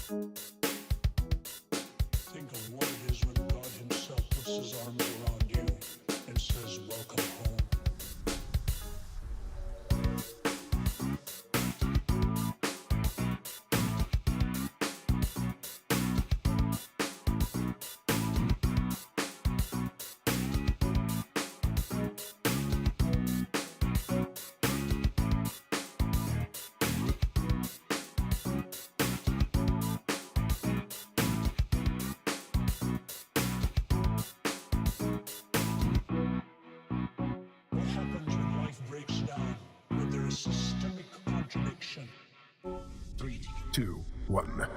Think of what it is when God himself puts his arms around you and says, welcome home. Breaks down when there is systemic contradiction. 3, 2, 1.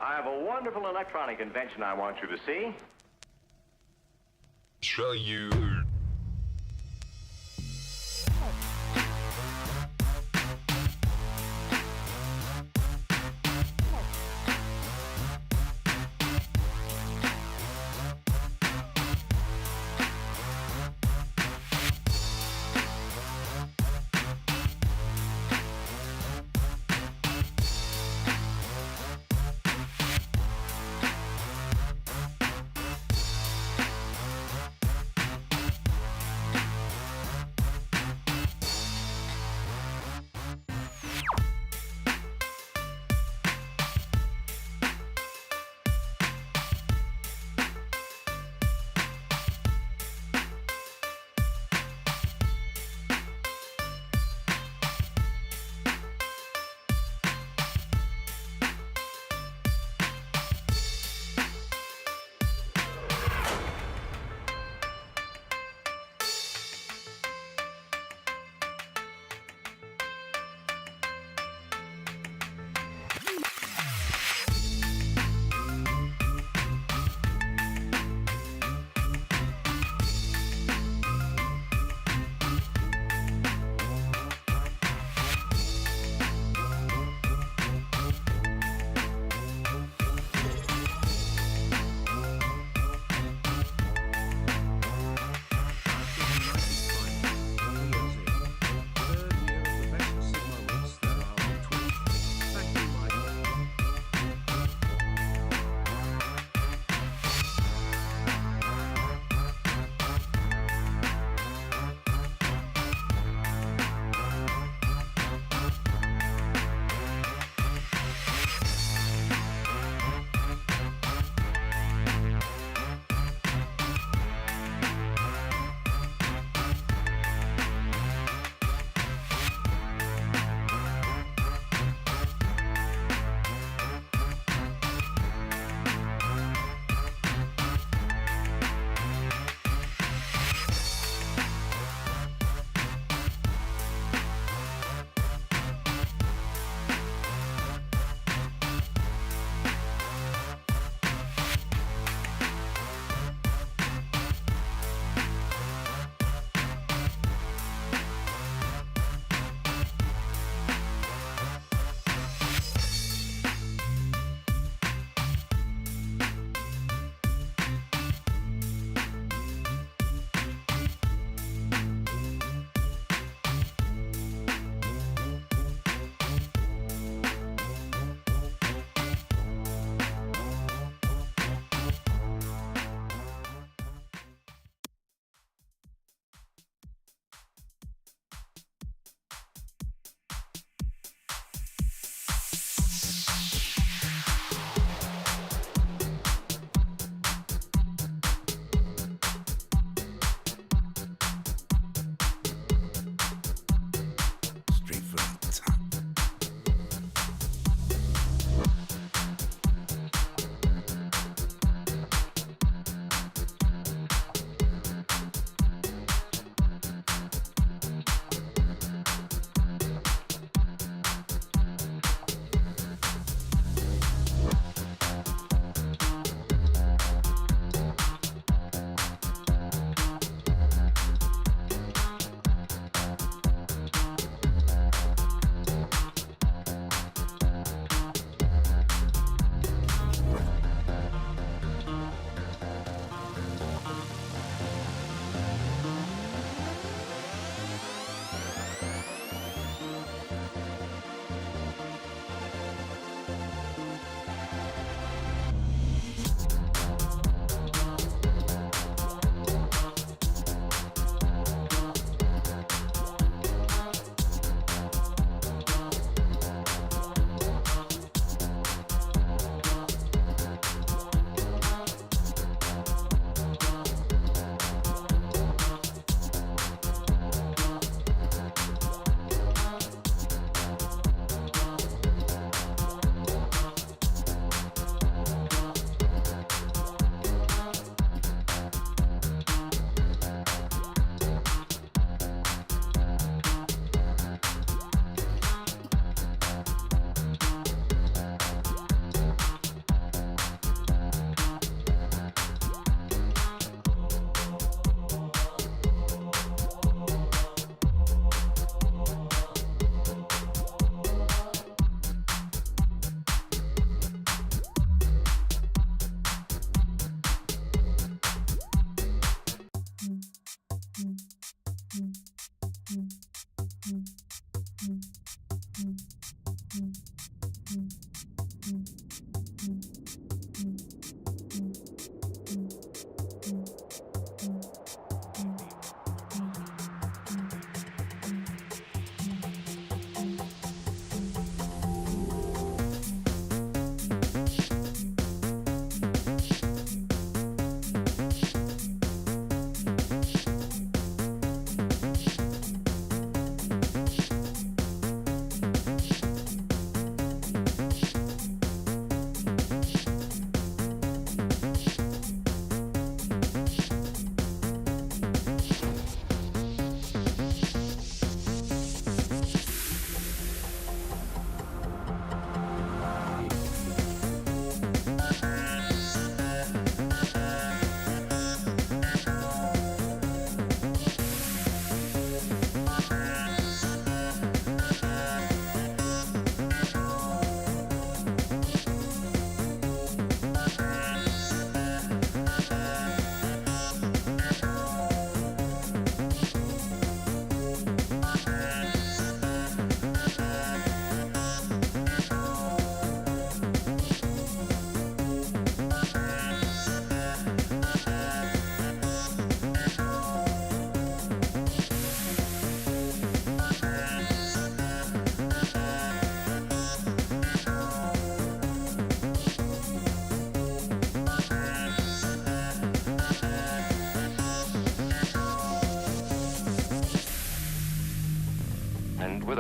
I have a wonderful electronic invention I want you to see. Show you.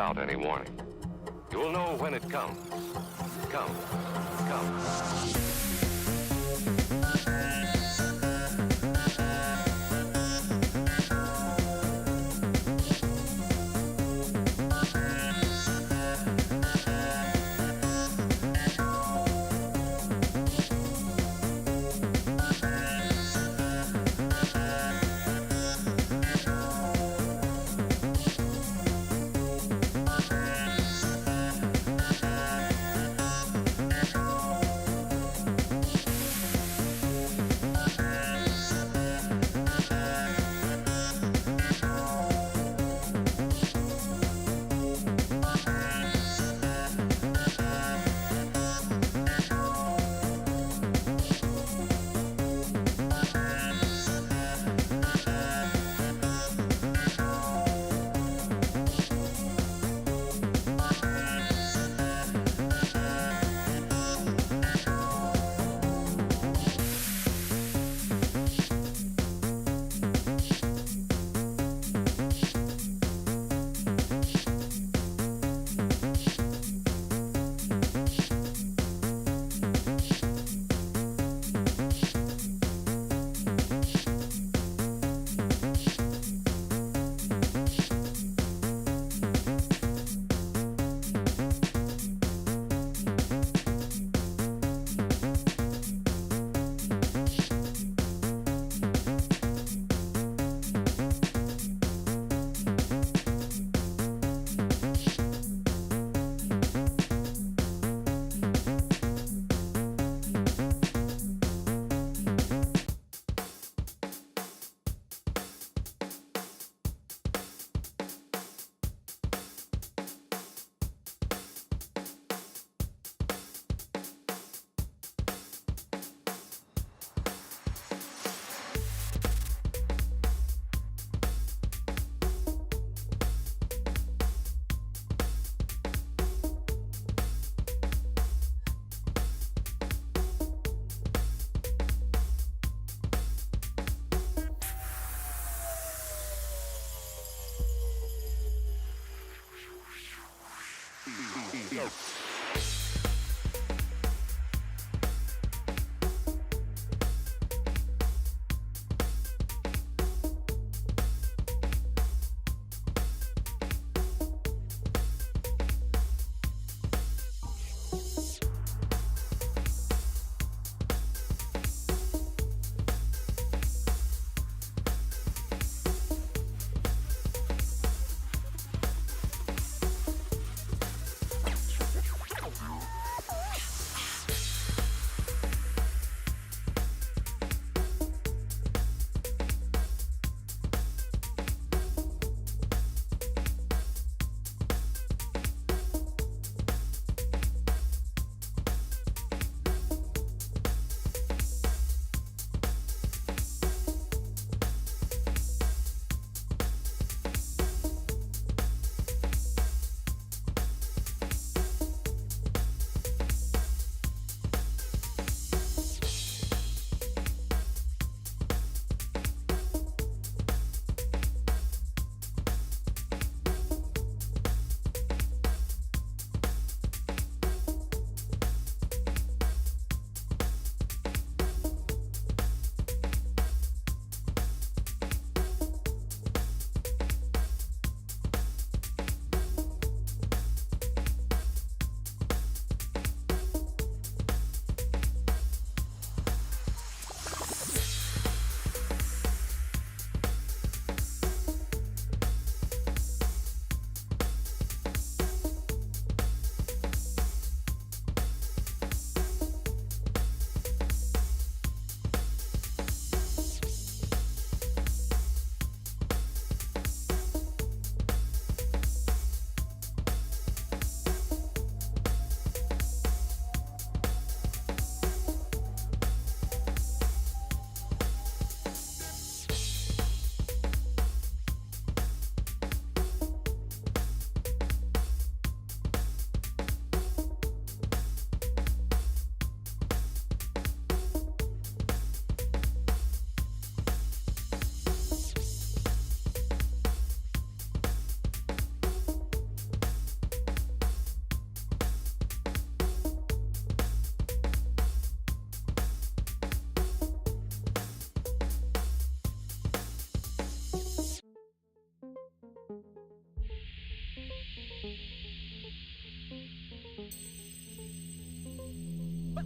without any warning. You'll know when it comes. Come.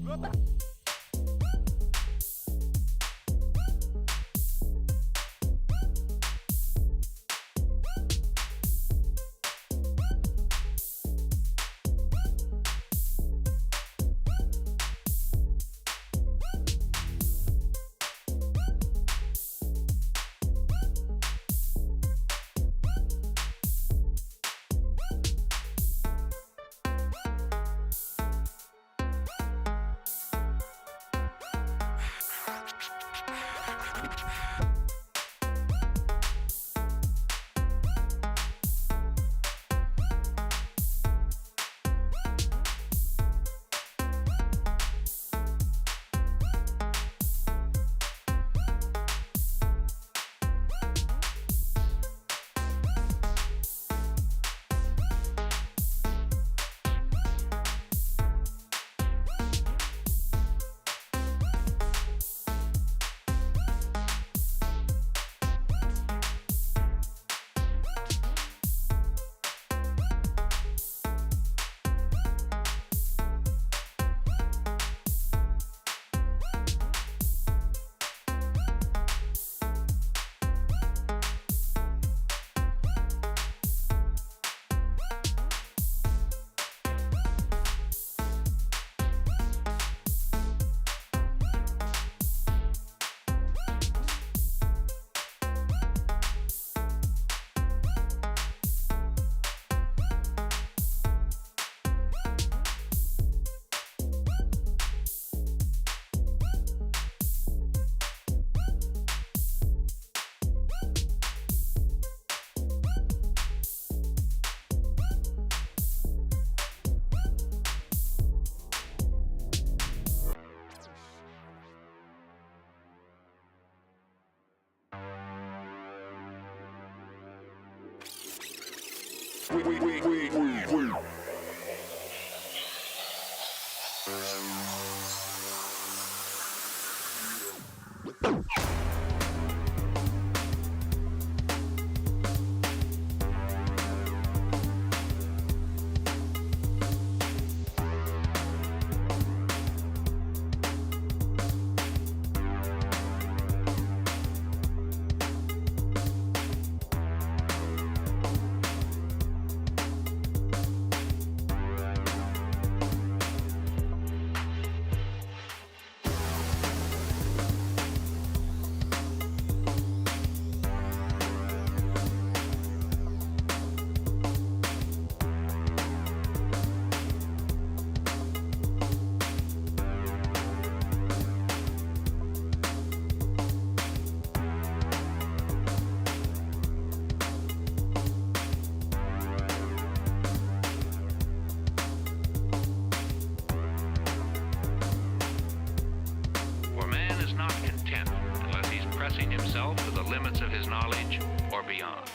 Wait. For man is not content unless he's pressing himself to the limits of his knowledge or beyond.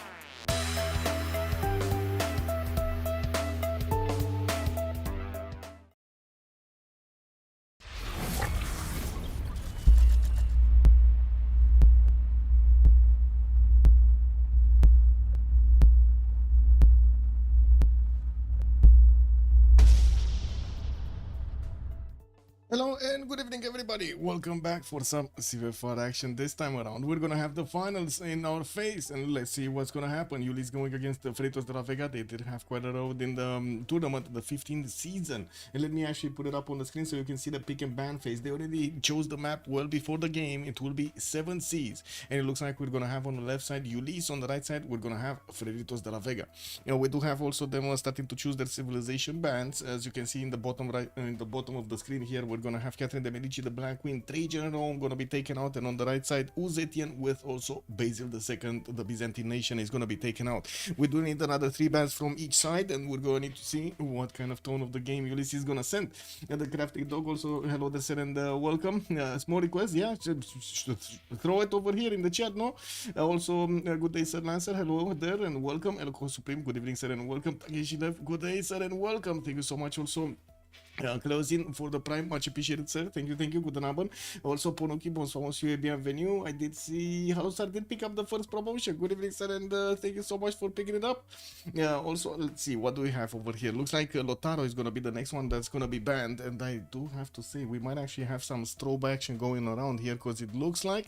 Hello and good evening everybody, welcome back for some CivFR action. This time around we're gonna have the finals in our face and let's see what's gonna happen. Ulyss going against the Freritos de la Vega. They did have quite a road in the tournament, the 15th season, and let me actually put it up on the screen so you can see the pick and ban phase. They already chose the map well before the game. It will be 7 seas and it looks like we're gonna have on the left side Ulyss, on the right side we're gonna have Freritos de la Vega. You know, we do have also them starting to choose their civilization bands. As you can see in the bottom right, in the bottom of the screen here, we're gonna have Catherine de Medici, the Black Queen, Trajan in Rome gonna be taken out, and on the right side Uzetian with also Basil II, the Byzantine nation, is gonna be taken out. We do need another 3 bands from each side, and we're gonna need to see what kind of tone of the game Ulyss is gonna send. And the crafty dog also, hello there sir, and welcome. Small request, yeah, throw it over here in the chat, no? Also good day sir Lancer, hello there and welcome. Elko Supreme, good evening sir and welcome. Takeshi Lev, good day sir and welcome. Thank you so much also Closing for the Prime, much appreciated, sir. Thank you, guten Abend. Also, Ponoki, bonsoir, monsieur, bienvenue. I did see, hello, sir, did pick up the first promotion. Good evening, sir, and thank you so much for picking it up. Yeah, also, let's see, what do we have over here? Looks like Lotaro is gonna be the next one that's gonna be banned, and I do have to say, we might actually have some strobe action going around here, because it looks like,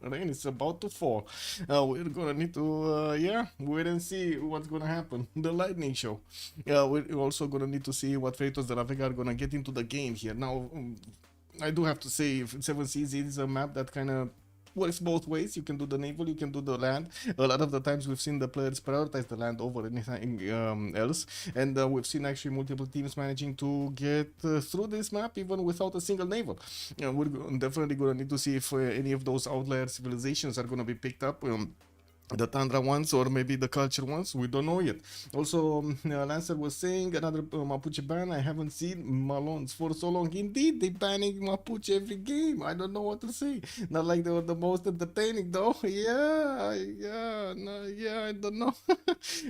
rain is about to fall. We're gonna need to, wait and see what's gonna happen. The lightning show. We're also gonna need to see what Freritos de la Vega are gonna get into the game here. Now, I do have to say, Seven Seas is a map that kind of works both ways. You can do the naval, you can do the land. A lot of the times we've seen the players prioritize the land over anything else, and we've seen actually multiple teams managing to get through this map even without a single naval. We're definitely going to need to see if any of those outlier civilizations are going to be picked up. The Tundra ones or maybe the culture ones, we don't know yet. Also, Lancer was saying another Mapuche ban. I haven't seen Malons for so long. Indeed, they banning Mapuche every game. I don't know what to say. Not like they were the most entertaining though. I don't know.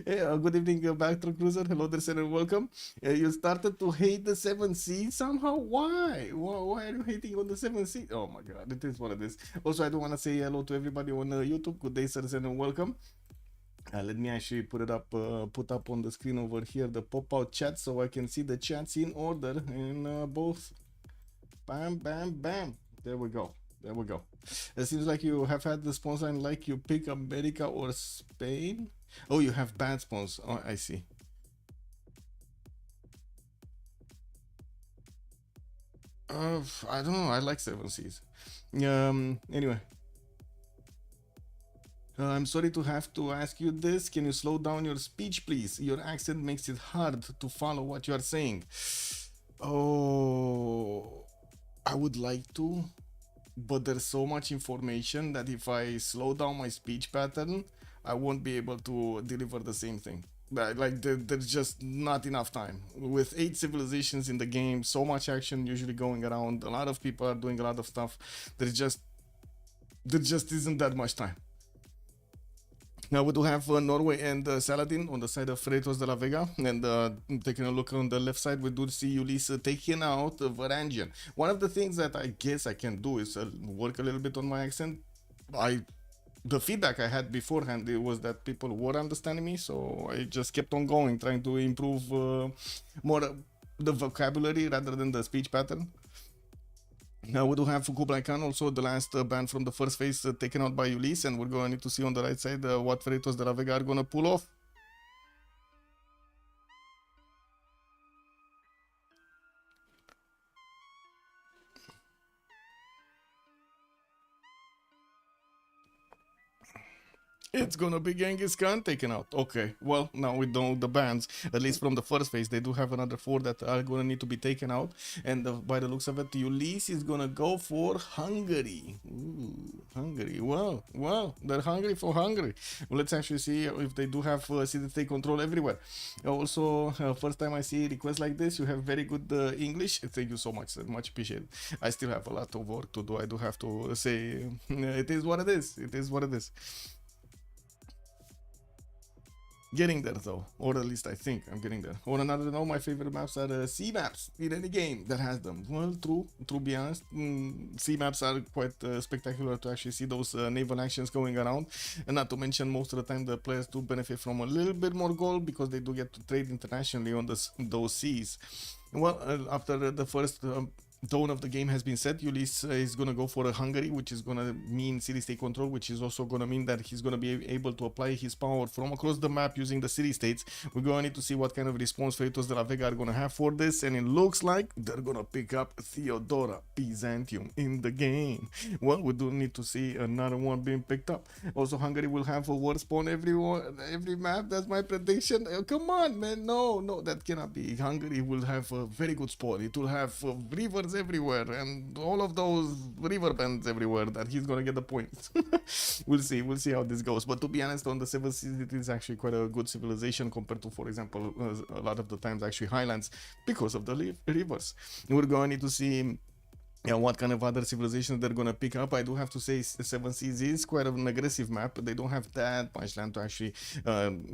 Good evening, Backtrack Cruiser. Hello there, sir, and welcome. You started to hate the 7 Seas somehow. Why? Why are you hating on the 7 Seas? Oh my god, it is what it is. Also, I do want to say hello to everybody on YouTube. Good day, sirs, and welcome. Let me actually put up on the screen over here the pop-out chat so I can see the chats in order in both. Bam, bam, bam. There we go. It seems like you have had the sponsor and like you pick America or Spain. Oh, you have bad sponsors. Oh, I see. I don't know. I like 7 Seas. Anyway. I'm sorry to have to ask you this. Can you slow down your speech, please? Your accent makes it hard to follow what you are saying. Oh, I would like to, but there's so much information that if I slow down my speech pattern, I won't be able to deliver the same thing. Like there's just not enough time. With 8 civilizations in the game, so much action usually going around, a lot of people are doing a lot of stuff. There just isn't that much time. Now we do have Norway and Saladin on the side of Freritos de la Vega, and taking a look on the left side, we do see Ulyss taking out Varangian. One of the things that I guess I can do is work a little bit on my accent. The feedback I had beforehand, it was that people were understanding me, so I just kept on going, trying to improve more the vocabulary rather than the speech pattern. Now we do have Kublai Khan, also the last band from the first phase taken out by Ulyss, and we're going to need to see on the right side what Freritos de la Vega are going to pull off. It's gonna be Genghis Khan taken out. Okay, well, now we know the bands, at least from the first phase. They do have another 4 that are gonna need to be taken out. And by the looks of it, Ulyss is gonna go for Hungary. Ooh, Hungary. Well, they're hungry for Hungary. Well, let's actually see if they do have city control everywhere. Also, first time I see requests like this, you have very good English. Thank you so much, sir. Much appreciated. I still have a lot of work to do. I do have to say, it is what it is. It is what it is. Getting there though, or at least I think I'm getting there. On another note, my favorite maps are sea maps in any game that has them. Well, true, be honest, sea maps are quite spectacular to actually see those naval actions going around, and not to mention most of the time the players do benefit from a little bit more gold because they do get to trade internationally on those seas. Well, after the first tone of the game has been set, Ulyss is gonna go for a Hungary, which is gonna mean city-state control, which is also gonna mean that he's gonna be able to apply his power from across the map using the city-states. We're gonna need to see what kind of response Freritos de la Vega are gonna have for this, and it looks like they're gonna pick up Theodora Byzantium in the game. Well, we do need to see another one being picked up. Also, Hungary will have a war spawn every map. That's my prediction. Come on, man, no, that cannot be. Hungary will have a very good spawn. It will have rivers everywhere and all of those river bands everywhere that he's gonna get the points. We'll see how this goes. But to be honest, on the 7 Seas, it is actually quite a good civilization compared to, for example, a lot of the times actually Highlands, because of the rivers. We're going to need to see Yeah, what kind of other civilizations they're gonna pick up? I do have to say, 7 Seas is quite an aggressive map. They don't have that much land to actually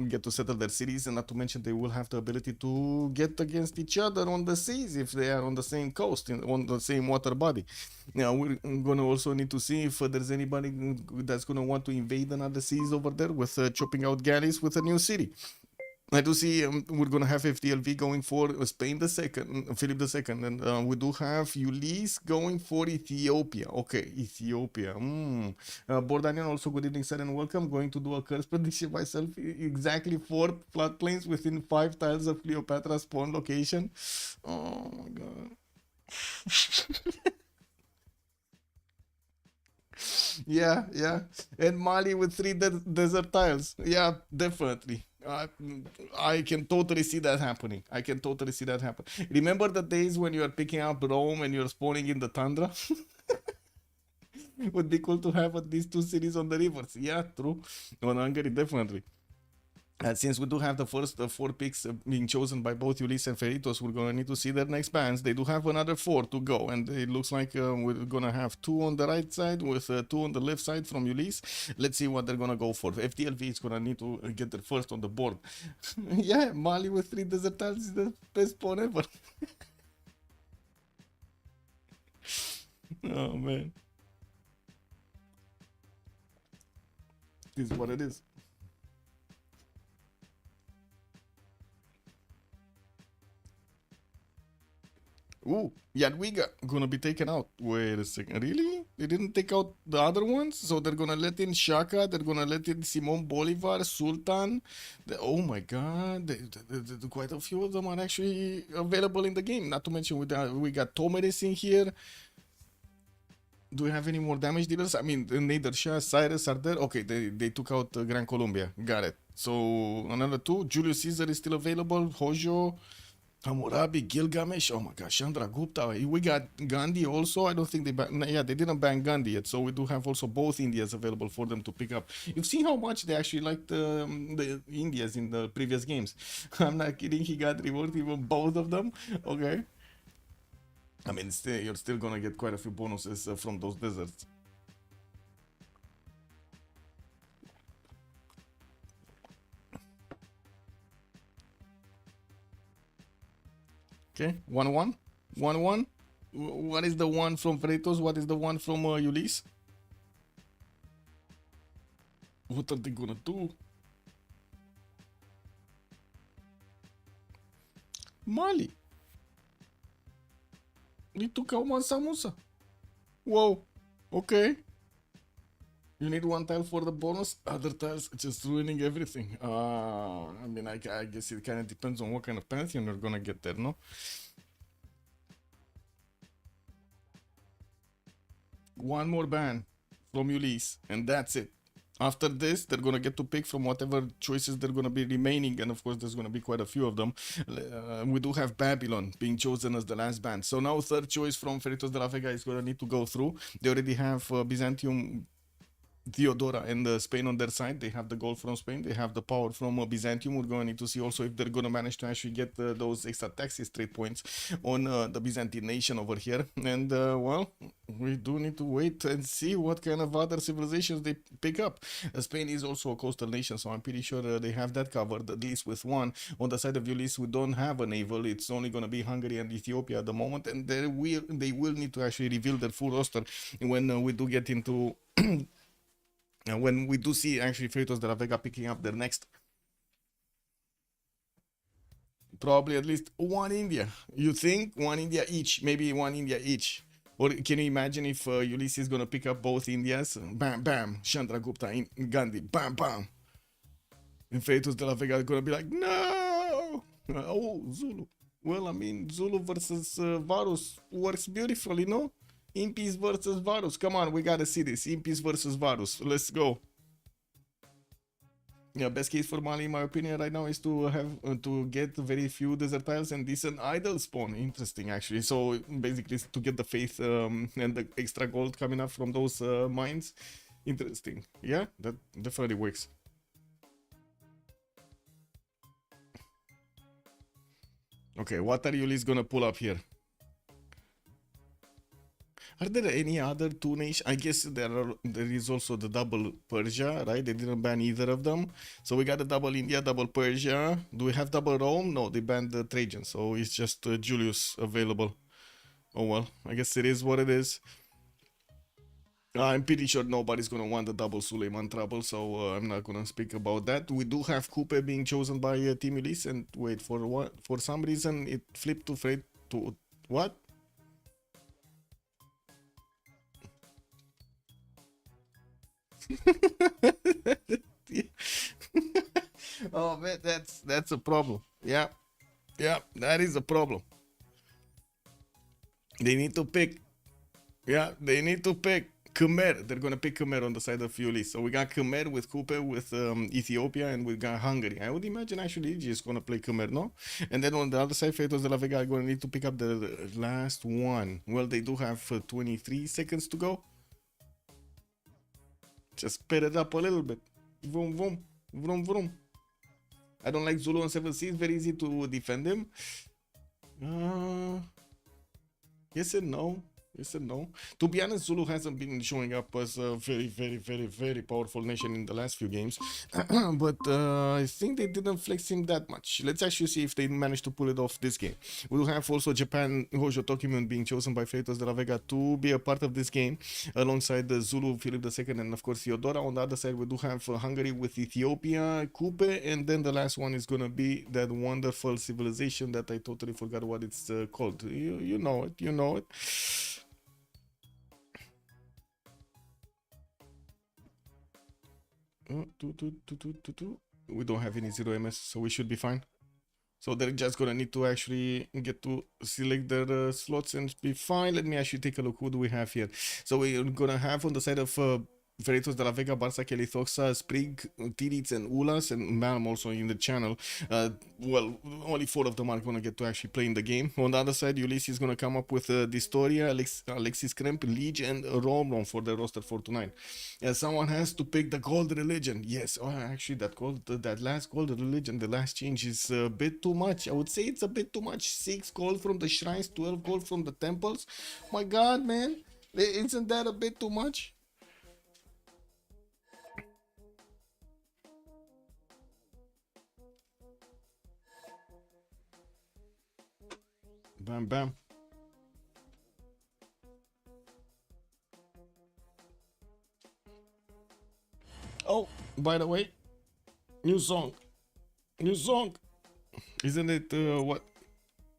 get to settle their cities, and not to mention they will have the ability to get against each other on the seas if they are on the same coast, on the same water body. Now we're gonna also need to see if there's anybody that's gonna want to invade another seas over there with chopping out galleys with a new city. I do see we're gonna have FDLV going for Spain the second, Philip the second, and we do have Ulyss going for Ethiopia. Okay, Ethiopia. Bordanian also, good evening, sir, and welcome. Going to do a curse prediction myself. Exactly 4 floodplains within 5 tiles of Cleopatra spawn location. Oh my god. Yeah, and Mali with 3 desert tiles. Yeah, definitely. I can totally see that happening. I can totally see that happen. Remember the days when you are picking up Rome and you're spawning in the tundra? Would be cool to have at least 2 cities on the rivers. Yeah, true. On Hungary, definitely. Since we do have the first 4 picks being chosen by both Ulyss and Freritos, we're going to need to see their next bans. They do have another 4 to go, and it looks like we're going to have 2 on the right side with 2 on the left side from Ulyss. Let's see what they're going to go for. FTLV is going to need to get their first on the board. Yeah, Mali with 3 desert tiles is the best spawn ever. Oh, man. This is what it is. Ooh, Vega gonna be taken out. Wait a second, really? They didn't take out the other ones? So they're gonna let in Shaka, they're gonna let in Simon Bolivar, Sultan. Oh my god, quite a few of them are actually available in the game. Not to mention we got Tomeres in here. Do we have any more damage dealers? I mean, neither Shah, Cyrus are there. Okay, they took out Gran Colombia. Got it. So another 2. Julius Caesar is still available. Hojo. Hammurabi, Gilgamesh, oh my gosh, Chandra Gupta. We got Gandhi also. I don't think they didn't ban Gandhi yet. So we do have also both Indias available for them to pick up. You've seen how much they actually liked the Indias in the previous games. I'm not kidding. He got rewarded even both of them. Okay. I mean, you're still gonna get quite a few bonuses from those deserts. Okay, 1-1. 1-1. What is the one from Freritos? What is the one from Ulyss? What are they gonna do? Mali. Need to come on Samusa. Whoa. Okay. You need 1 tile for the bonus. Other tiles just ruining everything. I mean, I guess it kind of depends on what kind of pantheon you're gonna get there, no? One more ban from Ulyss, and that's it. After this, they're gonna get to pick from whatever choices they're gonna be remaining, and of course, there's gonna be quite a few of them. We do have Babylon being chosen as the last band. So now, 3rd choice from Freritos de la Vega is gonna need to go through. They already have Byzantium, Theodora, and Spain on their side. They have the gold from Spain. They have the power from Byzantium. We're going to need to see also if they're going to manage to actually get those extra taxes trade points on the Byzantine nation over here. And well, we do need to wait and see what kind of other civilizations they pick up. Spain is also a coastal nation, so I'm pretty sure they have that covered, at least with 1. On the side of Ulyss, we don't have a naval. It's only going to be Hungary and Ethiopia at the moment, and they will need to actually reveal their full roster when we do get into and when we do see actually Freritos de la Vega picking up their next, probably at least 1 India. You think 1 India each, maybe 1 India each. Or can you imagine if Ulyss is gonna pick up both Indias? Bam, bam, Chandra Gupta, Gandhi, bam, bam. And Freritos de la Vega is gonna be like, no! Oh, Zulu. Well, I mean, Zulu versus Varus works beautifully, no? Impis versus Varus. Come on, we gotta see this. Impis versus Varus. Let's go. Yeah, best case for Mali, in my opinion, right now is to have to get very few desert tiles and decent idle spawn. Interesting, actually. So basically, to get the faith and the extra gold coming up from those mines. Interesting. Yeah, that definitely works. Okay, what are Ulyss gonna pull up here? Are there any other two nations? I guess there is also the double Persia, right? They didn't ban either of them. So we got a double India, double Persia. Do we have double Rome? No, they banned the Trajan, so it's just Julius available. Oh well, I guess it is what it is. I'm pretty sure nobody's gonna want the double Suleiman trouble, so I'm not gonna speak about that. We do have Coupe being chosen by Team Ulyss, and wait, for what? For some reason it flipped to Freight to what? Oh man, that's a problem. Yeah, that is a problem. They need to pick. Yeah, they need to pick Khmer. They're gonna pick Khmer on the side of Ulyss. So we got Khmer with Coupe with Ethiopia, and we got Hungary. I would imagine actually Egypt is gonna play Khmer, no? And then on the other side, Freritos de la Vega are gonna need to pick up the last one. Well, they do have 23 seconds to go. Just speed it up a little bit. Vroom, vroom, vroom, vroom. I don't like Zulu on 7C. It's very easy to defend him. Yes and no. Yes and no. To be honest, Zulu hasn't been showing up as a very powerful nation in the last few games. But I think they didn't flex him that much. Let's actually see if they managed to pull it off this game. We will have also Japan, Hojo Tokimun being chosen by Freritos de la Vega to be a part of this game, alongside the Zulu, Philip II, and of course Theodora. On the other side, we do have Hungary with Ethiopia, Coupe, and then the last one is gonna be that wonderful civilization that I totally forgot what it's called. You know it, you know it. We don't have any 0MS, so we should be fine. So they're just gonna need to actually get to select their slots and be fine. Let me actually take a look. Who do we have here? So we're gonna have on the side of Freritos de la Vega, Barca, Kelithoxa, Sprig, Tirits, and Ulyss, and Malm also in the channel. Well, only 4 of them are gonna get to actually play in the game. On the other side, Ulyss is gonna come up with Distoria, Alexis Kremp, Liege, and Romron for the roster 4 to 9. Someone has to pick the gold religion. Yes, actually that last gold religion, the last change is a bit too much. I would say it's a bit too much. 6 gold from the shrines, 12 gold from the temples. My god, man, isn't that a bit too much? Bam, bam. Oh, by the way, new song. New song. Isn't it, what,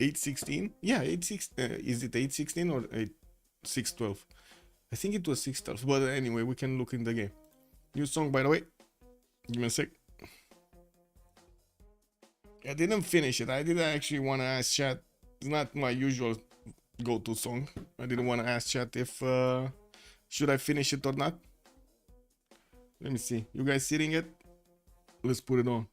816? Yeah, 816. Is it 816 or 612? I think it was 612. But anyway, we can look in the game. New song, by the way. Give me a sec. I didn't finish it. I didn't actually want to ask chat. It's not my usual go-to song. I didn't want to ask chat if should I finish it or not. Let me see. You guys sitting it? Let's put it on.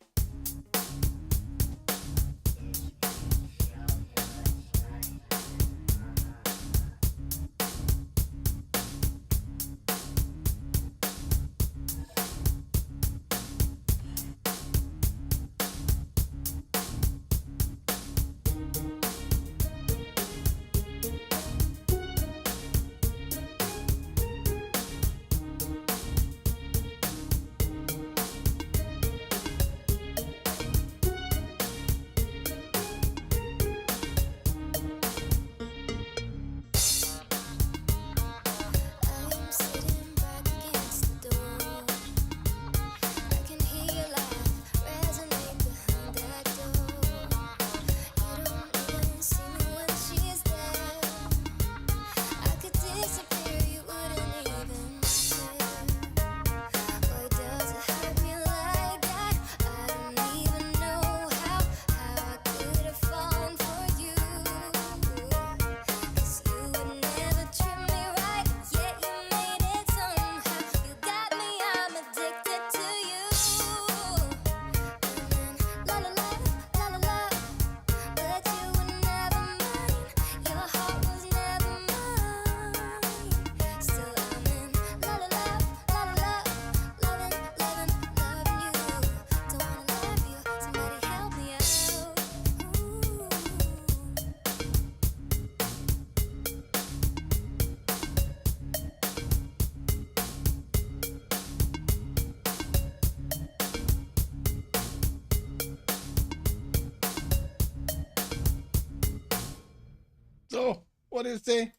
What do you say?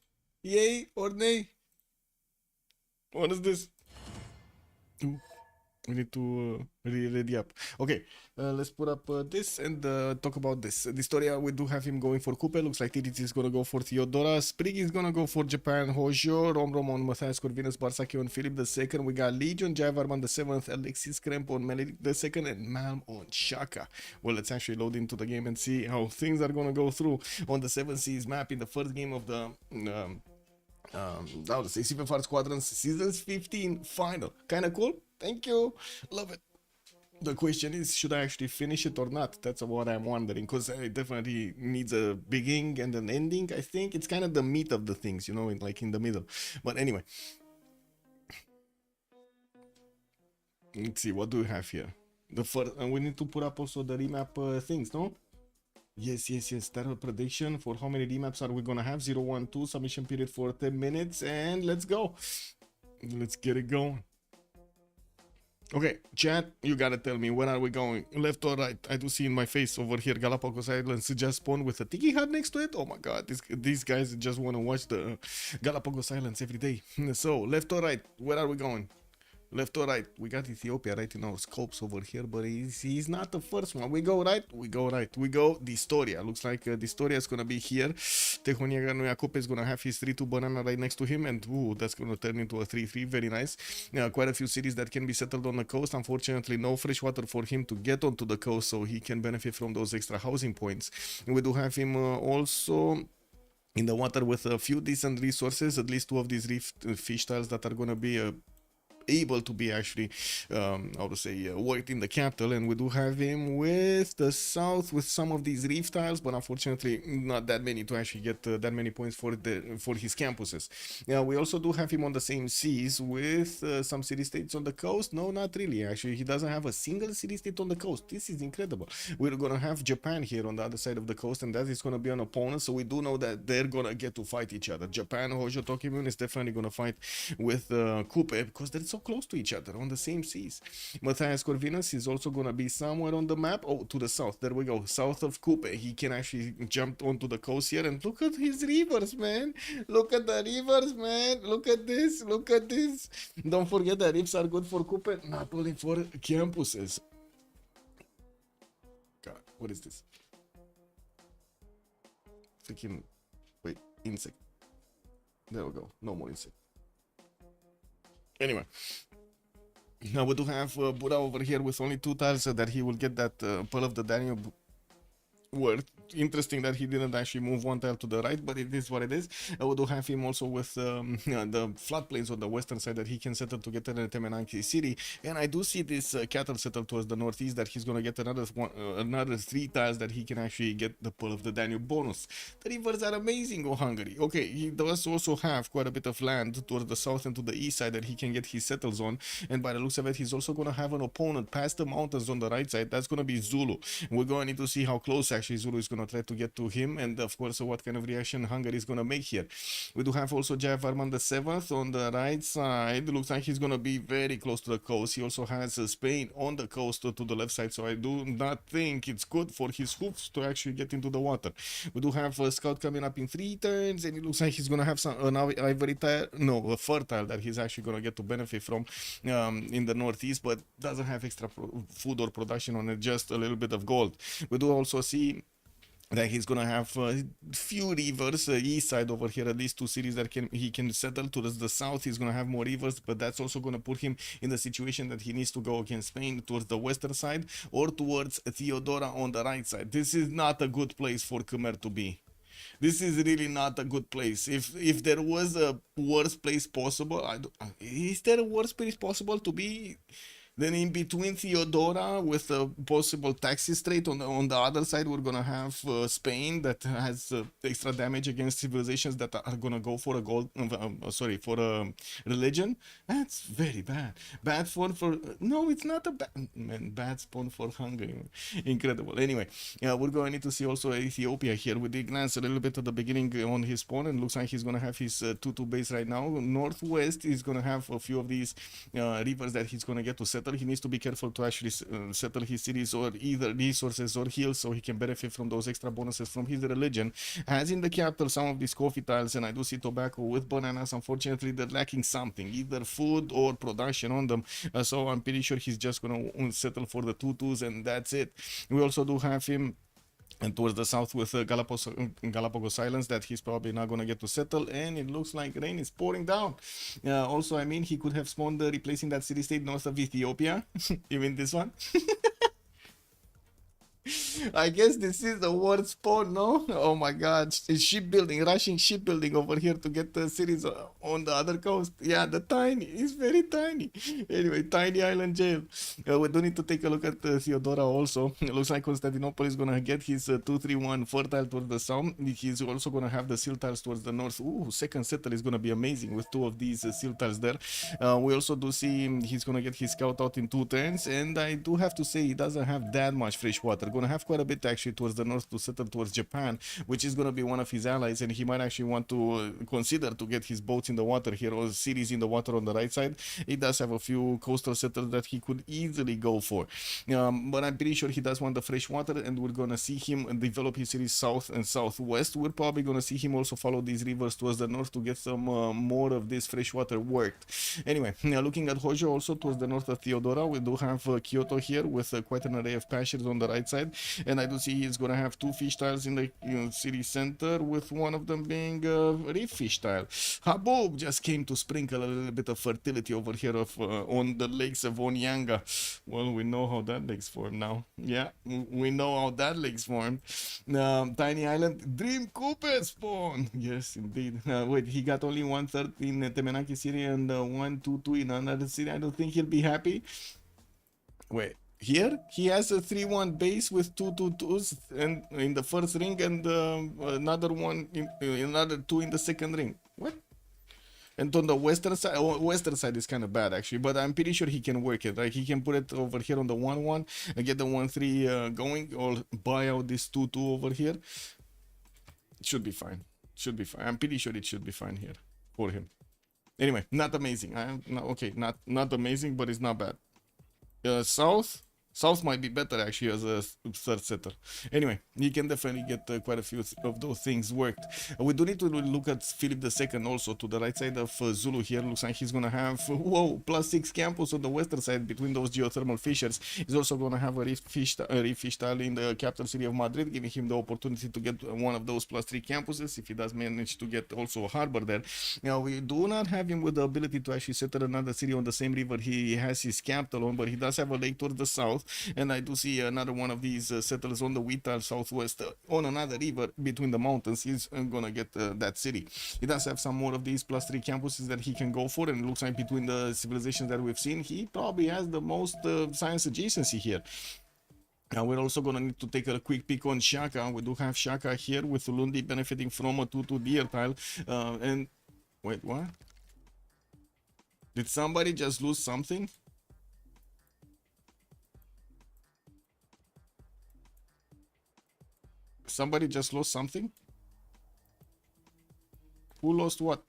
Yay or nay? What is this? Ooh, we need to ready up. Okay, let's put up this and talk about this. The story we do have him going for Coupe. Looks like TDT is gonna go for Theodora. Sprig is gonna go for Japan. Hojo, Rom on Matthias Corvinus, Barsaki on Philip II. We got Legion, Javarman the 7th, Alexis Kremp on Melik the 2nd, and Malm on Shaka. Well, let's actually load into the game and see how things are gonna go through on the 7 Seas map in the first game of the let's say CivFR Squadrons Seasons 15 final. Kinda cool. Thank you. Love it. The question is, should I actually finish it or not? That's what I'm wondering, because it definitely needs a beginning and an ending. I think it's kind of the meat of the things, you know, like in the middle. But anyway, let's see, what do we have here? The first, and we need to put up also the remap things, no? Yes. Starter prediction for how many remaps are we gonna have? 012 submission period for 10 minutes, and let's go. Let's get it going. Okay, chat, you gotta tell me, where are we going? Left or right? I do see in my face over here Galapagos Islands just spawned with a tiki hut next to it. Oh my god, these guys just want to watch the Galapagos Islands every day. So, left or right? Where are we going? Left or right? We got Ethiopia right in our scopes over here, but he's not the first one. We go right, we go right. We go Distoria. Looks like Distoria is gonna be here. Tehoniaga Nuyakupe is gonna have his 3-2 banana right next to him, and ooh, that's gonna turn into a 3-3. Very nice. Quite a few cities that can be settled on the coast. Unfortunately, no fresh water for him to get onto the coast, so he can benefit from those extra housing points. And we do have him also in the water with a few decent resources, at least 2 of these reef fish tiles that are gonna be able to be actually how to say worked in the capital. And we do have him with the south with some of these reef tiles, but unfortunately not that many to actually get that many points for his campuses. We also do have him on the same seas with some city states on the coast. No, not really. Actually, he doesn't have a single city state on the coast. This is incredible. We're gonna have Japan here on the other side of the coast, and that is gonna be an opponent, so we do know that they're gonna get to fight each other. Japan, Hojo Tokimune is definitely gonna fight with Coupe, because they're so close to each other on the same seas. Matthias Corvinus is also gonna be somewhere on the map. Oh, to the south. There we go. South of Coupe. He can actually jump onto the coast here, and look at his rivers, man. Look at the rivers, man. Look at this. Look at this. Don't forget that rips are good for Coupe, not only for campuses. God, what is this? Freaking wait, insect. There we go. No more insect. Anyway, now we do have Buddha over here with only 2 tiles, so that he will get that Pearl of the Danube worth. Interesting that he didn't actually move 1 tile to the right, but it is what it is. We do have him also with the floodplains on the western side that he can settle to get an Temenanki city. And I do see this cattle settle towards the northeast, that he's gonna get another 3 tiles that he can actually get the Pearl of the Danube bonus. The rivers are amazing on Hungary. Okay, he does also have quite a bit of land towards the south and to the east side that he can get his settles on. And by the looks of it, he's also gonna have an opponent past the mountains on the right side. That's gonna be Zulu. We're going to need to see how close actually Zulu is gonna try to get to him, and of course what kind of reaction Hungary is gonna make here. We do have also Javarman the 7th on the right side. Looks like he's gonna be very close to the coast. He also has Spain on the coast to the left side, so I do not think it's good for his hoofs to actually get into the water. We do have a scout coming up in 3 turns, and it looks like he's gonna have an ivory tile, no, a fertile that he's actually gonna get to benefit from in the northeast, but doesn't have extra food or production on it, just a little bit of gold. We do also see that he's gonna have a few rivers east side over here, at least 2 cities that he can settle. Towards the south he's gonna have more rivers, but that's also gonna put him in the situation that he needs to go against Spain towards the western side or towards Theodora on the right side. This is not a good place for Khmer to be. This is really not a good place. If there was a worse place possible, is there a worse place possible to be? Then in between Theodora with a possible taxi strait on the other side, we're gonna have Spain that has extra damage against civilizations that are gonna go for a for a religion. That's very bad. Bad spawn for no, it's not a bad spawn for Hungary. Incredible. Anyway, we're going to need to see also Ethiopia here. We did glance a little bit at the beginning on his spawn, and looks like he's gonna have his 2-2 base right now. Northwest is gonna have a few of these rivers that he's gonna get to settle settle, he needs to be careful to actually settle his cities or either resources or hills so he can benefit from those extra bonuses from his religion. Has in the capital some of these coffee tiles, and I do see tobacco with bananas. Unfortunately, they're lacking something, either food or production on them. So I'm pretty sure he's just gonna settle for the tutus, and that's it. We also do have him and towards the south with Galapagos Islands that he's probably not going to get to settle, and it looks like rain is pouring down. Also, I mean, he could have spawned replacing that city-state north of Ethiopia. You mean this one? I guess this is the worst spawn, no? Oh my god, shipbuilding, rushing shipbuilding over here to get the cities on the other coast. Yeah, the tiny, it's very tiny. Anyway, tiny island jail. We do need to take a look at Theodora also. It looks like Constantinople is gonna get his 231 fertile towards the south. He's also gonna have the seal tiles towards the north. Ooh, second settle is gonna be amazing with two of these seal tiles there. We also do see he's gonna get his scout out in 2 turns, and I do have to say he doesn't have that much fresh water. Gonna have quite a bit actually towards the north to settle towards Japan, which is going to be one of his allies, and he might actually want to consider to get his boats in the water here or cities in the water on the right side. He does have a few coastal settlers that he could easily go for, but I'm pretty sure he does want the fresh water, and we're going to see him develop his cities south and southwest. We're probably going to see him also follow these rivers towards the north to get some more of this fresh water worked. Anyway, looking at Hojo also towards the north of Theodora, we do have Kyoto here with quite an array of pastures on the right side. And I do see he's gonna have 2 fish tiles in the city center, with one of them being a reef fish tile. Habub just came to sprinkle a little bit of fertility over here on the lakes of Onyanga. Well, we know how that lake's formed now. Yeah, we know how that lake's formed. Tiny Island, Dream Cooper spawn. Yes, indeed. Wait, he got only 1/3 in Temenaki City and 1/2 in another city. I don't think he'll be happy. Wait. Here he has a 3-1 base with 2 2s and in the first ring, and another one another 2 in the second ring. What? And on the western side is kind of bad actually, but I'm pretty sure he can work it. Like he can put it over here on the 1-1 and get the 1-3 going, or buy out this 2-2 over here. It should be fine. Should be fine. I'm pretty sure it should be fine here for him. Anyway, not amazing. Okay, not amazing, but it's not bad. South might be better actually as a third setter. Anyway, he can definitely get quite a few of those things worked. We do need to look at Philip II also to the right side of Zulu here. Looks like he's gonna have, whoa, +6 campus on the western side between those geothermal fissures. He's also gonna have a reef fish tile in the capital city of Madrid, giving him the opportunity to get one of those +3 campuses if he does manage to get also a harbor there. Now, we do not have him with the ability to actually settle another city on the same river he has his capital on, but he does have a lake towards the south. And I do see another one of these settlers on the wheat tile southwest on another river between the mountains. He's gonna get that city. He does have some more of these +3 campuses that he can go for, and it looks like between the civilizations that we've seen, he probably has the most science adjacency here. Now we're also gonna need to take a quick peek on Shaka. We do have Shaka here with Lundi benefiting from a 2-2 deer tile. And wait, what? Did somebody just lose something? Somebody just lost something? Who lost what?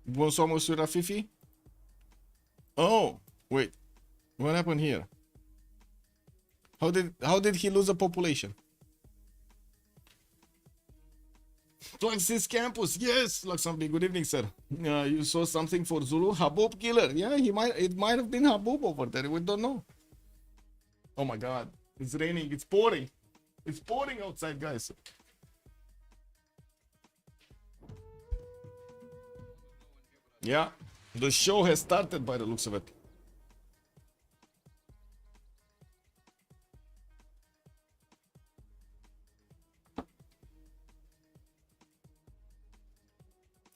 Somos with Rafifi? Oh, wait. What happened here? How did he lose a population? Twaxis campus, yes, Laksambi. Good evening, sir. You saw something for Zulu? Habub killer. Yeah, it might have been Habub over there. We don't know. Oh my god. It's raining, it's pouring. It's pouring outside, guys. Yeah, the show has started by the looks of it.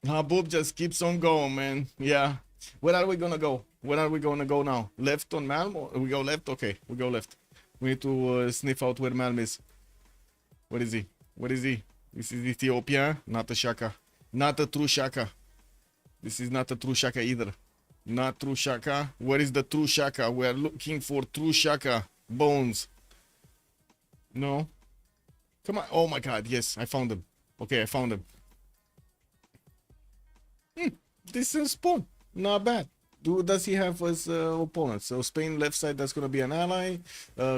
Habub just keeps on going, man. Yeah. Where are we gonna go? Where are we gonna go now? Left on Malm? Or we go left? Okay, we go left. We need to sniff out where Malm is. Where is he? Where is he? This is Ethiopia, not a Shaka. Not a true Shaka. This is not a true Shaka either. Not true Shaka. Where is the true Shaka? We are looking for true Shaka bones. No. Come on. Oh my god, yes, I found him. Okay, I found him. This is spawn. Not bad. does he have as opponents? So Spain left side, that's gonna be an ally.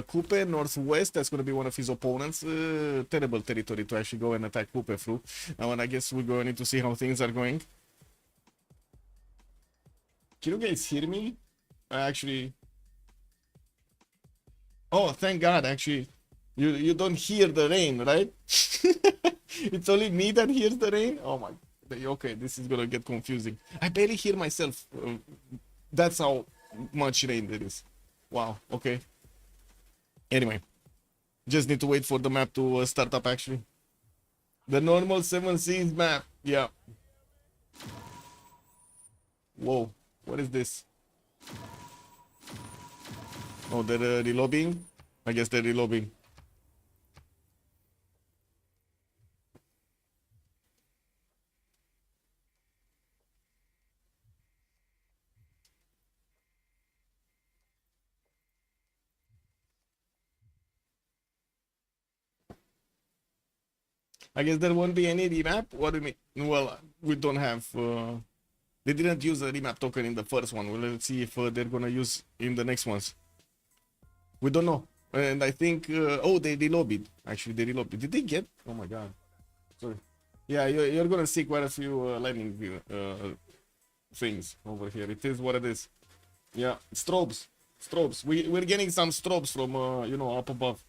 Coupe northwest, that's gonna be one of his opponents. Terrible territory to actually go and attack Coupe through. Now, and I guess we're going to see how things are going. Can you guys hear me? Actually, oh, thank God! Actually, you don't hear the rain, right? It's only me that hears the rain. Oh my. Okay, this is gonna get confusing. I barely hear myself. That's how much rain there is. Wow. Okay. Anyway, just need to wait for the map to start up. Actually, the normal 7 seas map. Yeah. Whoa. What is this? Oh, they're reloading. I guess they're reloading. I guess there won't be any remap. What do you mean? Well, we don't have. They didn't use a remap token in the first one. Well, let's see if they're gonna use in the next ones. We don't know. And I think. Oh, they reloaded. Actually, they reloaded. Did they get? Oh my God. Sorry. Yeah, you're gonna see quite a few lightning things over here. It is what it is. Yeah, strobes. Strobes. We're getting some strobes from you know, up above.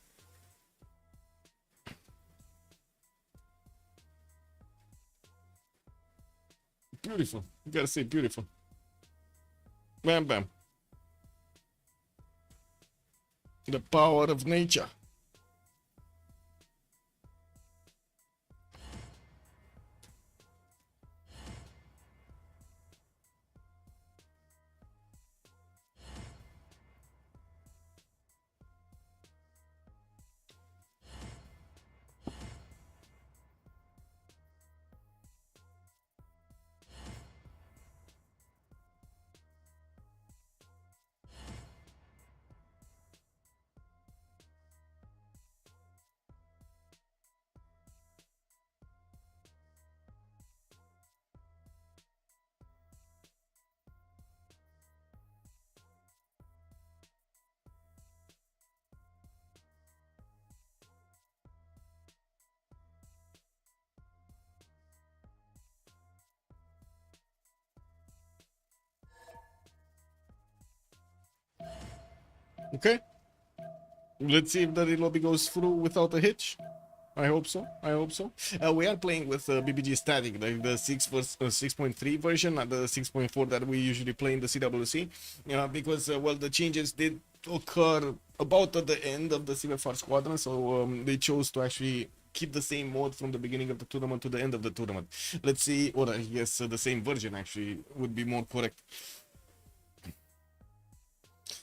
Beautiful. You gotta say beautiful. Bam bam. The power of nature. Okay. Let's see if the lobby goes through without a hitch. I hope so. I hope so. We are playing with BBG static, like the 6.3 version, not the 6.4 that we usually play in the CWC. Because well, the changes did occur about at the end of the CivFR Squadron, so they chose to actually keep the same mode from the beginning of the tournament to the end of the tournament. Let's see, or I guess the same version actually would be more correct.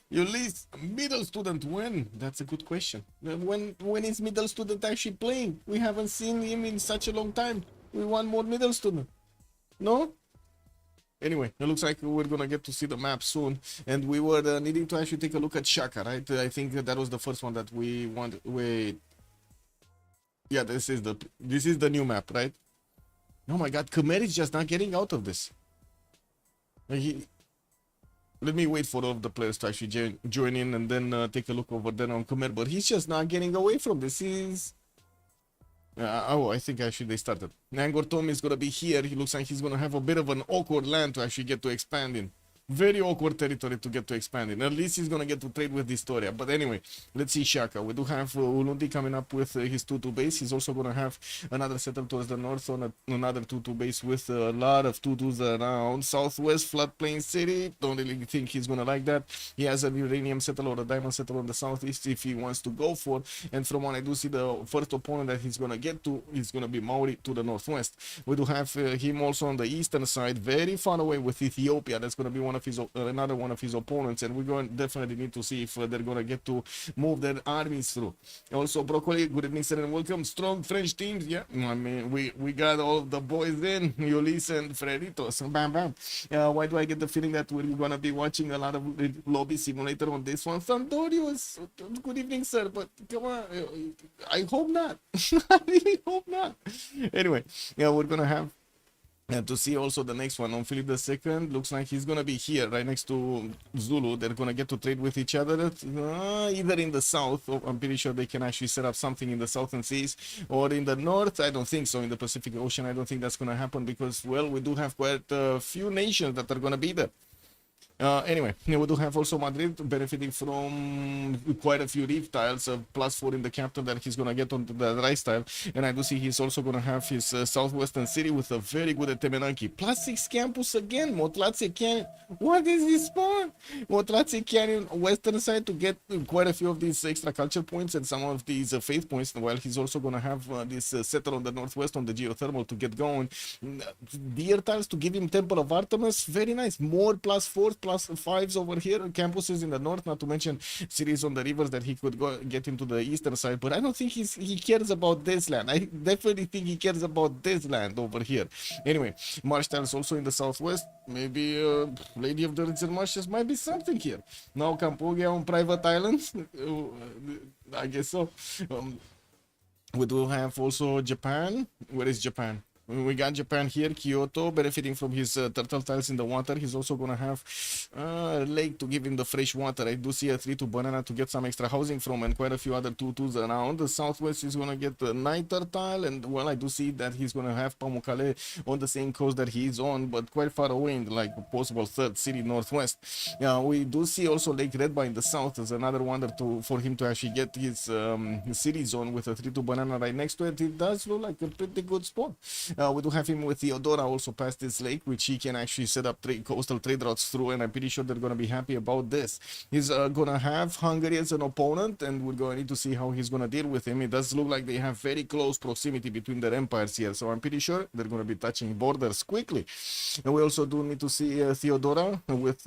Ulyss, middle student, when? That's a good question. When is middle student actually playing? We haven't seen him in such a long time. We want more middle student. No? Anyway, it looks like we're gonna get to see the map soon, and we were needing to actually take a look at Shaka, right? I think that was the first one that we want. Wait, yeah, this is the new map, right? Oh my God, Khmer is just not getting out of this. Let me wait for all of the players to actually join in and then take a look over there on Khmer, but he's just not getting away from this. Oh, I think actually they started. Nangor Tom is going to be here. He looks like he's going to have a bit of an awkward land to actually get to expand in. Very awkward territory to get to expand in. At least he's going to get to trade with Historia. But anyway, let's see Shaka. We do have Ulundi coming up with his 2-2 base. He's also going to have another setup towards the north on another 2-2 base with a lot of 2-2s around. Southwest floodplain city. Don't really think he's going to like that. He has a uranium settle or a diamond settle on the southeast if he wants to go for. And from what I do see, the first opponent that he's going to get to is going to be Maori to the northwest. We do have him also on the eastern side, very far away with Ethiopia. That's going to be another one of his opponents, and we're going to definitely need to see if they're going to get to move their armies through. Also, Broccoli, good evening, sir, and welcome. Strong French teams, yeah. I mean, we got all the boys in, Ulyss and Freritos. Bam, bam. Why do I get the feeling that we're going to be watching a lot of lobby simulator on this one? Sandorius, good evening, sir, but come on, I hope not. I really hope not. Anyway, yeah, we're going to have And to see also the next one on Philip II, looks like he's gonna be here right next to Zulu. They're gonna get to trade with each other, either in the south, or I'm pretty sure they can actually set up something in the southern seas, or in the north. I don't think so. In the Pacific Ocean, I don't think that's gonna happen because, well, we do have quite a few nations that are gonna be there. Anyway, we do have also Madrid benefiting from quite a few reef tiles, +4 in the capital that he's gonna get onto the rice tile, and I do see he's also gonna have his southwestern city with a very good Temenanki. +6 campus again, Motlace Canyon. What is this spawn? Motlace Canyon western side to get quite a few of these extra culture points and some of these faith points, while he's also gonna have this settle on the northwest on the geothermal to get going. Deer tiles to give him Temple of Artemis, very nice. More +4s, +5s over here, campuses in the north, not to mention cities on the rivers that he could go get into the eastern side. But I don't think he cares about this land. I definitely think he cares about this land over here. Anyway, marsh tiles also in the southwest. Maybe Lady of the Ritzel Marshes might be something here. Now Cambodia on private islands. I guess so. We do have also Japan. Where is Japan? We got Japan here, Kyoto, benefiting from his turtle tiles in the water. He's also going to have a lake to give him the fresh water. I do see a 3-2 banana to get some extra housing from, and quite a few other 2-2s around. The southwest is going to get the niter tile, and well, I do see that he's going to have Pamukkale on the same coast that he is on, but quite far away in like possible third city northwest. We do see also Lake Redba in the south as another wonder for him to actually get his city zone with a 3-2 banana right next to it. It does look like a pretty good spot. We do have him with Theodora also past this lake, which he can actually set up coastal trade routes through, and I'm pretty sure they're going to be happy about this. He's going to have Hungary as an opponent, and we're going to need to see how he's going to deal with him. It does look like they have very close proximity between their empires here, so I'm pretty sure they're going to be touching borders quickly. And we also do need to see Theodora with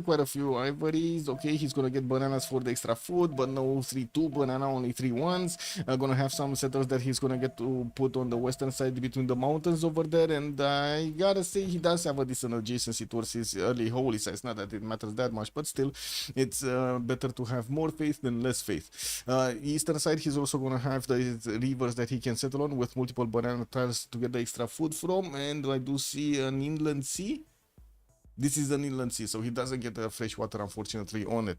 quite a few ivories. Okay, he's going to get bananas for the extra food, but no 3-2 banana, only 3-1s. Going to have some settlers that he's going to get to put on the western side between the mountains over there, and I gotta say he does have a decent adjacency towards his early holy sites. Not that it matters that much, but still, it's better to have more faith than less faith. Eastern side, he's also going to have the rivers that he can settle on with multiple banana tiles to get the extra food from, and I do see an inland sea. This is an inland sea, so he doesn't get the fresh water, unfortunately, on it.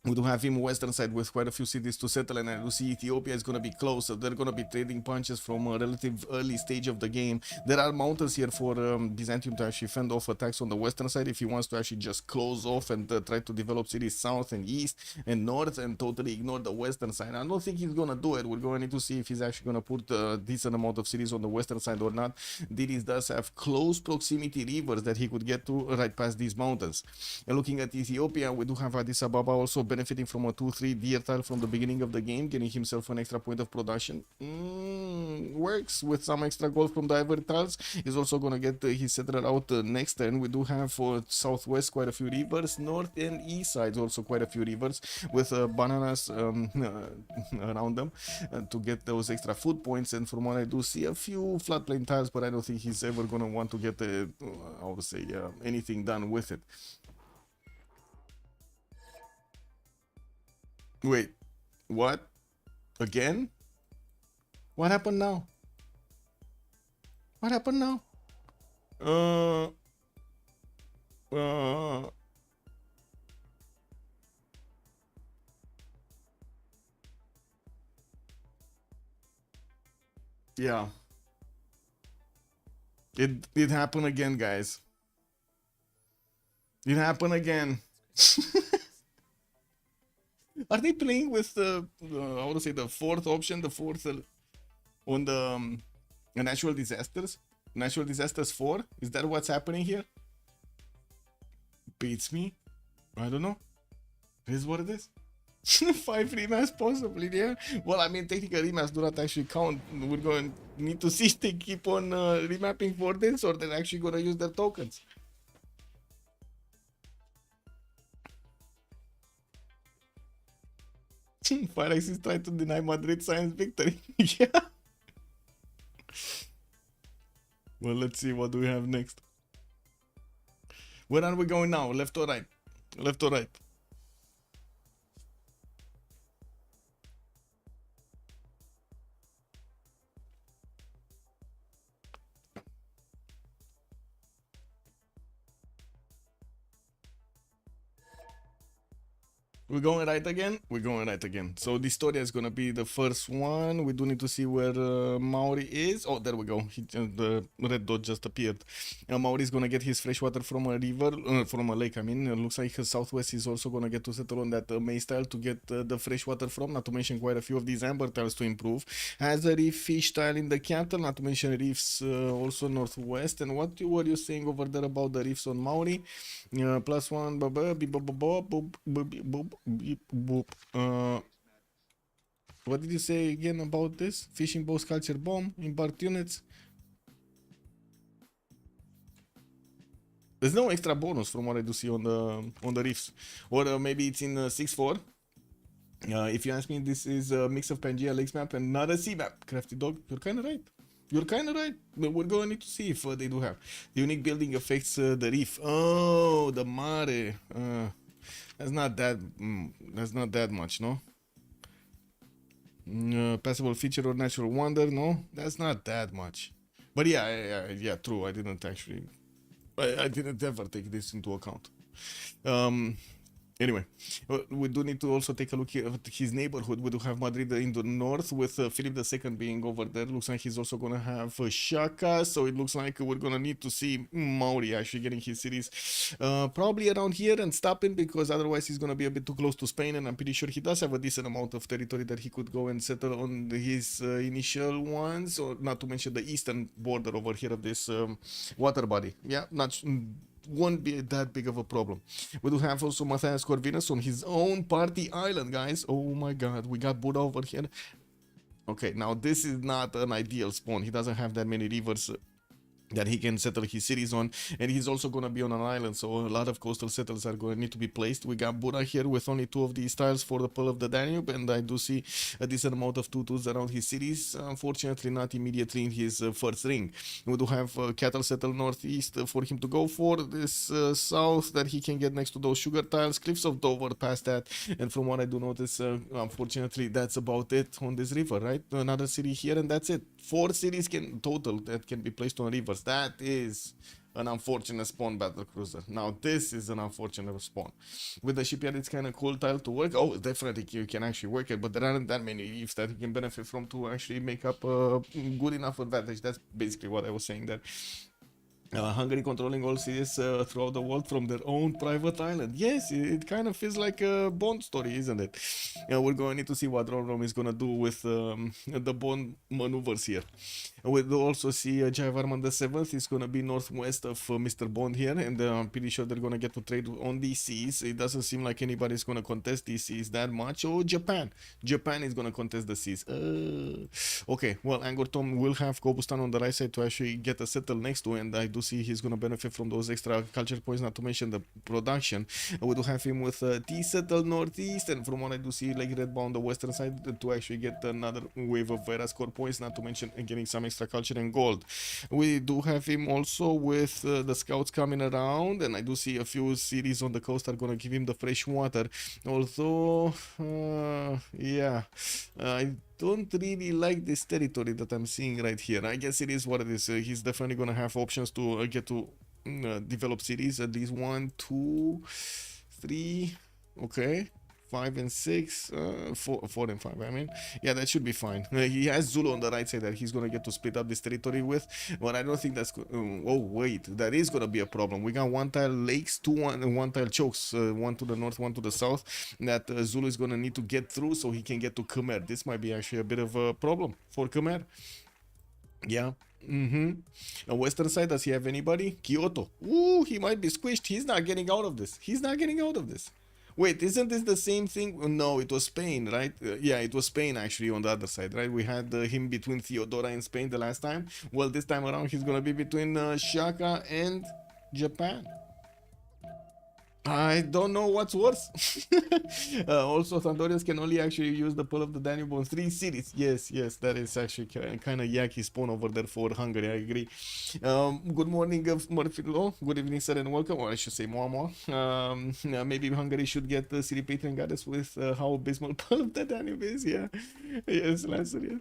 We do have him western side with quite a few cities to settle, and I do see Ethiopia is going to be close, so they're going to be trading punches from a relative early stage of the game. There are mountains here for Byzantium to actually fend off attacks on the western side if he wants to actually just close off and try to develop cities south and east and north and totally ignore the western side. I don't think he's going to do it. We're going to need to see if he's actually going to put a decent amount of cities on the western side or not. Diris does have close proximity rivers that he could get to right past these mountains. And looking at Ethiopia, we do have Addis Ababa also benefiting from a 2-3 deer tile from the beginning of the game, getting himself an extra point of production. Works with some extra gold from the ivory tiles. He's also gonna get his settler out next turn. We do have for southwest quite a few rivers, north and east sides also quite a few rivers with bananas around them to get those extra food points. And from what I do see a few floodplain tiles, but I don't think he's ever gonna want to get I would say anything done with it. Wait, what? Again? What happened now? What happened now? Yeah. It happened again, guys. It happened again. Are they playing with the I want to say the fourth option, the fourth on the natural disasters? Natural disasters 4? Is that what's happening here? Beats me. I don't know. It is what it is. 5 rematch possibly, yeah. Well, I mean, technically rematch do not actually count. We're going to need to see if they keep on remapping for this, or they're actually going to use their tokens. Firex is trying to deny Madrid science victory. Yeah. Well, let's see what do we have next. Where are we going now? Left or right? Left or right? We're going right again? We're going right again. So the Storia is gonna be the first one. We do need to see where Mauri is. Oh, there we go. The red dot just appeared. Mauri is gonna get his fresh water from a river, from a lake, I mean. It looks like Southwest is also gonna get to settle on that maize tile to get the fresh water from, not to mention quite a few of these amber tiles to improve. Has a reef fish tile in the capital, not to mention reefs also northwest. And what were you saying over there about the reefs on Mauri? +1, what did you say again about this? Fishing boats, culture bomb, impart units. There's no extra bonus from what I do see on the reefs, or maybe it's in 6.4. If you ask me, this is a mix of Pangea Lakes map and not a sea map. Crafty dog, you're kind of right. You're kind of right. But we're going to need to see if they do have. The unique building affects the reef. Oh, the mare. That's not that much, no? Passable feature or natural wonder, no? That's not that much. But yeah, true. I didn't actually. I didn't ever take this into account. Anyway, we do need to also take a look here at his neighborhood. We do have Madrid in the north with Philip II being over there. Looks like he's also going to have Shaka. So it looks like we're going to need to see Mauri actually getting his cities probably around here and stopping, because otherwise he's going to be a bit too close to Spain. And I'm pretty sure he does have a decent amount of territory that he could go and settle on his initial ones, or not to mention the eastern border over here of this water body. Yeah, won't be that big of a problem. We do have also Matthias Corvinus on his own party island, guys. Oh my god, we got Buddha over here. Okay, now this is not an ideal spawn. He doesn't have that many rivers that he can settle his cities on, and he's also going to be on an island, so a lot of coastal settles are going to need to be placed. We got Buddha here with only 2 of these tiles for the Pearl of the Danube, and I do see a decent amount of tutus around his cities. Unfortunately, not immediately in his first ring. We do have cattle settled northeast for him to go for. This south that he can get next to those sugar tiles. Cliffs of Dover past that, and from what I do notice, unfortunately, that's about it on this river, right? Another city here, and that's it. 4 cities total that can be placed on rivers. That is an unfortunate spawn, battle cruiser. Now this is an unfortunate spawn. With the shipyard, it's kind of cool tile to work. Oh, definitely you can actually work it, but there aren't that many reefs that you can benefit from to actually make up a good enough advantage. That's basically what I was saying there. Hungary controlling all cities throughout the world from their own private island. Yes, it kind of feels like a Bond story, isn't it? We're going to need to see what Rome is going to do with the Bond maneuvers here. We'll also see Jayavarman VII is going to be northwest of Mr. Bond here, and I'm pretty sure they're going to get to trade on these seas. It doesn't seem like anybody's going to contest these seas that much. Oh, Japan is going to contest the seas. Okay, well, Angkor Thom will have Kobustan on the right side to actually get a settle next to, and I do see he's going to benefit from those extra culture points, not to mention the production. We do have him with T settle northeast, and from what I do see, like Red on the western side to actually get another wave of Vera score points, not to mention getting some extra culture and gold. We do have him also with the scouts coming around, and I do see a few cities on the coast are going to give him the fresh water. Although, yeah, I don't really like this territory that I'm seeing right here. I guess it is what it is. He's definitely going to have options to get to develop cities, at least 1, 2, 3, okay, 5 and 6, 4 and 5, I mean. Yeah, that should be fine. He has Zulu on the right side that he's going to get to split up this territory with, but I don't think that's... oh, wait, that is going to be a problem. We got 1 tile lakes, 1 tile chokes, 1 to the north, 1 to the south, that Zulu is going to need to get through so he can get to Khmer. This might be actually a bit of a problem for Khmer. Yeah. On western side, does he have anybody? Kyoto. Ooh, he might be squished. He's not getting out of this. He's not getting out of this. Wait, isn't this the same thing? No, it was Spain, right? Yeah, it was Spain actually on the other side, right? We had him between Theodora and Spain the last time. Well, this time around, he's going to be between Shaka and Japan. I don't know what's worse. Also, Sandorians can only actually use the Pearl of the Danube on 3 cities. Yes, that is actually kind of yucky spawn over there for Hungary, I agree. Good morning, Murphylo. Good evening, sir, and welcome. Or I should say more. Maybe Hungary should get the City Patron Goddess with how abysmal Pearl of the Danube is. Yeah. Yes, Lancer, yeah.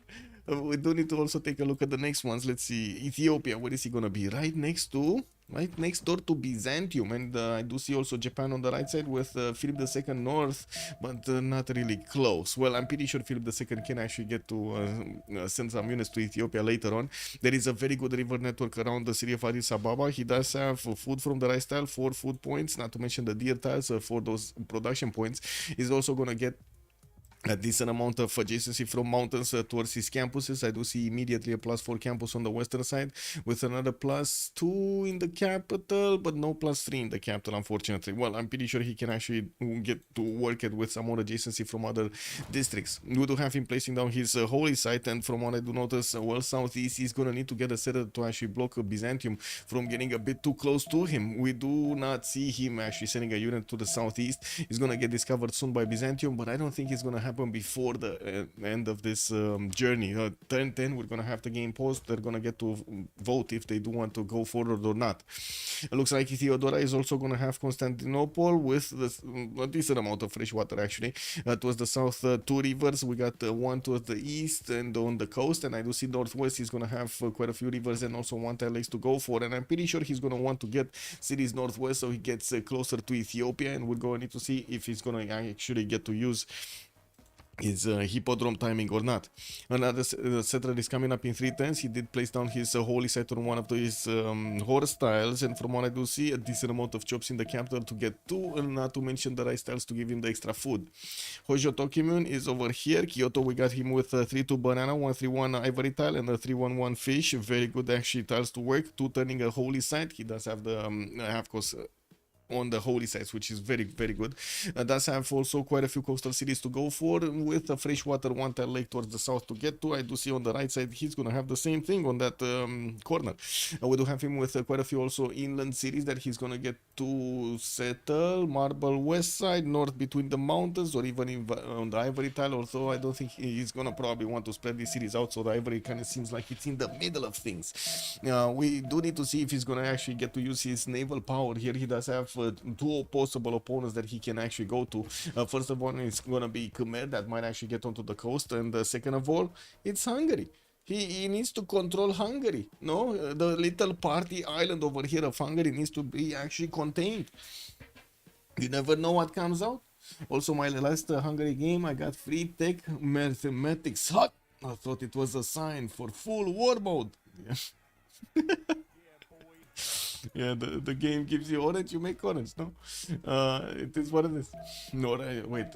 We do need to also take a look at the next ones. Let's see. Ethiopia, where is he going to be? Right next to right next door to Byzantium, and I do see also Japan on the right side with Philip II north, but not really close. Well, I'm pretty sure Philip II can actually get to send some units to Ethiopia later on. There is a very good river network around the city of Addis Ababa. He does have food from the rice tile, 4 food points, not to mention the deer tiles for those production points. He's also gonna get a decent amount of adjacency from mountains towards his campuses. I do see immediately a +4 campus on the western side with another +2 in the capital, but no +3 in the capital, unfortunately. Well, I'm pretty sure he can actually get to work it with some more adjacency from other districts. We do have him placing down his holy site, and from what I do notice, well, southeast, he's gonna need to get a setter to actually block Byzantium from getting a bit too close to him. We do not see him actually sending a unit to the southeast. He's gonna get discovered soon by Byzantium, but I don't think he's gonna happen before the end of this journey. Turn 10, we're gonna have the game paused. They're gonna get to vote if they do want to go forward or not. It looks like Theodora is also gonna have Constantinople with a decent amount of fresh water actually. Towards the south, 2 rivers. We got one towards the east and on the coast, and I do see northwest he's gonna have quite a few rivers and also one tile lakes to go for, and I'm pretty sure he's gonna want to get cities northwest so he gets closer to Ethiopia, and we're going to need to see if he's gonna actually get to use his hippodrome timing or not. Another settler is coming up in 3 turns. He did place down his holy site on one of his horse tiles, and from what I do see, a decent amount of chops in the capital to get 2, and not to mention the rice tiles to give him the extra food. Hojo Tokimun is over here. Kyoto, we got him with 3-2 banana, 1-3-1 ivory tile, and a 3-1-1 fish. Very good actually tiles to work. 2 turning a holy site. He does have the half course on the holy sites, which is very good. Does have also quite a few coastal cities to go for, with a freshwater one tile lake towards the south to get to. I do see on the right side he's gonna have the same thing on that corner. We do have him with quite a few also inland cities that he's gonna get to settle. Marble west side, north between the mountains, or even on the ivory tile, although I don't think he's gonna probably want to spread these cities out, so the ivory kind of seems like it's in the middle of things. We do need to see if he's gonna actually get to use his naval power here. He does have 2 possible opponents that he can actually go to. First of all, it's gonna be Khmer that might actually get onto the coast, and second of all, it's Hungary. He needs to control Hungary. No, the little party island over here of Hungary needs to be actually contained. You never know what comes out. Also, my last Hungary game, I got free tech mathematics hot. I thought it was a sign for full war mode. Yeah, the game gives you orange, you make orange, no? It is what it is. No, wait,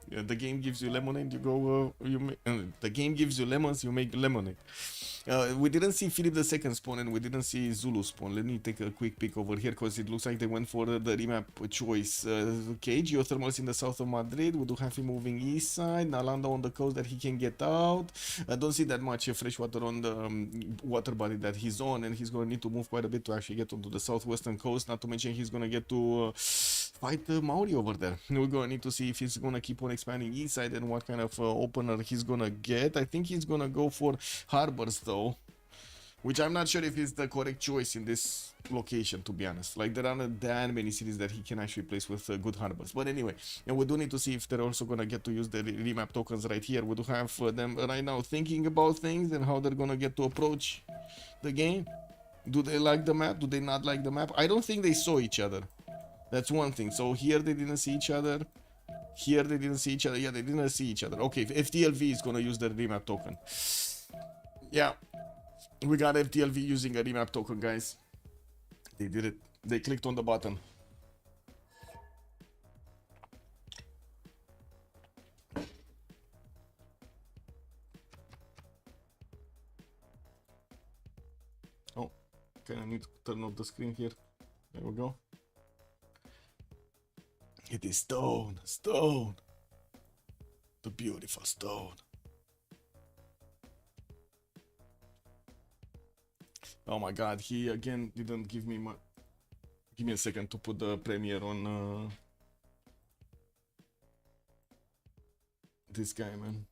yeah, the game gives you lemonade, you go, you make, the game gives you lemons, you make lemonade. We didn't see Philip II spawn, and we didn't see Zulu spawn. Let me take a quick peek over here, because it looks like they went for the remap choice. Okay, geothermals in the south of Madrid. We do have him moving east side. Nalanda on the coast that he can get out. I don't see that much fresh water on the water body that he's on, and he's going to need to move quite a bit to actually get onto the southwestern coast. Not to mention he's going to get to fight Maori over there. We're going to need to see if he's going to keep on expanding east side and what kind of opener he's going to get. I think he's going to go for harbors though, which I'm not sure if it's the correct choice in this location, to be honest. Like, there aren't that many cities that he can actually place with good harbors. But anyway, and we do need to see if they're also gonna get to use the remap tokens right here. We do have them right now thinking about things and how they're gonna get to approach the game. Do they like the map? Do they not like the map? I don't think they saw each other. That's one thing. So here they didn't see each other. Here they didn't see each other. Yeah, they didn't see each other. Okay, FTLV is gonna use the remap token. Yeah. We got FTLV using a remap token, guys. They did it. They clicked on the button. Oh, okay, I need to turn off the screen here. There we go. It is stone, stone. The beautiful stone. Oh my god, he again didn't give me my... Give me a second to put the premiere on this guy, man.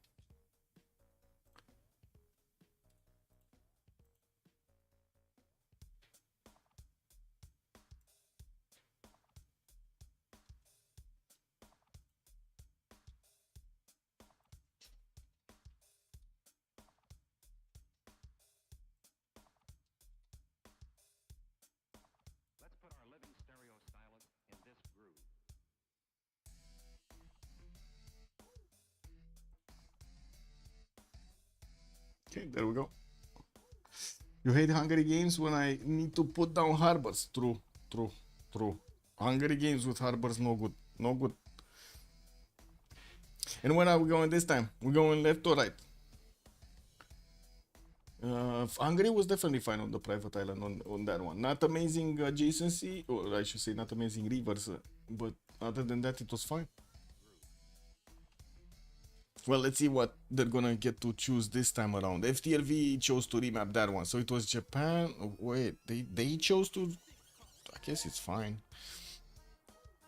Okay, there we go. You hate Hungary games when I need to put down harbors. True, true, true. Hungary games with harbors, no good, no good. And where are we going this time? We're going left or right? Hungary was definitely fine on the private island on that one. Not amazing adjacency, or I should say not amazing rivers, but other than that it was fine. Well, let's see what they're gonna get to choose this time around. FTLV chose to remap that one, so it was Japan. Oh, wait, they chose to. I guess it's fine.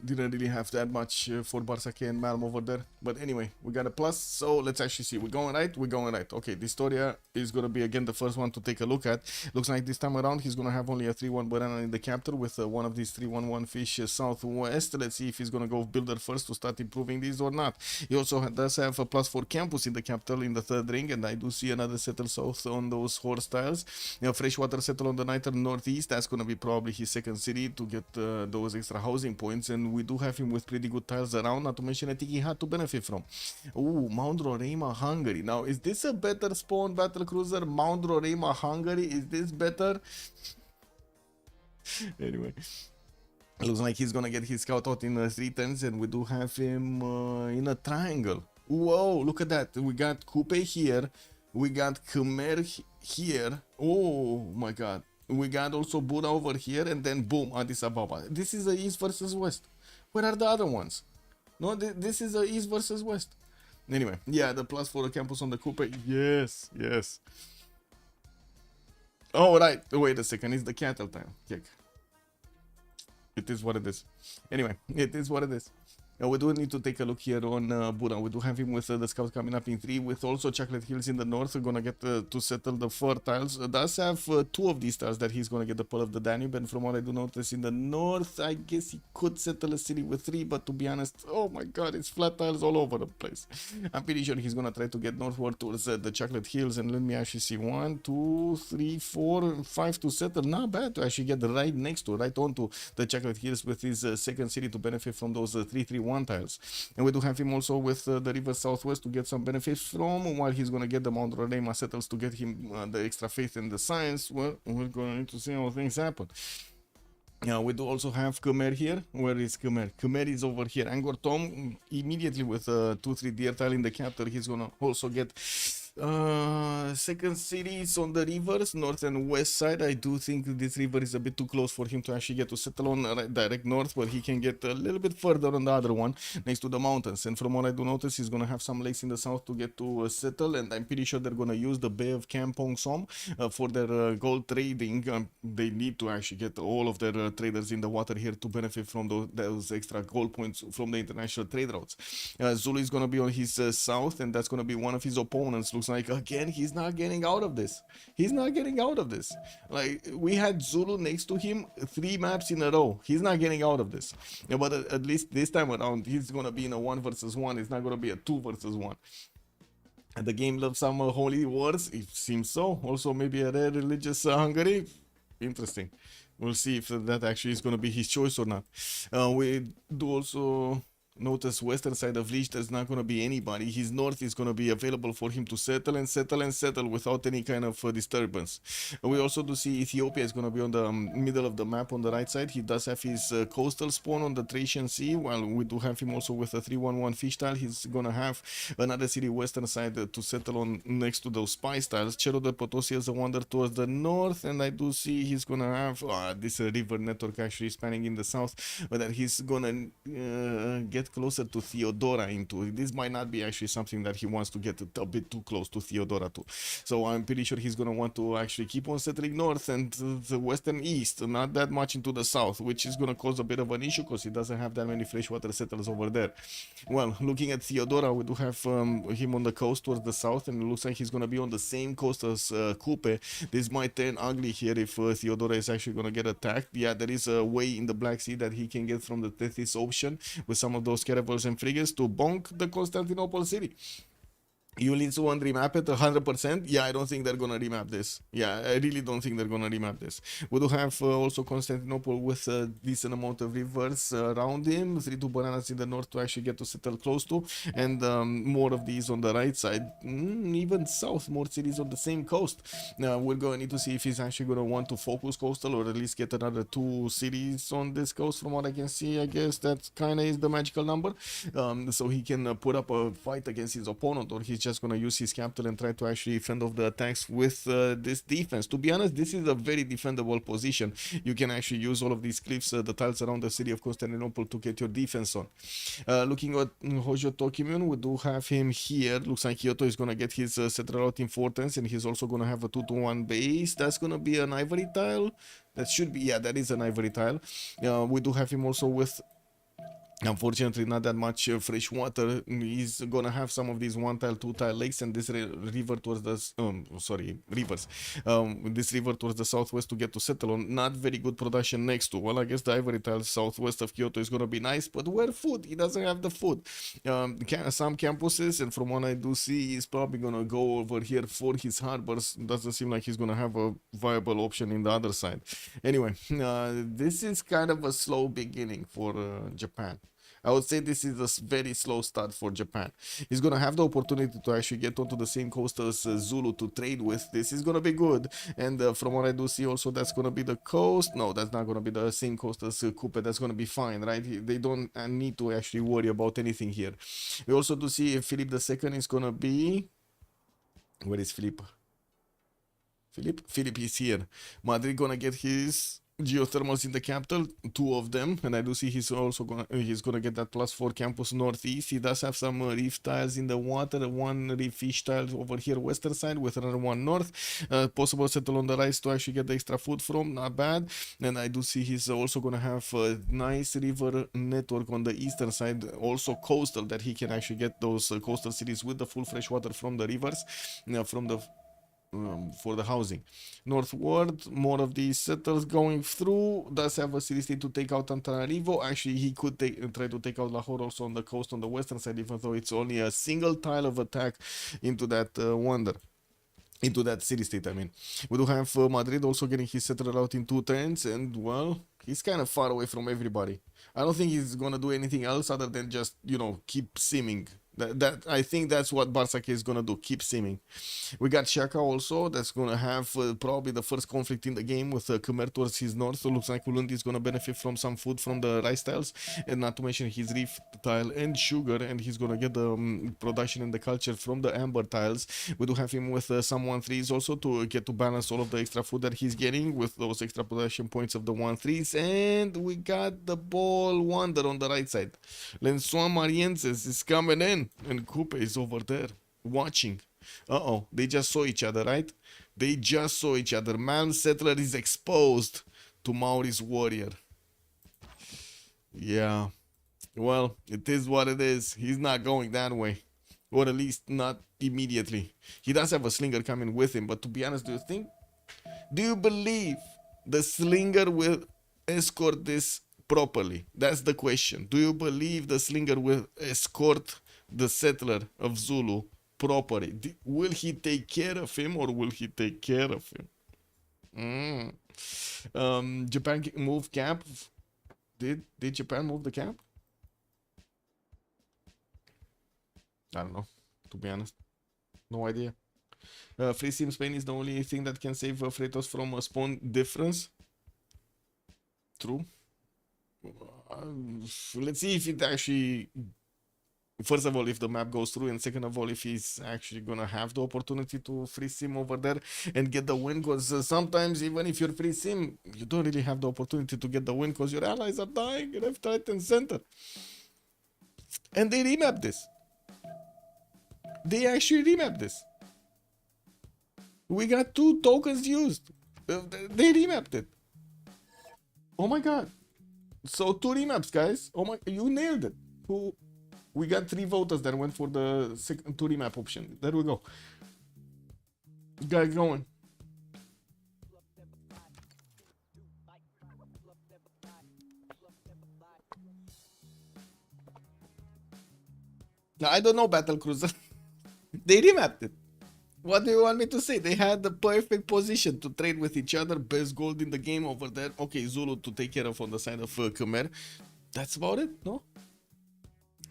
Didn't really have that much for Barsake and Malm over there. But anyway, we got a plus, so let's actually see. We're going right, we're going right. Okay, this Historia is going to be again the first one to take a look at. Looks like this time around he's going to have only a 3-1 banana in the capital with one of these 3-1-1 fish southwest. Let's see if he's going to go builder first to start improving these or not. He also does have a plus 4 campus in the capital in the third ring, and I do see another settle south on those horse tiles. Freshwater settle on the northeast. That's going to be probably his second city to get those extra housing points, and we do have him with pretty good tiles around, not to mention I think he had to benefit from. Ooh, Mount Roraima, Hungary. Now, is this a better spawn battle cruiser? Mount Roraima, Hungary, is this better? Anyway, looks like he's gonna get his scout out in 3 turns, and we do have him in a triangle. Whoa, look at that. We got Coupe here, we got Khmer here. Oh my god. We got also Buddha over here, and then boom, Addis Ababa. This is a East versus West. Where are the other ones? No, this is a East versus West. Anyway, yeah, the plus for the campus on the Coupe. Yes, yes. Oh, right. Wait a second. It's the cattle time. Kick. It is what it is. Anyway, it is what it is. We do need to take a look here on Buddha. We do have him with the scouts coming up in 3, with also Chocolate Hills in the north. We're gonna get to settle the 4 tiles. Does have 2 of these tiles that he's gonna get the pull of the Danube, and from what I do notice in the north, I guess he could settle a city with 3, but to be honest, oh my god, it's flat tiles all over the place. I'm pretty sure he's gonna try to get northward towards the Chocolate Hills, and let me actually see 1, 2, 3, 4, 5 to settle. Not bad to actually get right next to, right onto the Chocolate Hills with his second city to benefit from those 3-3-1 tiles. And we do have him also with the river southwest to get some benefits from, while he's gonna get the Mount Roraima settles to get him the extra faith in the science. Well, we're gonna need to see how things happen. We do also have Khmer here. Where is Khmer? Khmer is over here. Angkor Thom immediately with a 2-3 deer tile in the capital. He's gonna also get second cities on the rivers, north and west side. I do think this river is a bit too close for him to actually get to settle on direct north, but he can get a little bit further on the other one next to the mountains. And from what I do notice, he's gonna have some lakes in the south to get to settle, and I'm pretty sure they're gonna use the Bay of Kampong Som for their gold trading. They need to actually get all of their traders in the water here to benefit from those extra gold points from the international trade routes. Zulu is gonna be on his south, and that's gonna be one of his opponents. Looks like again he's not getting out of this. He's not getting out of this. Like, we had Zulu next to him 3 maps in a row. He's not getting out of this. Yeah, but at least this time around he's gonna be in a 1 versus 1. It's not gonna be a 2 versus 1. And the game loves some holy wars. It seems so. Also maybe a rare religious Hungary. Interesting. We'll see if that actually is gonna be his choice or not. We do also notice western side of Leech, there's not going to be anybody. His north is going to be available for him to settle and settle and settle without any kind of disturbance. We also do see Ethiopia is going to be on the middle of the map on the right side. He does have his coastal spawn on the Thracian Sea, while we do have him also with a 3-1-1 fish tile. He's going to have another city western side to settle on next to those spice tiles. Cerro de Potosi is a wander towards the north, and I do see he's going to have this river network actually spanning in the south, but that he's going to get closer to Theodora into. This might not be actually something that he wants to get a bit too close to Theodora to. So I'm pretty sure he's going to want to actually keep on settling north and the western east, not that much into the south, which is going to cause a bit of an issue because he doesn't have that many freshwater settlers over there. Well, looking at Theodora, we do have him on the coast towards the south, and it looks like he's going to be on the same coast as Coupe. This might turn ugly here if Theodora is actually going to get attacked. Yeah, there is a way in the Black Sea that he can get from the Tethys Ocean with some of those caravels and frigates to bonk the Constantinople city. Ulyss won't remap it 100%. Yeah, I don't think they're gonna remap this. Yeah, I really don't think they're gonna remap this. We do have also Constantinople with a decent amount of rivers around him, 3-2 bananas in the north to actually get to settle close to, and more of these on the right side, even south, more cities on the same coast. We're gonna need to see if he's actually gonna want to focus coastal or at least get another 2 cities on this coast. From what I can see, I guess that kind of is the magical number, so he can put up a fight against his opponent, or he's just gonna use his capital and try to actually fend off the attacks with this defense. To be honest, this is a very defendable position. You can actually use all of these cliffs, the tiles around the city of Constantinople, to get your defense on. Looking at Hojo Tokimun, we do have him here. Looks like Kyoto is gonna get his central out importance, and he's also gonna have a 2-1 base. That's gonna be an ivory tile. That should be, yeah, that is an ivory tile. We do have him also with, unfortunately, not that much fresh water. He's gonna have some of these 1-tile, 2-tile lakes, and this river towards the rivers. This river towards the southwest to get to settle on. Not very good production next to. Well, I guess the ivory tile southwest of Kyoto is gonna be nice, but where food? He doesn't have the food. Some campuses, and from what I do see, he's probably gonna go over here for his harbors. Doesn't seem like he's gonna have a viable option in the other side. Anyway, this is kind of a slow beginning for Japan. I would say this is a very slow start for Japan. He's gonna have the opportunity to actually get onto the same coast as Zulu to trade with. This is gonna be good, and from what I do see also, that's gonna be the coast. No, that's not gonna be the same coast as Kupe. That's gonna be fine, right? They don't need to actually worry about anything here. We also do see if Philip II is gonna be... Where is Philip? Philip is here. Madrid gonna get his geothermals in the capital, 2 of them, and I do see he's also gonna get that +4 campus northeast. He does have some reef tiles in the water, 1 reef fish tile over here western side with another 1 north. Possible settle on the rice to actually get the extra food from, not bad. And I do see he's also gonna have a nice river network on the eastern side, also coastal, that he can actually get those coastal cities with the full fresh water from the rivers, from the for the housing. Northward, more of these settlers going through. Does have a city state to take out Antananarivo. Actually, he could try to take out Lahore also on the coast on the western side, even though it's only a single tile of attack into that wonder. Into that city state, I mean. We do have Madrid also getting his settler out in 2 turns, and well, he's kind of far away from everybody. I don't think he's gonna do anything else other than just, you know, keep simming. That I think that's what Barsak is gonna do, keep simming. We got Shaka also, that's gonna have probably the first conflict in the game with Khmer towards his north. So looks like Ulundi is gonna benefit from some food from the rice tiles, and not to mention his reef tile and sugar, and he's gonna get the production and the culture from the amber tiles. We do have him with some 1-3s also to get to balance all of the extra food that he's getting with those extra production points of the 1-3s, and we got the ball wonder on the right side. Lensois Marienses is coming in, and Coupe is over there watching. Uh-oh, they just saw each other, right? They just saw each other. Man Settler is exposed to Mauri's warrior. Yeah, well, it is what it is. He's not going that way, or at least not immediately. He does have a slinger coming with him, but to be honest, do you believe the slinger will escort this properly? That's the question. Do you believe the slinger will escort the settler of Zulu properly? Will he take care of him, or will he take care of him? Japan move camp. Did Japan move the camp? I don't know, to be honest. No idea. Free Sim Spain is the only thing that can save Freritos from a spawn difference. True. Let's see if it actually... First of all, if the map goes through, and second of all, if he's actually gonna have the opportunity to free sim over there and get the win, because sometimes even if you're free sim, you don't really have the opportunity to get the win because your allies are dying left, right, and center. And they remapped this. They actually remapped this. We got 2 tokens used. They remapped it. Oh my god. So 2 remaps, guys. Oh my, you nailed it. We got 3 voters that went for the 2 remap option. There we go. Got going. Now, I don't know, Battle Cruiser. They remapped it. What do you want me to say? They had the perfect position to trade with each other. Best gold in the game over there. Okay, Zulu to take care of on the side of Khmer. That's about it, no?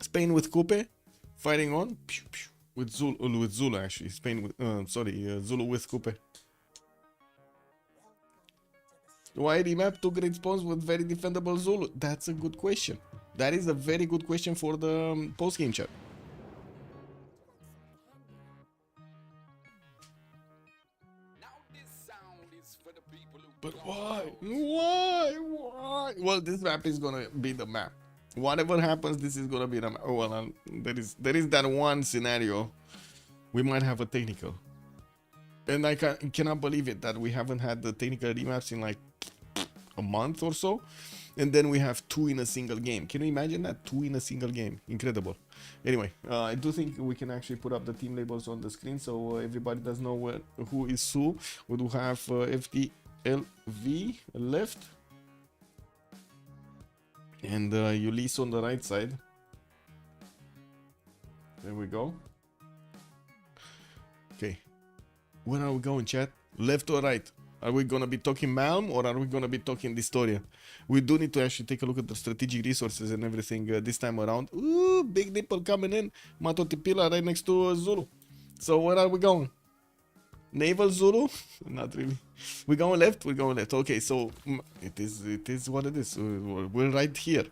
Spain with Coupe fighting on. Pew, pew. With Zulu actually. Spain with Zulu with Coupe. Why remap two great spawns with very defendable Zulu? That's a good question. That is a very good question for the post-game chat. But why? Why? Well, this map is gonna be the map. Whatever happens, this is gonna be the map. Well, there is that one scenario. We might have a technical. And I cannot believe it that we haven't had the technical remaps in like a month or so. And then we have two in a single game. Can you imagine that? Two in a single game. Incredible. Anyway, I do think we can actually put up the team labels on the screen so everybody does know who is who. We do have FDLV left. And Ulyss on the right side. There we go. Okay. Where are we going, chat? Left or right? Are we gonna be talking Malm or are we gonna be talking Distoria? We do need to actually take a look at the strategic resources and everything this time around. Ooh, big nipple coming in. Mato Tipila right next to Zulu. So where are we going? Naval Zulu? Not really. We're going left? We're going left. Okay, so it is what it is. We're right here.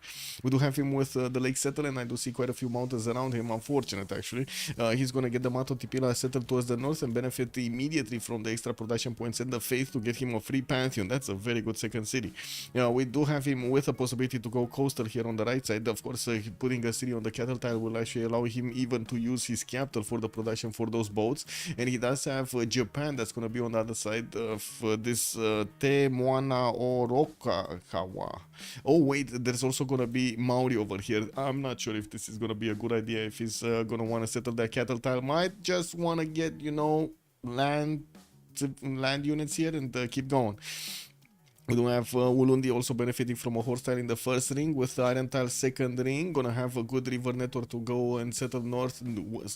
We do have him with the lake settle, and I do see quite a few mountains around him. Unfortunate, actually. He's going to get the Mato Tipila settled towards the north and benefit immediately from the extra production points and the faith to get him a free pantheon. That's a very good second city. We do have him with a possibility to go coastal here on the right side. Of course, putting a city on the cattle tile will actually allow him even to use his capital for the production for those boats. And he does have Japan that's going to be on the other side of this Te Moana Orokawa. Oh wait, there's also going to be Maori over here. I'm not sure if this is going to be a good idea, if he's going to want to settle that cattle tile. Might just want to get, you know, land units here and keep going. We do have Ulundi also benefiting from a horse tile in the first ring with the iron tile second ring. Gonna have a good river network to go and settle north,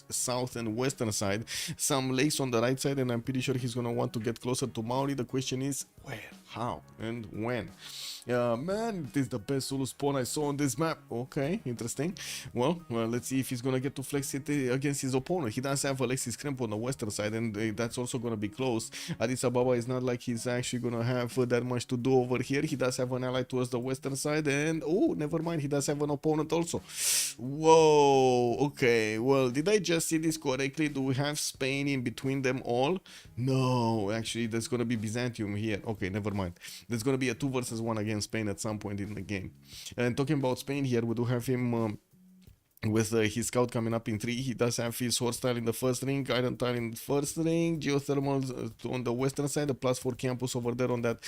south and western side. Some lakes on the right side, and I'm pretty sure he's gonna want to get closer to Maori. The question is where, how, and when. Man, it is the best Zulu spawn I saw on this map. Okay, interesting. Well, let's see if he's gonna get to flex it against his opponent. He does have Alexis Kremp on the western side, and that's also gonna be close. Addis Ababa is not like he's actually gonna have that much to do over here. He does have an ally towards the western side, and oh, never mind, he does have an opponent also. Whoa, okay. Well, did I just see this correctly? Do we have Spain in between them all? No, actually, there's gonna be Byzantium here. Okay, never mind. There's gonna be a 2 versus 1 against Spain at some point in the game. And talking about Spain here, we do have him with his scout coming up in 3. He does have his horse tile in the first ring, iron tile in the first ring, geothermal on the western side, a +4 campus over there on that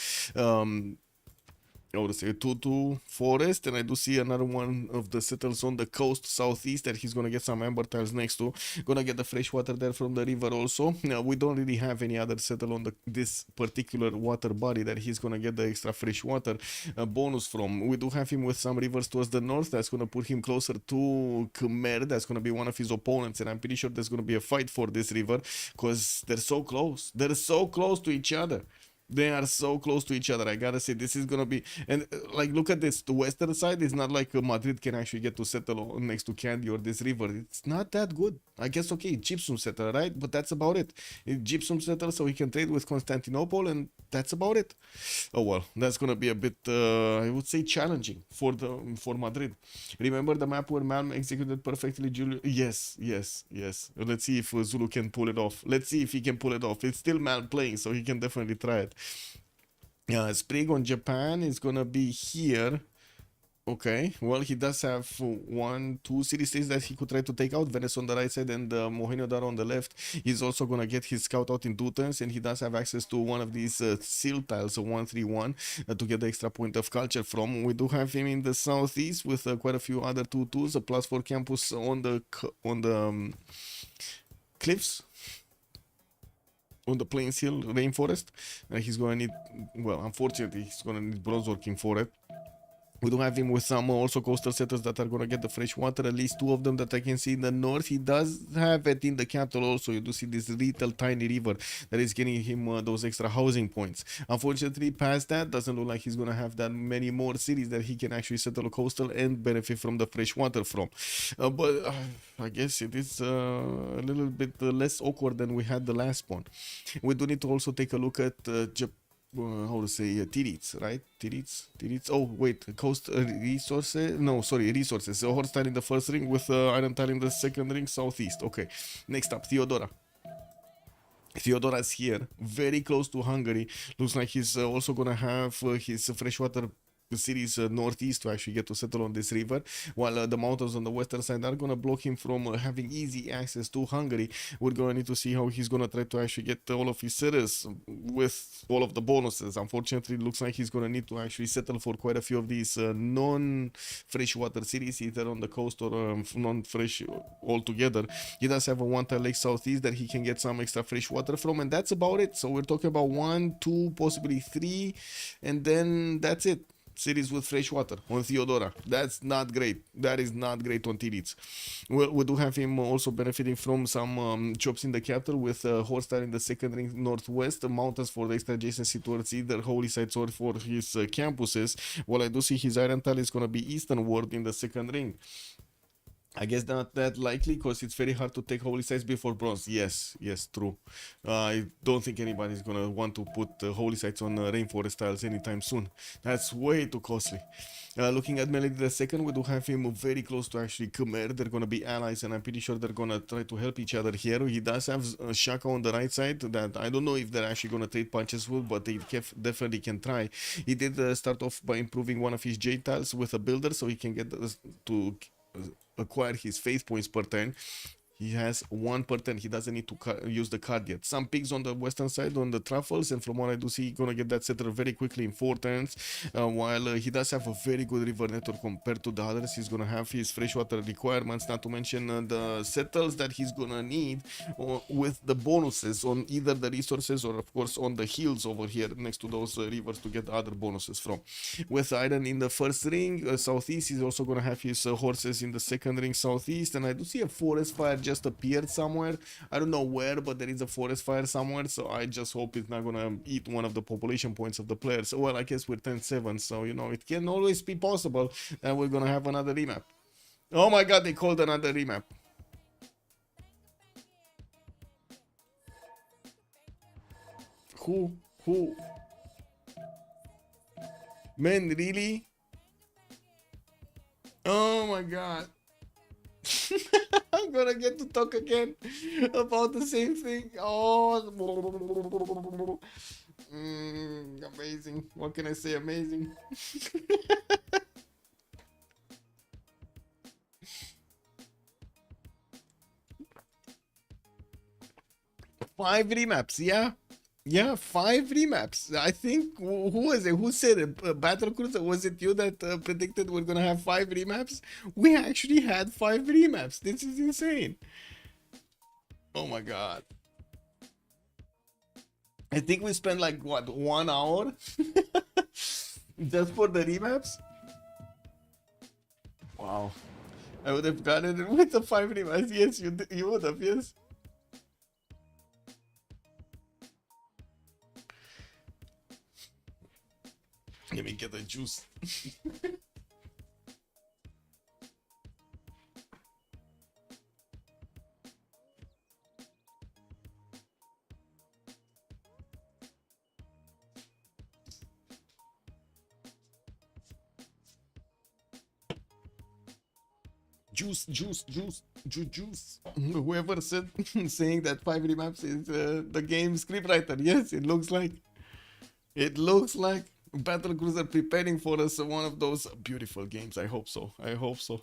I would say 2-2 forest, and I do see another one of the settles on the coast southeast that he's gonna get some amber tiles next to. Gonna get the fresh water there from the river also. Now we don't really have any other settle on this particular water body that he's gonna get the extra fresh water bonus from. We do have him with some rivers towards the north. That's gonna put him closer to Khmer. That's gonna be one of his opponents, and I'm pretty sure there's gonna be a fight for this river because they're so close. They're so close to each other. They are so close to each other. I gotta say, this is gonna be, and like, look at this. The western side is not like Madrid can actually get to settle next to Candy or this river. It's not that good. I guess, okay, gypsum settle, right? But that's about it. Gypsum settle, so he can trade with Constantinople, and that's about it. Oh well, that's gonna be a bit, I would say, challenging for Madrid. Remember the map where Malm executed perfectly, Julio? Yes. Let's see if Zulu can pull it off. Let's see if he can pull it off. It's still Malm playing, so he can definitely try it. Sprig on Japan is gonna be here. Okay, well, he does have 1-2 city-states that he could try to take out. Venice on the right side and Mohenjo-Daro on the left. He's also gonna get his scout out in 2 turns, and he does have access to one of these seal tiles, a 1-3-1, to get the extra point of culture from. We do have him in the southeast with quite a few other 2-2s, a +4 campus on the cliffs. On the Plains Hill rainforest. He's gonna need, well, unfortunately, he's gonna need bronze working for it. We do have him with some also coastal setters that are gonna get the fresh water, at least 2 of them that I can see in the north. He does have it in the capital also. You do see this little tiny river that is getting him those extra housing points. Unfortunately, past that, doesn't look like he's gonna have that many more cities that he can actually settle coastal and benefit from the fresh water from. But I guess it is a little bit less awkward than we had the last one. We do need to also take a look at how to say Tirits, right? Tirits. Oh wait, coast resources. No, sorry, resources. So horse tile in the first ring with iron tile in the second ring, southeast. Okay. Next up, Theodora. Theodora's here, very close to Hungary. Looks like he's also gonna have his freshwater cities northeast to actually get to settle on this river, while the mountains on the western side are gonna block him from having easy access to Hungary. We're gonna need to see how he's gonna try to actually get all of his cities with all of the bonuses. Unfortunately, it looks like he's gonna need to actually settle for quite a few of these non-freshwater cities, either on the coast or non-fresh altogether. He does have a one-tile lake southeast that he can get some extra fresh water from, and that's about it. So we're talking about 1, 2, possibly 3, and then that's it. Cities with fresh water on Theodora. That's not great. That is not great on Tirits. We do have him also benefiting from some jobs in the capital with horse tile in the second ring northwest, mountains for the extra adjacency towards either holy sites or for his campuses. While I do see his iron tile is going to be easternward in the second ring. I guess not that likely because it's very hard to take holy sites before bronze. Yes, true. I don't think anybody's gonna want to put holy sites on rainforest tiles anytime soon. That's way too costly. Looking at Melody the second, we do have him very close to actually Khmer. They're gonna be allies, and I'm pretty sure they're gonna try to help each other here. He does have Shaka on the right side that I don't know if they're actually gonna trade punches with, but they definitely can try. He did start off by improving one of his J tiles with a builder, so he can get to acquire his faith points per turn. He has 1 per turn. He doesn't need to use the card yet. Some pigs on the western side on the truffles, and from what I do see, he's gonna get that settled very quickly in 4 turns. While he does have a very good river network compared to the others, he's gonna have his freshwater requirements, not to mention the settles that he's gonna need with the bonuses on either the resources or, of course, on the hills over here next to those rivers to get other bonuses from. With iron in the first ring, southeast, he's also gonna have his horses in the second ring, southeast, and I do see a forest fire just appeared somewhere. I don't know where, but there is a forest fire somewhere, so I just hope it's not gonna eat one of the population points of the players. Well, I guess we're 10-7, so you know it can always be possible that we're gonna have another remap. Oh my god, they called another remap. Who? Man, really? Oh my god. I'm gonna get to talk again about the same thing. Oh, amazing. What can I say? Amazing. 5 remaps, yeah. Yeah, 5 remaps. I think, who was it? Who said it? Battlecruiser, was it you that predicted we're gonna have 5 remaps? We actually had 5 remaps. This is insane. Oh my god. I think we spent like, what, 1 hour? Just for the remaps? Wow. I would have gotten it with the 5 remaps. Yes, you would have, yes. Let me get the juice. Juice. Whoever said saying that 5 remaps is the game scriptwriter. Yes, it looks like. It looks like Battlecruiser preparing for us one of those beautiful games. I hope so. I hope so.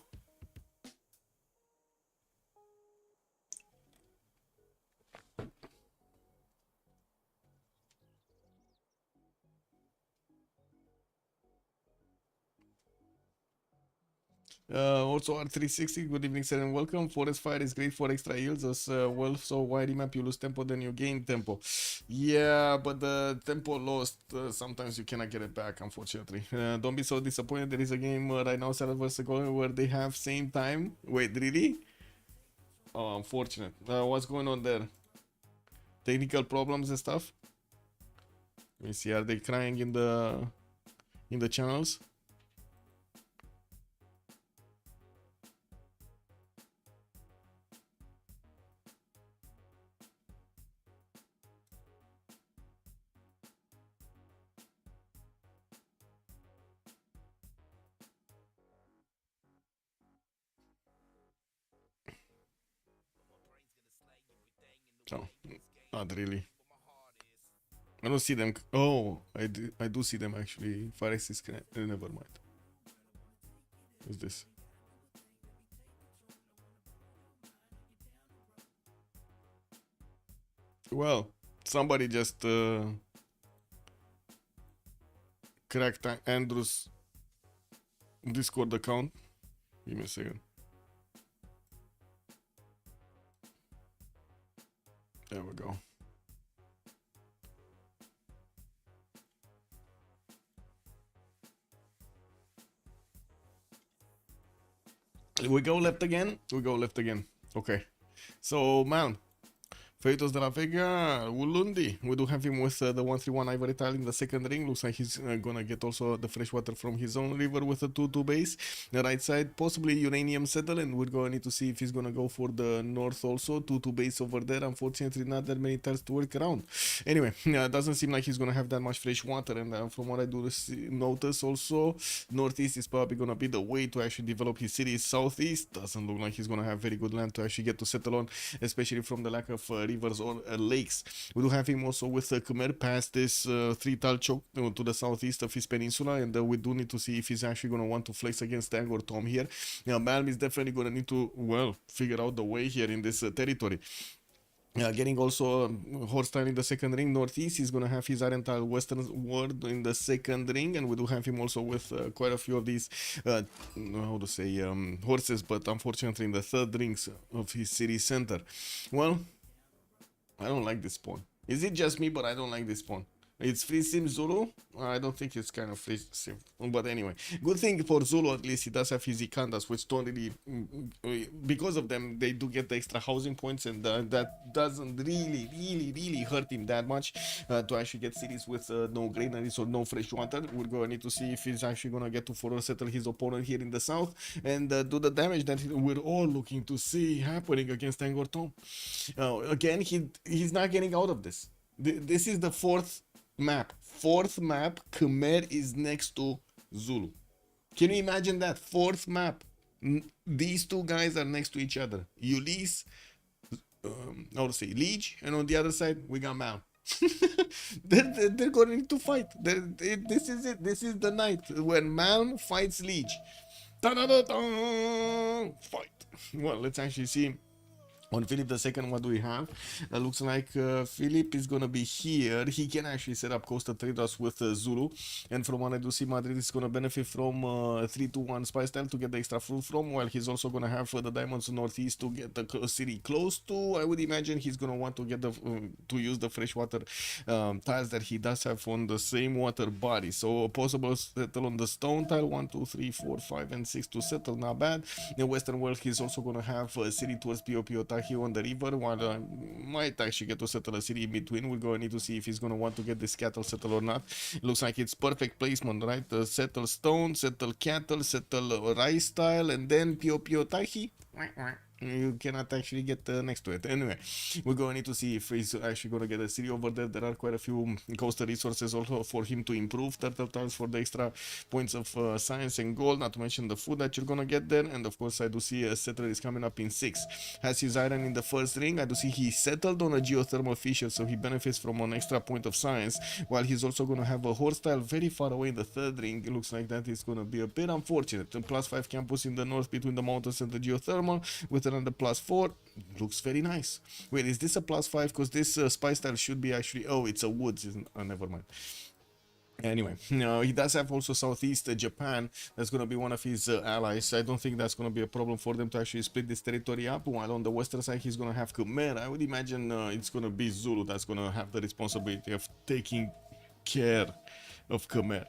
Also R360, good evening sir and welcome. Forest Fire is great for extra yields as well, so why remap you lose tempo then you gain tempo. Yeah, but the tempo lost, sometimes you cannot get it back, unfortunately. Don't be so disappointed, there is a game right now, Salad vs. Golden, where they have same time. Wait, really? Oh, unfortunate. What's going on there? Technical problems and stuff? Let me see, are they crying in the channels? No, not really. I don't see them. Oh, I do see them actually. Farex is never mind. What's this? Well, somebody just cracked Andrew's Discord account. Give me a second. There we go. We go left again. We go left again. Okay. So, man, Freritos de la Vega, Ulundi. We do have him with the 131 Ivory Tile in the second ring. Looks like he's gonna get also the fresh water from his own river with a 2-2 base. The right side, possibly Uranium Settle, and we're gonna need to see if he's gonna go for the north also. 2-2 base over there. Unfortunately, not that many tiles to work around. Anyway, doesn't seem like he's gonna have that much fresh water, and from what I do notice also, northeast is probably gonna be the way to actually develop his city. Southeast doesn't look like he's gonna have very good land to actually get to settle on, especially from the lack of rivers or lakes. We do have him also with Khmer past this 3 tile choke to the southeast of his peninsula, and we do need to see if he's actually going to want to flex against Angor Tom here. Malm is definitely going to need to, well, figure out the way here in this territory. Getting also horse tile in the second ring. Northeast, he's going to have his Iron Tile Western Ward in the second ring, and we do have him also with quite a few of these, how to say, horses, but unfortunately in the third rings of his city center. Well, I don't like this pawn. Is it just me, but I don't like this pawn? It's free sim Zulu. I don't think it's kind of free sim, but anyway, good thing for Zulu, at least he does have his Ikandas, which don't really, because of them, they do get the extra housing points, and that doesn't really hurt him that much to actually get cities with no granaries or no fresh water. We're going to need to see if he's actually going to get to forward settle his opponent here in the south and do the damage that we're all looking to see happening against Angor Tom. Again, he's not getting out of this. This is the fourth map. Khmer is next to Zulu. Can you imagine that? Fourth map. These two guys are next to each other. Ulyss, how to say, Liege, and on the other side we got Mal. they're going to fight. This is it. This is the night when Mal fights Liege. Fight. Well, let's actually see. On Philip II, what do we have? Looks like Philip is going to be here. He can actually set up coastal traders with Zulu. And from what I do see, Madrid is going to benefit from 3-2-1 spy style to get the extra fruit from, while he's also going to have the diamonds northeast to get the city close to. I would imagine he's going to want to get the to use the freshwater tiles that he does have on the same water body. So possible settle on the stone tile, 1, 2, 3, 4, 5, and 6 to settle. Not bad. In the western world, he's also going to have city towards Pio here on the river, while might actually get to settle a city in between. We're going to need to see if he's going to want to get this cattle settled or not. It looks like it's perfect placement, right? Settle stone, settle cattle, settle rice tile, and then Pio Tahi. You cannot actually get next to it. Anyway, we're going to need to see if he's actually going to get a city over there. There are quite a few coastal resources also for him to improve. Turtle tiles for the extra points of science and gold, not to mention the food that you're going to get there. And of course, I do see a settler is coming up in 6. Has his iron in the first ring. I do see he settled on a geothermal fissure, so he benefits from an extra point of science, while he's also going to have a horse tile very far away in the third ring. It looks like that is going to be a bit unfortunate. A +5 campus in the north between the mountains and the geothermal with another +4. Looks very nice. Wait, is this a +5? Because this spy style should be actually, oh, it's a woods. Never mind. Anyway, he does have also Southeast Japan. That's going to be one of his allies. I don't think that's going to be a problem for them to actually split this territory up. While on the western side, he's going to have Khmer. I would imagine it's going to be Zulu that's going to have the responsibility of taking care of Khmer.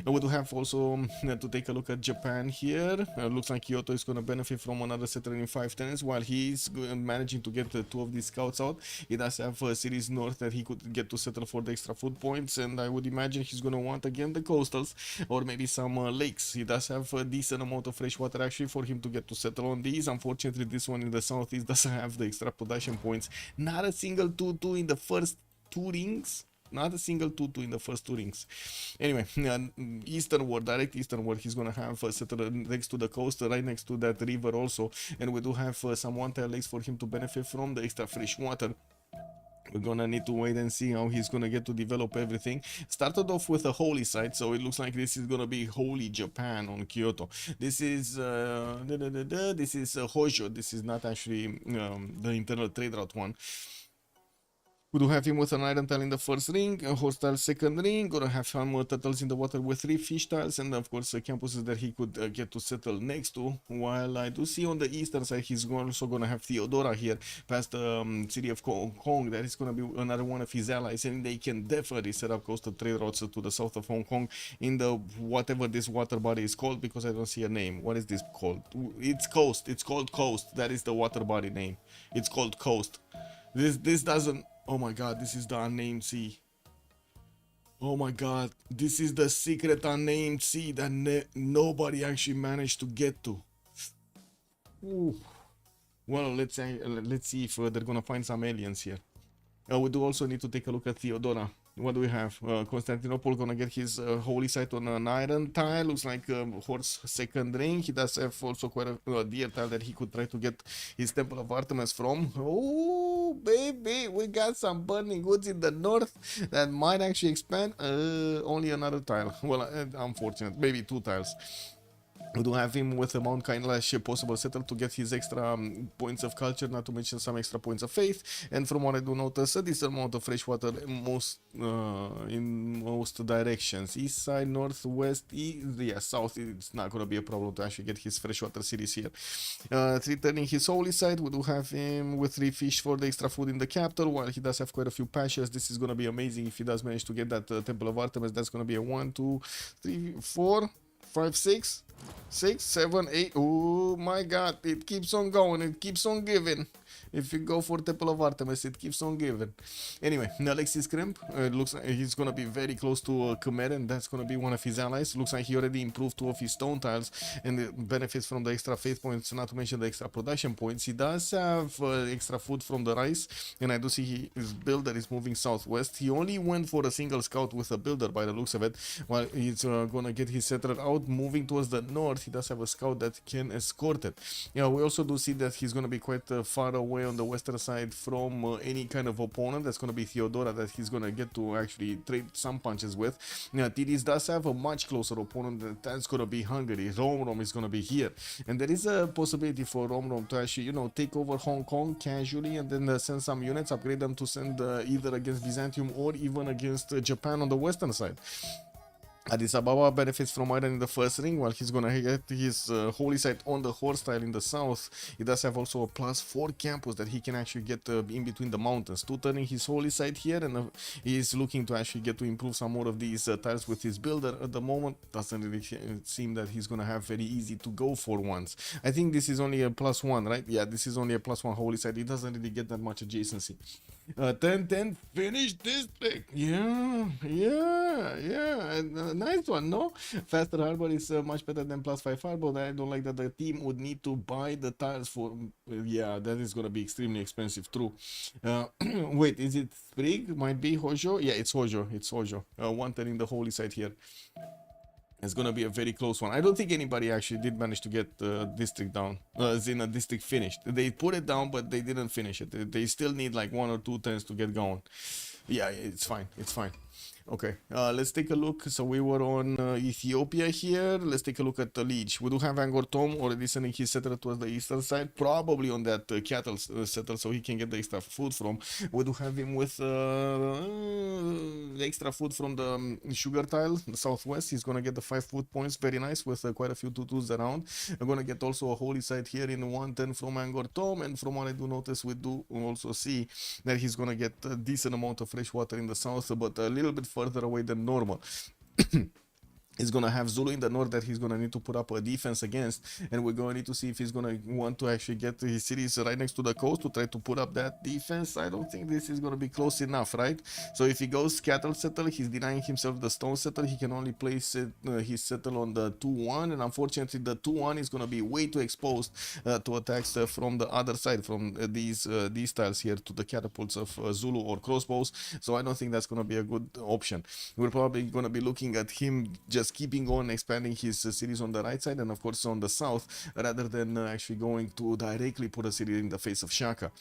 We do have also to take a look at Japan here. Looks like Kyoto is going to benefit from another settler in 5 tenants while he's managing to get 2 of these scouts out. He does have cities north that he could get to settle for the extra food points, and I would imagine he's going to want again the coastals or maybe some lakes. He does have a decent amount of fresh water actually for him to get to settle on these. Unfortunately, this one in the southeast doesn't have the extra production points. Not a single 2-2 in the first 2 rings. Not a single 2-2 in the first 2 rings. Anyway, easternward, direct easternward, he's gonna have a settler next to the coast, right next to that river also, and we do have some one-tile lakes for him to benefit from the extra fresh water. We're gonna need to wait and see how he's gonna get to develop everything. Started off with a holy site, so it looks like this is gonna be Holy Japan on Kyoto. This is this is Hojo. This is not actually the internal trade route one. We do have him with an iron tile in the first ring, a horse tile second ring, gonna have him turtles in the water with 3 fish tiles, and of course campuses that he could get to settle next to. While I do see on the eastern side, he's also gonna have Theodora here, past the city of Hong Kong. That is gonna be another one of his allies, and they can definitely set up coastal trade routes to the south of Hong Kong in the whatever this water body is called, because I don't see a name. What is this called? It's Coast. It's called Coast. That is the water body name. It's called Coast. This doesn't. Oh my god, this is the unnamed sea. Oh my god, this is the secret unnamed sea that nobody actually managed to get to. Ooh. Well, let's see if they're gonna find some aliens here. We do also need to take a look at Theodora. What do we have? Constantinople gonna get his holy site on an iron tile. Looks like horse second ring. He does have also quite a deer tile that he could try to get his Temple of Artemis from. Oh baby, we got some burning goods in the north that might actually expand. Only another tile. Well, unfortunate. Maybe 2 tiles. We do have him with a Mount Kailash possible settle to get his extra points of culture, not to mention some extra points of faith. And from what I do notice, a decent amount of fresh water in most directions. East side, northwest, yeah, south. It's not going to be a problem to actually get his freshwater cities here. Returning his holy site, we do have him with 3 fish for the extra food in the capital, while he does have quite a few pastures. This is going to be amazing if he does manage to get that Temple of Artemis. That's going to be a 1, 2, 3, 4, 5, 6, 7, 8. Oh my god, it keeps on going, it keeps on giving. If you go for Temple of Artemis, it keeps on giving. Anyway, Alexis Kremp, looks like he's gonna be very close to Khmer, and that's gonna be one of his allies. Looks like he already improved 2 of his stone tiles and it benefits from the extra faith points, not to mention the extra production points. He does have extra food from the rice, and I do see his builder is moving southwest. He only went for a single scout with a builder by the looks of it, while he's gonna get his settler out, moving towards the north. He does have a scout that can escort it. Yeah, we also do see that he's gonna be quite far away on the western side from any kind of opponent. That's going to be Theodora that he's going to get to actually trade some punches with. Now, Tidis does have a much closer opponent. That's going to be Hungary. Rom is going to be here. And there is a possibility for Rom to actually, take over Hong Kong casually and then send some units, upgrade them to send either against Byzantium or even against Japan on the western side. Addis Ababa benefits from iron in the first ring, while he's gonna get his holy site on the horse tile in the south. He does have also a +4 campus that he can actually get in between the mountains. Turning his holy site here, and he is looking to actually get to improve some more of these tiles with his builder. At the moment, doesn't really seem that he's gonna have very easy to go for once. I think this is only a +1, right? Yeah, this is only a +1 holy site. It doesn't really get that much adjacency. 10-10 finish district. Yeah. And, nice one, no? Faster harbor is much better than +5 harbor. I don't like that the team would need to buy the tiles for. Yeah, that is gonna be extremely expensive. True. Wait, is it Sprig? Might be Hojo. Yeah, it's Hojo. It's Hojo. 110 in the holy site here. It's gonna be a very close one. I don't think anybody actually did manage to get district down. As in a district finished. They put it down, but they didn't finish it. They still need like 1 or 2 turns to get going. Yeah, it's fine. It's fine. Okay, let's take a look. So we were on Ethiopia here. Let's take a look at the Liege. We do have Angkor Thom already sending his settler towards the eastern side, probably on that cattle settle, so he can get the extra food from. We do have him with extra food from the sugar tile, the southwest. He's gonna get the 5 food points, very nice, with quite a few tutus around. I'm gonna get also a holy site here in 110 from Angkor Thom, and from what I do notice, we do also see that he's gonna get a decent amount of fresh water in the south, but a little bit further away than normal. He's gonna have Zulu in the north that he's gonna need to put up a defense against, and we're gonna need to see if he's gonna want to actually get his cities right next to the coast to try to put up that defense. I don't think this is gonna be close enough, right? So if he goes cattle settle, he's denying himself the stone settle. He can only place it, his settle on the 2-1, and unfortunately the 2-1 is gonna be way too exposed to attacks from the other side, from these tiles here to the catapults of Zulu or crossbows. So I don't think that's gonna be a good option. We're probably gonna be looking at him just keeping on expanding his cities on the right side and of course on the south, rather than actually going to directly put a city in the face of Shaka.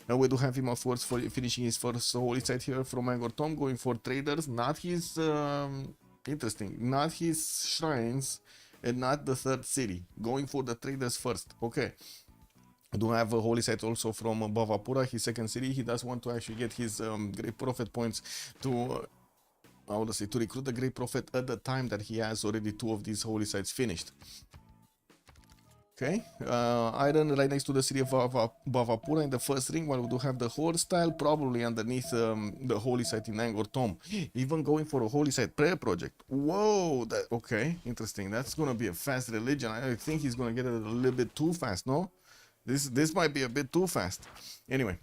We do have him of course for finishing his first holy site here from Angkor Thom, going for traders, not his interesting, not his shrines and not the third city, going for the traders first. Okay, I do have a holy site also from Bhavapura, his second city. He does want to actually get his great prophet points to to recruit the great prophet at the time that he has already 2 of these holy sites finished. Okay, iron right next to the city of Bhavapura in the first ring, while we do have the horse tile probably underneath the holy site in Angkor Thom. Even going for a holy site prayer project. Whoa, that okay, interesting. That's gonna be a fast religion. I think he's gonna get it a little bit too fast, no? This might be a bit too fast. Anyway,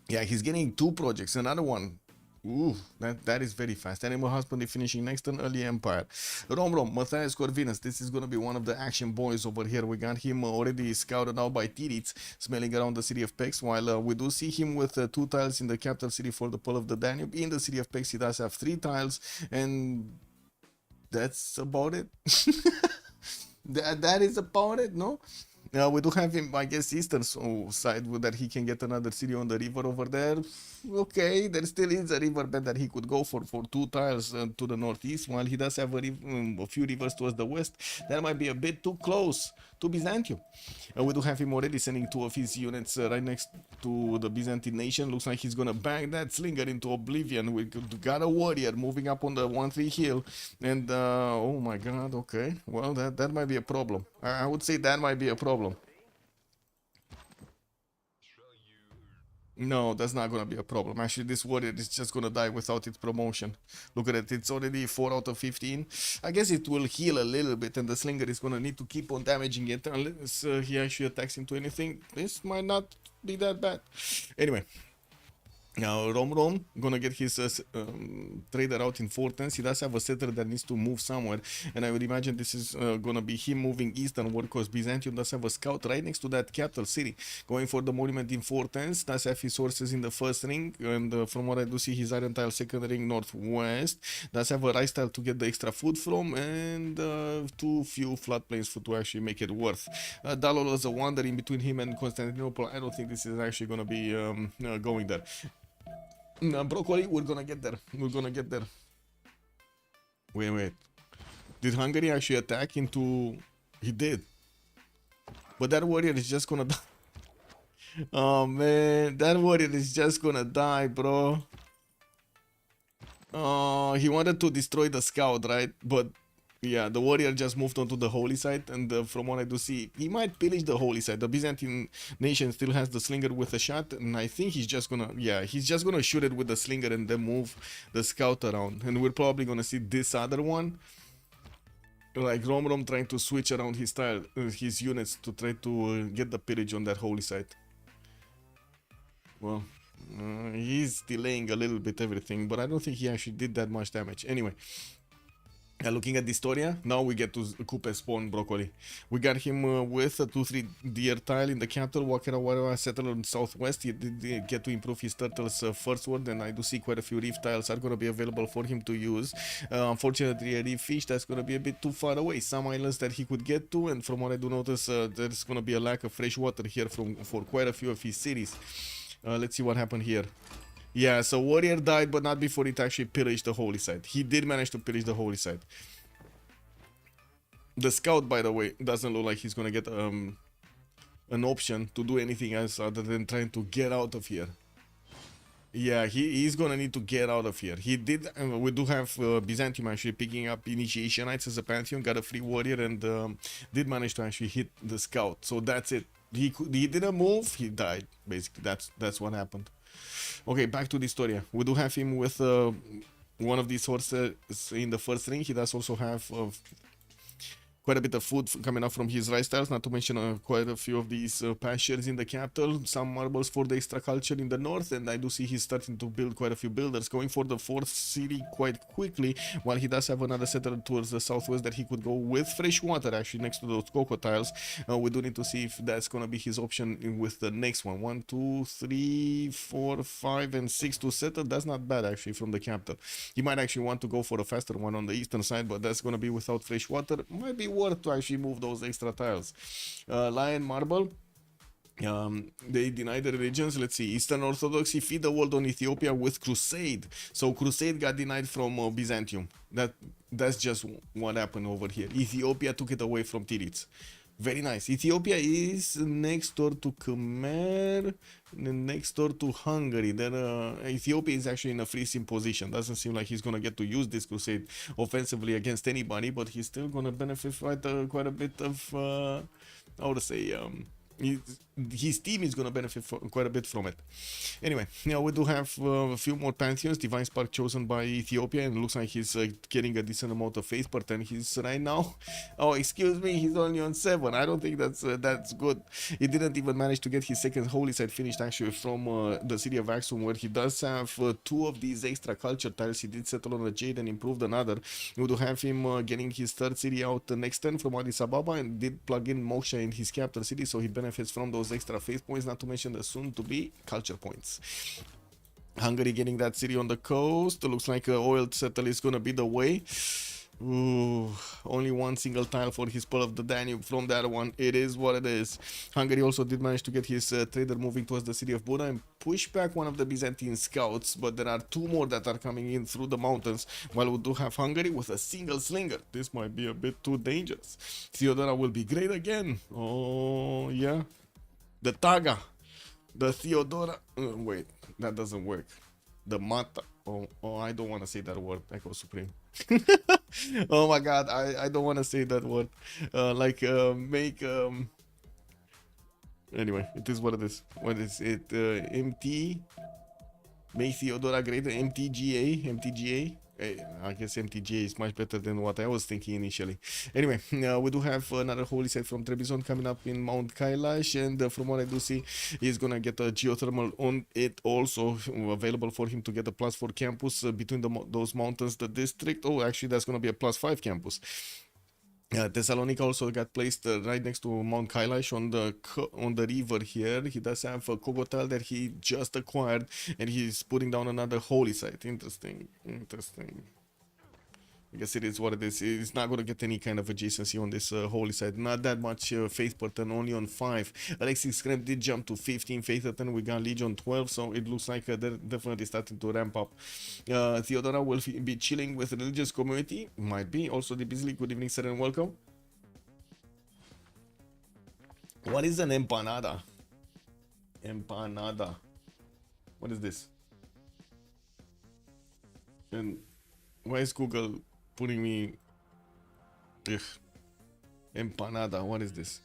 yeah, he's getting 2 projects, another one. Ooh, that is very fast. Animal Husbandry finishing next on Early Empire. Rom, Matthias Corvinus. This is going to be one of the action boys over here. We got him already scouted out by Tirits, smelling around the city of Pex, while we do see him with 2 tiles in the capital city for the Pearl of the Danube. In the city of Pex, he does have 3 tiles, and that's about it. that is about it, no? We do have him, I guess, eastern side that he can get another city on the river over there. Okay, there still is a river bed that he could go for 2 tiles to the northeast, while he does have a few rivers towards the west. That might be a bit too close to Byzantium. We do have him already sending 2 of his units right next to the Byzantine nation. Looks like he's gonna bang that slinger into oblivion. We got a warrior moving up on the 1-3 hill, and oh my god, okay, well that might be a problem. I would say that might be a problem. No, that's not gonna be a problem. Actually, this warrior is just gonna die without its promotion. Look at it, it's already 4 out of 15. I guess it will heal a little bit, and the slinger is gonna need to keep on damaging it unless he actually attacks into anything. This might not be that bad. Anyway. Now, Rom gonna get his trader out in Fortens. He does have a settler that needs to move somewhere, and I would imagine this is gonna be him moving easternward, because Byzantium does have a scout right next to that capital city, going for the monument in Fortens. Does have his sources in the first ring, and from what I do see, his iron tile second ring northwest. Does have a rice tile to get the extra food from, and too few floodplains to actually make it worth. Dalol is a wander in between him and Constantinople. I don't think this is actually gonna be going there. Broccoli, we're gonna get there. We're gonna get there. Wait. Did Hungary actually attack into... He did. But that warrior is just gonna die. Oh man, that warrior is just gonna die, bro. He wanted to destroy the scout, right? But yeah, the warrior just moved on to the holy site, and from what I do see, he might pillage the holy site. The Byzantine nation still has the slinger with a shot, and I think he's just gonna, he's just gonna shoot it with the slinger and then move the scout around. And we're probably gonna see this other one, like Rom trying to switch around his style, his units to try to get the pillage on that holy site. Well, he's delaying a little bit everything, but I don't think he actually did that much damage. Anyway. Looking at the Historia, now we get to Coupe spawn Broccoli. We got him with a 2-3 deer tile in the capital, Wakarawa settler in southwest. He did get to improve his turtles first word, and I do see quite a few reef tiles are going to be available for him to use. Unfortunately, a reef fish, that's going to be a bit too far away. Some islands that he could get to, and from what I do notice, there's going to be a lack of fresh water here for quite a few of his cities. Let's see what happened here. Yeah, so warrior died, but not before it actually pillaged the holy site. He did manage to pillage the holy site. The scout, by the way, doesn't look like he's gonna get an option to do anything else other than trying to get out of here. Yeah, he's gonna need to get out of here. He did. We do have Byzantium actually picking up Initiation Knights as a pantheon, got a free warrior, and did manage to actually hit the scout. So that's it. He didn't move. He died. Basically, that's what happened. Okay, back to the story. We do have him with one of these horses in the first ring. He does also have quite a bit of food coming up from his rice tiles, not to mention quite a few of these pastures in the capital, some marbles for the extra culture in the north, and I do see he's starting to build quite a few builders, going for the fourth city quite quickly, while he does have another settler towards the southwest that he could go with fresh water actually next to those cocoa tiles. We do need to see if that's gonna be his option with the next one. 1, 2, 3, 4, 5, and 6 to settle. That's not bad actually from the capital. He might actually want to go for a faster one on the eastern side, but that's gonna be without fresh water. Might be worth to actually move those extra tiles. Lion Marble, they deny the religions. Let's see, Eastern Orthodoxy feed the world on Ethiopia with Crusade. So Crusade got denied from Byzantium. That's just what happened over here. Ethiopia took it away from Tirits. Very nice. Ethiopia is next door to Khmer, next door to Hungary. Then Ethiopia is actually in a freezing position. Doesn't seem like he's gonna get to use this crusade offensively against anybody, but he's still gonna benefit quite a bit of, I would say, his team is going to benefit quite a bit from it. Anyway, now we do have a few more pantheons. Divine Spark chosen by Ethiopia, and it looks like he's getting a decent amount of faith, but then he's right now, oh excuse me, he's only on 7. I don't think that's good. He didn't even manage to get his second holy site finished actually from the city of Axum, where he does have 2 of these extra culture tiles. He did settle on a jade and improved another. We do have him getting his third city out the next turn from Addis Ababa, and did plug in Moksha in his capital city, so he benefits from those extra faith points, not to mention the soon to be culture points. Hungary getting that city on the coast. Looks like oil settle is gonna be the way. Ooh, only one single tile for his Pearl of the Danube from that one. It is what it is. Hungary also did manage to get his trader moving towards the city of Buda and push back one of the Byzantine scouts, but there are 2 more that are coming in through the mountains, while we do have Hungary with a single slinger. This might be a bit too dangerous. Theodora will be great again. Oh yeah, the Taga, the Theodora, wait, that doesn't work. The Mata, oh I don't want to say that word, Echo Supreme. Oh my god, I don't want to say that word. Make anyway, it is what it is. What is it? MT, make Theodora greater. MTGA. I guess MTGA is much better than what I was thinking initially. Anyway, we do have another holy site from Trebizond coming up in Mount Kailash, and from what I do see, he's gonna get a geothermal on it also, available for him to get a +4 campus between those mountains, the district. Oh, actually, that's gonna be a +5 campus. Thessalonica also got placed right next to Mount Kailash on the river here. He does have a Kogotal that he just acquired, and he's putting down another holy site. Interesting. I guess it is what it is. It's not going to get any kind of adjacency on this holy site. Not that much faith per turn, only on 5. Alexis Krem did jump to 15 faith per turn. We got Legion 12, so it looks like they're definitely starting to ramp up. Theodora will be chilling with the religious community. Might be. Also, the Beasley, good evening, sir, and welcome. What is an empanada? Empanada. What is this? And why is Google putting me? Ugh. Empanada, what is this?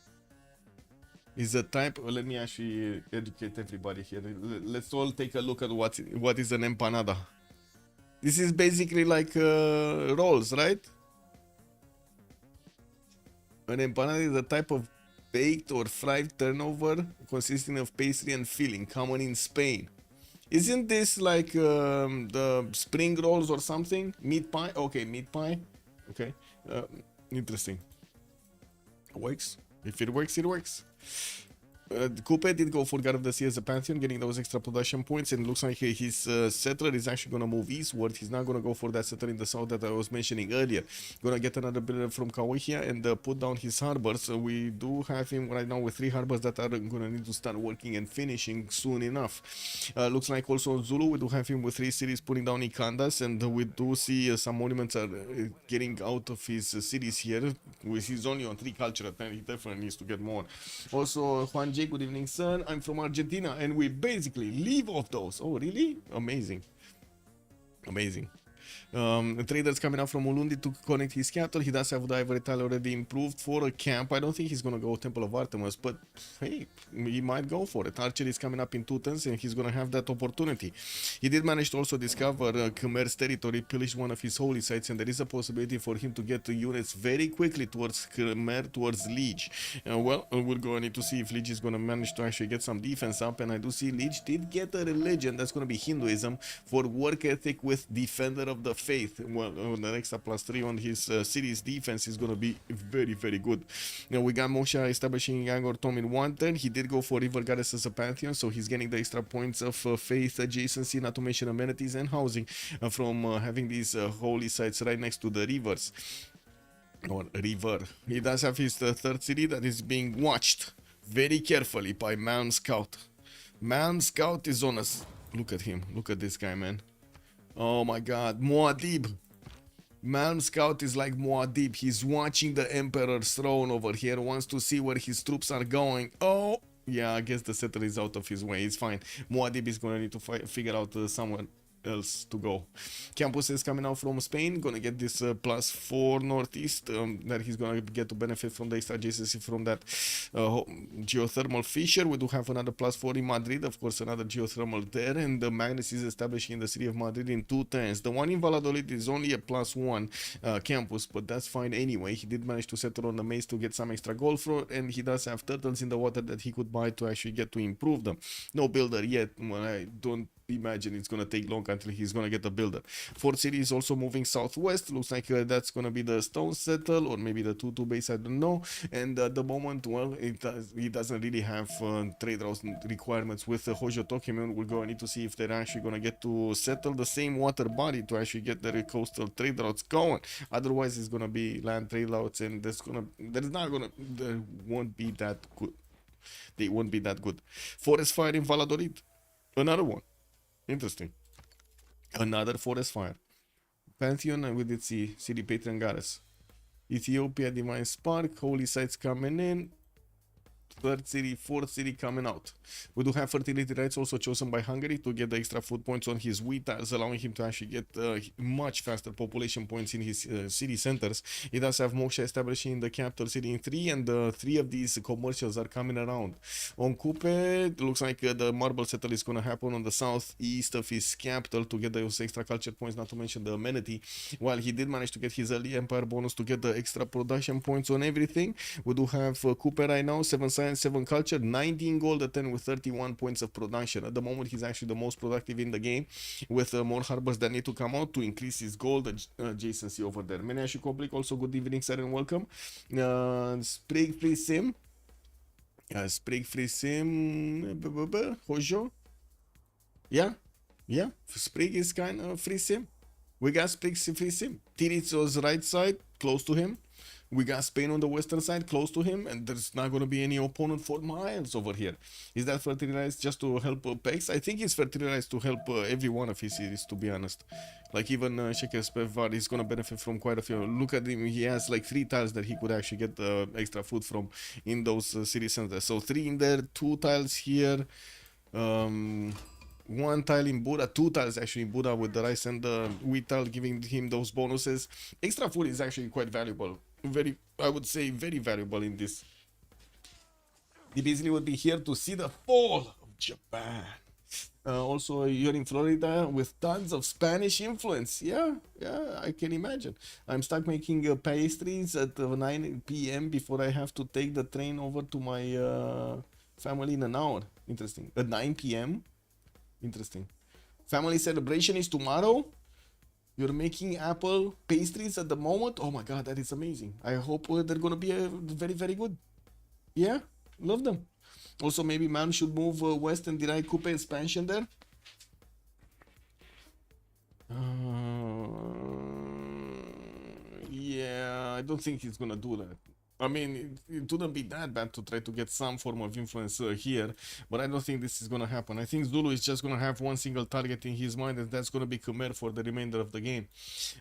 Is a type. Let me actually educate everybody here. Let's all take a look at what is an empanada. This is basically like rolls, right? An empanada is a type of baked or fried turnover consisting of pastry and filling, common in Spain. Isn't this like the spring rolls or something? Meat pie? Okay, meat pie. Okay, interesting. Works. If it works, it works. Coupe did go for God of the Sea as a Pantheon, getting those extra production points, and it looks like his settler is actually going to move eastward. He's not going to go for that settler in the south that I was mentioning earlier. Going to get another builder from Kawahia and put down his harbors. So we do have him right now with 3 harbors that are going to need to start working and finishing soon enough. Looks like also on Zulu, we do have him with 3 cities putting down Ikandas, and we do see some monuments are getting out of his cities here. He's only on 3 culture, and he definitely needs to get more. Also, Juan J, good evening, son. I'm from Argentina, and we basically live off those. Oh, really? Amazing. Amazing. Traders coming out from Ulundi to connect his capital. He does have the ivory tile already improved for a camp. I don't think he's gonna go Temple of Artemis, but hey, he might go for it. Archer is coming up in 2 turns, and he's gonna have that opportunity. He did manage to also discover Khmer's territory, pillaged one of his holy sites, and there is a possibility for him to get the units very quickly towards Khmer, towards Liege. Well, we're going to need to see if Liege is gonna manage to actually get some defense up, and I do see Liege did get a religion that's gonna be Hinduism for work ethic with Defender of the Faith. Well, the extra +3 on his city's defense is going to be very, very good. Now we got Moshe establishing Angor Tom in 1 turn. He did go for River Goddess as a Pantheon, so he's getting the extra points of faith adjacency, not to mention amenities and housing from having these holy sites right next to the rivers. Or river. He does have his 3rd city that is being watched very carefully by Man Scout. Man Scout is on us. Look at him. Look at this guy, man. Oh my god, Muad'Dib. Man Scout is like Muad'Dib. He's watching the Emperor's throne over here, wants to see where his troops are going. Oh, yeah, I guess the settler is out of his way. It's fine. Muad'Dib is gonna need to figure out someone else to go. Campus is coming out from Spain, gonna get this +4 northeast that he's gonna get to benefit from the extra adjacency from that geothermal fissure. We do have another +4 in Madrid, of course, another geothermal there, and the Magnus is establishing in the city of Madrid in 2 turns. The one in Valladolid is only a +1 campus, but that's fine anyway. He did manage to settle on the maze to get some extra gold for it, and he does have turtles in the water that he could buy to actually get to improve them. No builder yet. Well, I don't imagine it's gonna take long until he's gonna get a builder. 4th city is also moving southwest. Looks like that's gonna be the stone settle, or maybe the 2-2 base, I don't know. And at the moment, well, he doesn't really have trade routes requirements with the Hojo Tokimon. We're going to need to see if they're actually gonna get to settle the same water body to actually get their coastal trade routes going. Otherwise, it's gonna be land trade routes, and there won't be that good. They won't be that good. Forest fire in Valladolid, another one. Interesting. Another forest fire. Pantheon, and we did see City Patron Goddess. Ethiopia, Divine Spark, Holy Sites coming in. 3rd city, 4th city coming out. We do have fertility rights also chosen by Hungary to get the extra food points on his wheat tiles, allowing him to actually get much faster population points in his city centers. He does have Moksha establishing the capital city in 3, and 3 of these commercials are coming around. On Coupe, it looks like the marble settle is going to happen on the southeast of his capital to get those extra culture points, not to mention the amenity. While he did manage to get his early empire bonus to get the extra production points on everything. We do have Coupe right now, 7 science, 7 culture, 19 gold at 10 with 31 points of production. At the moment, he's actually the most productive in the game, with more harbors that need to come out to increase his gold adjacency over there. Menash Public, also good evening, sir, and welcome. Sprig Free Sim. Sprig Free Sim. Hojo. Yeah. Sprig is kind of free sim. We got Sprig free sim. Tiritso's right side, close to him. We got Spain on the western side, close to him, and there's not going to be any opponent for miles over here. Is that fertilized just to help Pex? I think it's fertilized to help every one of his cities, to be honest. Like even CivFR is going to benefit from quite a few. Look at him, he has like 3 tiles that he could actually get extra food from in those city centers. So 3 in there, 2 tiles here, 1 tile in Buddha, 2 tiles actually in Buddha with the rice and the wheat tile, giving him those bonuses. Extra food is actually quite valuable. I would say very valuable in this. He basically would be here to see the fall of Japan. Also, you're in Florida with tons of Spanish influence. Yeah, I can imagine. I'm stuck making pastries at 9 p.m. before I have to take the train over to my family in an hour. Interesting. At 9 p.m. Interesting. Family celebration is tomorrow. You're making apple pastries at the moment. Oh my god, that is amazing. I hope they're gonna be very, very good. Yeah, love them. Also, maybe man should move west and deny Coupe expansion there. Yeah, I don't think he's gonna do that. I mean, it wouldn't be that bad to try to get some form of influence here, but I don't think this is gonna happen. I think Zulu is just gonna have one single target in his mind, and that's gonna be Khmer for the remainder of the game.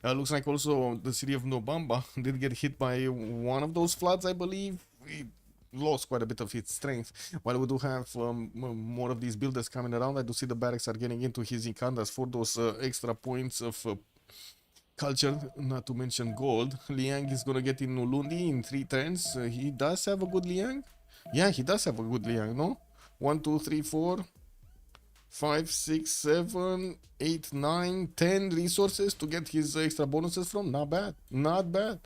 Looks like also the city of Nobamba did get hit by one of those floods, I believe. It lost quite a bit of its strength. While we do have more of these builders coming around, I do see the barracks are getting into his Incandas for those extra points of culture, not to mention gold. Liang is gonna get in Nulundi in 3 turns. He does have a good Liang. Yeah, he does have a good Liang, no? 1, 2, 3, 4, 5, 6, 7, 8, 9, 10 resources to get his extra bonuses from. Not bad. Not bad.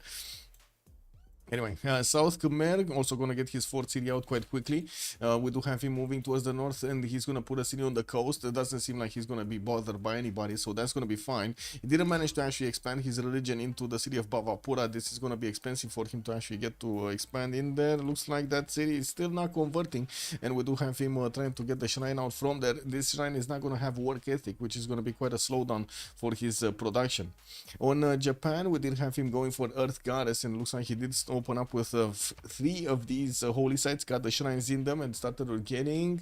Anyway, South Khmer also gonna get his 4th city out quite quickly. We do have him moving towards the north, and he's gonna put a city on the coast. It doesn't seem like he's gonna be bothered by anybody, so that's gonna be fine. He didn't manage to actually expand his religion into the city of Bhavapura. This is gonna be expensive for him to actually get to expand in there. Looks like that city is still not converting, and we do have him trying to get the shrine out from there. This shrine is not gonna have work ethic, which is gonna be quite a slowdown for his production. On Japan, we did have him going for Earth Goddess, and looks like he did open up with 3 of these holy sites, got the shrines in them, and started getting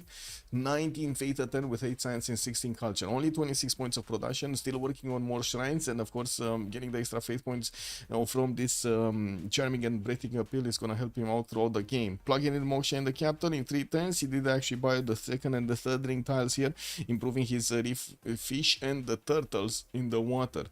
19 faith attend with 8 science and 16 culture. Only 26 points of production, still working on more shrines, and of course getting the extra faith points from this charming and breathtaking appeal is going to help him out throughout the game. Plugging in Moksha in the capital in 3 turns. He did actually buy the 2nd and the 3rd ring tiles here, improving his reef fish and the turtles in the water.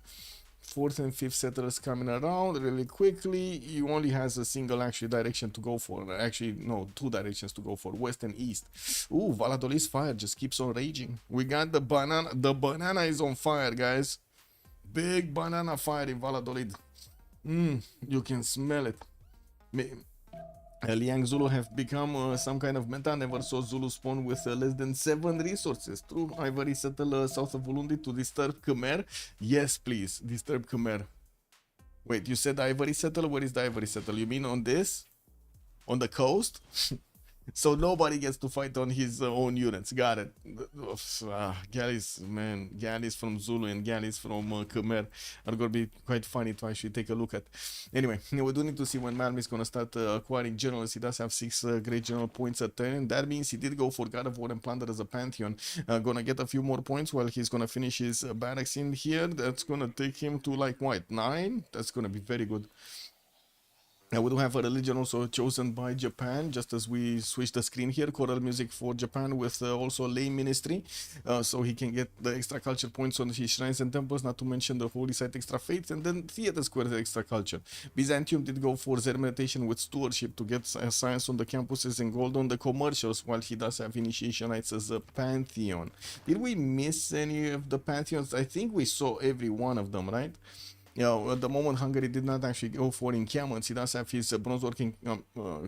4th and 5th settlers coming around really quickly. He only has a single actually direction to go for. Actually, no, 2 directions to go for, west and east. Ooh, Valladolid's fire just keeps on raging. We got the banana. The banana is on fire, guys. Big banana fire in Valladolid. You can smell it. Liang Zulu have become some kind of meta. Never saw Zulu spawn with less than 7 resources. True, Ivory settle south of Ulundi to disturb Khmer. Yes, please, disturb Khmer. Wait, you said Ivory settle? Where is the Ivory settle? You mean on this? On the coast? So nobody gets to fight on his own units. Got it. Galleys, man. Galleys from Zulu and galleys from Khmer are going to be quite funny to actually take a look at. Anyway, we do need to see when Malm is going to start acquiring generals. He does have 6 great general points a turn. That means he did go for God of War and Plunder as a Pantheon. Gonna get a few more points while he's going to finish his barracks in here. That's going to take him to like, what, 9? That's going to be very good. We do have a religion also chosen by Japan, just as we switch the screen here. Choral music for Japan with also lay ministry, so he can get the extra culture points on his shrines and temples, not to mention the holy site extra faith, and then theater square extra culture. Byzantium did go for Zer meditation with stewardship to get science on the campuses and gold on the commercials, while he does have initiation rites as a pantheon. Did we miss any of the pantheons? I think we saw every one of them, right? At the moment, Hungary did not actually go for encampments. He does have his bronze working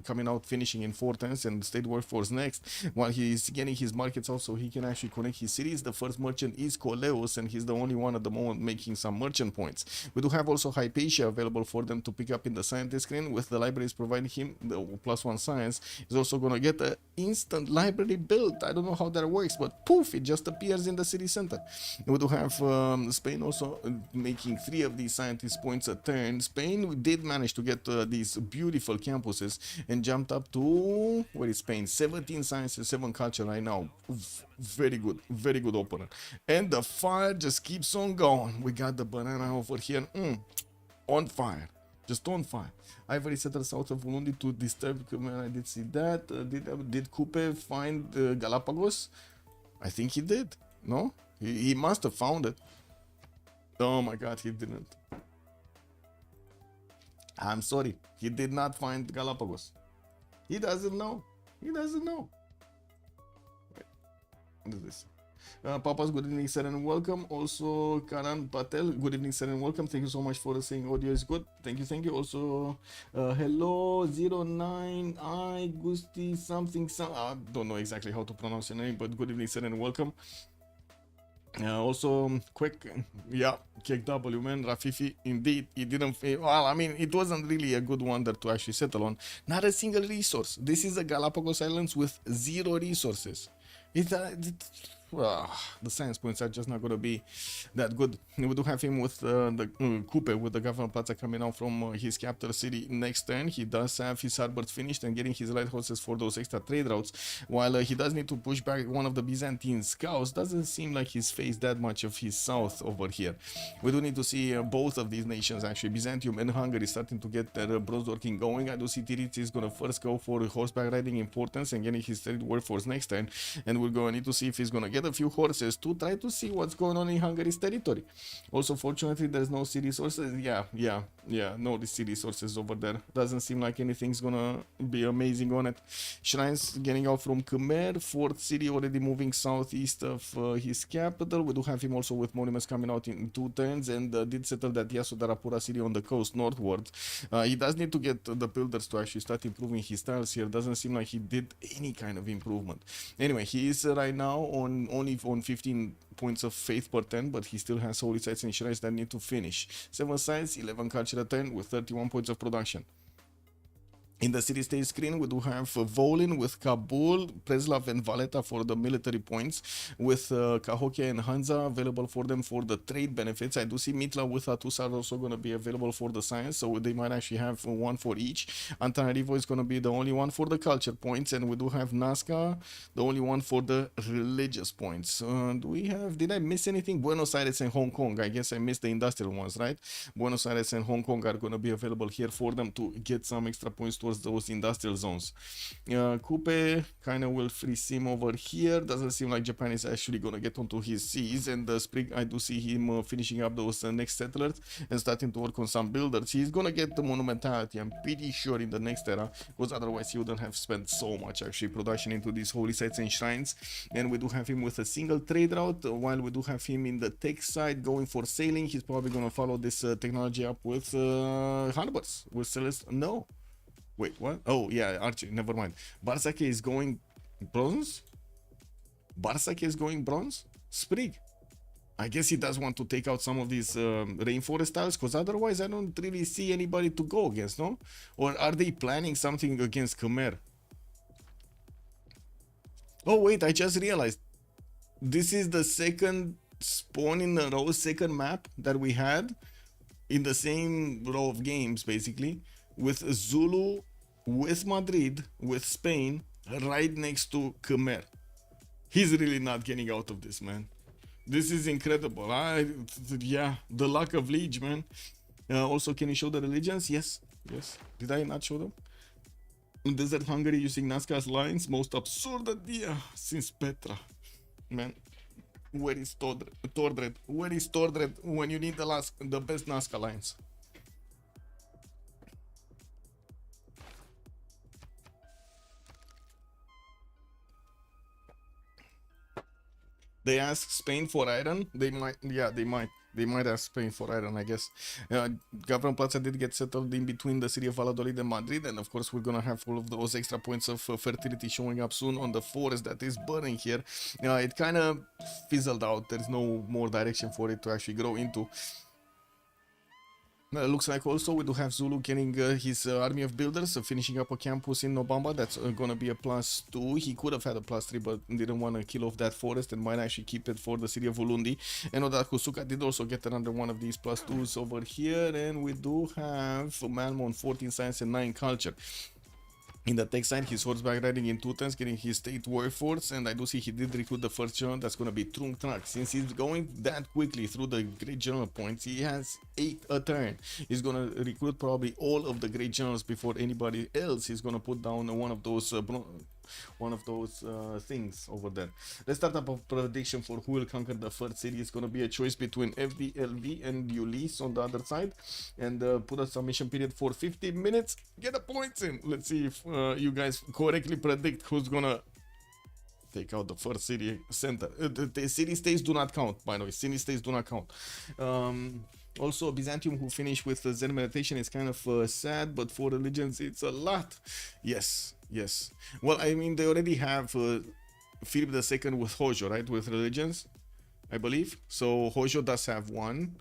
coming out, finishing in 4 turns, and state workforce next, while he's getting his markets out so he can actually connect his cities. The first merchant is Coleus, and he's the only one at the moment making some merchant points. We do have also Hypatia available for them to pick up in the scientist screen, with the libraries providing him the +1 science. He's also going to get an instant library built. I don't know how that works, but poof, it just appears in the city center. We do have Spain also making 3 of these scientist points a turn. Spain did manage to get these beautiful campuses and jumped up to, where is Spain? 17 science and 7 culture right now. Very good opener. And the fire just keeps on going. We got the banana over here, on fire, just on fire. Ivory settled south of Ulundi to disturb. I did see that. Did Coupe find Galapagos? I think he did. No, he must have found it. Oh my god, he didn't. I'm sorry, he did not find Galapagos. He doesn't know. He doesn't know. Wait, what is this? Papas, good evening, sir, and welcome. Also, Karan Patel, good evening, sir, and welcome. Thank you so much for saying audio is good. Thank you. Also, hello, 09I Gusti something. I don't know exactly how to pronounce your name, but good evening, sir, and welcome. Also, quick, yeah, kick W, man. Rafifi, indeed, he didn't fail. Well, I mean, it wasn't really a good wonder to actually settle on. Not a single resource. This is a Galapagos Islands with 0 resources. The science points are just not going to be that good. We do have him with the Coupe with the Governor Plaza coming out from his capital city next turn. He does have his harbors finished and getting his light horses for those extra trade routes. While he does need to push back one of the Byzantine scouts, doesn't seem like he's faced that much of his south over here. We do need to see both of these nations, actually, Byzantium and Hungary, starting to get their bronze working going. I do see Tirits is going to first go for horseback riding importance and getting his trade workforce next turn. And we're going to need to see if he's going to get a few horses to try to see what's going on in Hungary's territory. Also, fortunately, there's no sea resources. No sea resources over there. Doesn't seem like anything's gonna be amazing on it. Shrines getting out from Khmer. Fourth city already moving southeast of his capital. We do have him also with monuments coming out in 2 turns, and did settle that Yasudarapura city on the coast northward. He does need to get the builders to actually start improving his tiles here. Doesn't seem like he did any kind of improvement. Anyway, he is right now only on 15 points of faith per turn, but he still has holy sites and shrines that need to finish. 7 sites, 11 culture a turn with 31 points of production. In the city-state screen, we do have Volin with Kabul, Preslav and Valletta for the military points, with Cahokia and Hansa available for them for the trade benefits. I do see Mitla with Atus are also going to be available for the science, so they might actually have one for each. Antananarivo is going to be the only one for the culture points, and we do have Nazca, the only one for the religious points. Did I miss anything? Buenos Aires and Hong Kong. I guess I missed the industrial ones, right? Buenos Aires and Hong Kong are going to be available here for them to get some extra points towards those industrial zones. Coupe kind of will free sim over here. Doesn't seem like Japan is actually going to get onto his seas, and the Spring, I do see him finishing up those next settlers and starting to work on some builders. He's going to get the monumentality, I'm pretty sure, in the next era, because otherwise he wouldn't have spent so much actually production into these holy sites and shrines. And we do have him with a single trade route, while we do have him in the tech side going for sailing. He's probably going to follow this technology up with harbors, with Celeste. No. Wait, what? Oh, yeah, Archie, never mind. Barsake is going bronze? Barsake is going bronze? Sprig. I guess he does want to take out some of these rainforest tiles, because otherwise I don't really see anybody to go against, no? Or are they planning something against Khmer? Oh, wait, I just realized. This is the second spawn in a row, second map that we had in the same row of games, basically, with Zulu, with Madrid, with Spain, right next to Khmer. He's really not getting out of this, man. This is incredible. Yeah, the luck of Liege, man. Also, can you show the religions? Yes. Did I not show them? In Desert Hungary using Nazca's lines, most absurd idea since Petra. Man, where is Tordred? Where is Tordred when you need the best Nazca lines? They ask Spain for iron. They might ask Spain for iron, I guess. Governor Plaza did get settled in between the city of Valladolid and Madrid, and of course we're gonna have all of those extra points of fertility showing up soon on the forest that is burning here. It kind of fizzled out. There's no more direction for it to actually grow into. Looks like also we do have Zulu getting his army of builders, finishing up a campus in Nobamba. That's gonna be a +2. He could have had a +3, but didn't want to kill off that forest and might actually keep it for the city of Ulundi. And Odakusuka did also get another one of these +2s over here. And we do have Malmo on 14 science and 9 culture. In the tech side, his horseback riding in 2 turns, getting his state workforce, and I do see he did recruit the first general. That's going to be Trung Trak. Since he's going that quickly through the great general points, he has 8 a turn. He's going to recruit probably all of the great generals before anybody else. He's going to put down one of those things over there. Let's start up a prediction for who will conquer the first city. It's going to be a choice between FDLV and Ulyss on the other side, and put a submission period for 50 minutes. Get the points in. Let's see if you guys correctly predict who's gonna take out the first city center. The city states do not count, by the way. City states do not count. Also, Byzantium, who finished with Zen meditation, is kind of sad, but for religions it's a lot. Yes. Well, I mean, they already have Philip II with Hojo, right, with religions. I believe. So Hojo does have one.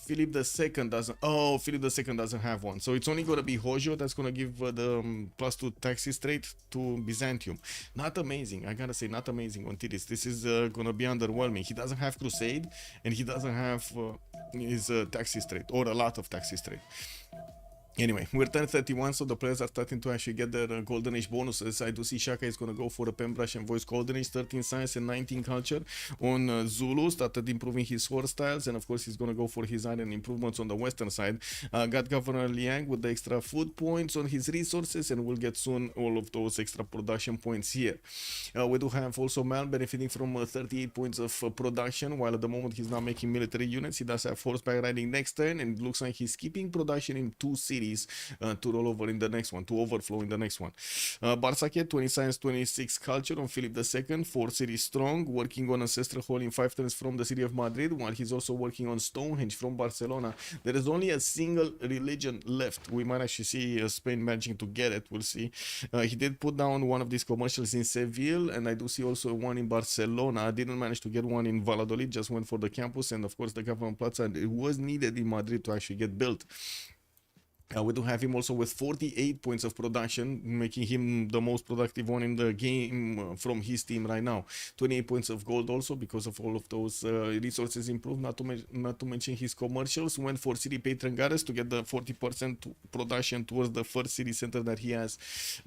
Philip II doesn't. Oh, Philip II doesn't have one. So it's only gonna be Hojo that's gonna give the +2 taxes trade to Byzantium. Not amazing. I gotta say, not amazing on Tiris. This is gonna be underwhelming. He doesn't have Crusade, and he doesn't have his taxes trade, or a lot of taxes trade. Anyway, we're turn 31, so the players are starting to actually get their Golden Age bonuses. I do see Shaka is going to go for a Pen Brush and Voice Golden Age, 13 Science and 19 Culture on Zulu, started improving his sword styles, and of course he's going to go for his iron improvements on the western side. Got Governor Liang with the extra food points on his resources, and we'll get soon all of those extra production points here. We do have also Mal benefiting from 38 points of production, while at the moment he's not making military units. He does have horseback riding next turn, and it looks like he's keeping production in 2 cities to roll over in the next one, to overflow in the next one. Barsaket, 20 Science, 26 Culture on Philip II, 4 cities strong, working on Ancestral Hall in 5 turns from the city of Madrid, while he's also working on Stonehenge from Barcelona. There is only a single religion left. We might actually see Spain managing to get it, we'll see. He did put down one of these commercials in Seville, and I do see also one in Barcelona. Didn't manage to get one in Valladolid, just went for the campus, and of course the government plaza, and it was needed in Madrid to actually get built. We do have him also with 48 points of production, making him the most productive one in the game from his team right now. 28 points of gold also because of all of those resources improved, not to mention his commercials. Went for city patron goddess to get the 40% production towards the first city center that he has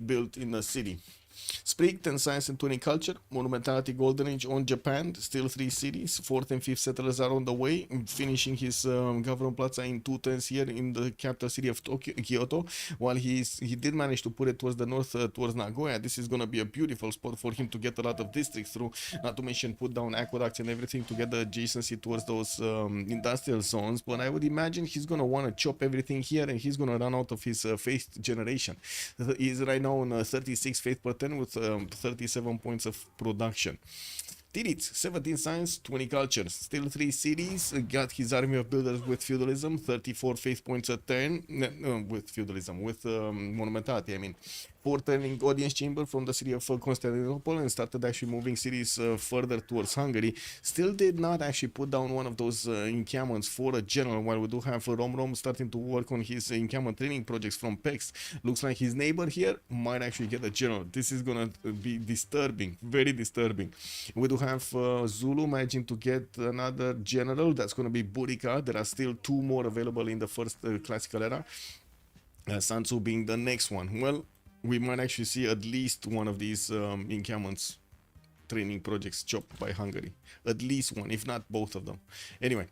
built in the city. Sprig, 10 Science and 20 Culture, Monumentality Golden Age on Japan, still 3 cities, 4th and 5th settlers are on the way, finishing his government plaza in 2 turns here in the capital city of Kyoto, while he did manage to put it towards the north, towards Nagoya. This is going to be a beautiful spot for him to get a lot of districts through, not to mention put down aqueducts and everything to get the adjacency towards those industrial zones, but I would imagine he's going to want to chop everything here, and he's going to run out of his faith generation. He's right now on 36 faith per turn with 37 points of production. Tirits, 17 Science, 20 Culture, still 3 cities, got his army of builders with feudalism, 34 faith points a turn, with feudalism, with monumentality, I mean. 4 turning audience chamber from the city of Constantinople, and started actually moving cities further towards Hungary. Still did not actually put down one of those encampments for a general, while we do have Rom starting to work on his encampment training projects from PEX. Looks like his neighbor here might actually get a general. This is gonna be disturbing, very disturbing. We do have Zulu managing to get another general. That's gonna be Burica. There are still 2 more available in the first classical era. Sansu being the next one. Well, we might actually see at least one of these encampments training projects chopped by Hungary. At least one, if not both of them. Anyway,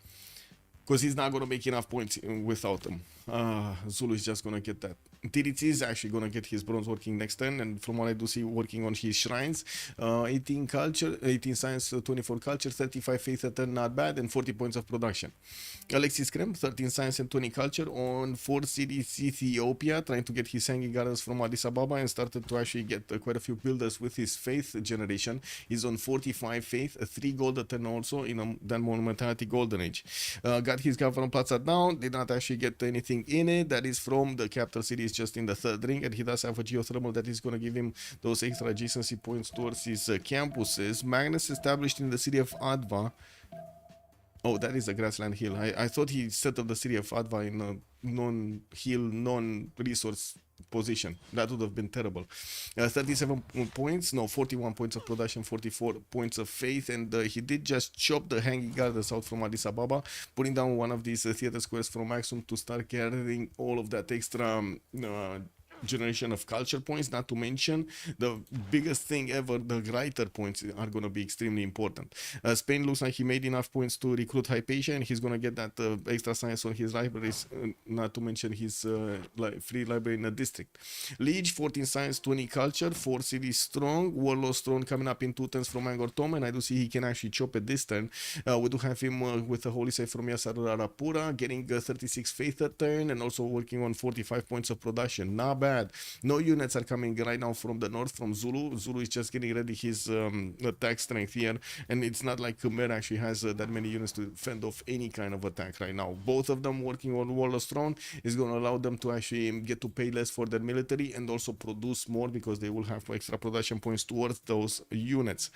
because he's not going to make enough points without them. Zulu is just going to get that. Tirits is actually going to get his bronze working next turn, and from what I do see, working on his shrines. 18 culture, 18 science, 24 culture, 35 faith a turn, not bad, and 40 points of production. Alexis Krem, 13 science and 20 culture on 4 cities Ethiopia, trying to get his hanging gardens from Addis Ababa, and started to actually get quite a few builders with his faith generation. He's on 45 faith, 3 gold a turn also in then Monumentality Golden Age. Got his government plaza down, did not actually get anything in it. That is from the capital city, is just in the 3rd ring, and he does have a geothermal that is going to give him those extra adjacency points towards his campuses. Magnus established in the city of Adva. Oh, that is a grassland hill. I thought he set up the city of Adva in a non-hill, non-resource position. That would have been terrible. 37 points, no, 41 points of production, 44 points of faith, and he did just chop the hanging gardens out from Addis Ababa, putting down one of these theater squares from Maxim to start gathering all of that extra generation of culture points, not to mention the biggest thing ever, the writer points are going to be extremely important. Spain looks like he made enough points to recruit Hypatia, and he's going to get that extra science on his libraries, not to mention his free library in the district. Liege, 14 science, 20 culture, 4 cities strong, Warlord's Throne coming up in 2 turns from Angkor Thom, and I do see he can actually chop it this turn. We do have him with the Holy Site from Yasar Arapura, getting 36 faith a turn, and also working on 45 points of production. Not bad. No units are coming right now from the north, from Zulu. Zulu is just getting ready his attack strength here, and it's not like Khmer actually has that many units to fend off any kind of attack right now. Both of them working on Warlord's Throne is going to allow them to actually get to pay less for their military and also produce more, because they will have extra production points towards those units.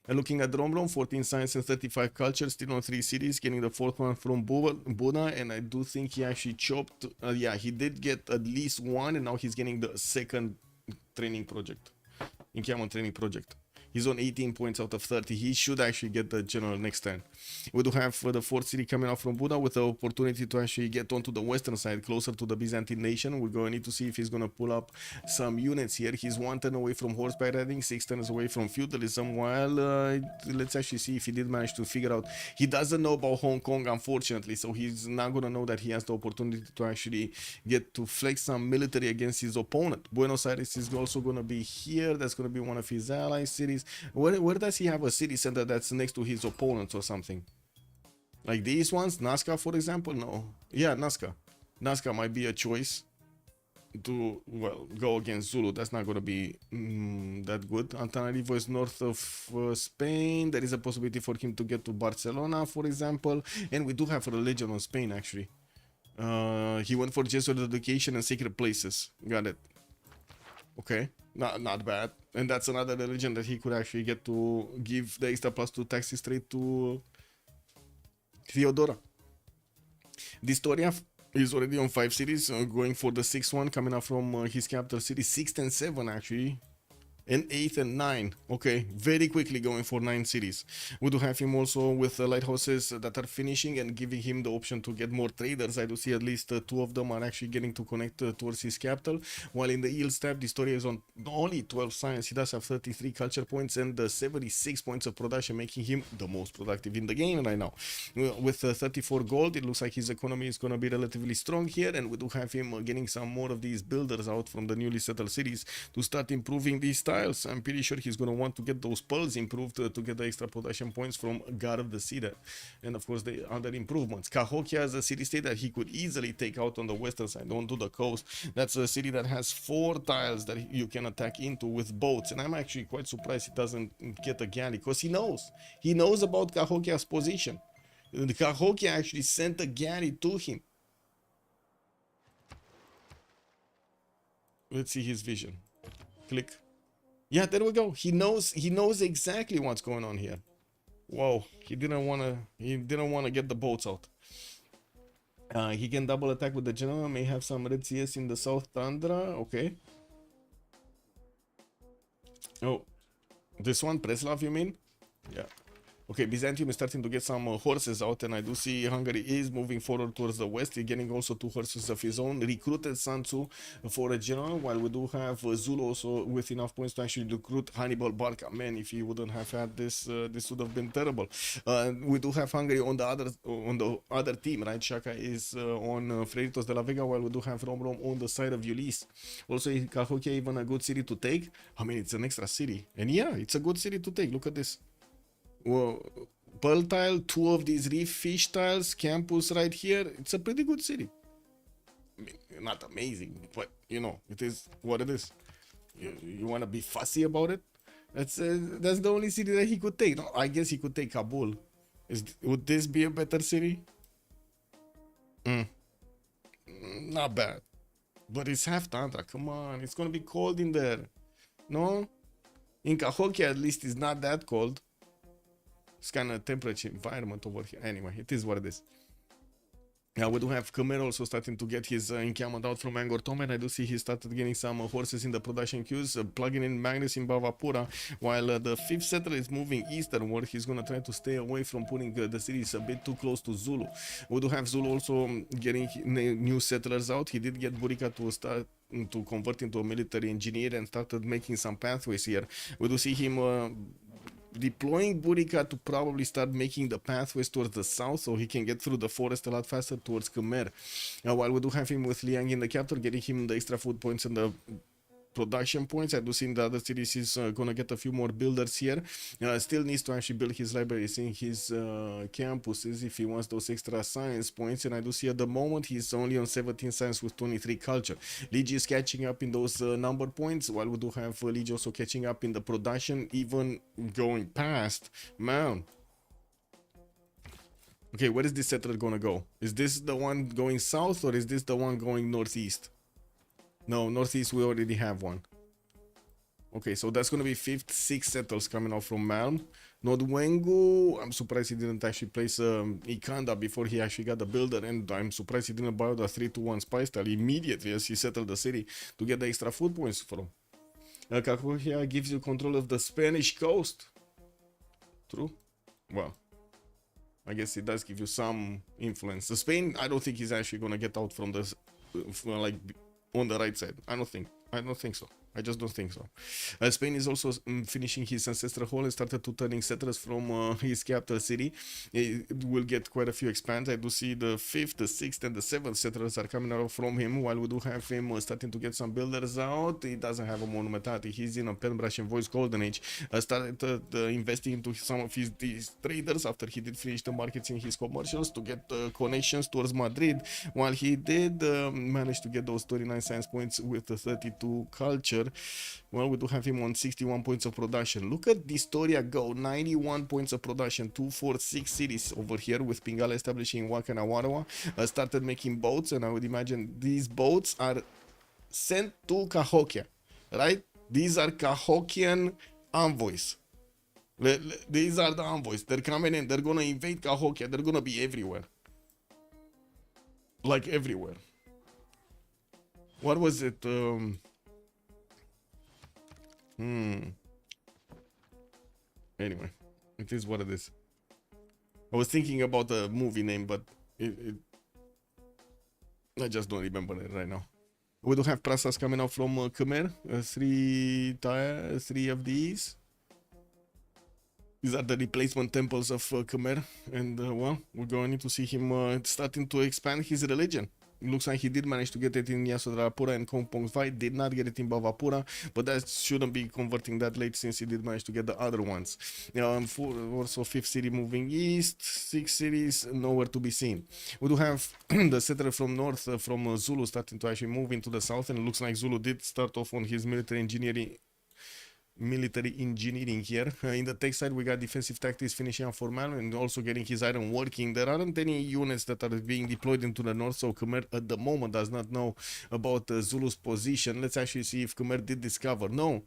And looking at Romblon, 14 science and 35 culture, still on 3 cities, getting the 4th one from Buddha, and I do think he actually chopped, yeah, he did get at least 1, and now he's getting the 2nd training project, encampment training project. He's on 18 points out of 30. He should actually get the general next turn. We do have the 4th city coming out from Buddha with the opportunity to actually get onto the western side, closer to the Byzantine nation. We're going to need to see if he's going to pull up some units here. He's 1 turn away from horseback riding, 6 turns away from feudalism. While let's actually see if he did manage to figure out. He doesn't know about Hong Kong, unfortunately, so he's not going to know that he has the opportunity to actually get to flex some military against his opponent. Buenos Aires is also going to be here. That's going to be one of his ally cities. Where does he have a city center that's next to his opponents or something? Like these ones? Nazca, for example? No. Yeah, Nazca. Nazca might be a choice to, well, go against Zulu. That's not going to be that good. Antananarivo is north of Spain. There is a possibility for him to get to Barcelona, for example. And we do have a religion on Spain, actually. He went for Jesuit education and sacred places. Got it. Okay, not bad. And that's another religion that he could actually get to give the extra +2 taxes straight to Theodora. Distoria is already on 5 cities, going for the 6th one, coming out from his capital city. 6th and 7 actually. And 8th and 9. Okay, very quickly going for 9 cities. We do have him also with lighthouses that are finishing and giving him the option to get more traders. I do see at least 2 of them are actually getting to connect towards his capital. While in the yield tab, the story is on only 12 science. He does have 33 culture points and 76 points of production, making him the most productive in the game right now. With 34 gold, it looks like his economy is going to be relatively strong here. And we do have him getting some more of these builders out from the newly settled cities to start improving these styles. I'm pretty sure he's going to want to get those pearls improved to get the extra production points from God of the Cedar. And of course, the other improvements. Cahokia is a city-state that he could easily take out on the western side, onto the coast. That's a city that has 4 tiles that you can attack into with boats. And I'm actually quite surprised he doesn't get a galley, because he knows. He knows about Cahokia's position. The Cahokia actually sent a galley to him. Let's see his vision. Click. Yeah, there we go. He knows exactly what's going on here. Whoa, he didn't want to get the boats out. He can double attack with the general, may have some red CS in the South Tundra. Okay. Oh, this one, Preslav, you mean? Yeah. Okay, Byzantium is starting to get some horses out, and I do see Hungary is moving forward towards the west. He's getting also 2 horses of his own. Recruited Sun Tzu for a general, while we do have Zulu also with enough points to actually recruit Hannibal Barca. Man, if he wouldn't have had this, this would have been terrible. We do have Hungary on the other team, right? Shaka is on Freritos de la Vega, while we do have Romrom on the side of Ulyss. Also, Cahokia even a good city to take. I mean, it's an extra city, and yeah, it's a good city to take. Look at this. Well, pearl tile, 2 of these reef fish tiles, campus right here. It's a pretty good city. I mean, not amazing, but you know, it is what it is. You want to be fussy about it? That's the only city that he could take. No, I guess he could take Kabul. Would this be a better city? Not bad, but it's half Tundra. Come on, it's gonna be cold in there. No, in Cahokia at least it's not that cold. It's kind of temperature environment over here. Anyway, it is what it is. Now we do have Khmer also starting to get his encampment out from Angkor Thom, and I do see he started getting some horses in the production queues, plugging in Magnus in Bhavapura, while the 5th settler is moving easternward. He's going to try to stay away from putting the cities a bit too close to Zulu. We do have Zulu also getting new settlers out. He did get Burica to start to convert into a military engineer and started making some pathways here. We do see him deploying Burica to probably start making the pathways towards the south, so he can get through the forest a lot faster towards Khmer. While we do have him with Liang in the capital, getting him the extra food points and the production points. I do see in the other cities he's gonna get a few more builders here. Still needs to actually build his libraries in his campuses if he wants those extra science points, and I do see at the moment he's only on 17 science with 23 culture. Ligi is catching up in those number points, while we do have Ligi also catching up in the production, even going past. Man, okay, where is this settler gonna go? Is this the one going south, or is this the one going northeast? No, northeast we already have one. Okay, so that's gonna be 5th, 6th settlers coming out from Malm. Nodwengu, I'm surprised he didn't actually place Ikanda before he actually got the builder, and I'm surprised he didn't buy the 3-2-1 spy style immediately as he settled the city to get the extra food points from. Cahokia gives you control of the Spanish coast. True? Well, I guess it does give you some influence. The Spain, I don't think he's actually gonna get out from this, like on the right side. I don't think so. I just don't think so. Spain is also finishing his ancestral hall and started to turning settlers from his capital city. It will get quite a few expands. I do see the 5th, the 6th, and the 7th settlers are coming out from him, while we do have him starting to get some builders out. He doesn't have a monumentality. He's in a Penbrush and Voice Golden Age. Started investing into some of these traders after he did finish the markets in his commercials to get connections towards Madrid, while he did manage to get those 39 science points with the 32 culture. Well, we do have him on 61 points of production. Look at Distoria go, 91 points of production, 246 cities over here with Pingala establishing Waka and Awarawa. Started making boats, and I would imagine these boats are sent to Cahokia, right? These are Cahokian envoys. These are the envoys. They're coming in, they're gonna invade Cahokia, they're gonna be everywhere. Like everywhere. What was it? Anyway, it is what it is. I was thinking about the movie name, but I just don't remember it right now. We do have prasas coming out from Khmer. Three of these. These are the replacement temples of Khmer, and well, we're going to see him starting to expand his religion. It looks like he did manage to get it in Yasodrapura and Kompong Vai, did not get it in Bhavapura, but that shouldn't be converting that late since he did manage to get the other ones. Also 5th city moving east, 6 cities nowhere to be seen. We do have the settler from north, from Zulu, starting to actually move into the south, and it looks like Zulu did start off on his military engineering here. In the tech side, we got defensive tactics finishing up for Man and also getting his iron working. There aren't any units that are being deployed into the north, so Khmer at the moment does not know about Zulu's position. Let's actually see if Khmer did discover. No,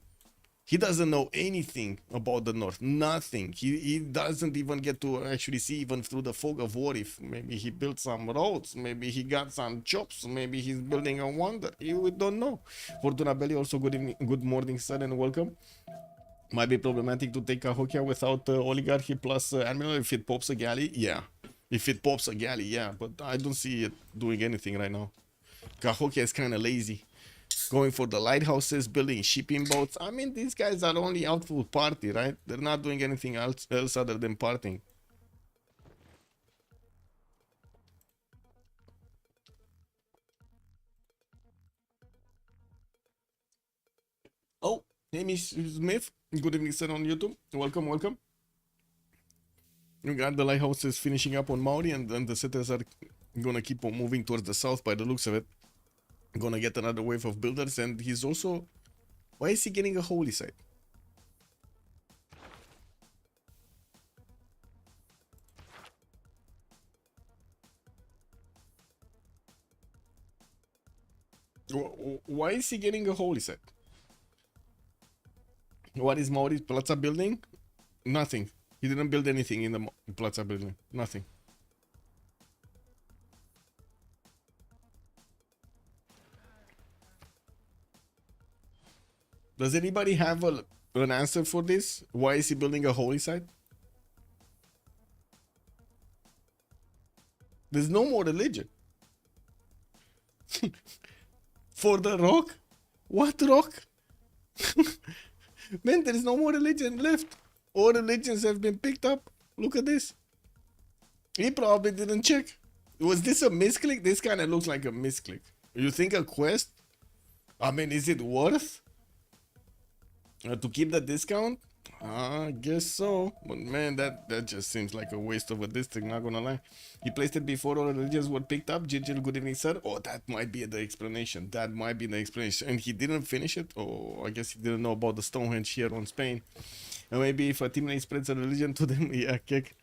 he doesn't know anything about the north. Nothing. He doesn't even get to actually see even through the fog of war if maybe he built some roads, maybe he got some jobs, maybe he's building a wonder. We don't know. Fortuna Belli also good evening, good morning, sir, and welcome. Might be problematic to take Cahokia without Oligarchy plus Admiral if it pops a galley. Yeah. If it pops a galley, yeah. But I don't see it doing anything right now. Cahokia is kind of lazy. Going for the lighthouses, building shipping boats. I mean, these guys are only out for party, right? They're not doing anything else other than partying. Oh, Amy Smith. Good evening, sir, on YouTube. Welcome, welcome. You got the lighthouses finishing up on Maori, and then the settlers are gonna keep on moving towards the south by the looks of it. Gonna get another wave of builders, and he's also... Why is he getting a holy site? Why is he getting a holy site? What is Maori's Plaza building? Nothing. He didn't build anything in the Plaza building. Nothing. Does anybody have an answer for this? Why is he building a holy site? There's no more religion. For the rock? What rock? Man, there is no more religion left. All religions have been picked up. Look at this. He probably didn't check. Was this a misclick? This kind of looks like a misclick. You think a quest? I mean, is it worth to keep the discount? I guess so. But man, that just seems like a waste of a district, not gonna lie. He placed it before all religions were picked up. Gigil, good evening, sir. Oh, that might be the explanation. That might be the explanation. And he didn't finish it? Oh, I guess he didn't know about the Stonehenge here on Spain. And maybe if a teammate spreads a religion to them, yeah, kick.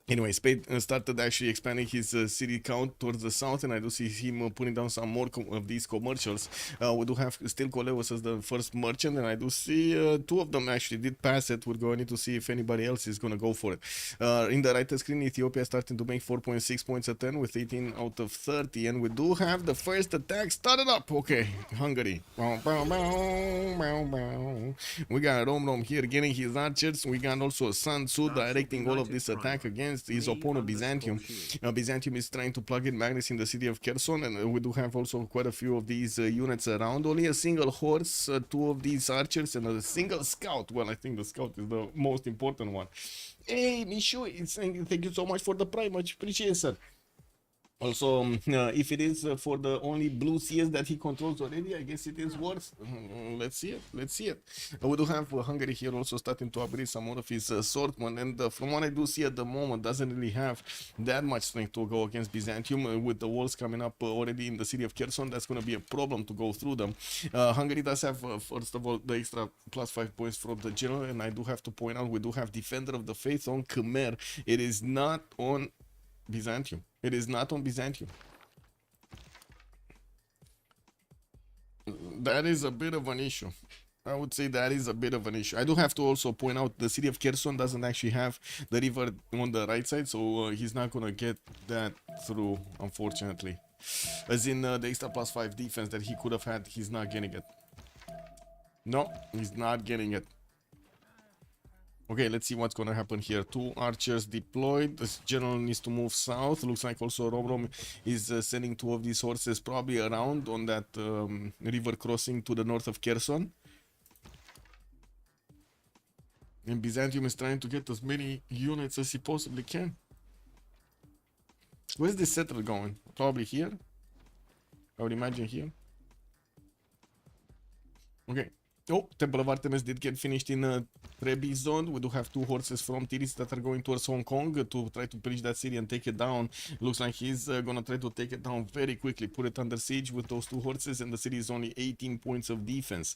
Anyway, Spain started actually expanding his city count towards the south, and I do see him putting down some more of these commercials. We do have still Coleus as the first merchant, and I do see two of them actually did pass it. We're going to see if anybody else is going to go for it. In the right screen, Ethiopia starting to make 4.6 points a turn with 18 out of 30, and we do have the first attack started up. Okay, Hungary. Bow, bow, bow, bow, bow. We got Rom here getting his archers. We got also Sun Tzu directing all of this attack against his opponent Byzantium. Byzantium is trying to plug in Magnus in the city of Kherson, and we do have also quite a few of these units around. Only a single horse, two of these archers, and a single scout. Well, I think the scout is the most important one. Hey, Mishu, it's saying thank you so much for the prime. Much appreciated, sir. Also, if it is for the only blue CS that he controls already, I guess it is worth. Let's see it. Let's see it. We do have Hungary here also starting to upgrade some more of his swordmen, and from what I do see at the moment, doesn't really have that much strength to go against Byzantium. With the walls coming up already in the city of Kherson, that's going to be a problem to go through them. Hungary does have, first of all, the extra +5 points from the general, and I do have to point out we do have Defender of the Faith on Khmer. It is not on Byzantium. It is not on Byzantium. That is a bit of an issue. I would say that is a bit of an issue. I do have to also point out the city of Kherson doesn't actually have the river on the right side, so he's not going to get that through, unfortunately. As in the extra +5 defense that he could have had, he's not getting it. No, he's not getting it. Okay, let's see what's gonna happen here. Two archers deployed. This general needs to move south. Looks like also Rom is sending two of these horses probably around on that river crossing to the north of Kherson. And Byzantium is trying to get as many units as he possibly can. Where's this settler going? Probably here. I would imagine here. Okay. Oh, Temple of Artemis did get finished in Trebi zone. We do have two horses from Tiris that are going towards Hong Kong to try to breach that city and take it down. Looks like he's gonna try to take it down very quickly, put it under siege with those two horses, and the city is only 18 points of defense.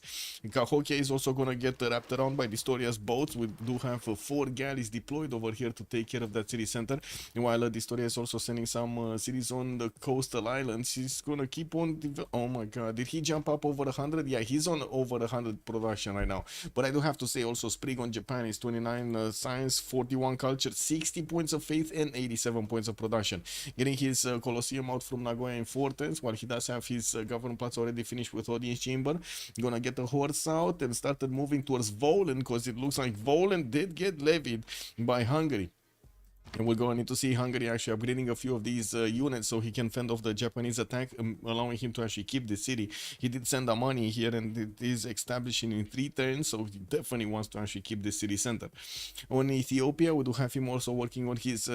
Cahokia is also gonna get wrapped around by Distoria's boats. We do have 4 galleys deployed over here to take care of that city center, while Distoria is also sending some cities on the coastal islands. He's gonna keep on. Oh my god, did he jump up over 100? Yeah, he's on over 100 production right now. But I do have to say also Sprig on Japan is 29 science, 41 culture, 60 points of faith, and 87 points of production. Getting his Colosseum out from Nagoya in 4 turns, while he does have his government plots already finished with audience chamber. Gonna get the horse out and started moving towards Volen, because it looks like Volen did get levied by Hungary. And we're going to see Hungary actually upgrading a few of these units so he can fend off the Japanese attack, allowing him to actually keep the city. He did send the money here, and it is establishing in 3 turns, so he definitely wants to actually keep the city center. On Ethiopia, we do have him also working on his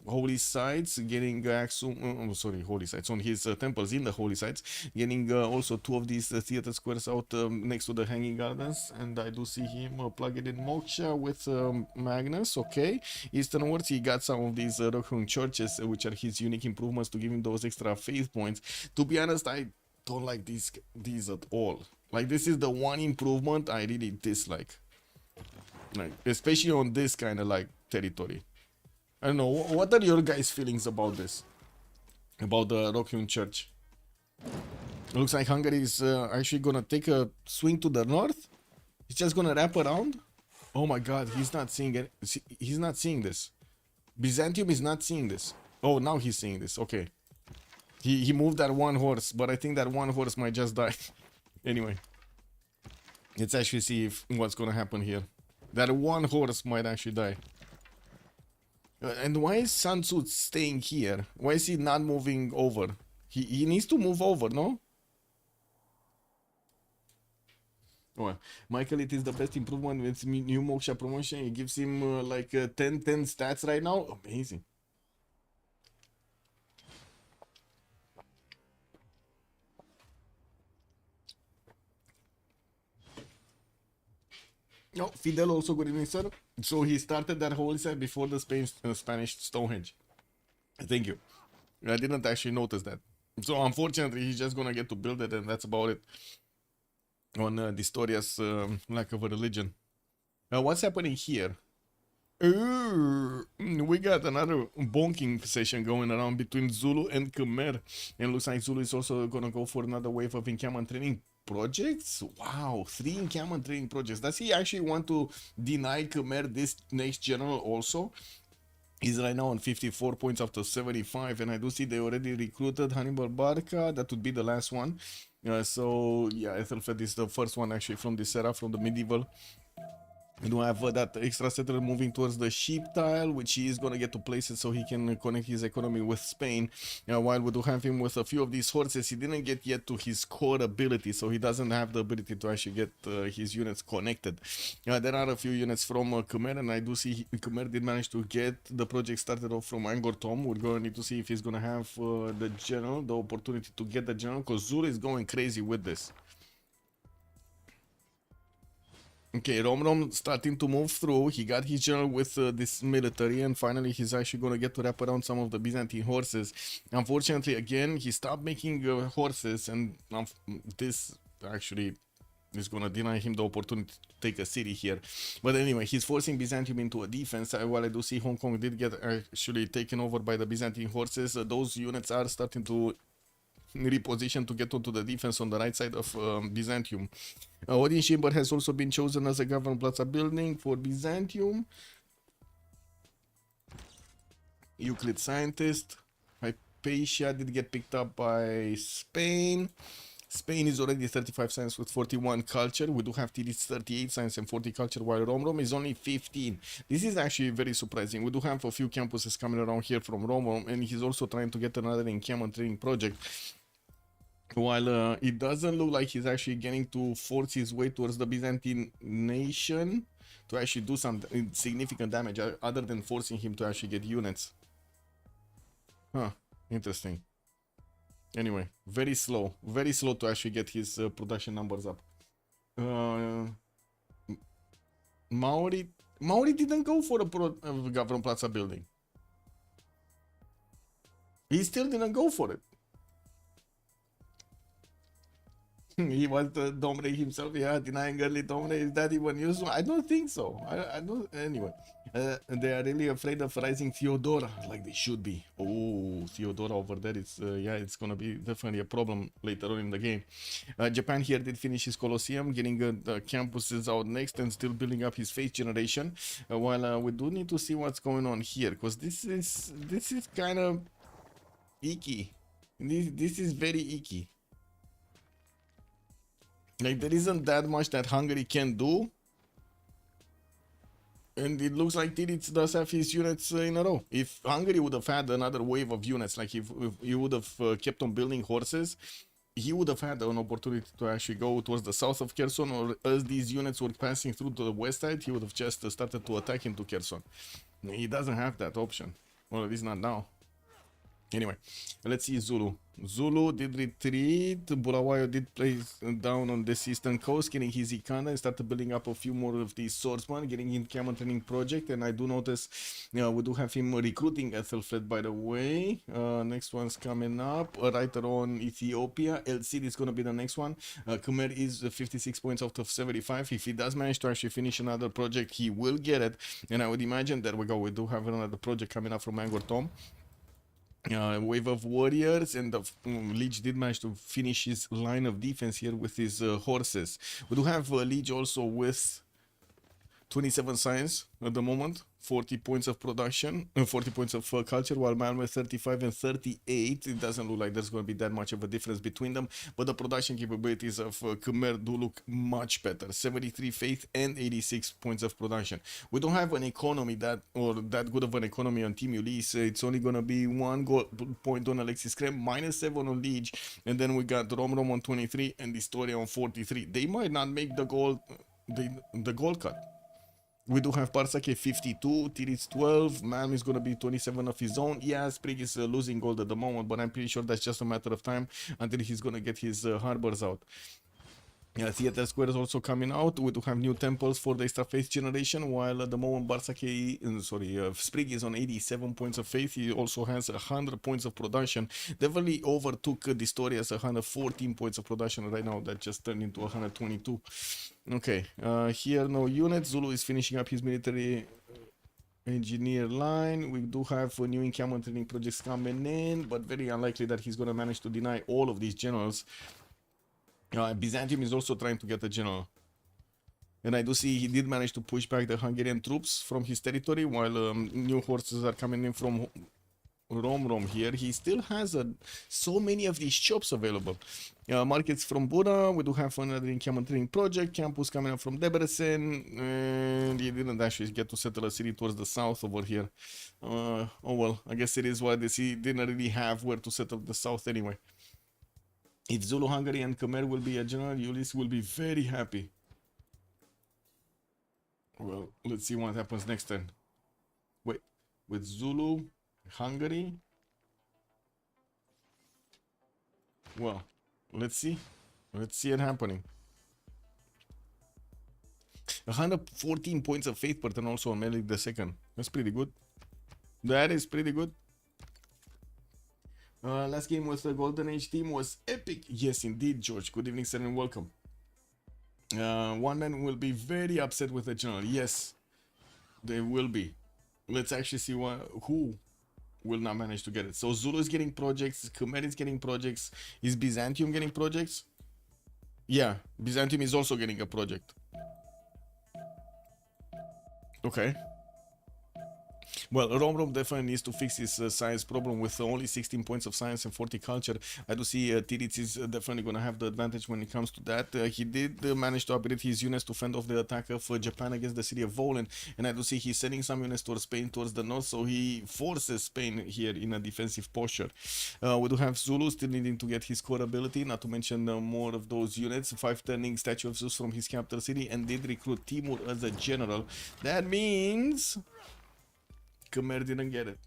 holy sites, getting holy sites, on his temples in the holy sites, getting also 2 of these theater squares out next to the hanging gardens, and I do see him plugging in Moksha with Magnus. Okay, easternwards he got some of these Rokhung churches, which are his unique improvements to give him those extra faith points. To be honest, I don't like these at all. Like, this is the one improvement I really dislike, like especially on this kind of like territory. I don't know, what are your guys' feelings about this, about the Rokhung church? It looks like Hungary is actually gonna take a swing to the north. He's just gonna wrap around. Oh my god, he's not seeing it. He's not seeing this. Byzantium is not seeing this. Oh, now he's seeing this. Okay. He moved that one horse, but I think that one horse might just die. Anyway. Let's actually see what's gonna happen here. That one horse might actually die. And why is Sun Tzu staying here? Why is he not moving over? He needs to move over, no? Oh, Michael, it is the best improvement with new Moksha promotion. It gives him like 10 stats right now. Amazing. No, Fidel also good evening, sir. So he started that whole set before the Spanish Stonehenge. Thank you. I didn't actually notice that. So unfortunately, he's just gonna get to build it, and that's about it. On Distoria's lack of a religion. What's happening here? Ooh, we got another bonking session going around between Zulu and Khmer. And looks like Zulu is also gonna go for another wave of encampment training projects. Wow, 3 encampment training projects. Does he actually want to deny Khmer this next general also? He's right now on 54 points after 75, and I do see they already recruited Hannibal Barca. That would be the last one. So yeah, Ethelflaed is the first one actually from this era, from the medieval. We do have that extra settler moving towards the sheep tile, which he is going to get to place it so he can connect his economy with Spain. While we do have him with a few of these horses, he didn't get yet to his core ability, so he doesn't have the ability to actually get his units connected. There are a few units from Khmer, and I do see Khmer did manage to get the project started off from Angkor Thom. We're going to need to see if he's going to have the general, the opportunity to get the general, because Zul is going crazy with this. Okay, Rom starting to move through. He got his general with this military, and finally he's actually going to get to wrap around some of the Byzantine horses. Unfortunately, again, he stopped making horses, and this actually is going to deny him the opportunity to take a city here. But anyway, he's forcing Byzantium into a defense. While I do see Hong Kong did get actually taken over by the Byzantine horses, those units are starting to reposition to get onto the defense on the right side of Byzantium. Odin Chamber has also been chosen as a government plaza building for Byzantium. Euclid Scientist. Hypatia did get picked up by Spain. Spain is already 35 science with 41 culture. We do have TD's 38 science and 40 culture, while Rom is only 15. This is actually very surprising. We do have a few campuses coming around here from Rom, and he's also trying to get another encampment training project. While it doesn't look like he's actually getting to force his way towards the Byzantine nation to actually do some significant damage, other than forcing him to actually get units. Huh, interesting. Anyway, very slow to actually get his production numbers up. Maori didn't go for a government plaza building. He still didn't go for it. He was the Domre himself, yeah, denying early Domre. Is that even useful? I don't think so. I don't. Anyway, they are really afraid of rising Theodora, like they should be. Oh, Theodora over there, it's yeah, it's gonna be definitely a problem later on in the game. Japan here did finish his Colosseum, getting the campuses out next and still building up his faith generation. While we do need to see what's going on here, because this is kind of icky. This is very icky. Like, there isn't that much that Hungary can do. And it looks like Tirits does have his units in a row. If Hungary would have had another wave of units, like if he would have kept on building horses, he would have had an opportunity to actually go towards the south of Kherson, or as these units were passing through to the west side, he would have just started to attack into Kherson. He doesn't have that option. Well, at least not now. Anyway, let's see Zulu. Zulu did retreat. Bulawayo did place down on this eastern coast, getting his Ikana and started building up a few more of these swordsmen, getting in encampment training project. And I do notice, we do have him recruiting Ethelflaed, by the way. Next one's coming up. A writer on Ethiopia. El Cid is going to be the next one. Khmer is 56 points out of 75. If he does manage to actually finish another project, he will get it. And I would imagine, there we go, we do have another project coming up from Angkor Thom. Wave of warriors, and the Liege did manage to finish his line of defense here with his horses. We do have Liege also with 27 science at the moment, 40 points of production, 40 points of culture, while Malmö 35 and 38. It doesn't look like there's going to be that much of a difference between them, but the production capabilities of Khmer do look much better. 73 faith and 86 points of production. We don't have an economy that good of an economy on Team Ulyss. It's only going to be 1 point on Alexis Krem, -7 on Liege, and then we got Rom on 23 and Historia on 43. They might not make the goal cut. We do have Parsake 52, Tirits 12, Man is going to be 27 of his own. Yeah, Sprig is losing gold at the moment, but I'm pretty sure that's just a matter of time until he's going to get his harbors out. Theater Square is also coming out. We do have new temples for the extra faith generation, while at the moment Sprig is on 87 points of faith. He also has 100 points of production. Definitely overtook Distoria's 114 points of production right now. That just turned into 122. Okay, here no units. Zulu is finishing up his military engineer line. We do have new encampment training projects coming in, but very unlikely that he's gonna manage to deny all of these generals. Byzantium is also trying to get a general. And I do see he did manage to push back the Hungarian troops from his territory, while new horses are coming in from Rom here. He still has so many of these shops available. Markets from Buda. We do have another encampment training project. Campus coming up from Debrecen. And he didn't actually get to settle a city towards the south over here. Oh well, I guess it is what it is. He didn't really have where to settle the south anyway. If Zulu, Hungary, and Khmer will be a general, Ulyss will be very happy. Well, let's see what happens next then. Wait, with Zulu, Hungary? Well, let's see. Let's see it happening. 114 points of faith, but then also on Melik II. That's pretty good. That is pretty good. Last game was the Golden Age team was epic. Yes, indeed, George. Good evening, sir, and welcome. One man will be very upset with the general. Yes, they will be. Let's actually see who will not manage to get it. So Zulu is getting projects, Khmer is getting projects. Is Byzantium getting projects? Yeah, Byzantium is also getting a project. Okay. Well, Rom definitely needs to fix his science problem with only 16 points of science and 40 culture. I do see Tirits is definitely going to have the advantage when it comes to that. He did manage to upgrade his units to fend off the attack of Japan against the city of Volen. And I do see he's sending some units towards Spain, towards the north, so he forces Spain here in a defensive posture. We do have Zulu still needing to get his core ability, not to mention more of those units. 5 turning Statue of Zeus from his capital city, and did recruit Timur as a general. That means Khmer didn't get it.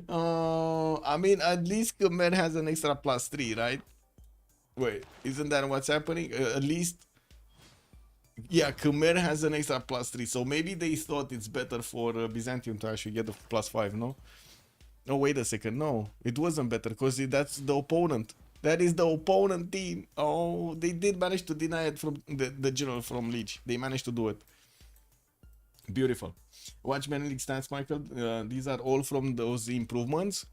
I mean, at least Khmer has an extra +3, right? Wait, isn't that what's happening? At least, yeah, Khmer has an extra +3, so maybe they thought it's better for Byzantium to actually get the +5, no? Oh, wait a second, no, it wasn't better, because that's the opponent. That is the opponent team. Oh, they did manage to deny it from the general from Leech. They managed to do it. Beautiful. Watch Menelik stats, Michael. These are all from those improvements.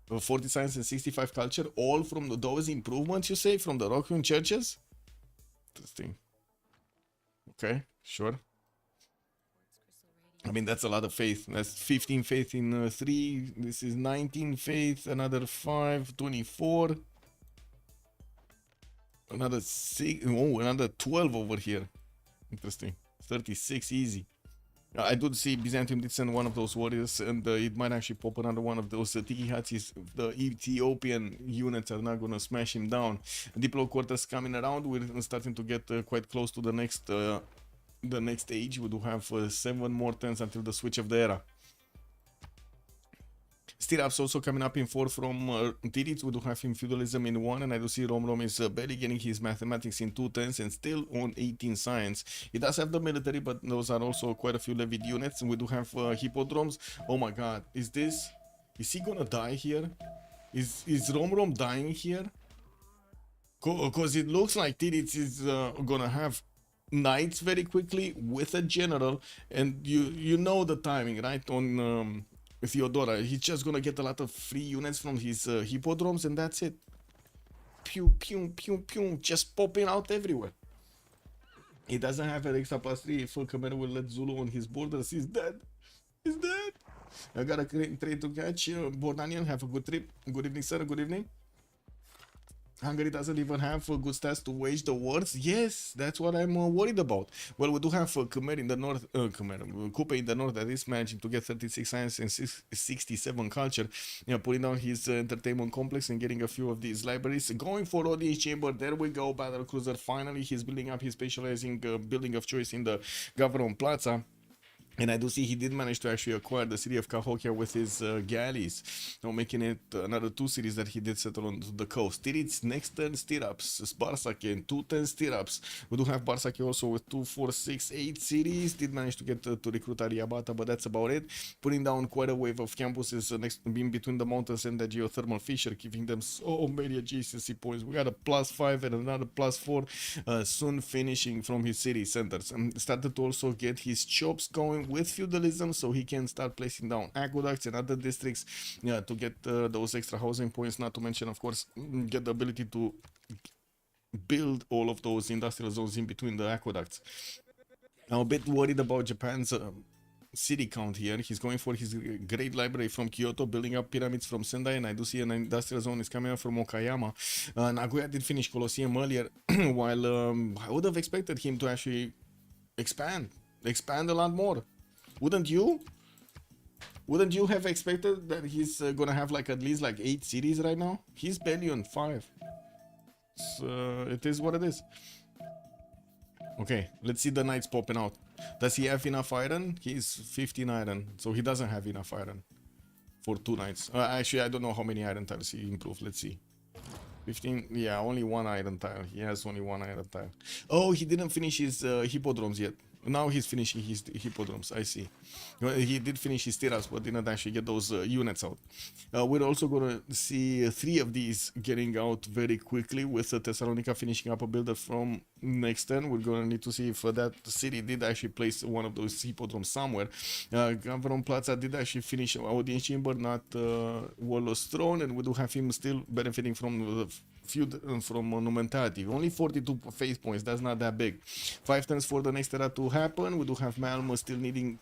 40 science and 65 culture. All from those improvements, you say? From the Rockhewn churches? Interesting. Okay, sure. I mean, that's a lot of faith. That's 15 faith in 3. This is 19 faith. Another 5. 24. Another 6, oh, another 12 over here. Interesting. 36, easy. I do see Byzantium did send one of those warriors, and it might actually pop another one of those Tiki Hatsis. The Ethiopian units are not gonna smash him down. Diplo quarters coming around. We're starting to get quite close to the next stage. We do have 7 more turns until the switch of the era. Stirrups also coming up in 4 from Tirits. We do have him feudalism in 1, and I do see Rom is barely getting his mathematics in 2 turns and still on 18 science. He does have the military, but those are also quite a few levied units. And we do have hippodromes. Oh my god, is he gonna die here? Is Rom dying here? Because it looks like Tirits is gonna have knights very quickly with a general, and you know the timing, right? On Theodora, he's just gonna get a lot of free units from his hippodromes, and that's it. Pew, pew, pew, pew, just popping out everywhere. He doesn't have an extra +3. Full Khmer will let Zulu on his borders. He's dead. He's dead. I got a trade to catch. Bordanian, have a good trip. Good evening, sir. Good evening. Hungary doesn't even have good stats to wage the wars. Yes, that's what I'm worried about. Well, we do have Khmer in the north, Kupe in the north that is managing to get 36 science and 67 culture. Putting down his entertainment complex and getting a few of these libraries. Going for audience chamber. There we go. Battle cruiser. Finally, he's building up his specializing building of choice in the Gavron Plaza. And I do see he did manage to actually acquire the city of Cahokia with his galleys, now making it another 2 cities that he did settle on the coast. Tirit's next 10 stirrups, Barsake and 210 stirrups. We do have Barsake also with 2, 4, 6, 8 cities. Did manage to get to recruit Ariabata, but that's about it. Putting down quite a wave of campuses next in between the mountains and the geothermal fissure, giving them so many GCC points. We got a +5 and another +4, soon finishing from his city centers. Started to also get his chops going with feudalism, so he can start placing down aqueducts and other districts to get those extra housing points, not to mention, of course, get the ability to build all of those industrial zones in between the aqueducts. I'm a bit worried about Japan's city count here. He's going for his great library from Kyoto, building up pyramids from Sendai, and I do see an industrial zone is coming up from Okayama. Nagoya did finish Colosseum earlier, while I would have expected him to actually expand a lot more. Wouldn't you? Wouldn't you have expected that he's gonna have like at least like 8 cities right now? He's barely on 5. So it is what it is. Okay, let's see the knights popping out. Does he have enough iron? He's 15 iron, so he doesn't have enough iron for 2 knights. Actually, I don't know how many iron tiles he improved. Let's see. 15, yeah, only 1 iron tile. He has only 1 iron tile. Oh, he didn't finish his hippodromes yet. Now he's finishing his hippodromes, I see. He did finish his tiras, but didn't actually get those units out. We're also going to see 3 of these getting out very quickly, with Thessalonica finishing up a builder from next turn. We're going to need to see if that city did actually place one of those hippodromes somewhere. Gavron Plaza did actually finish Audience Chamber, not Warlord's Throne, and we do have him still benefiting from the feud from monumentality. Only 42 phase points, that's not that big. 5 turns for the next era to happen. We do have Malmo still needing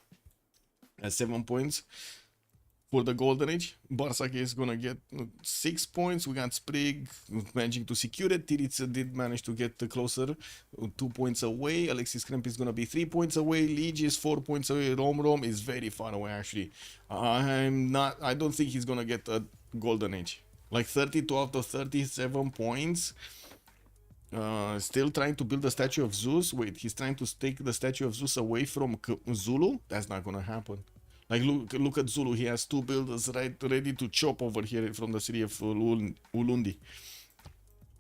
7 points for the Golden Age. Barsake is gonna get 6 points. We got Sprig managing to secure it. Tiritz did manage to get closer, 2 points away. Alexis Kremp is gonna be 3 points away. Liege is 4 points away. Rom is very far away actually. I don't think he's gonna get a Golden Age. Like 32 out of 37 points. Still trying to build the statue of Zeus. Wait, he's trying to take the statue of Zeus away from Zulu? That's not gonna happen. Like, look at Zulu. He has 2 builders ready to chop over here from the city of Ulundi.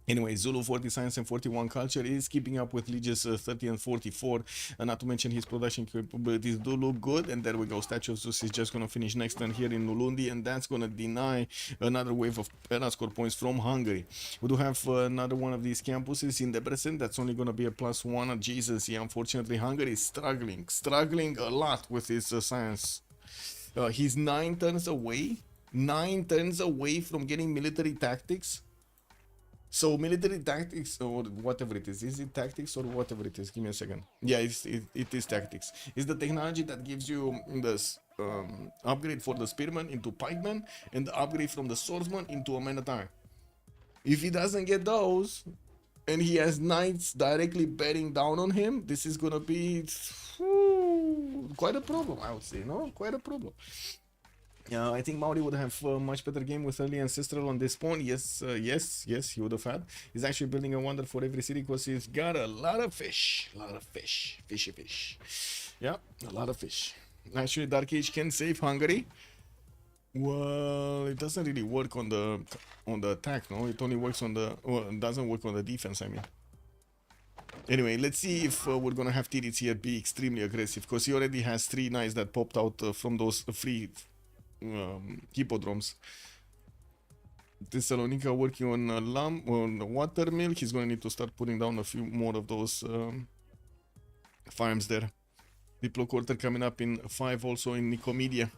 Anyway, Zulu 40 Science and 41 Culture is keeping up with Liege's 30 and 44. Not to mention his production capabilities do look good. And there we go. Statue of Zeus is just going to finish next turn here in Ulundi. And that's going to deny another wave of Penascore points from Hungary. We do have another one of these campuses in Debrecen. That's only going to be a +1 adjacency. Unfortunately, Hungary is struggling a lot with his science. He's 9 turns away. 9 turns away from getting military tactics. So military tactics, or whatever it is it tactics or whatever it is? Give me a second. Yeah, it is tactics. It's the technology that gives you this upgrade for the spearman into pikeman, and the upgrade from the swordsman into a man-at-arms. If he doesn't get those, and he has knights directly bearing down on him, this is gonna be quite a problem, I would say. No, quite a problem. I think Maori would have a much better game with early ancestral on this point. Yes, he would have had. He's actually building a wonder for every city because he's got a lot of fish. Fishy fish. Yeah, a lot of fish. Actually, Dark Age can save Hungary. Well, it doesn't really work on the attack, no? It only works on the... Well, it doesn't work on the defense, I mean. Anyway, let's see if we're gonna have Tiritz here be extremely aggressive, because he already has 3 knights that popped out from those free... hippodromes. Thessalonica working on a water mill. He's going to need to start putting down a few more of those farms there. Diplo Quarter coming up in 5 also in Nicomedia.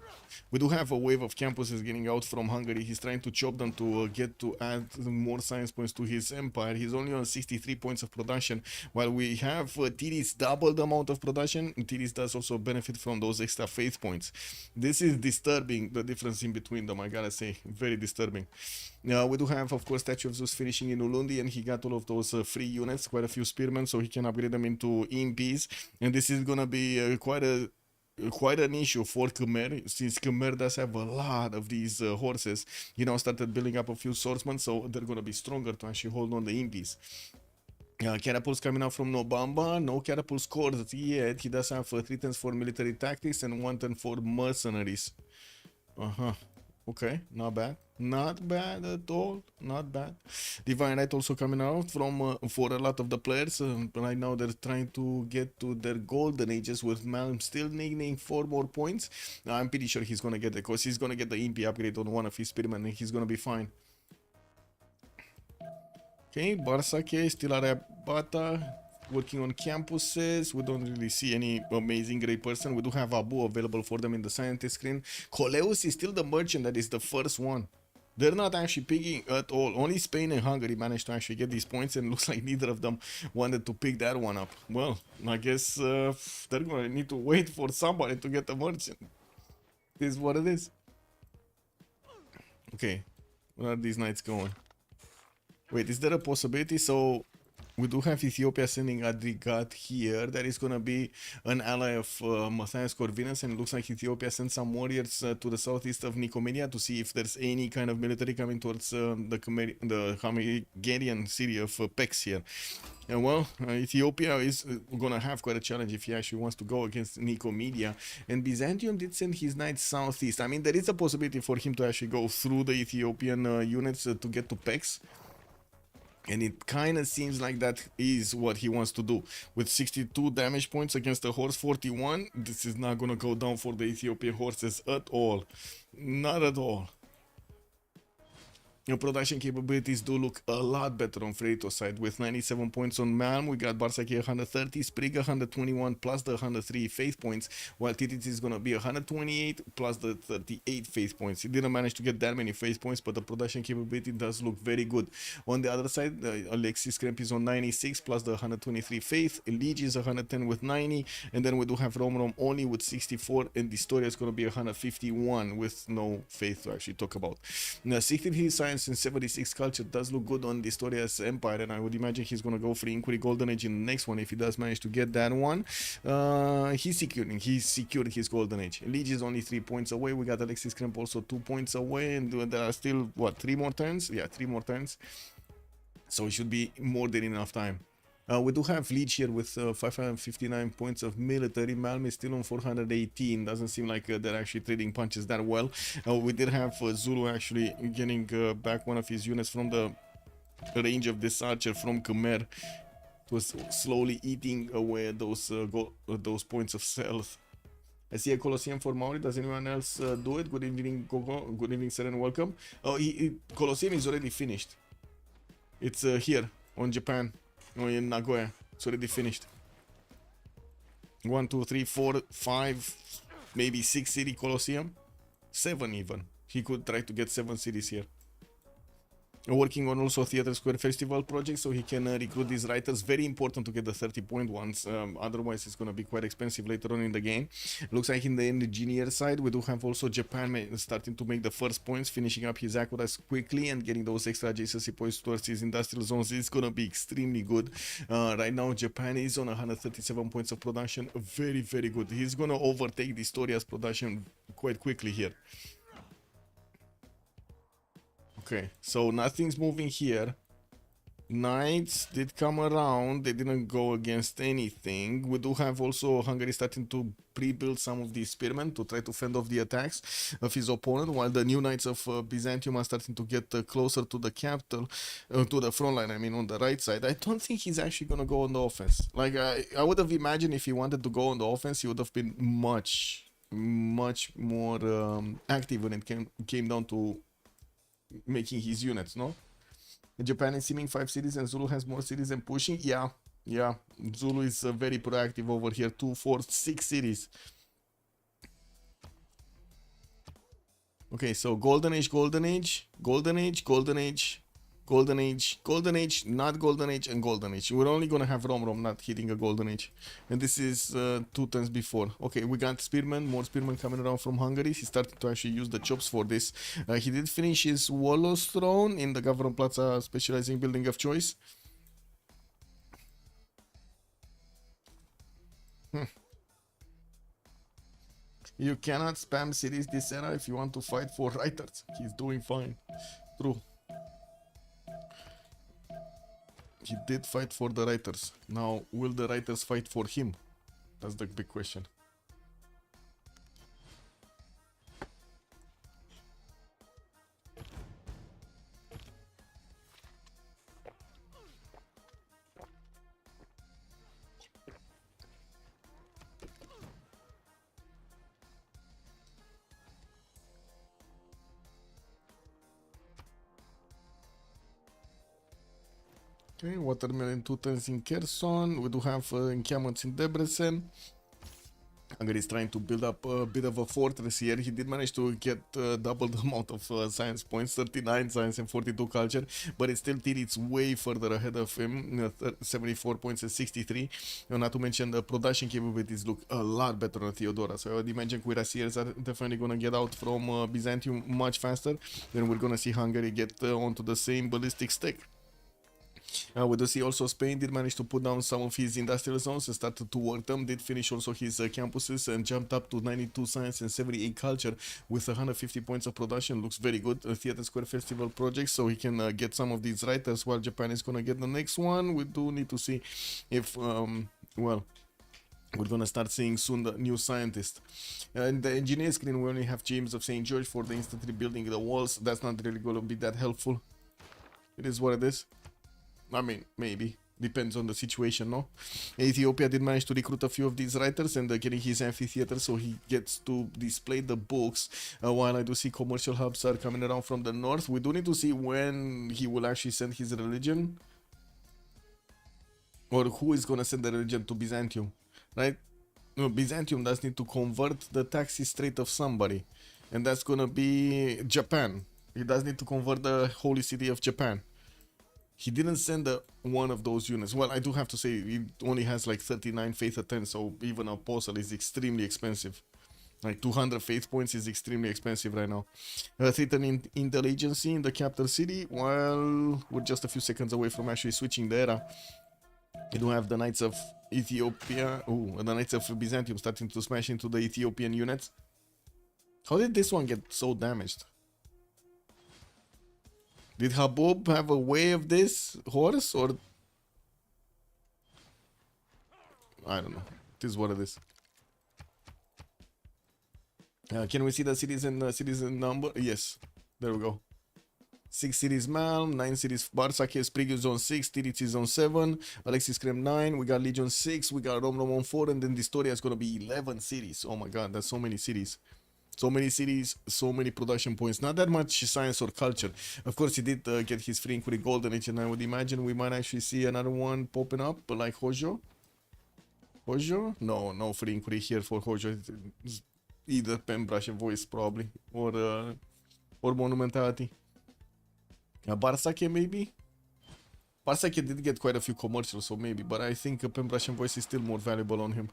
We do have a wave of campuses getting out from Hungary. He's trying to chop them to get to add more science points to his empire. He's only on 63 points of production, while we have Tiris double the amount of production. Tiris does also benefit from those extra faith points. This is disturbing, the difference in between them, I gotta say. Very disturbing. We do have, of course, Statue of Zeus finishing in Ulundi, and he got all of those free units, quite a few spearmen, so he can upgrade them into imps. And this is gonna be quite an issue for Khmer, since Khmer does have a lot of these horses. He now started building up a few swordsmen, so they're gonna be stronger to actually hold on the imps. Catapults coming out from Nobamba. No catapult scores yet. He does have 3 turns for military tactics and 1 turn for mercenaries. Okay, not bad. Not bad at all. Not bad. Divine Right also coming out from for a lot of the players. Right now they're trying to get to their golden ages with Malm still needing 4 more points. I'm pretty sure he's gonna get it because he's gonna get the MP upgrade on one of his spearmen and he's gonna be fine. Okay, Barsake still are Bata, working on campuses. We don't really see any amazing great person. We do have Abu available for them in the scientist screen. Coleus is still the merchant that is the first one. They're not actually picking at all. Only Spain and Hungary managed to actually get these points, and looks like neither of them wanted to pick that one up. Well, I guess they're gonna need to wait for somebody to get the merchant. This is what it is. Okay, where are these knights going? Wait, is there a possibility? So we do have Ethiopia sending Adrigat here. That is going to be an ally of Matthias Corvinus, and it looks like Ethiopia sent some warriors to the southeast of Nicomedia to see if there's any kind of military coming towards the Hungarian city of Pex here. And well, Ethiopia is going to have quite a challenge if he actually wants to go against Nicomedia. And Byzantium did send his knights southeast. I mean, there is a possibility for him to actually go through the Ethiopian units to get to Pex. And it kind of seems like that is what he wants to do. With 62 damage points against the horse 41, this is not going to go down for the Ethiopian horses at all. Not at all. Your production capabilities do look a lot better on Freritos side. With 97 points on Malm, we got Barsaki 130, Sprig 121 plus the 103 faith points, while TTT is going to be 128 plus the 38 faith points. He didn't manage to get that many faith points, but the production capability does look very good. On the other side, Alexis Kremp is on 96 plus the 123 faith, Liege is 110 with 90, and then we do have Rom only with 64, and Distoria is going to be 151 with no faith to actually talk about. Now, 63 science and 76 culture does look good on Distoria's Empire, and I would imagine he's going to go for Inquiry Golden Age in the next one if he does manage to get that one. He's secured his Golden Age. Liege is only 3 points away. We got Alexis Kremp also 2 points away, and there are still, what, 3 more turns? Yeah, 3 more turns. So it should be more than enough time. We do have Liege here with 559 points of military. Malm is still on 418. Doesn't seem like they're actually trading punches that well. We did have Zulu actually getting back one of his units from the range of this archer from Khmer. It was slowly eating away those points of health. I see a Colosseum for Maori. Does anyone else do it? Good evening, Gogo. Good evening, sir, and welcome. Oh, Colosseum is already finished. It's here on Japan. In Nagoya. It's already finished. 1, 2, 3, 4, 5, maybe 6 city Colosseum. 7 even. He could try to get 7 cities here. Working on also Theater Square Festival project, so he can recruit these writers. Very important to get the 30-point ones, otherwise it's going to be quite expensive later on in the game. Looks like in the engineer side we do have also Japan starting to make the first points, finishing up his aqueducts quickly and getting those extra adjacency points towards his industrial zones. It's going to be extremely good. Right now Japan is on 137 points of production. Very, very good. He's going to overtake Distoria's production quite quickly here. Okay, so nothing's moving here. Knights did come around. They didn't go against anything. We do have also Hungary starting to pre-build some of these spearmen to try to fend off the attacks of his opponent, while the new knights of Byzantium are starting to get closer to the capital, to the front line, I mean on the right side. I don't think he's actually going to go on the offense. Like, I would have imagined if he wanted to go on the offense, he would have been much more active when it came down to making his units, no? Japan is seeming 5 cities and Zulu has more cities and pushing. Yeah. Zulu is very proactive over here. 2, 4, 6 cities. Okay, so Golden Age, Golden Age, Golden Age, Golden Age, Golden Age, Golden Age, not Golden Age, and Golden Age. We're only gonna have Rom not hitting a Golden Age. And this is 2 turns before. Okay, we got Spearmen, more Spearmen coming around from Hungary. He started to actually use the chops for this. He did finish his Wallows throne in the Government Plaza specializing building of choice. You cannot spam cities this era if you want to fight for writers. He's doing fine. True. He did fight for the writers. Now, will the writers fight for him? That's the big question. Okay, watermelon 2 turns in Kherson. We do have encampments in Debrecen. Hungary is trying to build up a bit of a fortress here. He did manage to get double the amount of science points, 39 science and 42 culture, but it's still Tirits way further ahead of him, 74 points and 63. Not to mention the production capabilities look a lot better on Theodora, so I would imagine cuirassiers are definitely going to get out from Byzantium much faster. Then we're going to see Hungary get onto the same ballistic stick. We do see also Spain did manage to put down some of his industrial zones and started to work them, did finish also his campuses and jumped up to 92 science and 78 culture with 150 points of production. Looks very good. Theater Square Festival project, so he can get some of these writers while Japan is gonna get the next one. We do need to see if, well, we're gonna start seeing soon the new scientist. In the engineer screen, we only have James of St. George for the instant rebuilding the walls. That's not really gonna be that helpful. It is what it is. I mean, maybe. Depends on the situation, no? Ethiopia did manage to recruit a few of these writers and getting his amphitheater so he gets to display the books. While I do see commercial hubs are coming around from the north. We do need to see when he will actually send his religion. Or who is gonna send the religion to Byzantium, right? No, Byzantium does need to convert the taxi straight of somebody. And that's gonna be Japan. He does need to convert the holy city of Japan. He didn't send one of those units. Well, I do have to say, it only has like 39 faith at 10, so even a apostle is extremely expensive. Like 200 faith points is extremely expensive right now. Threatening Intel agency in the capital city. Well, we're just a few seconds away from actually switching the era. We do have the Knights of Ethiopia, the Knights of Byzantium starting to smash into the Ethiopian units. How did this one get so damaged? Did Habub have a way of this horse, or I don't know. It is what it is. Can we see the citizen number? Yes, there we go. 6 cities Malm, 9 cities Barsakes, Prigil Zone 6, Tirits is Zone 7, Alexis Krem 9, we got Legion 6, we got Rom on 4, and then Distoria is gonna be 11 cities. Oh my god, that's so many cities. So many cities, so many production points. Not that much science or culture. Of course, he did get his free inquiry golden age, and I would imagine we might actually see another one popping up, like Hojo. Hojo? No, no free inquiry here for Hojo. It's either Pembrush and Voice, probably, or Monumentality. Barsake, maybe? Barsake did get quite a few commercials, so maybe, but I think Pembrush and Voice is still more valuable on him.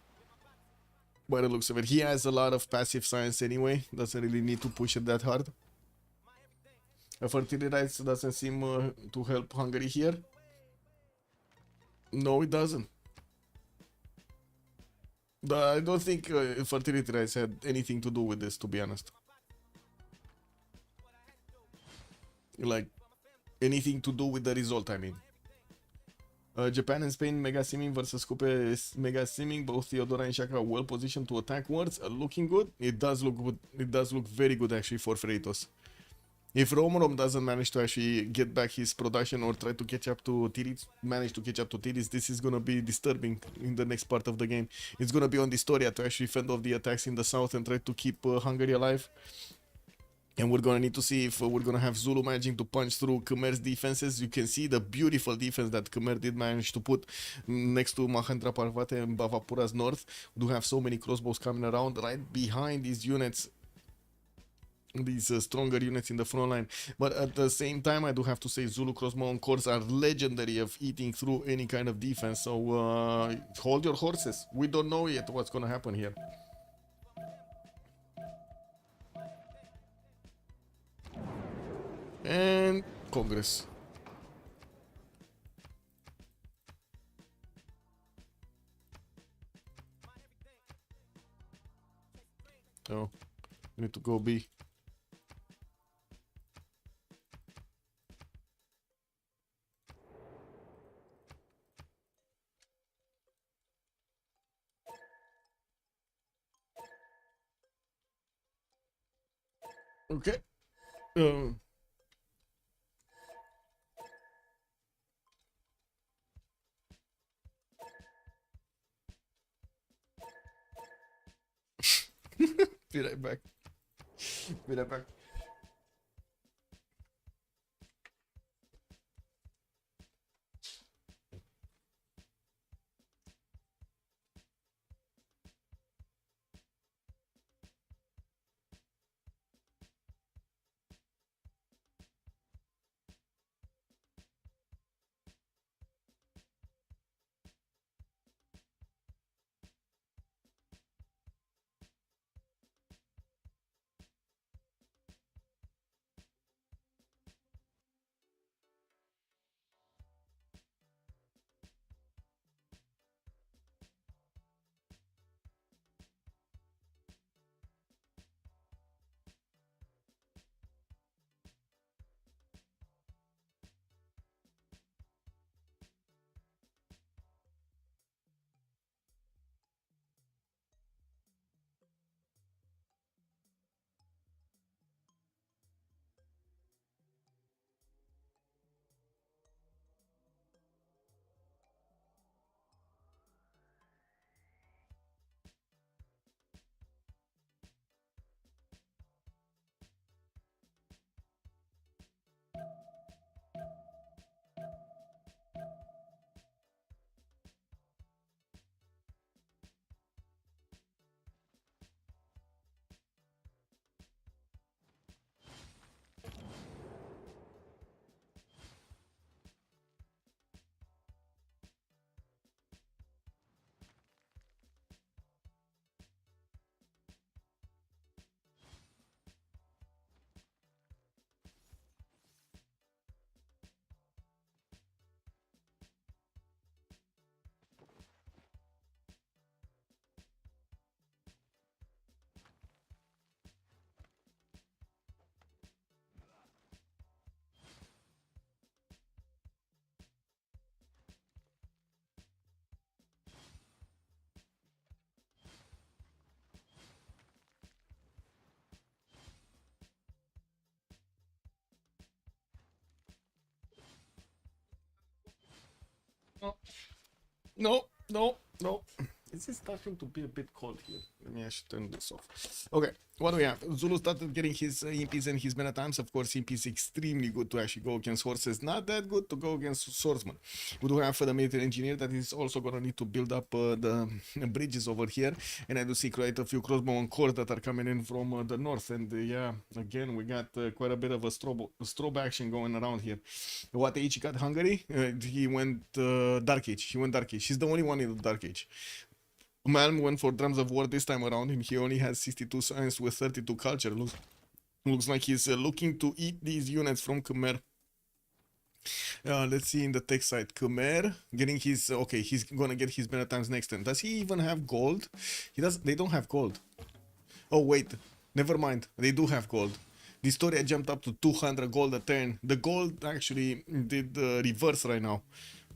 By the looks of it, he has a lot of passive science anyway, doesn't really need to push it that hard. Fertility rights doesn't seem to help Hungary here. No, it doesn't. I don't think fertility rights had anything to do with this, to be honest. Like, anything to do with the result, I mean. Japan and Spain Mega Simming versus Coupe Mega Simming. Both Theodora and Shaka are well positioned to attack wards. Looking good. It does look good. It does look very good actually for Freritos. If Rom doesn't manage to actually get back his production or try to catch up to Tirits, this is gonna be disturbing in the next part of the game. It's gonna be on Distoria to actually fend off the attacks in the south and try to keep Hungary alive. And we're gonna need to see if we're gonna have Zulu managing to punch through Khmer's defenses. You can see the beautiful defense that Khmer did manage to put next to Mahendra Parvati and Bhavapura's north. We do have so many crossbows coming around right behind these units. These stronger units in the front line. But at the same time, I do have to say Zulu crossbow cores are legendary of eating through any kind of defense. So hold your horses. We don't know yet what's gonna happen here. And Congress. Oh, need to go B. Okay. Be right back. Be right back. No, no, no. This is starting to be a bit cold here. Let me actually turn this off. Okay, what do we have? Zulu started getting his imps and his meta times. Of course, imp is extremely good to actually go against horses. Not that good to go against swordsmen. We do have the military engineer that is also going to need to build up the bridges over here. And I do see quite a few crossbow and cores that are coming in from the north. And yeah, again, we got quite a bit of a strobe action going around here. What age he got Hungary? He went Dark Age. He went Dark Age. He's the only one in the Dark Age. Malm went for Drums of War this time around, and he only has 62 science with 32 culture. Looks like he's looking to eat these units from Khmer. Let's see in the tech side. Khmer getting his... Okay, he's gonna get his meta times next turn. Does he even have gold? He does. They don't have gold. Oh, wait. Never mind. They do have gold. The Historia jumped up to 200 gold a turn. The gold actually did reverse right now.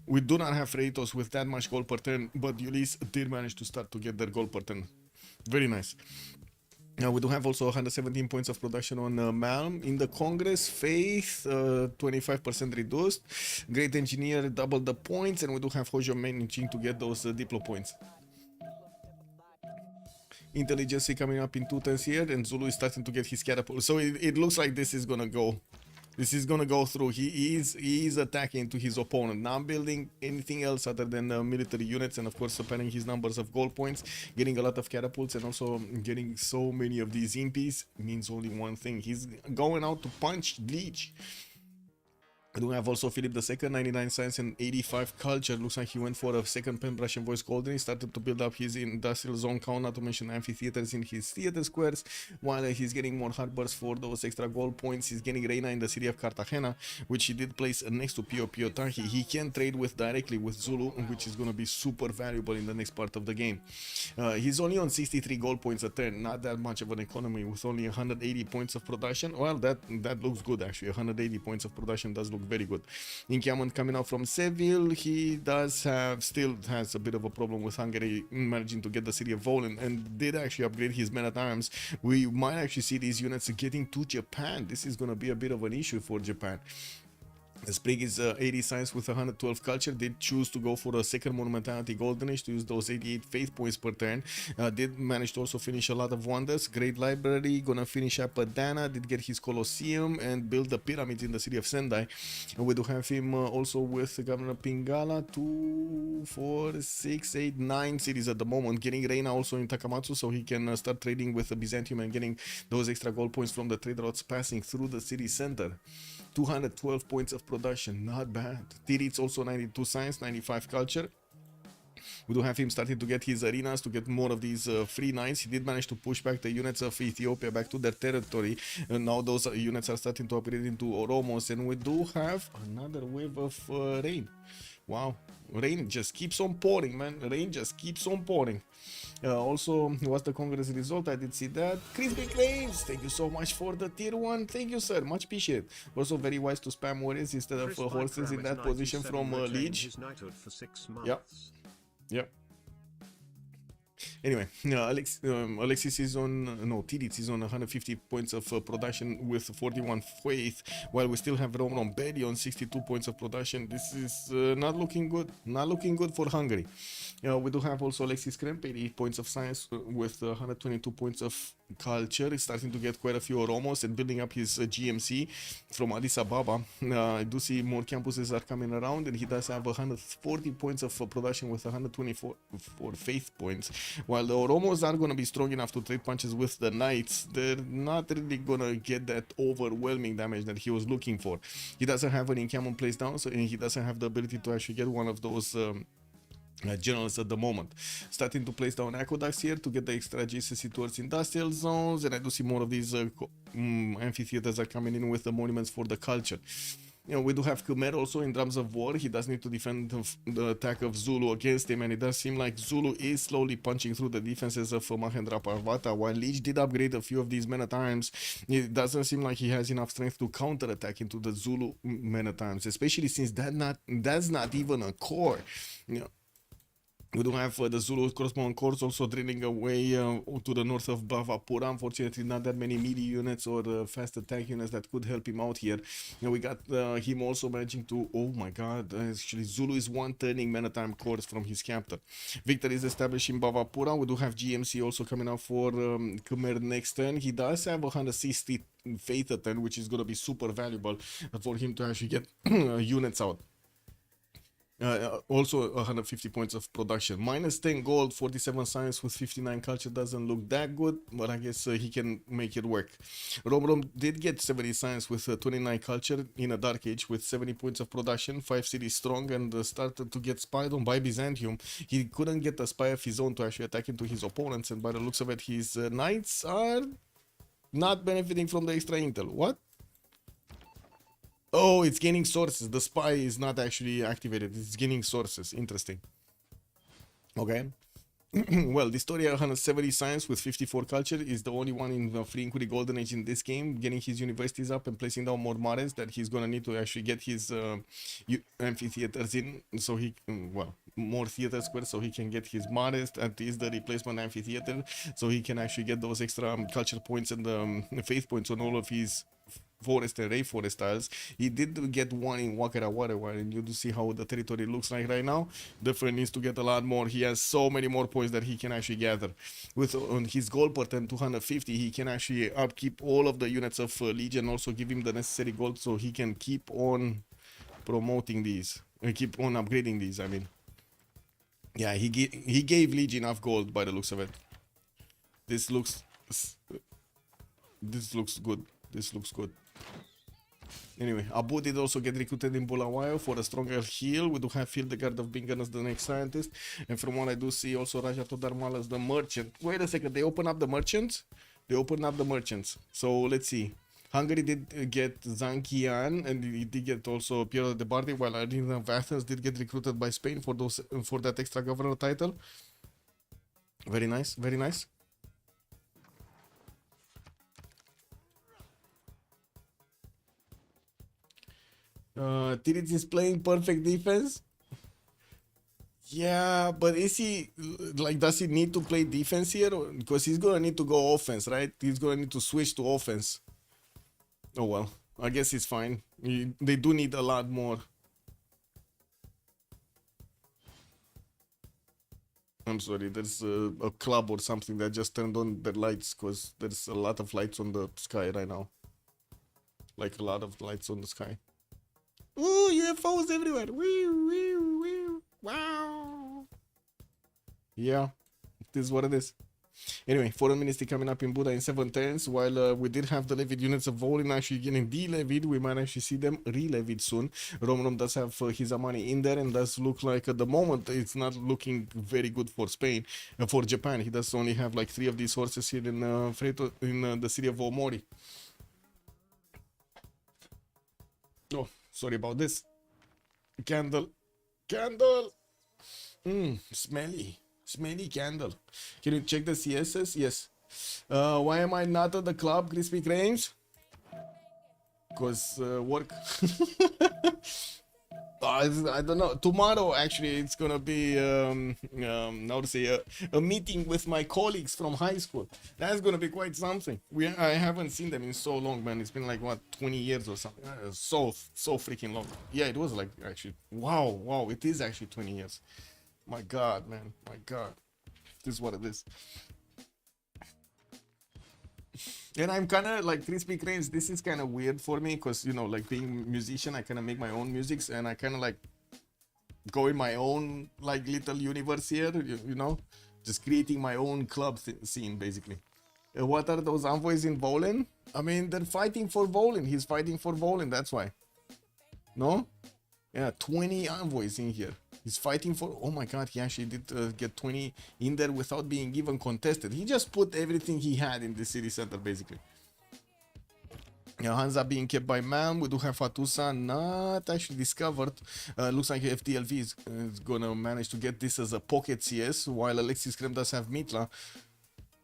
We do not have Freritos with that much gold per turn, but Ulyss did manage to start to get their gold per turn. Very nice. Now we do have also 117 points of production on Malm. In the Congress, Faith, 25% reduced. Great Engineer doubled the points, and we do have Hojo managing to get those Diplo points. Intelligence coming up in 2 turns here, and Zulu is starting to get his catapult. So it looks like this is gonna go. This is gonna go through. He is attacking to his opponent, not building anything else other than military units, and of course supplying his numbers of gold points, getting a lot of catapults, and also getting so many of these imps means only one thing: he's going out to punch Bleach. I do have also Philip II, 99 science and 85 culture. Looks like he went for a second pen brush and voice golden. He started to build up his industrial zone count, not to mention amphitheaters in his theater squares. While he's getting more harbors for those extra gold points, he's getting Reina in the city of Cartagena, which he did place next to Pio Pio Tanhi. He can trade with directly with Zulu, which is going to be super valuable in the next part of the game. He's only on 63 gold points a turn, not that much of an economy with only 180 points of production. Well, that looks good actually. 180 points of production does look look very good. Encampment coming out from Seville. He does have, still has a bit of a problem with Hungary managing to get the city of Volin, and did actually upgrade his men at arms. We might actually see these units getting to Japan. This is going to be a bit of an issue for Japan. Sprig is 80 science with 112 culture. Did choose to go for a second monumentality golden age to use those 88 faith points per turn. Did manage to also finish a lot of wonders. Great library, gonna finish up Adana. Did get his Colosseum and build the pyramids in the city of Sendai. We do have him also with Governor Pingala. 2, 4, 6, 8, 9 cities at the moment. Getting Reina also in Takamatsu so he can start trading with the Byzantium and getting those extra gold points from the trade routes passing through the city center. 212 points of production, not bad. Tirit's also 92 science, 95 culture. We do have him starting to get his arenas to get more of these free knights. He did manage to push back the units of Ethiopia back to their territory. And now those units are starting to upgrade into Oromos. And we do have another wave of rain. Wow, rain just keeps on pouring, man. Rain just keeps on pouring. Also, what's the Congress result? I did see that. Crispy Graves, thank you so much for the tier 1. Thank you, sir. Much appreciated. Also, very wise to spam warriors instead of horses in that position from Liege. Yep. Yep. Anyway, Alexis is on, no, Tidits is on 150 points of production with 41 faith, while we still have Roman Belli on 62 points of production. This is not looking good, not looking good for Hungary. We do have also Alexis Kremp, 88 points of science with 122 points of culture. He's starting to get quite a few Oromos and building up his GMC from Addis Ababa. I do see more campuses are coming around, and he does have 140 points of production with 124 faith points. While the Oromos are going to be strong enough to trade punches with the Knights, they're not really going to get that overwhelming damage that he was looking for. He doesn't have an encampment placed down, so he doesn't have the ability to actually get one of those generals at the moment. Starting to place down aqueducts here to get the extra adjacency towards industrial zones, and I do see more of these amphitheaters are coming in with the monuments for the culture. You know, we do have Khmer also in Drums of War. He does need to defend the attack of Zulu against him, and it does seem like Zulu is slowly punching through the defenses of Mahendra Parvata. While Liege did upgrade a few of these men at arms, it doesn't seem like he has enough strength to counterattack into the Zulu men at arms, especially since that's not even a core. You know, we do have the Zulu crossbow corps also drilling away to the north of Bhavapura. Unfortunately, not that many melee units or fast attack units that could help him out here. And we got him also managing to, oh my god, actually Zulu is one turning man-at-arm corps from his captain. Victor is established in Bhavapura. We do have GMC also coming out for Khmer next turn. He does have 160 faith at turn, which is going to be super valuable for him to actually get units out. Also 150 points of production. Minus 10 gold, 47 science with 59 culture doesn't look that good, but I guess he can make it work. Rom did get 70 science with 29 culture in a dark age with 70 points of production, 5 cities strong, and started to get spied on by Byzantium. He couldn't get a spy of his own to actually attack into his opponents, and by the looks of it, his knights are not benefiting from the extra intel. What? Oh, it's gaining sources. The spy is not actually activated. It's gaining sources. Interesting. Okay. Well, the Historia 170 science with 54 culture is the only one in the Free Inquiry Golden Age in this game, getting his universities up and placing down more mares that he's gonna need to actually get his amphitheaters in, so he, well, more theater squares so he can get his mares. That is the replacement amphitheater, so he can actually get those extra culture points and faith points on all of his forest and rainforest tiles. He did get one in Wakara Waterwire, and you do see how the territory looks like right now. Definitely needs to get a lot more. He has so many more points that he can actually gather. With on his gold per turn 250, he can actually upkeep all of the units of Legion, also give him the necessary gold so he can keep on promoting these and keep on upgrading these. I mean, yeah, he gave Legion enough gold by the looks of it. This looks good. This looks good. Anyway, Abu did also get recruited in Bulawayo for a stronger heal. We do have Hildegard of Bingan as the next scientist. And from what I do see, also Raja Todarmal as the merchant. Wait a second, they open up the merchants? They open up the merchants. So let's see. Hungary did get Zankian, and he did get also Piero de Bardi, while Arena of Athens did get recruited by Spain for that extra governor title. Very nice, very nice. Tirits is playing perfect defense. Yeah, but is he like, does he need to play defense here? Because he's gonna need to go offense, right? He's gonna need to switch to offense. Oh well, I guess it's fine. They do need a lot more. I'm sorry, there's a club or something that just turned on the lights because there's a lot of lights on the sky right now. Like a lot of lights on the sky. Ooh, UFOs everywhere. Woo, woo, woo. Wow. Yeah, it is what it is. Anyway, foreign ministry coming up in Buddha in 7 turns. While we did have the levied units of Volin actually getting de-levied, we might actually see them re-levied soon. Rom does have his money in there and does look like at the moment it's not looking very good for Spain. For Japan, he does only have like 3 of these horses here in Freritos, in the city of Omori. Oh, sorry about this. Candle. Smelly. Smelly candle. Can you check the CSS? Yes. Why am I not at the club, Crispy Cranes? Because work. I don't know. Tomorrow, actually, it's gonna be how to say a meeting with my colleagues from high school. That's gonna be quite something. I haven't seen them in so long, man. It's been like what, 20 years or something. So freaking long. Yeah, it was like actually. Wow. It is actually 20 years. My God, man. My God. This is what it is. And I'm kind of like Crispy Cranes. This is kind of weird for me because, you know, like being a musician, I kind of make my own music and I kind of like go in my own like little universe here, you know, just creating my own club scene basically. What are those envoys in Volin? I mean, they're fighting for Volin. He's fighting for Volin. That's why. No? Yeah, 20 envoys in here. He's fighting for... Oh my God, he actually did get 20 in there without being even contested. He just put everything he had in the city center, basically. Yeah, Hansa being kept by Man. We do have Fatusa not actually discovered. Looks like FTLV is gonna manage to get this as a pocket CS, while Alexis Krem does have Mitla.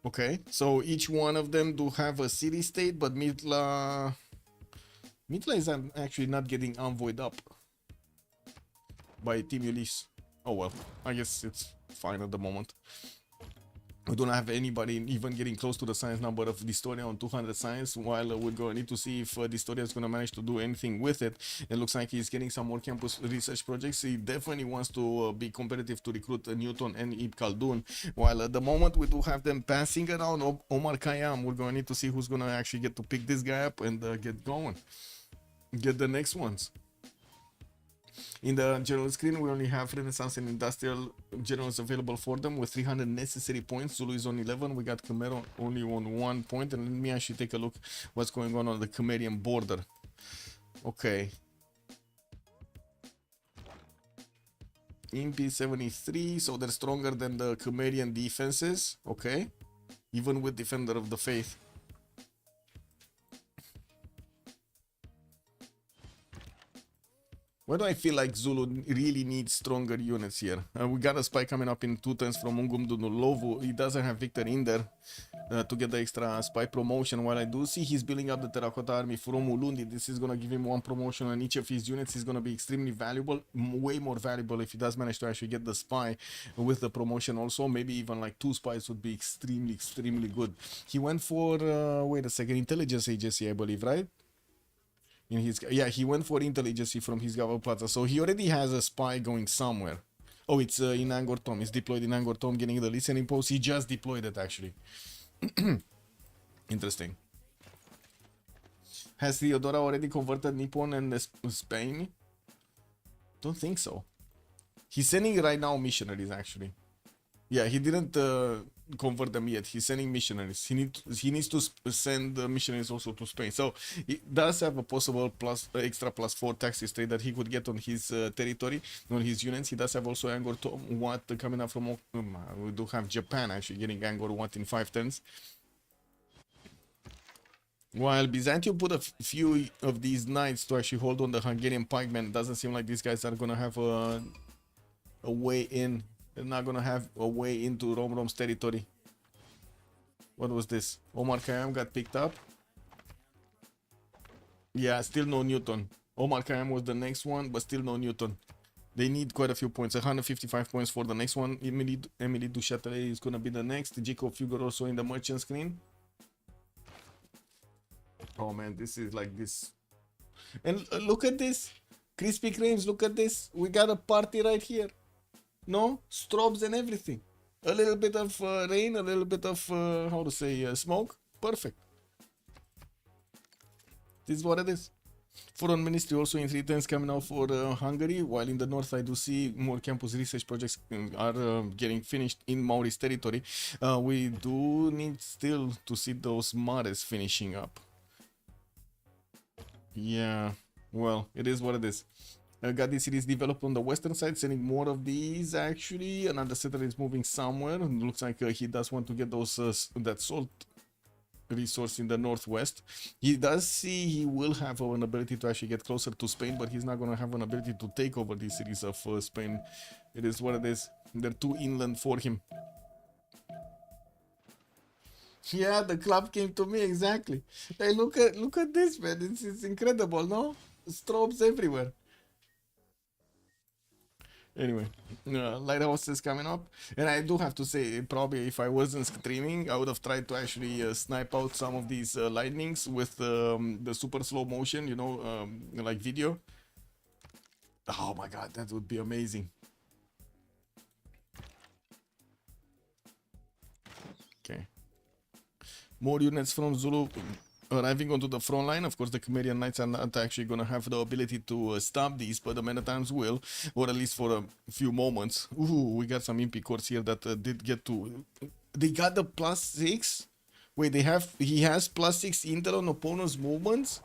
Okay, so each one of them do have a city state, but Mitla is actually not getting envoyed up by Team Ulyss. Oh well, I guess it's fine at the moment. We don't have anybody even getting close to the science number of Distoria on 200 science, while we're going to need to see if Distoria is going to manage to do anything with it. It looks like he's getting some more campus research projects. He definitely wants to be competitive to recruit Newton and Ibn Khaldun, while at the moment we do have them passing around Omar Khayyam. We're going to need to see who's going to actually get to pick this guy up and get going. Get the next ones. In the general screen, we only have Renaissance and Industrial generals available for them with 300 necessary points. Zulu is on 11. We got Khmer only on 1 point. And let me actually take a look what's going on the Khmerian border. Okay. Impi 73, so they're stronger than the Khmerian defenses. Okay. Even with Defender of the Faith. Why do I feel like Zulu really needs stronger units here? We got a spy coming up in 2 turns from Ungum Dunulovu. He doesn't have Victor in there to get the extra spy promotion. While I do see he's building up the Terracotta Army from Ulundi. This is going to give him 1 promotion on each of his units. He's going to be extremely valuable. Way more valuable if he does manage to actually get the spy with the promotion also. Maybe even like 2 spies would be extremely good. He went for, wait a second, intelligence agency, I believe, right? In his, yeah, he went for intelligence from his Gava Plaza, so he already has a spy going somewhere. Oh, it's in Angkor Thom. It's deployed in Angkor Thom, getting the listening post. He just deployed it, actually. Interesting. Has Theodora already converted Nippon and Spain? Don't think so. He's sending right now missionaries, actually. Yeah, he didn't convert them yet. He's sending missionaries. He needs to send missionaries also to Spain. So he does have a possible extra +4 taxes trade that he could get on his territory, on his units. He does have also Angkor Wat coming up from. We do have Japan actually getting Angkor Wat in 5 turns. While Byzantium put a few of these knights to actually hold on the Hungarian pikemen, it doesn't seem like these guys are gonna have a way in. They're not gonna have a way into Rom's territory. What was this? Omar Khayyam got picked up. Yeah, still no Newton. Omar Khayyam was the next one, but still no Newton. They need quite a few points. 155 points for the next one. Emily Duchatelet is gonna be the next. Jacob Fugger also in the merchant screen. Oh man, this is like this. And look at this. Crispy Creams, look at this. We got a party right here. No? Strobes and everything. A little bit of rain, a little bit of, how to say, smoke. Perfect. This is what it is. Foreign Ministry also in 310s coming out for Hungary, while in the north I do see more campus research projects are getting finished in Maurice territory. We do need still to see those mares finishing up. Yeah, well, it is what it is. Got this series developed on the western side, sending more of these actually. Another settler is moving somewhere. It looks like he does want to get those that salt resource in the northwest. He does see he will have an ability to actually get closer to Spain, but he's not going to have an ability to take over this series of Spain. It is what it is. They're too inland for him. Yeah, the club came to me exactly. Hey, look at this, man. It's incredible, no? Strobes everywhere. Anyway, Lighthouse is coming up, and I do have to say, probably if I wasn't streaming, I would have tried to actually snipe out some of these lightnings with the super slow motion, you know, like video. Oh my god, that would be amazing. Okay. More units from Zulu arriving onto the front line. Of course, the Khmerian Knights are not actually going to have the ability to stop these, but the Men-at-Arms will, or at least for a few moments. Ooh, we got some Impi Corps here that did get to... They got the +6? Wait, he has +6 intel on opponent's movements?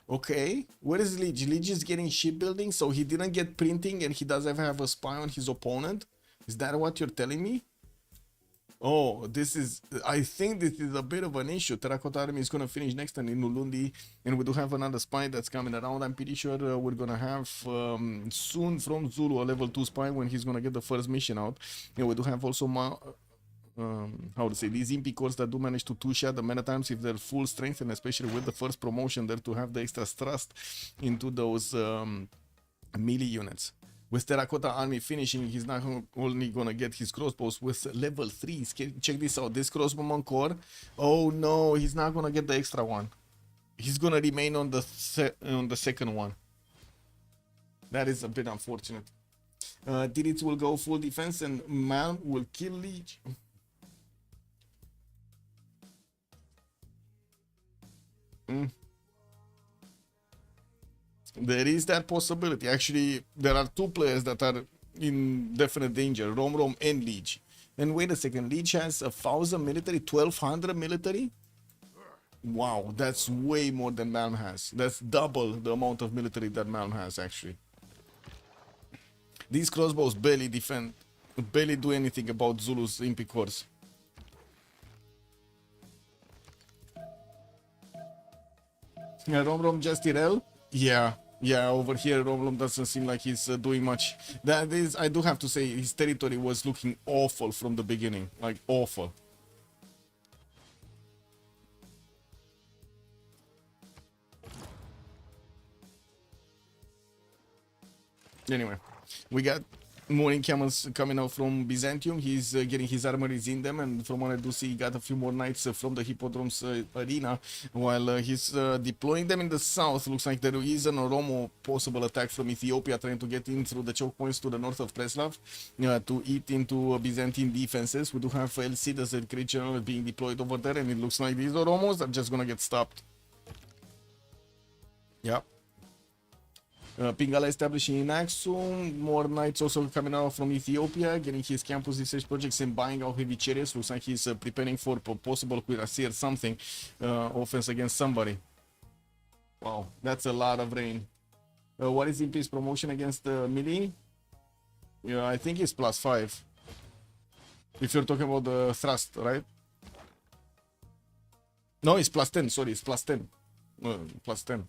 Okay, where is Liege? Liege is getting shipbuilding, so he didn't get printing and he doesn't have a spy on his opponent? Is that what you're telling me? Oh, I think this is a bit of an issue. Terracotta Army is going to finish next turn in Ulundi, and we do have another spy that's coming around. I'm pretty sure we're going to have soon from Zulu a level 2 spy when he's going to get the first mission out. And we do have also, how to say, these Impi Corps that do manage to two-shot the Men-at-Arms if they're full strength, and especially with the first promotion there to have the extra thrust into those melee units. With Terracotta Army finishing, he's not only gonna get his crossbows with level 3. Check this out, this crossbowman core. Oh no, he's not gonna get the extra one. He's gonna remain on the second one. That is a bit unfortunate. Tirits will go full defense and Malm will kill Liege. There is that possibility. Actually, there are two players that are in definite danger, Rom and Liege. And wait a second, Liege has 1,000 military, 1,200 military? Wow, that's way more than Malm has. That's double the amount of military that Malm has, actually. These crossbows barely defend, barely do anything about Zulu's Impi Corps. Yeah, Rom just Tirel? Yeah, over here Rom doesn't seem like he's doing much. That is, I do have to say, his territory was looking awful from the beginning, like awful. Anyway, we got more encampments coming out from Byzantium. He's getting his armories in them, and from what I do see, he got a few more knights from the Hippodrome's arena, while he's deploying them in the south. Looks like there is an Oromo possible attack from Ethiopia trying to get in through the choke points to the north of Preslav to eat into Byzantine defenses. We do have El Cid as a great general being deployed over there, and it looks like these Oromos are just gonna get stopped. Yep. Pingala establishing in Axum, more knights also coming out from Ethiopia, getting his campus research projects and buying out heavy chariots. Looks like he's preparing for possible cuirassy or something, offense against somebody. Wow, that's a lot of rain. What is Impi's promotion against melee? Yeah, I think it's +5. If you're talking about the thrust, right? No, it's +10, sorry, it's +10. +10.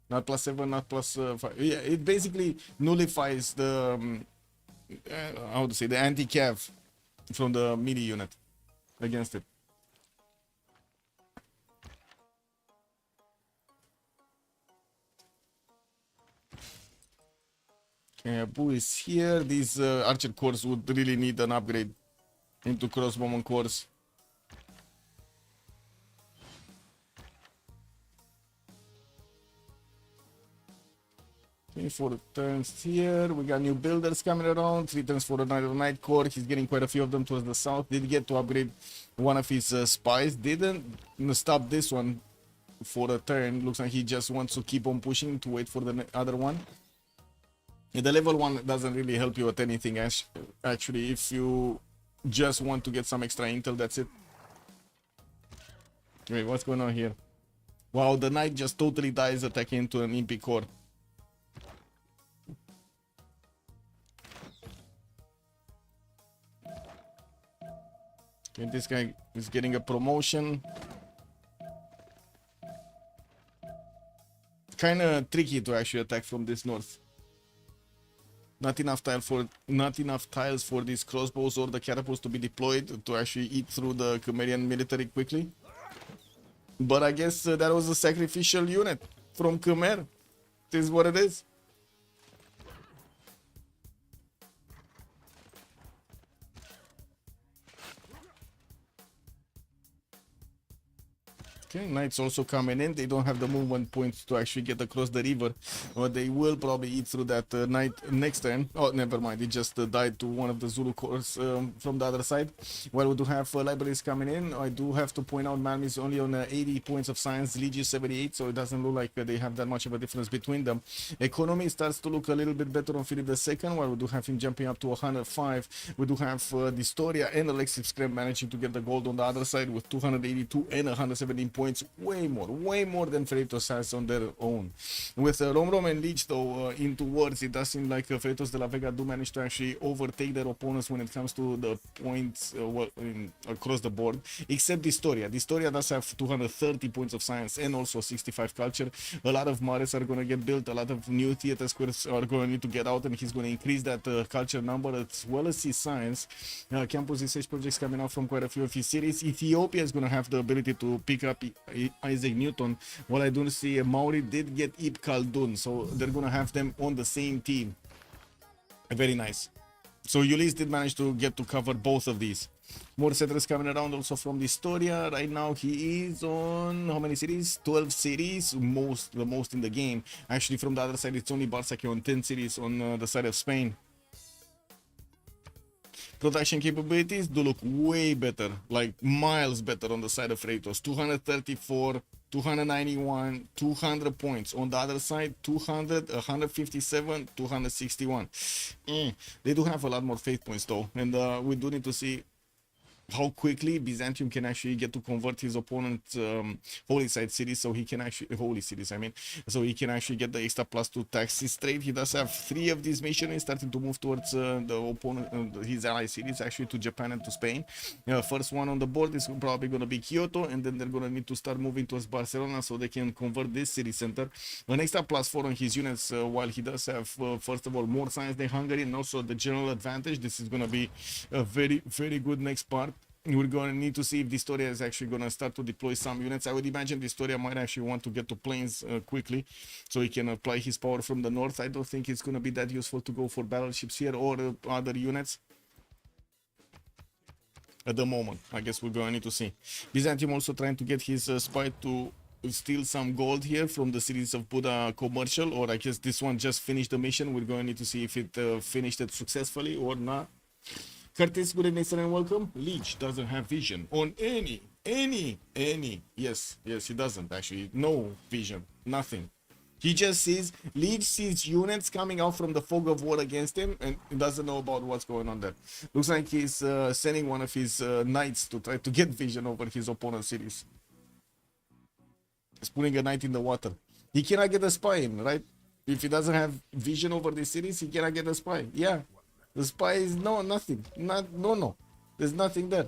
Not +7, not +5. Yeah, it basically nullifies the, how to say, the anti-cav from the melee unit against it. Boo is here. These archer cores would really need an upgrade into crossbowman cores. For turns here, we got new builders coming around. 3 turns for the Night Core. He's getting quite a few of them towards the south. Did get to upgrade one of his spies. Didn't stop this one for a turn. Looks like he just wants to keep on pushing to wait for the other one. The level 1 doesn't really help you with anything. Actually, if you just want to get some extra intel, that's it. Wait, what's going on here? Wow, the knight just totally dies attacking into an imp core. And this guy is getting a promotion. Kind of tricky to actually attack from this north. Not enough tiles for these crossbows or the catapults to be deployed to actually eat through the Khmerian military quickly. But I guess that was a sacrificial unit from Khmer. This is what it is. Okay, knights also coming in. They don't have the movement points to actually get across the river, but they will probably eat through that knight next turn. Oh, never mind. It just died to one of the Zulu cores from the other side. Well, we do have libraries coming in. I do have to point out Malm is only on 80 points of science, Liege is 78, so it doesn't look like they have that much of a difference between them. Economy starts to look a little bit better on Philip II, while we do have him jumping up to 105. We do have Distoria and Alexis Scrap managing to get the gold on the other side with 282 and 117 points. Way more than Freritos has on their own. With Rom and Leech though into words, it does seem like Freritos de la Vega do manage to actually overtake their opponents when it comes to the points across the board, except Distoria. Distoria does have 230 points of science and also 65 culture. A lot of mares are going to get built, a lot of new theater squares are going to need to get out, and he's going to increase that culture number as well as his science. Campus research projects coming out from quite a few of his cities. Ethiopia is going to have the ability to pick up Isaac Newton, while I do see Maori did get Ibn Khaldun, so they're gonna have them on the same team. Very nice. So Ulyss did manage to get to cover both of these. More settlers coming around also from the Historia. Right now he is on how many cities? 12 cities, the most in the game. Actually, from the other side, it's only Barsaki on 10 cities on the side of Spain. Production capabilities do look way better, like miles better on the side of Freritos. 234, 291, 200 points. On the other side, 200, 157, 261. They do have a lot more faith points though, and we do need to see how quickly Byzantium can actually get to convert his opponent's holy site cities, so he can actually so he can actually get the extra +2 taxes trade. He does have 3 of these missionaries starting to move towards the opponent, his ally cities, actually to Japan and to Spain. First one on the board is probably going to be Kyoto, and then they're going to need to start moving towards Barcelona so they can convert this city center. An extra +4 on his units, while he does have first of all more science than Hungary and also the general advantage. This is going to be a very good next part. We're going to need to see if Distoria is actually going to start to deploy some units. I would imagine Distoria might actually want to get to planes quickly so he can apply his power from the north. I don't think it's going to be that useful to go for battleships here or other units at the moment. I guess we're going to need to see. Byzantium also trying to get his spy to steal some gold here from the cities of Buda commercial, or I guess this one just finished the mission. We're going to need to see if it finished it successfully or not. Curtis, good evening, sir, and welcome. Leech doesn't have vision on any. Yes, he doesn't actually. No vision, nothing. He just sees, Leech sees units coming out from the fog of war against him, and he doesn't know about what's going on there. Looks like he's sending one of his knights to try to get vision over his opponent's cities. He's putting a knight in the water. He cannot get a spy in, right? If he doesn't have vision over these cities, he cannot get a spy. Yeah. The spy is nothing. No. There's nothing there.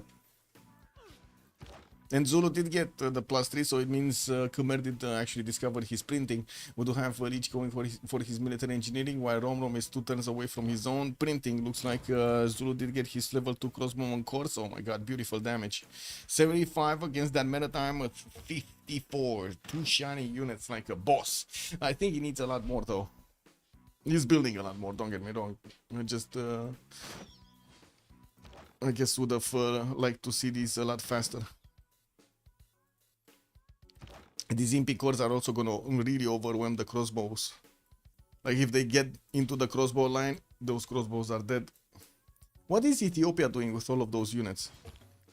And Zulu did get the +3, so it means Khmer did actually discover his printing. We do have Leech going for his military engineering, while Rom is 2 turns away from his own printing. Looks like Zulu did get his level 2 crossbowman course. Oh my god, beautiful damage. 75 against that maritime with 54. 2 shiny units like a boss. I think he needs a lot more though. He's building a lot more, don't get me wrong. I guess would have liked to see these a lot faster. These impy cores are also gonna really overwhelm the crossbows. Like if they get into the crossbow line, those crossbows are dead. What is Ethiopia doing with all of those units?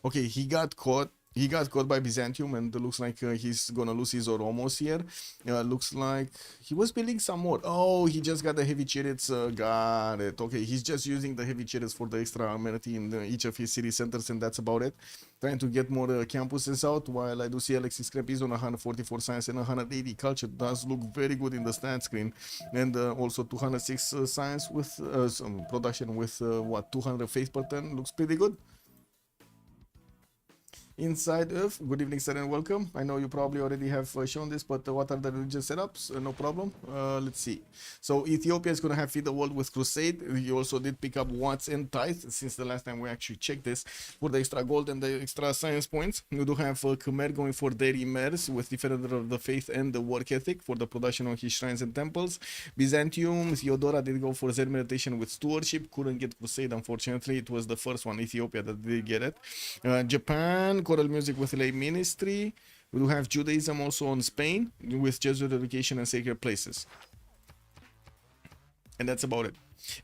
Okay, he got caught. He got caught by Byzantium, and looks like he's gonna lose his Oromos here. Looks like he was building some more. Oh, he just got the heavy chariots. Got it. Okay, he's just using the heavy chariots for the extra amenity in each of his city centers, and that's about it. Trying to get more campuses out, while I do see Alexis Krep is on 144 science and 180 culture. Does look very good in the stat screen, and also 206 science with some production with what 200 faith per turn. Looks pretty good. Inside of good evening, sir, and welcome. I know you probably already have shown this, but what are the religious setups? No problem. Let's see. So Ethiopia is going to have Feed the World with Crusade. You also did pick up Watts and Tithe since the last time we actually checked this for the extra gold and the extra science points. You do have Khmer going for Dairy Mares with Defender of the Faith and the Work Ethic for the production of his shrines and temples. Byzantium, Theodora did go for Zen Meditation with Stewardship. Couldn't get Crusade, unfortunately. It was the first one, Ethiopia, that did get it. Japan, choral music with lay ministry. We do have Judaism also on Spain with Jesuit education and sacred places, and that's about it.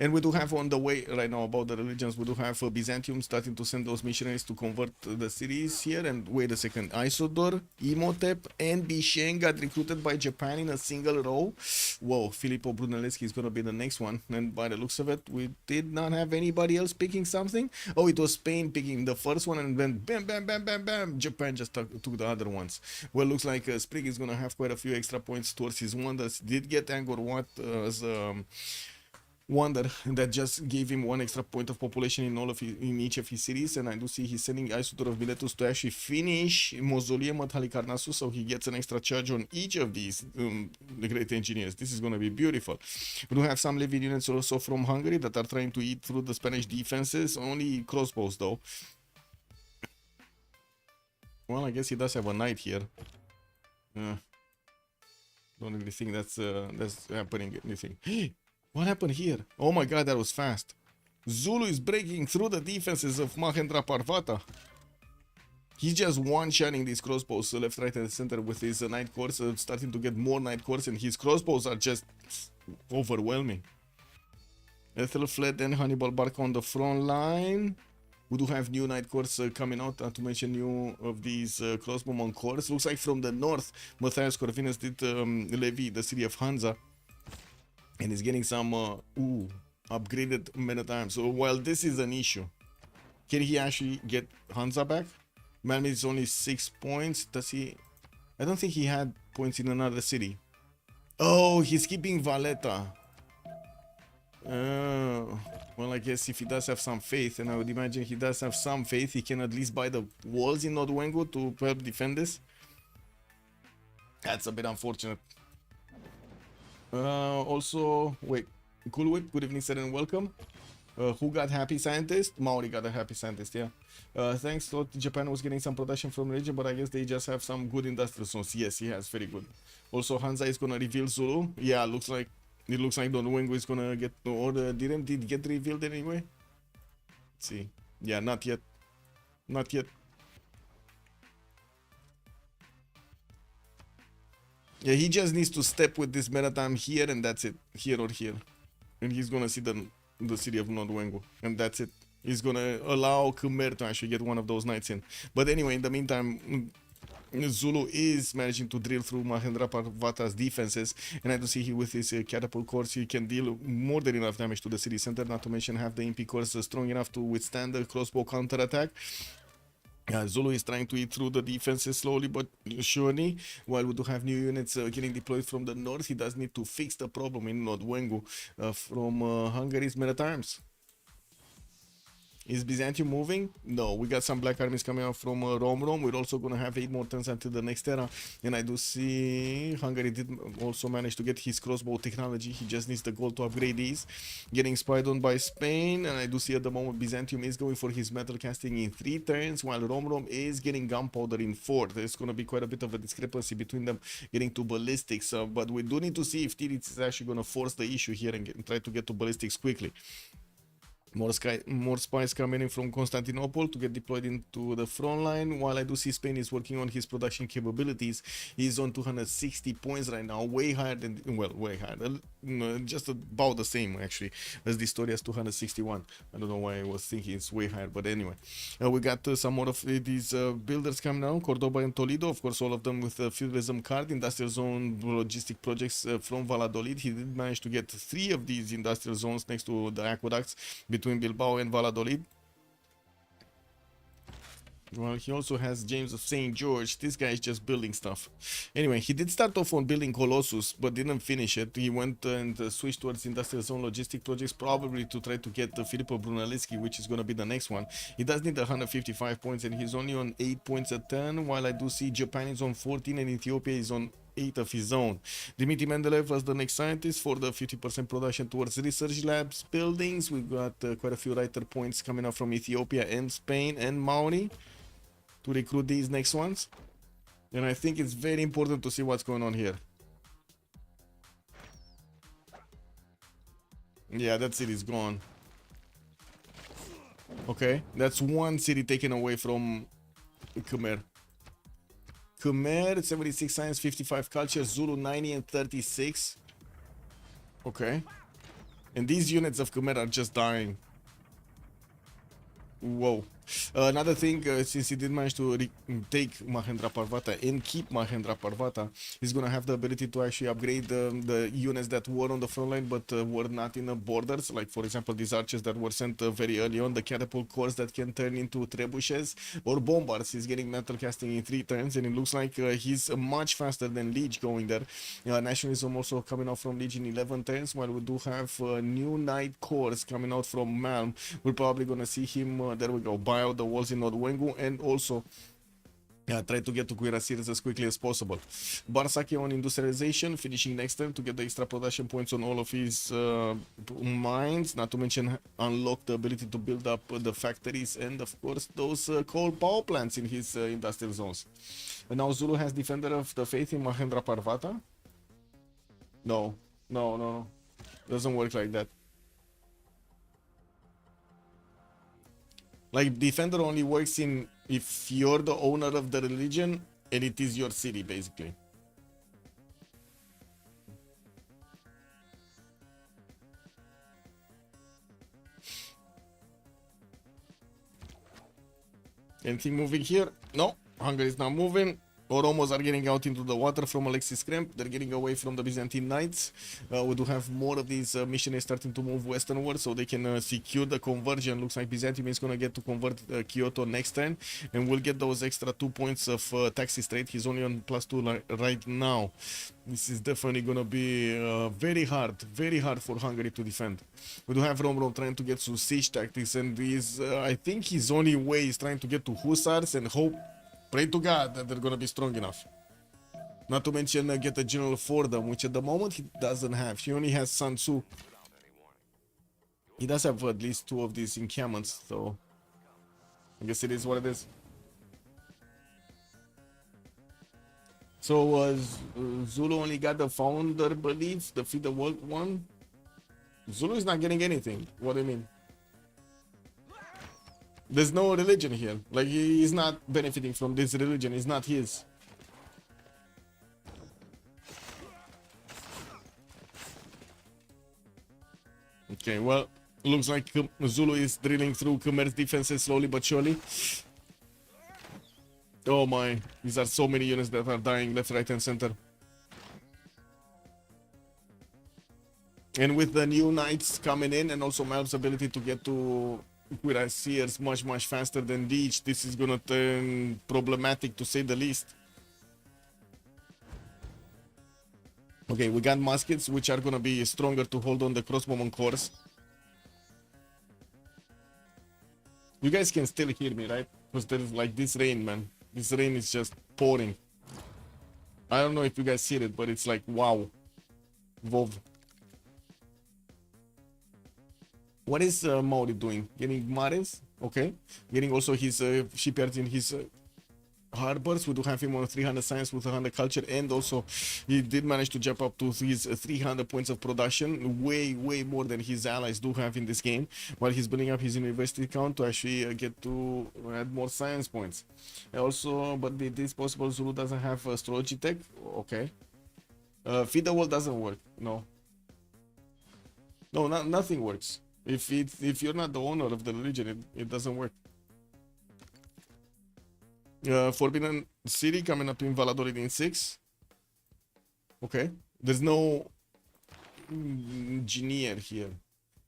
And we do have on the way right now about the religions, we do have Byzantium starting to send those missionaries to convert the cities here. And wait a second, Isodor, Imhotep, and Bishen got recruited by Japan in a single row. Whoa, Filippo Brunelleschi is going to be the next one. And by the looks of it, we did not have anybody else picking something. Oh, it was Spain picking the first one, and then bam, bam, bam, bam, bam, Japan just took the other ones. Well, looks like Sprig is going to have quite a few extra points towards his wonders. Did get Angkor Wat as wonder that just gave him one extra point of population in each of his cities, and I do see he's sending Isodor of Miletus to actually finish Mausoleum at Halicarnassus, so he gets an extra charge on each of these the great engineers. This is going to be beautiful. We do have some Levy units also from Hungary that are trying to eat through the Spanish defenses, only crossbows though. Well, I guess he does have a knight here. Don't really think that's happening anything. What happened here? Oh my god, that was fast. Zulu is breaking through the defenses of Mahendra Parvata. He's just one-shotting these crossbows left, right, and center with his night cores, starting to get more night cores, and his crossbows are just overwhelming. Ethelfled and Hannibal Barca on the front line. We do have new night cores coming out, not to mention new of these crossbowman cores. Looks like from the north, Matthias Corvinus did levy the city of Hansa. And he's getting some upgraded men at arms. So while this is an issue, can he actually get Hansa back? Malmö is only 6 points. Does he? I don't think he had points in another city. Oh, he's keeping Valletta. Well, I guess if he does have some faith, and I would imagine he does have some faith, he can at least buy the walls in Nodwengu to help defend this. That's a bit unfortunate. Also, wait, Cool Whip, good evening, sir, and welcome. Who got Happy Scientist? Maori got a Happy Scientist, yeah. Thanks, thought Japan was getting some production from the region, but I guess they just have some good industrial zones. Yes, he has, very good. Also, Hansa is gonna reveal Zulu. Yeah, it looks like Don Wengo is gonna get, or did it get revealed anyway? Let's see. Yeah, not yet. Not yet. Yeah, he just needs to step with this Meratam here, and that's it. Here or here. And he's gonna see the city of Nodwengu. And that's it. He's gonna allow Khmer to actually get one of those knights in. But anyway, in the meantime, Zulu is managing to drill through Mahendra Parvata's defenses. And I do see he with his catapult cores, he can deal more than enough damage to the city center. Not to mention have the MP cores strong enough to withstand the crossbow counterattack. Zulu is trying to eat through the defenses slowly but surely, while we do have new units getting deployed from the north. He does need to fix the problem in Nodwengu from Hungary's men at arms. Is Byzantium moving? No, we got some black armies coming out from Rome. We're also gonna have 8 more turns until the next era. And I do see Hungary did also manage to get his crossbow technology. He just needs the gold to upgrade these. Getting spied on by Spain. And I do see at the moment Byzantium is going for his metal casting in 3 turns, while Rome is getting gunpowder in 4. There's gonna be quite a bit of a discrepancy between them getting to ballistics. But we do need to see if Tirits is actually gonna force the issue here and try to get to ballistics quickly. More spies coming in from Constantinople to get deployed into the front line, while I do see Spain is working on his production capabilities. He's on 260 points right now, way higher than, well, way higher, just about the same actually as the story as 261. I don't know why I was thinking it's way higher, but anyway. We got some more of these builders coming down, Cordoba and Toledo, of course all of them with a feudalism card, industrial zone logistic projects from Valladolid. He did manage to get 3 of these industrial zones next to the aqueducts between Bilbao and Valladolid. Well, he also has James of St. George. This guy is just building stuff. Anyway, he did start off on building Colossus, but didn't finish it. He went and switched towards industrial zone logistic projects, probably to try to get Filippo Brunelleschi, which is going to be the next one. He does need 155 points, and he's only on 8 points a turn, while I do see Japan is on 14 and Ethiopia is on 8 of his own. Dmitry Mendeleev was the next scientist for the 50% production towards research labs buildings. We've got quite a few writer points coming up from Ethiopia and Spain and Maori to recruit these next ones. And I think it's very important to see what's going on here. Yeah, that city's gone. Okay, that's one city taken away from Khmer. Khmer, 76 science, 55 culture, Zulu 90 and 36. Okay. And these units of Khmer are just dying. Whoa. Another thing, since he did manage to take Mahendra Parvata and keep Mahendra Parvata, he's gonna have the ability to actually upgrade the units that were on the front line but were not in the borders. Like, for example, these archers that were sent very early on, the catapult cores that can turn into trebuchets or bombards. He's getting metal casting in 3 turns, and it looks like he's much faster than Liege going there. Nationalism also coming out from Liege in 11 turns, while we do have new knight cores coming out from Malm. We're probably gonna see him, there we go, buy out the walls in Nordwengu, and also try to get to Cuirassiers as quickly as possible. Barsaki on industrialization, finishing next turn to get the extra production points on all of his mines, not to mention unlock the ability to build up the factories and of course those coal power plants in his industrial zones. And now Zulu has Defender of the Faith in Mahendra Parvata. No, doesn't work like that. Like, Defender only works in if you're the owner of the religion and it is your city, basically. Anything moving here? No, Hungary is not moving. Oromos are getting out into the water from Alexis Kremp. They're getting away from the Byzantine Knights. We do have more of these missionaries starting to move westernward so they can secure the conversion. Looks like Byzantium is going to get to convert Kyoto next turn, and we'll get those extra 2 points of taxi trade. He's only on +2 right now. This is definitely going to be very hard for Hungary to defend. We do have Rome trying to get to siege tactics, and I think his only way is trying to get to Hussars and hope, pray to God that they're gonna be strong enough. Not to mention get a general for them, which at the moment he doesn't have. He only has Sun Tzu. He does have at least 2 of these encampments, so I guess it is what it is. So Zulu only got the founder belief, the feed the world one. Zulu is not getting anything. What do you mean? There's no religion here. Like, he's not benefiting from this religion. It's not his. Okay, well, looks like Zulu is drilling through Khmer's defenses slowly but surely. Oh my, these are so many units that are dying left, right, and center. And with the new knights coming in, and also Malm's ability to get to Cuirassiers much faster than Liege, this is gonna turn problematic to say the least. Okay, we got muskets, which are gonna be stronger to hold on the crossbowman cores. You guys can still hear me, right? Because there's like this rain, man. This rain is just pouring. I don't know if you guys hear it, but it's like wow. Vov. What is Maori doing? Getting mares? Okay. Getting also his shipyards in his harbors. We do have him on 300 science with 100 culture, and also he did manage to jump up to his 300 points of production, way more than his allies do have in this game, while he's building up his university count to actually get to add more science points. Also, but it is possible Zulu doesn't have astrology tech. Okay. Feed the world doesn't work. No, nothing works. If you're not the owner of the religion, it doesn't work. Forbidden City coming up in Valladolid in 6. Okay. There's no engineer here.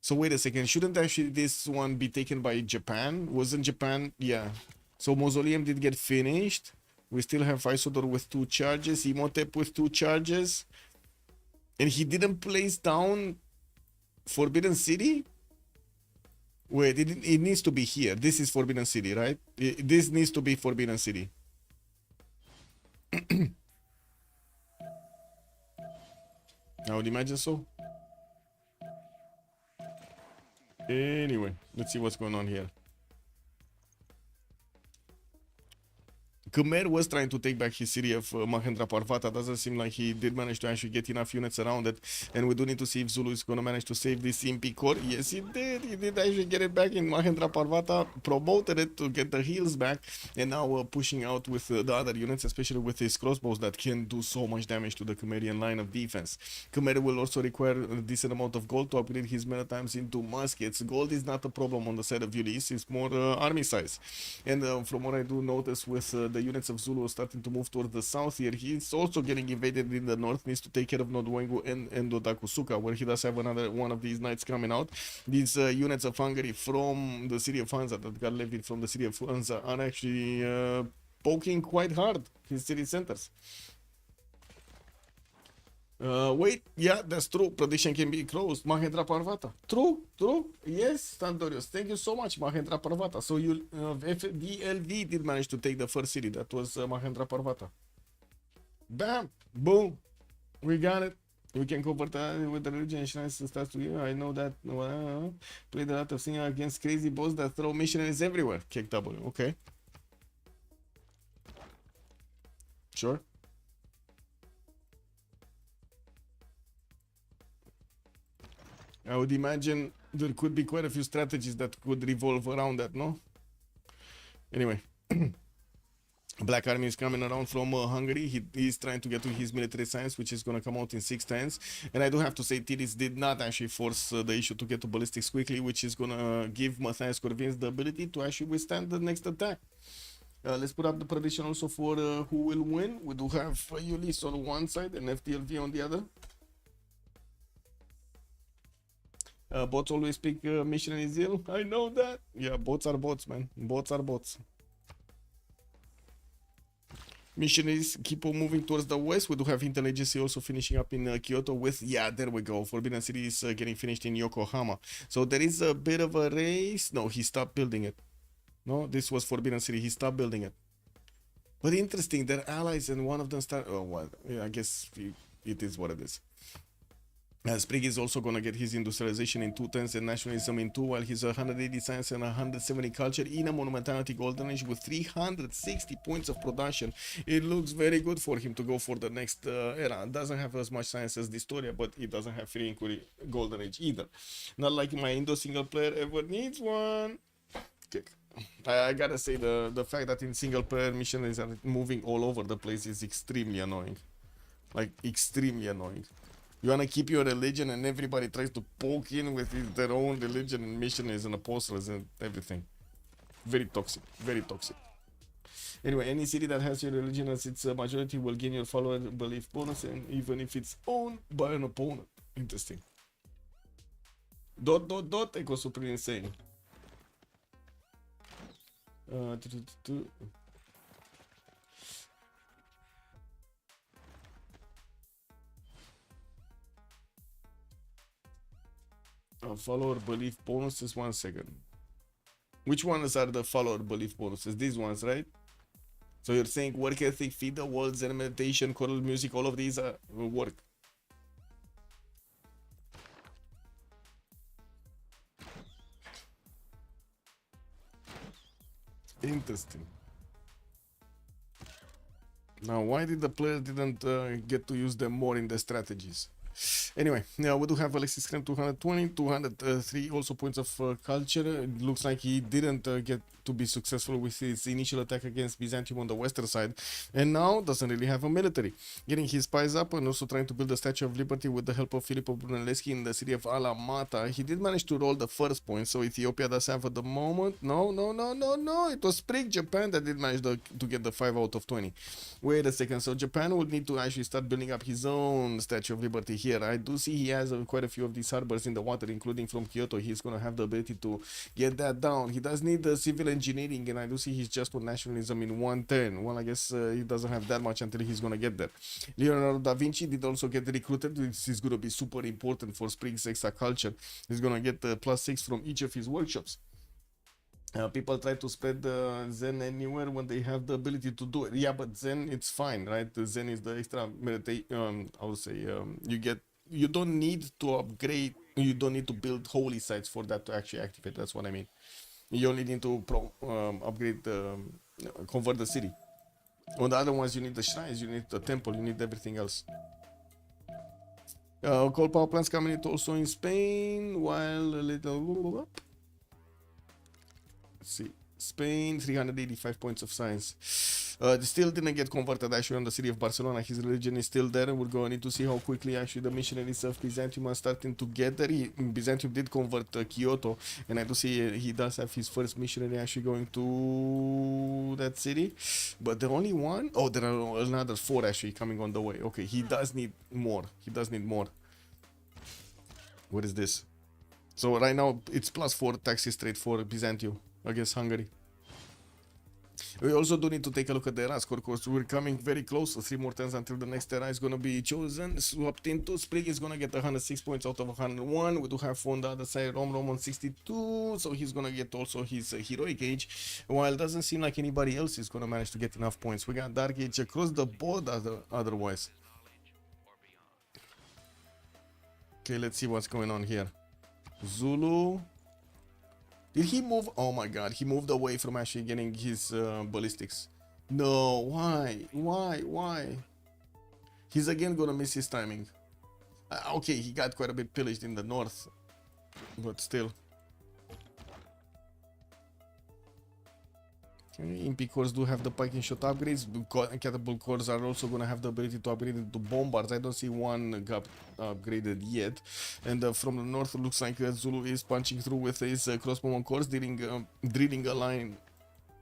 So wait a second. Shouldn't actually this one be taken by Japan? Wasn't Japan? Yeah. So Mausoleum did get finished. We still have Isodor with 2 charges. Imhotep with 2 charges. And he didn't place down Forbidden City? Wait, it needs to be here. This is Forbidden City, right? This needs to be Forbidden City. I would imagine so. Anyway, let's see what's going on here. Khmer was trying to take back his city of Mahendra Parvata. Doesn't seem like he did manage to actually get enough units around it. And we do need to see if Zulu is going to manage to save this Impi core. Yes, he did. He did actually get it back in Mahendra Parvata. Promoted it to get the heals back. And now we're pushing out with the other units, especially with his crossbows that can do so much damage to the Khmerian line of defense. Khmer will also require a decent amount of gold to upgrade his Maritimes into muskets. Gold is not a problem on the side of Ulyss. It's more army size. And from what I do notice with the units of Zulu starting to move towards the south here, he's also getting invaded in the north. Needs to take care of Nodwengu and Dodakusuka, where he does have another one of these knights coming out. These units of Hungary from the city of Hansa that got levied from the city of Hansa are actually poking quite hard his city centers. Wait, yeah, that's true. Prediction can be closed. Mahendra Parvata. True. Yes, Sandorius. Thank you so much, Mahendra Parvata. So you, DLV did manage to take the first city. That was Mahendra Parvata. Bam, boom, we got it. We can convert with the religion and shrines to start to you. I know that. Played a lot of singing against crazy boss that throw missionaries everywhere. Kick W. Okay. Sure. I would imagine there could be quite a few strategies that could revolve around that, no? Anyway. Black Army is coming around from Hungary. He's trying to get to his military science, which is going to come out in 6 turns. And I do have to say, Tiris did not actually force the issue to get to ballistics quickly, which is going to give Matthias Corvin's the ability to actually withstand the next attack. Let's put up the prediction also for who will win. We do have Ulyss on one side and FTLV on the other. Bots always pick missionary zeal. I know that. Yeah, bots are bots, man. Bots are bots. Missionaries keep on moving towards the west. We do have intelligence also finishing up in Kyoto with, yeah, there we go. Forbidden City is getting finished in Yokohama. So there is a bit of a race. No, he stopped building it. No, this was Forbidden City. He stopped building it. But interesting, they're allies and one of them start. Oh, well, yeah, I guess it is what it is. Sprig is also going to get his industrialization in 2 turns and nationalism in 2, while he's 180 science and 170 culture in a monumentality golden age with 360 points of production. It looks very good for him to go for the next era. Doesn't have as much science as Dystoria, but it doesn't have free inquiry golden age either. Not like my Indo single player ever needs one. Okay. I gotta say the fact that in single player missionaries are moving all over the place is extremely annoying. Like extremely annoying. You wanna keep your religion and everybody tries to poke in with their own religion and missionaries and apostles and everything. Very toxic, very toxic. Anyway, any city that has your religion as its majority will gain your follower belief bonus, and even if it's owned by an opponent. Interesting. ... Eco super insane. Follower belief bonuses, 1 second. Which ones are the follower belief bonuses? These ones, right? So you're saying work ethic, feed the world, Zen meditation, choral music, all of these will work. Interesting. Now, why did the player didn't get to use them more in the strategies? Anyway, now we do have Alexis Krem 220, 203 also points of culture. It looks like he didn't get to be successful with his initial attack against Byzantium on the western side, and now doesn't really have a military. Getting his spies up and also trying to build the Statue of Liberty with the help of Filippo Brunelleschi in the city of Alamata. He did manage to roll the first point, so Ethiopia does have at the moment. No. It was Sprig Japan that did manage to get the 5 out of 20. Wait a second, so Japan would need to actually start building up his own Statue of Liberty here. I do see he has quite a few of these harbors in the water, including from Kyoto. He's going to have the ability to get that down. He does need the civil engineering, and I do see he's just on nationalism in 110. Well, I guess he doesn't have that much until he's going to get there. Leonardo da Vinci did also get recruited. This is going to be super important for Spring's extra culture. He's going to get +6 from each of his workshops. People try to spread Zen anywhere when they have the ability to do it. Yeah, but Zen, it's fine, right? The Zen is the extra meditation. I would say you don't need to upgrade. You don't need to build holy sites for that to actually activate. That's what I mean. You only need to upgrade, convert the city. On the other ones, you need the shrines, you need the temple, you need everything else. Coal power plants coming in also in Spain, while a little. Let's see. Spain, 385 points of science. Still didn't get converted actually on the city of Barcelona. His religion is still there, and we're going to need to see how quickly actually the missionaries of Byzantium are starting to get there. Byzantium did convert Kyoto, and I do see he does have his first missionary actually going to that city. But the only one, oh, there are another 4 actually coming on the way. Okay, he does need more. What is this? So right now it's +4 taxes trade for Byzantium against Hungary. We also do need to take a look at the era score, because we're coming very close. So 3 more turns until the next era is going to be chosen. Swapped into Sprig is going to get 106 points out of 101. We do have on the other side Rom on 62, so he's going to get also his heroic age, while it doesn't seem like anybody else is going to manage to get enough points. We got Dark Age across the board otherwise. Okay, let's see what's going on here. Zulu. Did he move? Oh my god, he moved away from actually getting his ballistics. No, why? He's again gonna miss his timing. Okay, he got quite a bit pillaged in the north, but still. Okay, Impi cores do have the piking shot upgrades. Catapult cores are also going to have the ability to upgrade into bombards. I don't see one got upgraded yet. And from the north, it looks like Zulu is punching through with his crossbow cores, drilling a line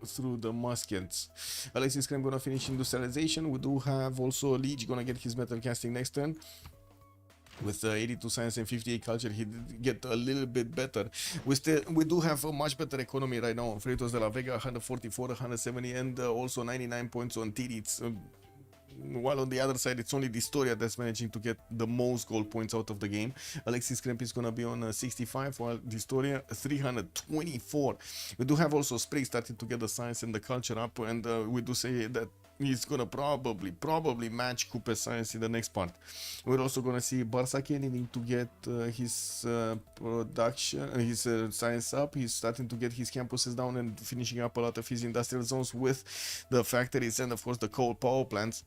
through the muskets. Alexis Krem gonna finish industrialization. We do have also Liege gonna get his metal casting next turn. With 82 science and 58 culture, he did get a little bit better. We do have a much better economy right now on Freritos de la Vega, 144, 170, and also 99 points on Tirits. While on the other side, it's only Distoria that's managing to get the most gold points out of the game. Alexis Kremp is going to be on 65, while Distoria 324. We do have also Spray starting to get the science and the culture up, and we do say that he's gonna probably match Coupe Science in the next part. We're also gonna see Barsake needing to get his production, his science up. He's starting to get his campuses down and finishing up a lot of his industrial zones with the factories and of course the coal power plants.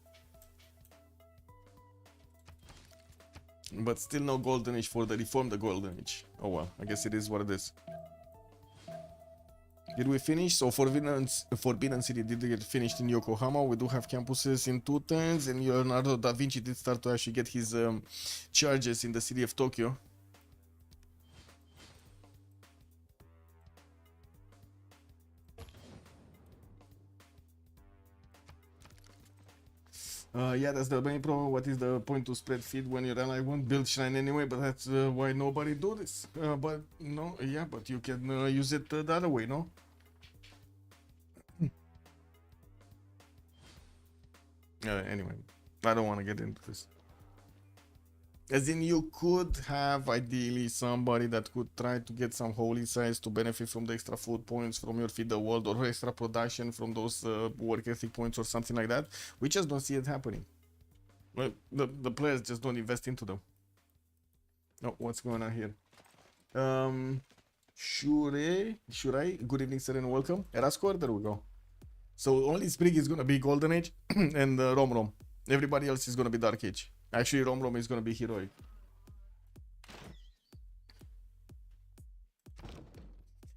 But still no golden age for the reform, the golden age. Oh well, I guess it is what it is. Did we finish? So Forbidden City did get finished in Yokohama. We do have campuses in 2 turns, and Leonardo da Vinci did start to actually get his charges in the city of Tokyo. Yeah, that's the main problem. What is the point to spread feed when your ally won't build shrine anyway? But that's why nobody do this. But no, yeah, but you can use it the other way, no? Anyway, I don't want to get into this. As in, you could have ideally somebody that could try to get some holy sites to benefit from the extra food points from your feed the world or extra production from those work ethic points or something like that. We just don't see it happening. Well, the players just don't invest into them. Oh, what's going on here? Shure, good evening, sir, and welcome. Erascore, there we go. So only Sprig is gonna be Golden Age and Rom. Everybody else is gonna be Dark Age. Actually, Rom is gonna be Heroic.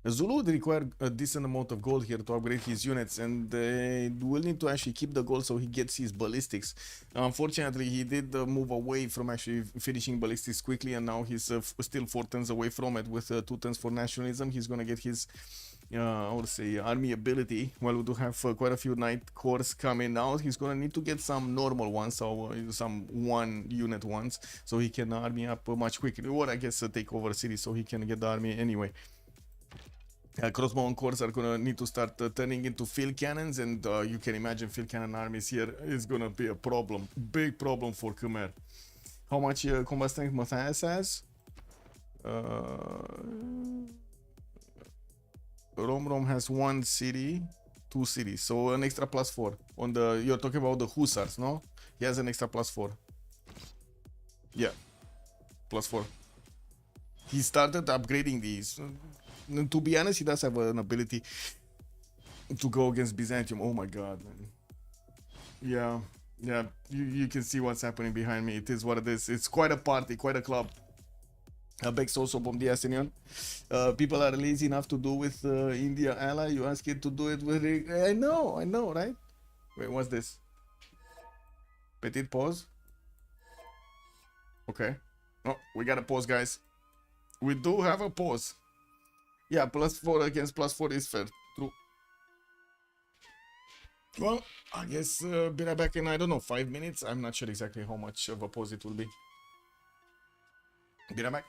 Zulu would require a decent amount of gold here to upgrade his units, and they will need to actually keep the gold so he gets his ballistics. Unfortunately, he did move away from actually finishing ballistics quickly, and now he's still 4 turns away from it with 2 turns for nationalism. He's gonna get his I would say army ability. While we do have quite a few knight cores coming out, he's gonna need to get some normal ones, so some 1 unit ones, so he can army up much quicker, or I guess take over cities so he can get the army anyway. Crossbow cores are gonna need to start turning into field cannons, and you can imagine field cannon armies here is gonna be a problem, big problem for Khmer. How much combat strength Matthias has? Rom has 1 city, 2 cities, so an extra +4 on the. You're talking about the Hussars, no? He has an extra +4. Yeah, +4. He started upgrading these. To be honest, he does have an ability to go against Byzantium. Oh my god, man. Yeah, you can see what's happening behind me. It is what it is. It's quite a party, quite a club. Bex also bom dia, senor. People are lazy enough to do with India ally. You ask it to do it with. I know, right? Wait, what's this? Petit pause. Okay. Oh, we got a pause, guys. We do have a pause. Yeah, +4 against +4 is fair. True. Well, I guess be right back in, I don't know, 5 minutes. I'm not sure exactly how much of a pause it will be. Be right back.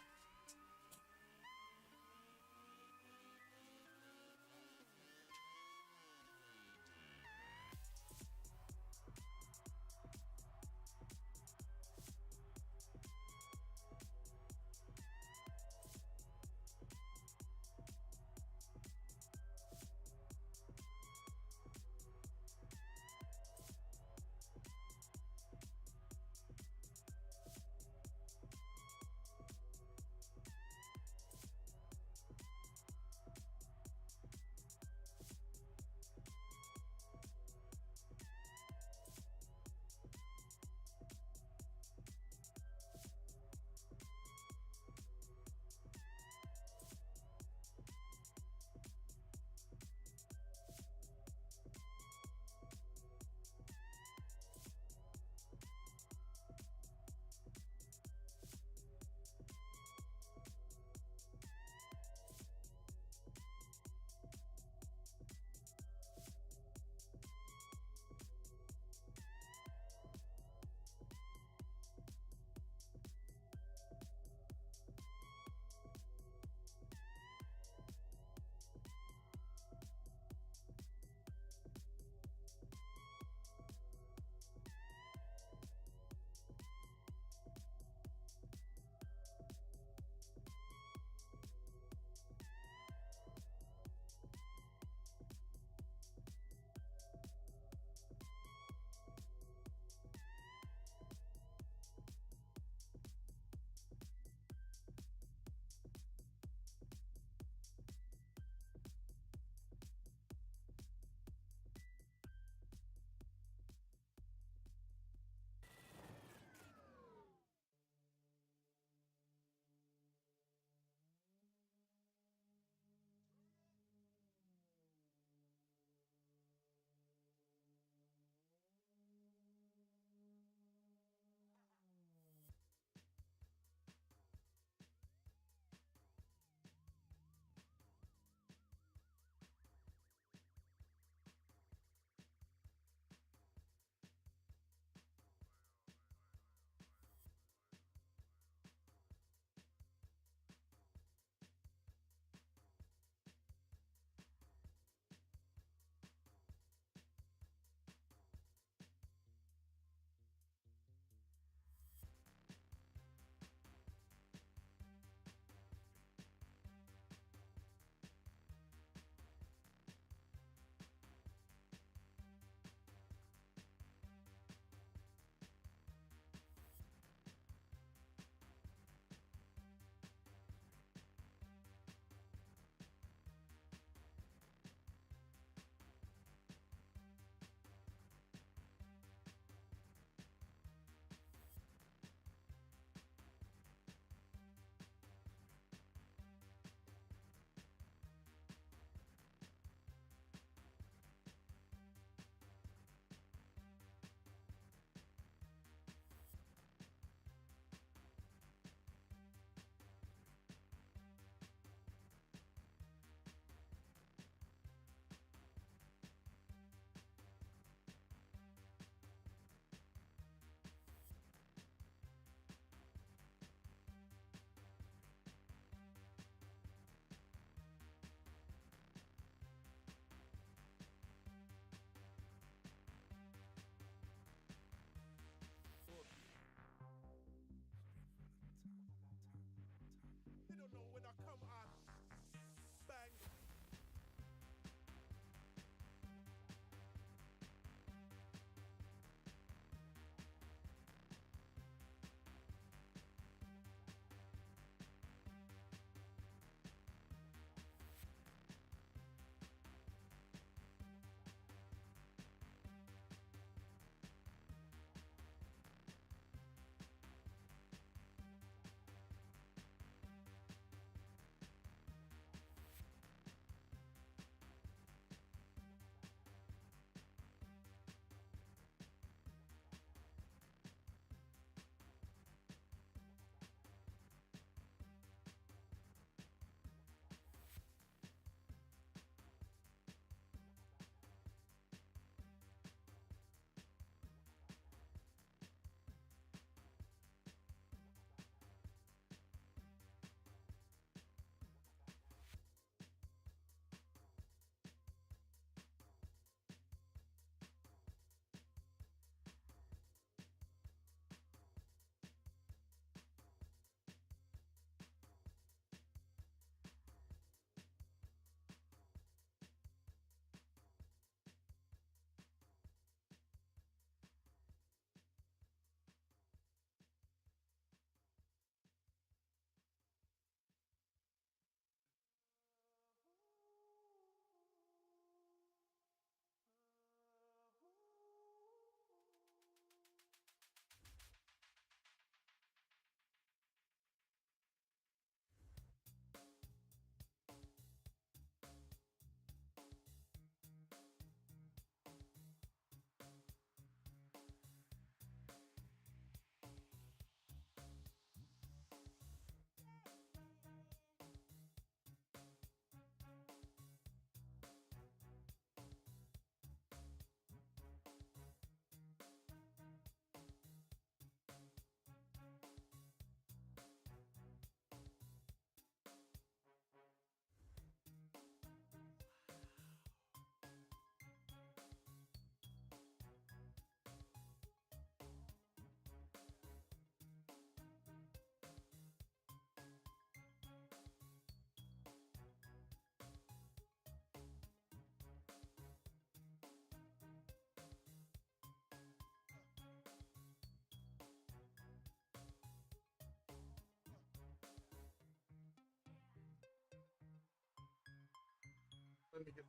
Let me get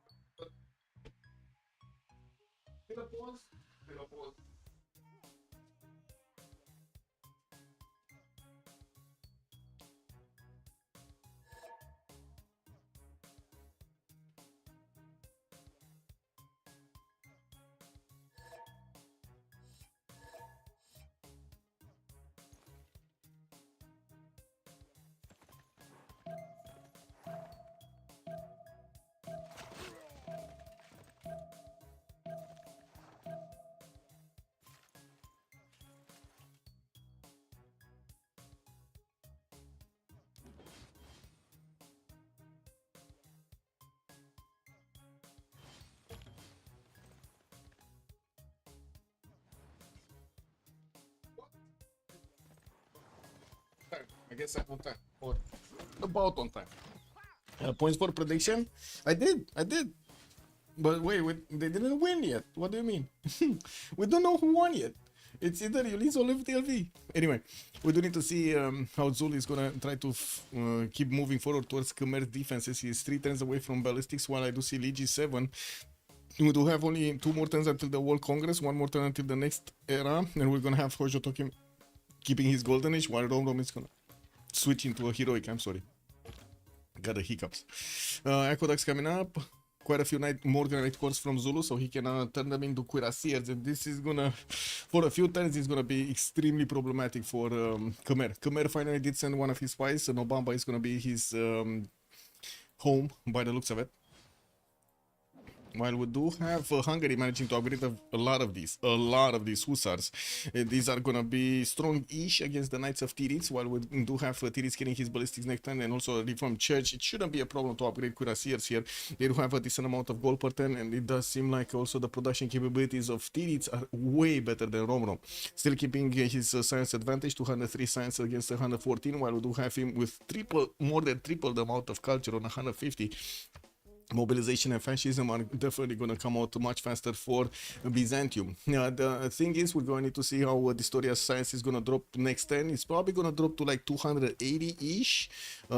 Menopause. Menopause. I guess I'm on time. Or about on time. Points for prediction? I did. But wait, they didn't win yet. What do you mean? We don't know who won yet. It's either Ulyss or FTLV. Anyway, we do need to see how Zul is gonna try to keep moving forward towards Khmer's defenses. He is 3 turns away from ballistics, while I do see Lee G7. We do have only 2 more turns until the World Congress, 1 more turn until the next era, and we're gonna have Hojo talking, keeping his golden age, while Rom is gonna switch into a heroic. I'm sorry, got the hiccups. Aqueducts coming up. Quite a few more granite cores from Zulu, so he can turn them into cuirassiers, and this is gonna, for a few turns, it's gonna be extremely problematic for Khmer. Khmer finally did send one of his spies, and Obamba is gonna be his home by the looks of it. While we do have Hungary managing to upgrade a lot of these hussars. These are gonna be strong-ish against the Knights of Tirits, while we do have Tirits getting his ballistics next turn and also a Reformed Church. It shouldn't be a problem to upgrade cuirassiers here. They do have a decent amount of gold per turn, and it does seem like also the production capabilities of Tirits are way better than Romrom. Still keeping his science advantage, 203 science against 114, while we do have him with more than triple the amount of culture on 150. Mobilization and fascism are definitely going to come out much faster for Byzantium. The thing is, we're going to need to see how Distoria's science is going to drop next turn. It's probably going to drop to like 280-ish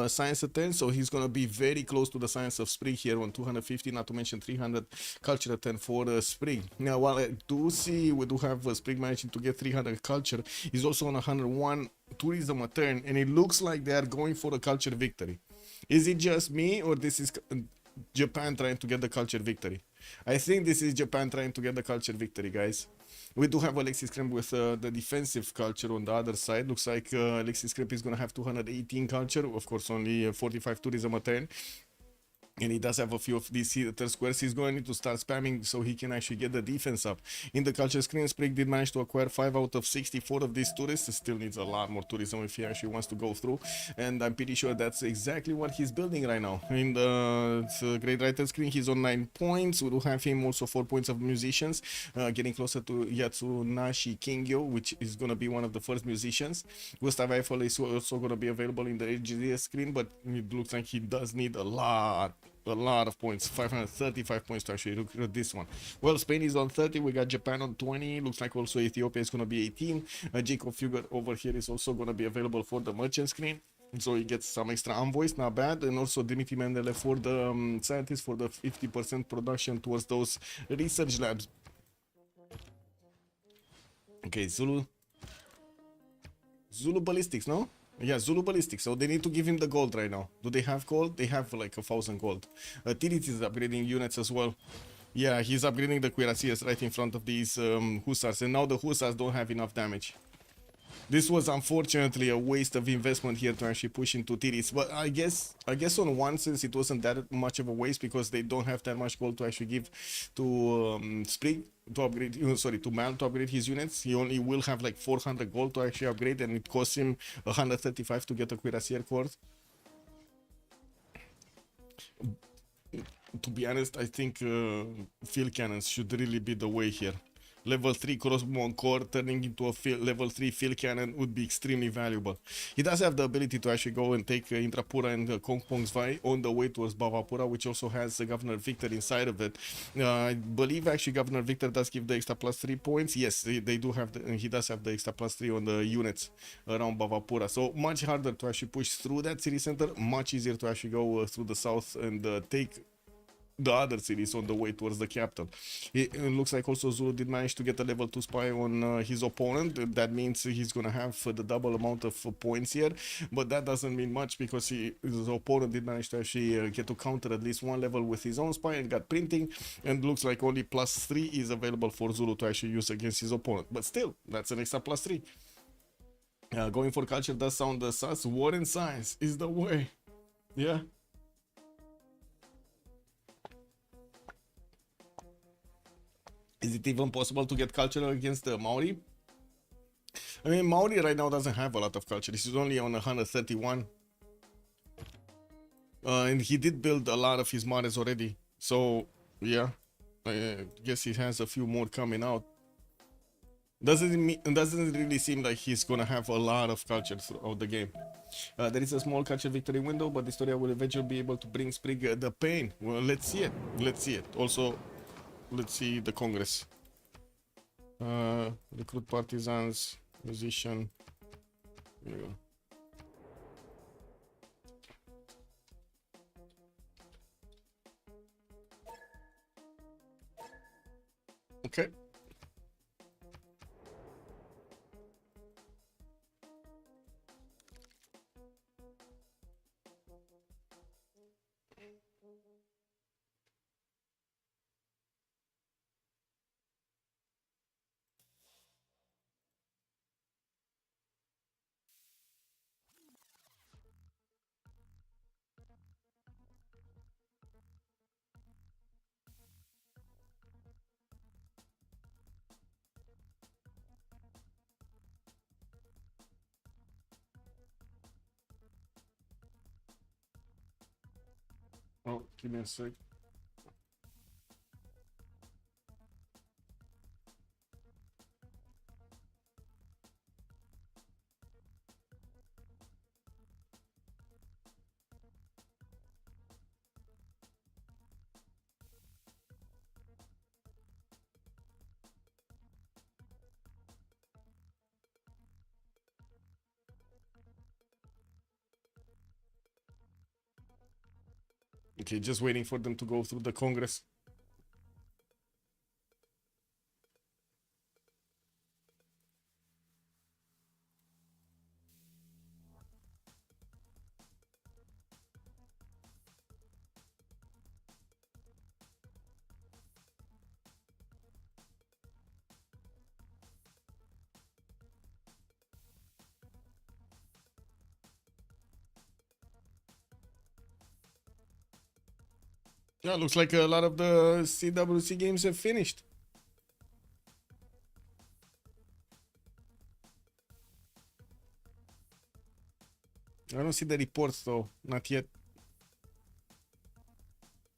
science a turn, so he's going to be very close to the science of Spring here on 250, not to mention 300 culture a turn for Spring. Now, while I do see we do have Spring managing to get 300 culture, he's also on 101 tourism a turn, and it looks like they are going for a culture victory. Is it just me, or this is Japan trying to get the culture victory? I think this is Japan trying to get the culture victory, guys. We do have Alexis Kremp with the defensive culture on the other side. Looks like Alexis Kremp is going to have 218 culture, of course only 45 tourism a turn. And he does have a few of these theater squares. He's going to need to start spamming so he can actually get the defense up. In the culture screen, Sprig did manage to acquire 5 out of 64 of these tourists. He still needs a lot more tourism if he actually wants to go through. And I'm pretty sure that's exactly what he's building right now. In the Great Writer screen, he's on 9 points. We do have him also 4 points of musicians. Getting closer to Yatsunashi Kingyo, which is going to be one of the first musicians. Gustav Eiffel is also going to be available in the HGDS screen, but it looks like he does need a lot of points, 535 points to actually recruit this one. Well, Spain is on 30, we got Japan on 20, looks like also Ethiopia is going to be 18. Jacob Fugger over here is also going to be available for the merchant screen, so he gets some extra envoys, not bad. And also Dimitri Mendele for the scientists for the 50% production towards those research labs. Okay, Zulu ballistics, no? Yeah, Zulu ballistics. So they need to give him the gold right now. Do they have gold? They have like 1,000 gold. Tirit is upgrading units as well. Yeah, he's upgrading the cuirassiers right in front of these hussars, and now the hussars don't have enough damage. This was unfortunately a waste of investment here to actually push into Tirits, but I guess on one sense it wasn't that much of a waste because they don't have that much gold to actually give to Sprig to upgrade, to Mal to upgrade his units. He only will have like 400 gold to actually upgrade, and it costs him 135 to get a cuirassier core. To be honest, I think field cannons should really be the way here. Level 3 crossbow core turning into a level 3 field cannon would be extremely valuable. He does have the ability to actually go and take Indrapura and Kongpong's Vai on the way towards Bhavapura, which also has Governor Victor inside of it. I believe actually Governor Victor does give the extra +3 points. Yes, they do have he does have the extra +3 on the units around Bhavapura. So much harder to actually push through that city center, much easier to actually go through the south and take the other cities on the way towards the capital. It looks like also Zulu did manage to get a level 2 spy on his opponent. That means he's gonna have the double amount of points here, but that doesn't mean much because his opponent did manage to actually get to counter at least one level with his own spy and got printing, and looks like only +3 is available for Zulu to actually use against his opponent. But still, that's an extra +3. Going for culture does sound sus. War and science is the way. Yeah. Is it even possible to get culture against the Maori? I mean, Maori right now doesn't have a lot of culture. This is only on 131. And he did build a lot of his mares already. So, yeah. I guess he has a few more coming out. Doesn't really seem like he's gonna have a lot of culture throughout the game. There is a small culture victory window, but the story will eventually be able to bring Sprig the pain. Well, let's see it. Let's see it. Also, let's see the Congress. Recruit partisans, musician. There you go. Okay. Oh, give me a sec. Okay, just waiting for them to go through the Congress. Yeah, looks like a lot of the CWC games have finished. I don't see the reports though, not yet.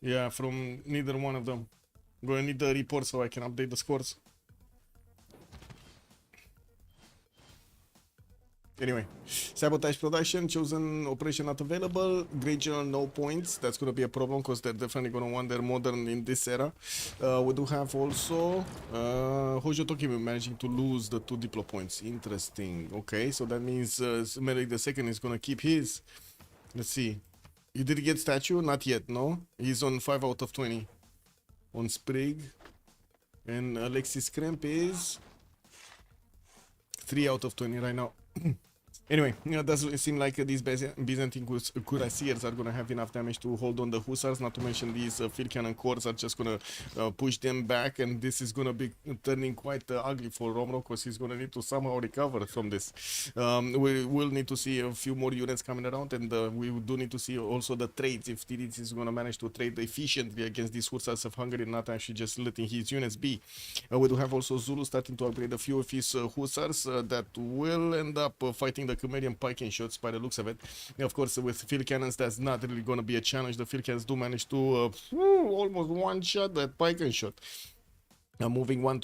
Yeah, from neither one of them. I'm gonna need the report so I can update the scores. Anyway, sabotage production, chosen operation not available, great general no points. That's gonna be a problem because they're definitely gonna want their modern in this era. We do have also Hojo Tokimi managing to lose the 2 diplo points. Interesting. Okay, so that means Melik the second is gonna keep his. Let's see. You did get statue? Not yet, no? He's on 5 out of 20 on Sprig. And Alexis Kremp is 3 out of 20 right now. Anyway, it doesn't seem like these Byzantine cuirassiers are gonna have enough damage to hold on the hussars, not to mention these field cannon corps are just gonna push them back, and this is gonna be turning quite ugly for Romro because he's gonna need to somehow recover from this. We will need to see a few more units coming around, and we do need to see also the trades, if Tidis is gonna manage to trade efficiently against these hussars of Hungary, not actually just letting his units be. We do have also Zulu starting to upgrade a few of his hussars that will end up fighting the Khmerian pike shots by the looks of it. Of course, with field cannons, that's not really going to be a challenge. The field cannons do manage to almost one-shot that pike shot. Moving one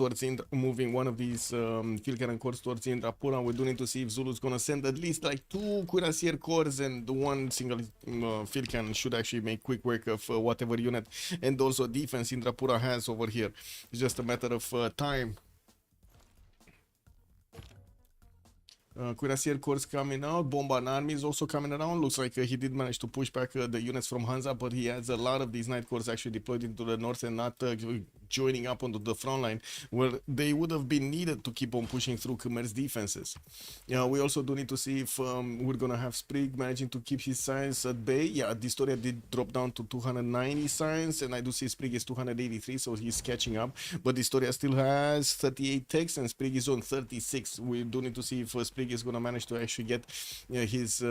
of these field cannon corps towards Indrapura. We do need to see if Zulu's gonna send at least like 2 cuirassier corps, and one single field cannon should actually make quick work of whatever unit and also defense Indrapura has over here. It's just a matter of time. Cuirassier Corps coming out. Bombard Army is also coming around. Looks like he did manage to push back the units from Hansa, but he has a lot of these Night Corps actually deployed into the north and not joining up onto the front line, where they would have been needed to keep on pushing through Khmer's defenses. We also do need to see if we're gonna have Sprig managing to keep his science at bay. Yeah, Distoria did drop down to 290 science, and I do see Sprig is 283, so he's catching up. But Distoria still has 38 techs, and Sprig is on 36. We do need to see if Sprig is gonna manage to actually get his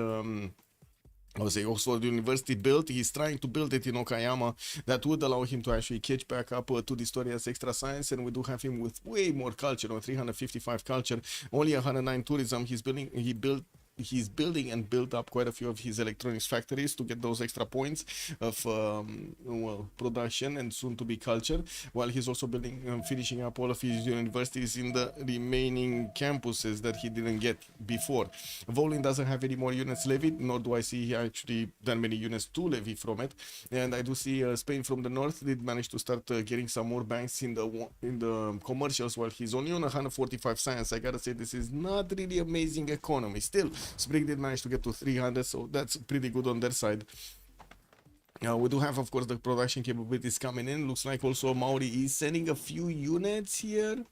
I would say Oxford University built. He's trying to build it in Okayama. That would allow him to actually catch back up to Distoria's extra science, and we do have him with way more culture, 355 culture, only 109 tourism. He's building and built up quite a few of his electronics factories to get those extra points of production and soon to be culture, while he's also building finishing up all of his universities in the remaining campuses that he didn't get before. Volin doesn't have any more units levied, nor do I see actually that many units to levy from it. And I do see Spain from the north did manage to start getting some more banks in the commercials, while he's only on 145 science. I gotta say, this is not really amazing economy. Still, Sprig did manage to get to 300, so that's pretty good on their side. We do have, of course, the production capabilities coming in. Looks like also Maori is sending a few units here.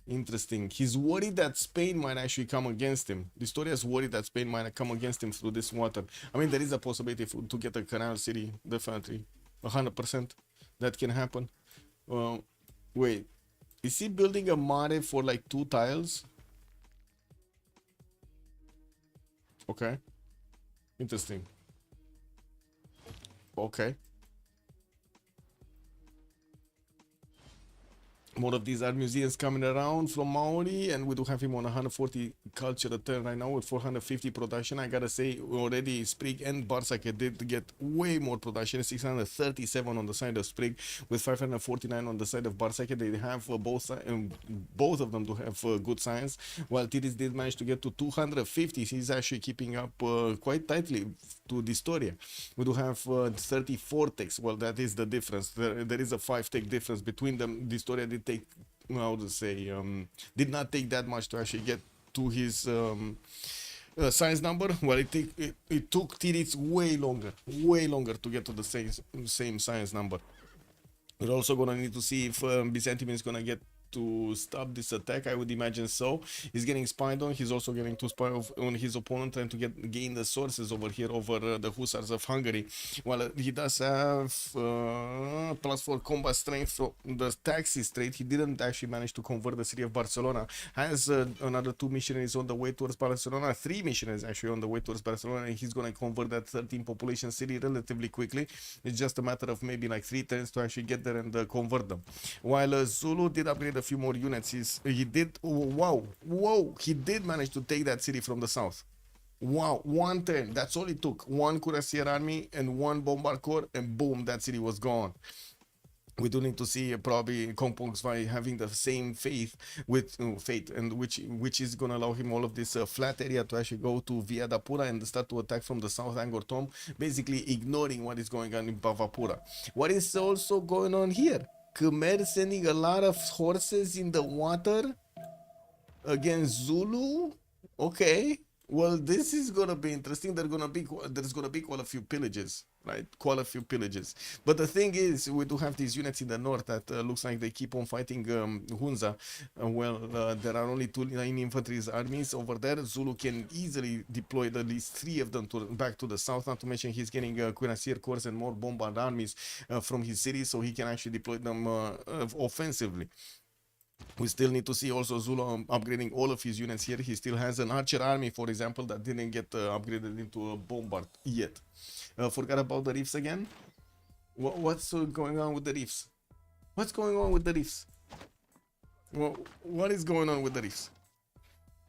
Interesting. He's worried that Spain might actually come against him. Distoria is worried that Spain might come against him through this water. I mean, there is a possibility to get a canal city, definitely. 100% that can happen. Wait, is he building a mare for like 2 tiles? Okay. Interesting. Okay. More of these art museums coming around from Maori, and we do have him on 140 culture a turn right now with 450 production. I gotta say, already Sprig and Barsake did get way more production, 637 on the side of Sprig with 549 on the side of Barsake. They have both of them do have good science, while Tiris did manage to get to 250. He's actually keeping up quite tightly to Distoria. We do have 34 techs. Well, that is the difference. There is a 5 tech difference between them. Distoria did take, how to say, did not take that much to actually get to his science number. Well, it took Tiris way longer to get to the same science number. We're also gonna need to see if Byzantium is gonna get to stop this attack. I would imagine so. He's getting spied on. He's also getting to spy on his opponent, trying to gain the sources over here over the Hussars of Hungary. While he does have +4 combat strength from the taxi strait, he didn't actually manage to convert the city of Barcelona. Has another 2 missionaries on the way towards Barcelona, 3 missionaries actually on the way towards Barcelona, and he's going to convert that 13 population city relatively quickly. It's just a matter of maybe like 3 turns to actually get there and convert them. While Zulu did upgrade a few more units. He did he did manage to take that city from the south. Wow, 1 turn, that's all it took. 1 Cuirassier army and 1 bombard corps, and boom, that city was gone. We do need to see probably Kongpong's by having the same faith with fate, and which is gonna allow him all of this flat area to actually go to Viadapura and start to attack from the south Angkor Thom, basically ignoring what is going on in Bhavapura. What is also going on here? Khmer sending a lot of horses in the water against Zulu. Okay, well, this is gonna be interesting. There's gonna be quite a few pillages, right? Quite a few pillages. But the thing is, we do have these units in the north that looks like they keep on fighting Hunza. There are only 2 line infantry armies over there. Zulu can easily deploy at least 3 of them back to the south. Not to mention he's getting Cuirassier corps and more bombard armies from his cities, so he can actually deploy them offensively. We still need to see also Zulu upgrading all of his units here. He still has an archer army, for example, that didn't get upgraded into a bombard yet. Forgot about the reefs again. What's going on with the reefs? What's going on with the reefs? What is going on with the reefs?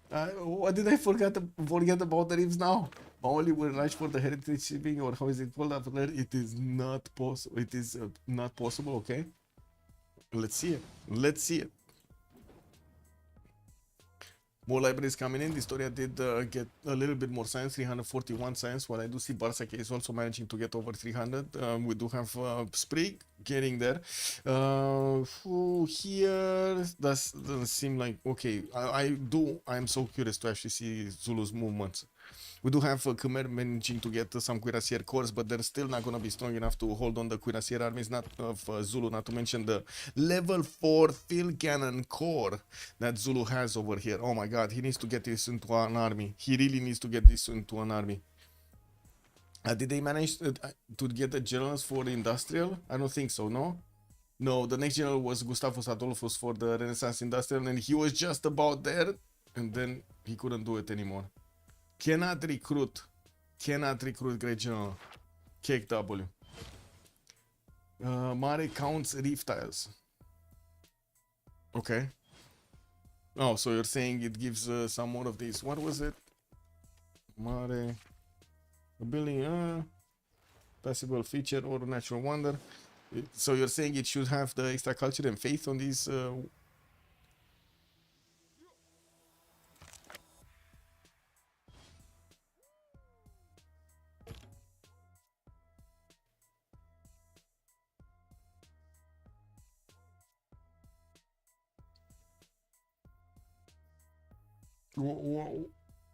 What did I forget about the reefs now? Only will rush for the heritage shipping, or how is it called after that? It is not possible. It is not possible. Okay, let's see it. More libraries coming in. The story did get a little bit more science, 341 science, while I do see Barsake is also managing to get over 300. We do have Sprig getting there. Here, doesn't seem like, okay, I'm so curious to actually see Zulu's movements. We do have Khmer managing to get some Cuirassier corps, but they're still not going to be strong enough to hold on the Cuirassier armies, not of Zulu, not to mention the level 4 field cannon corps that Zulu has over here. Oh my god, he needs to get this into an army. He really needs to get this into an army. Did they manage to get the generals for the industrial? I don't think so, no? No, the next general was Gustavus Adolphus for the Renaissance industrial, and he was just about there, and then he couldn't do it anymore. Cannot recruit great general. Cake W. Mare counts reef tiles. Okay. Oh, so you're saying it gives some more of these. What was it? Mare. A building, possible feature or natural wonder. So you're saying it should have the extra culture and faith on these.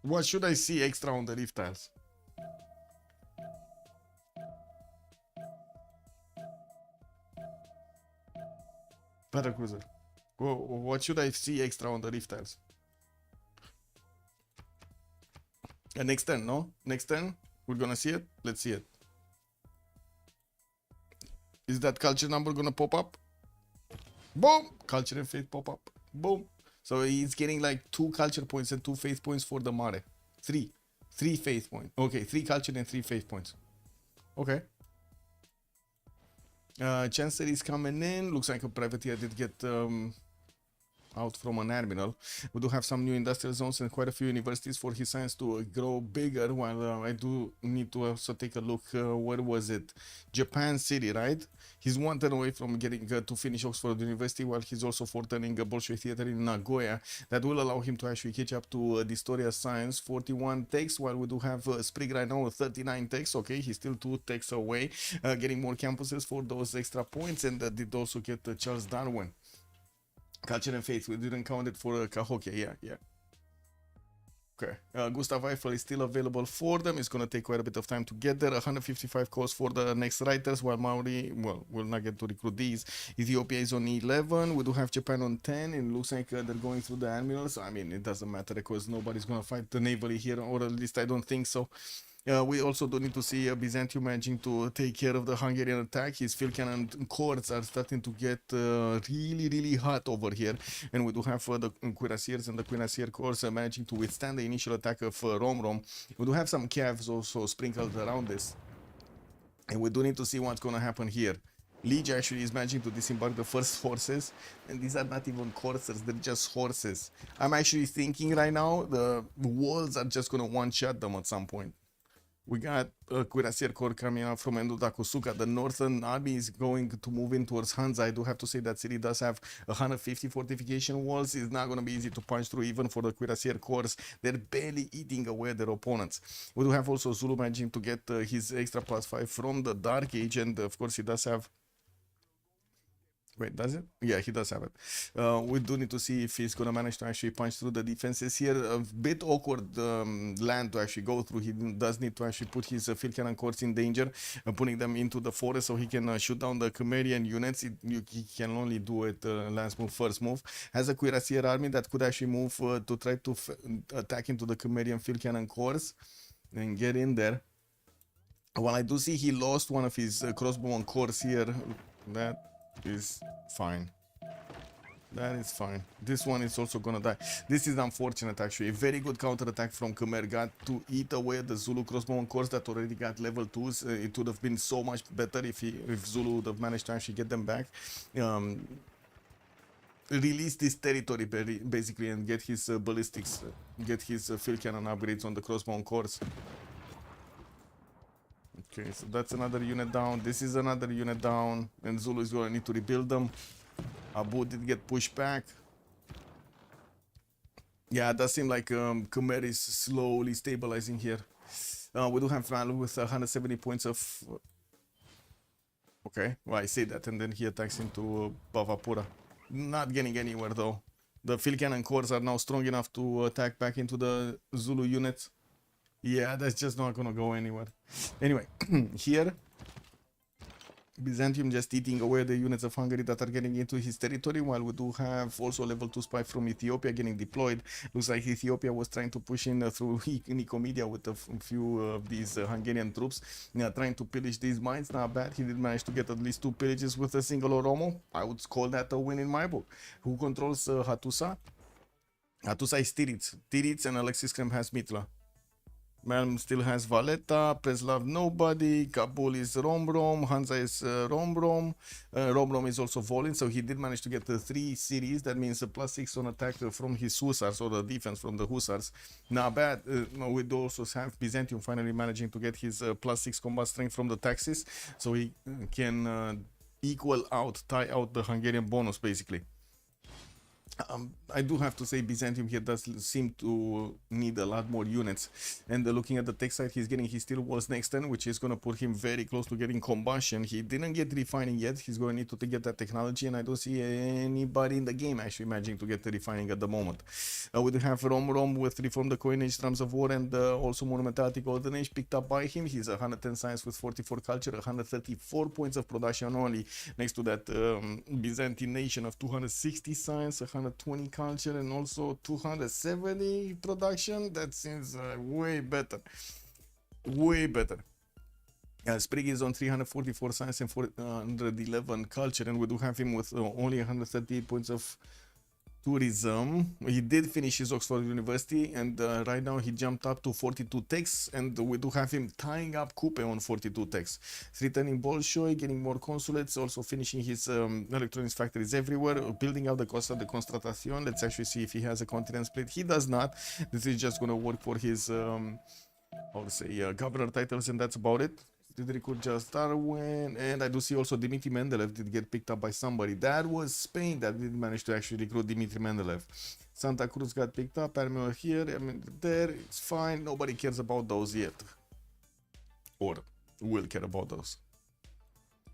What should I see extra on the reef tiles? Battlecruiser. What should I see extra on the reef tiles? Next turn, no? Next turn? We're gonna see it? Let's see it. Is that culture number gonna pop up? Boom! Culture and faith pop up. Boom! So he's getting like 2 culture points and 2 faith points for the Mare. 3 faith points. Okay, 3 culture and 3 faith points. Okay. Chancellor is coming in. Looks like a privateer did get out from an admiral. We do have some new industrial zones and quite a few universities for his science to grow bigger. While I do need to also take a look. Where was it? Japan City, right? He's 1 turn away from getting to finish Oxford University, while he's also 4 turning a Bolshoi Theater in Nagoya. That will allow him to actually catch up to the Historia Science. 41 takes, while we do have Sprig right now with 39 takes. Okay, he's still 2 takes away, getting more campuses for those extra points, and did also get Charles Darwin. Culture and faith, we didn't count it for Cahokia, yeah. Okay, Gustav Eiffel is still available for them. It's gonna take quite a bit of time to get there. 155 calls for the next writers, while Maori, well, we'll not get to recruit these. Ethiopia is on 11. We do have Japan on 10, and it looks like they're going through the admirals. I mean, it doesn't matter because nobody's gonna fight the navally here, or at least I don't think so. We also do need to see Byzantium managing to take care of the Hungarian attack. His field cannon corps are starting to get really hot over here. And we do have the Cuirassiers and the Cuirassier corps managing to withstand the initial attack of Rom. We do have some Cavs also sprinkled around this. And we do need to see what's going to happen here. Liege actually is managing to disembark the first horses, and these are not even coursers, they're just horses. I'm actually thinking right now the walls are just going to one-shot them at some point. We got a Cuirassier Corps coming out from Endodakusuka. The northern army is going to move in towards Hansa. I do have to say that city does have 150 fortification walls. It's not going to be easy to punch through even for the Cuirassier Corps. They're barely eating away their opponents. We do have also Zulu managing to get his extra +5 from the Dark Age, and of course he does have... Wait, does it? Yeah, he does have it. We do need to see if he's going to manage to actually punch through the defenses here. A bit awkward land to actually go through. He does need to actually put his field cannon corps in danger, putting them into the forest so he can shoot down the Khmerian units. He can only do it last move, first move. Has a Cuirassier army that could actually move to try to attack into the Khmerian field cannon corps and get in there. While I do see he lost one of his crossbowman corps here, that is fine. That is fine. This one is also gonna die. This is unfortunate actually. A very good counter attack from Khmer got to eat away the Zulu crossbowman corps that already got level 2s. It would have been so much better if Zulu would have managed to actually get them back. Release this territory basically and get his ballistics, get his field cannon upgrades on the crossbowman corps. Okay, so that's another unit down. This is another unit down. And Zulu is going to need to rebuild them. Abu did get pushed back. Yeah, it does seem like Khmer is slowly stabilizing here. We do have Val with 170 points of. Okay, well, I say that, and then he attacks into Bavapura. Not getting anywhere though. The field cannon cores are now strong enough to attack back into the Zulu units. Yeah, that's just not gonna go anywhere. Anyway, here Byzantium just eating away the units of Hungary that are getting into his territory, while we do have also level 2 spy from Ethiopia getting deployed. Looks like Ethiopia was trying to push in through Nicomedia with a few of these Hungarian troops, trying to pillage these mines. Not bad. He did manage to get at least 2 pillages with a single Oromo. I would call that a win in my book. Who controls Hatusa? Hatusa is Tiritz and Alexis Krem has Mitla. Melm still has Valletta, Preslav nobody, Kabul is Rombrom, Hansa is Rombrom, Rombrom is also Volin, so he did manage to get the 3 series. That means a +6 on attack from his Hussars, or the defense from the Hussars. Not bad. We do also have Byzantium finally managing to get his +6 combat strength from the taxes, so he can equal out, tie out the Hungarian bonus basically. I do have to say Byzantium here does seem to need a lot more units, and looking at the tech side, he's getting his steel walls next turn, which is going to put him very close to getting combustion. He didn't get refining yet. He's going to need to get that technology, and I don't see anybody in the game actually managing to get the refining at the moment. We do have Rom with Reform the Coinage, Drums of War, and also Monumentality Golden Age picked up by him. He's 110 science with 44 culture, 134 points of production only, next to that Byzantine nation of 260 science, 120 culture, and also 270 production. That seems way better. Way better. Sprig is on 344 science and 411 culture, and we do have him with only 138 points of tourism. He did finish his Oxford University, and right now he jumped up to 42 techs, and we do have him tying up Coupe on 42 techs. Returning Bolshoi, getting more consulates, also finishing his electronics factories everywhere, building out the Costa de Constatación. Let's actually see if he has a continent split. He does not. This is just going to work for his, how to say, governor titles, and that's about it. Did recruit just Darwin, and I do see also Dmitry Mendeleev did get picked up by somebody. That was Spain that did manage to actually recruit Dmitry Mendeleev. Santa Cruz got picked up, Armor here, I mean there, it's fine. Nobody cares about those yet. Or will care about those.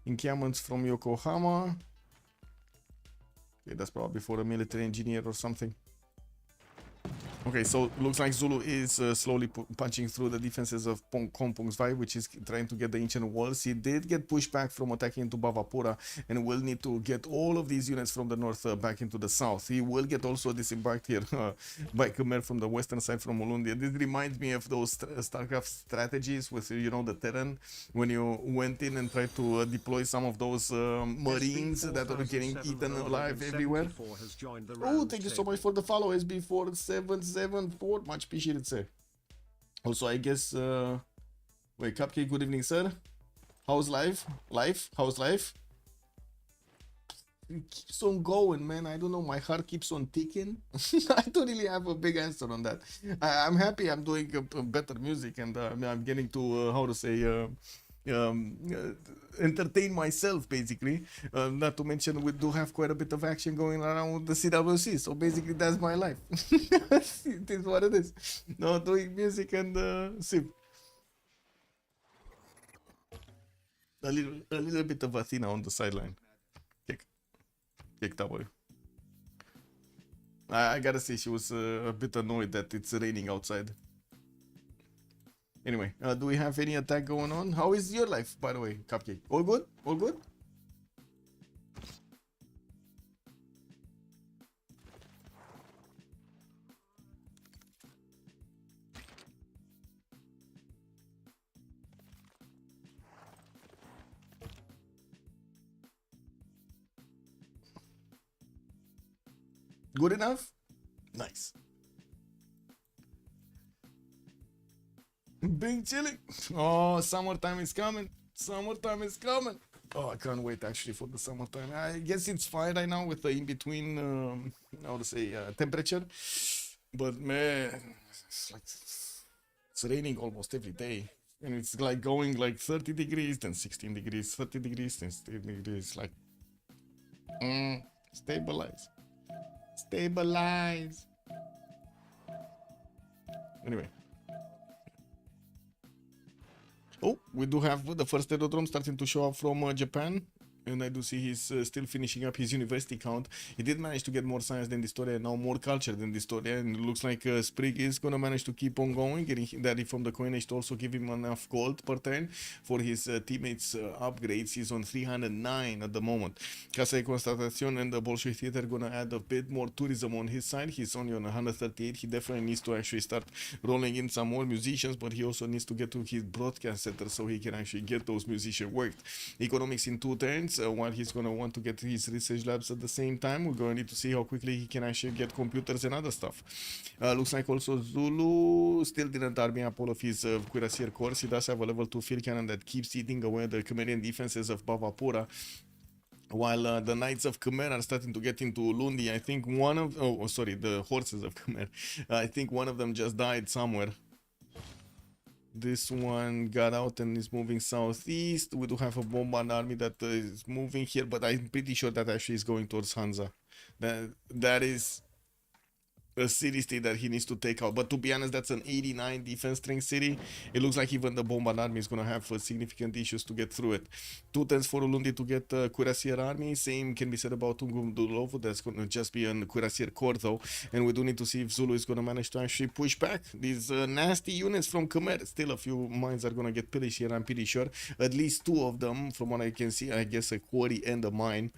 Encampments from Yokohama. Okay, that's probably for a military engineer or something. Okay, so looks like Zulu is slowly punching through the defenses of Kompong's Vai, which is trying to get the ancient walls. He did get pushed back from attacking into Bavapura, and will need to get all of these units from the north back into the south. He will get also disembarked here by Khmer from the western side from Ulundia. This reminds me of those StarCraft strategies with, you know, the Terran, when you went in and tried to deploy some of those Marines that were getting eaten alive everywhere. Oh, thank you so much for the follow, SB4774. Much appreciated, sir. Also, I guess, wait, Cupcake, good evening, sir. How's life? How's life? It keeps on going, man. I don't know, my heart keeps on ticking. I don't really have a big answer on that. I'm happy I'm doing better music, and I'm getting to, how to say, entertain myself basically. Not to mention we do have quite a bit of action going around with the CWC, so basically that's my life. It is what it is. No, doing music and Civ. A little bit of Athena on the sideline. Kick W. I gotta say she was a bit annoyed that it's raining outside. Anyway, do we have any attack going on? How is your life, by the way, Cupcake? All good? All good? Good enough? Nice. Big chilling. Oh, summertime is coming. Summertime is coming. Oh, I can't wait actually for the summertime. I guess it's fine right now with the in-between, how to say, temperature. But man, it's raining almost every day. And it's like going like 30 degrees, then 16 degrees, 30 degrees, then 16 degrees. Like, stabilize. Stabilize. Anyway. Oh, we do have the first aerodrome starting to show up from Japan. And I do see he's still finishing up his university count. He did manage to get more science than Dystoria and now more culture than Dystoria. And it looks like Sprig is going to manage to keep on going, getting that from the coinage to also give him enough gold per turn for his teammates' upgrades. He's on 309 at the moment. Casa de Constatación and the Bolshoi Theater are going to add a bit more tourism on his side. He's only on 138. He definitely needs to actually start rolling in some more musicians, but he also needs to get to his broadcast center so he can actually get those musicians worked. Economics in 2 turns. While he's going to want to get his research labs at the same time, we're going to need to see how quickly he can actually get computers and other stuff. Looks like also Zulu still didn't army up all of his cuirassier cores. He does have a level 2 field cannon that keeps eating away the Khmerian defenses of Bavapura. While the Knights of Khmer are starting to get into Lundi. I think one of... Oh, sorry, the horses of Khmer. I think one of them just died somewhere. This one got out and is moving southeast. We do have a bombard army that is moving here, but I'm pretty sure that actually is going towards Hansa. That is a city state that he needs to take out. But to be honest, that's an 89 defense strength city. It looks like even the bombard army is going to have significant issues to get through it. 2 turns for Ulundi to get cuirassier army. Same can be said about Tungum Dulovo. That's going to just be a cuirassier corps though. And we do need to see if Zulu is going to manage to actually push back these nasty units from Khmer. Still a few mines are going to get pillaged here, I'm pretty sure. At least 2 of them, from what I can see, I guess a quarry and a mine.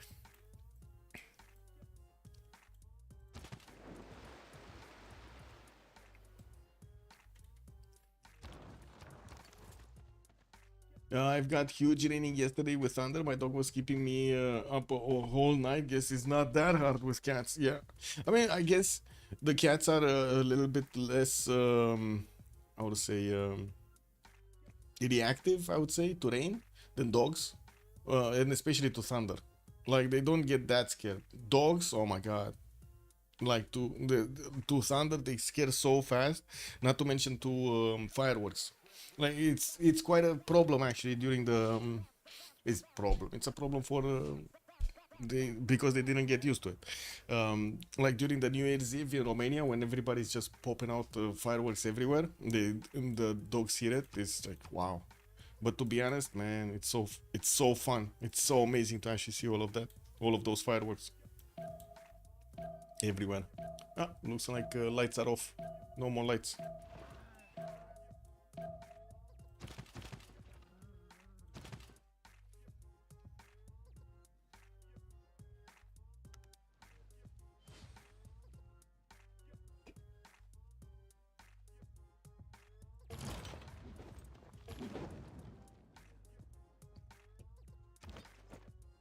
I've got huge raining yesterday with thunder. My dog was keeping me up a whole night. Guess it's not that hard with cats. Yeah, I mean, I guess the cats are a little bit less, I would say, reactive, I would say, to rain than dogs, and especially to thunder. Like, they don't get that scared. Dogs, oh my god. Like, to thunder, they scare so fast. Not to mention to fireworks. Like, it's quite a problem actually during the it's a problem for because they didn't get used to it. Like during the New Year's Eve in Romania, when everybody's just popping out fireworks everywhere, the dogs hear it. It's like, wow. But to be honest, man, it's so fun. It's so amazing to actually see all of those fireworks everywhere. Ah, looks like lights are off. No more lights.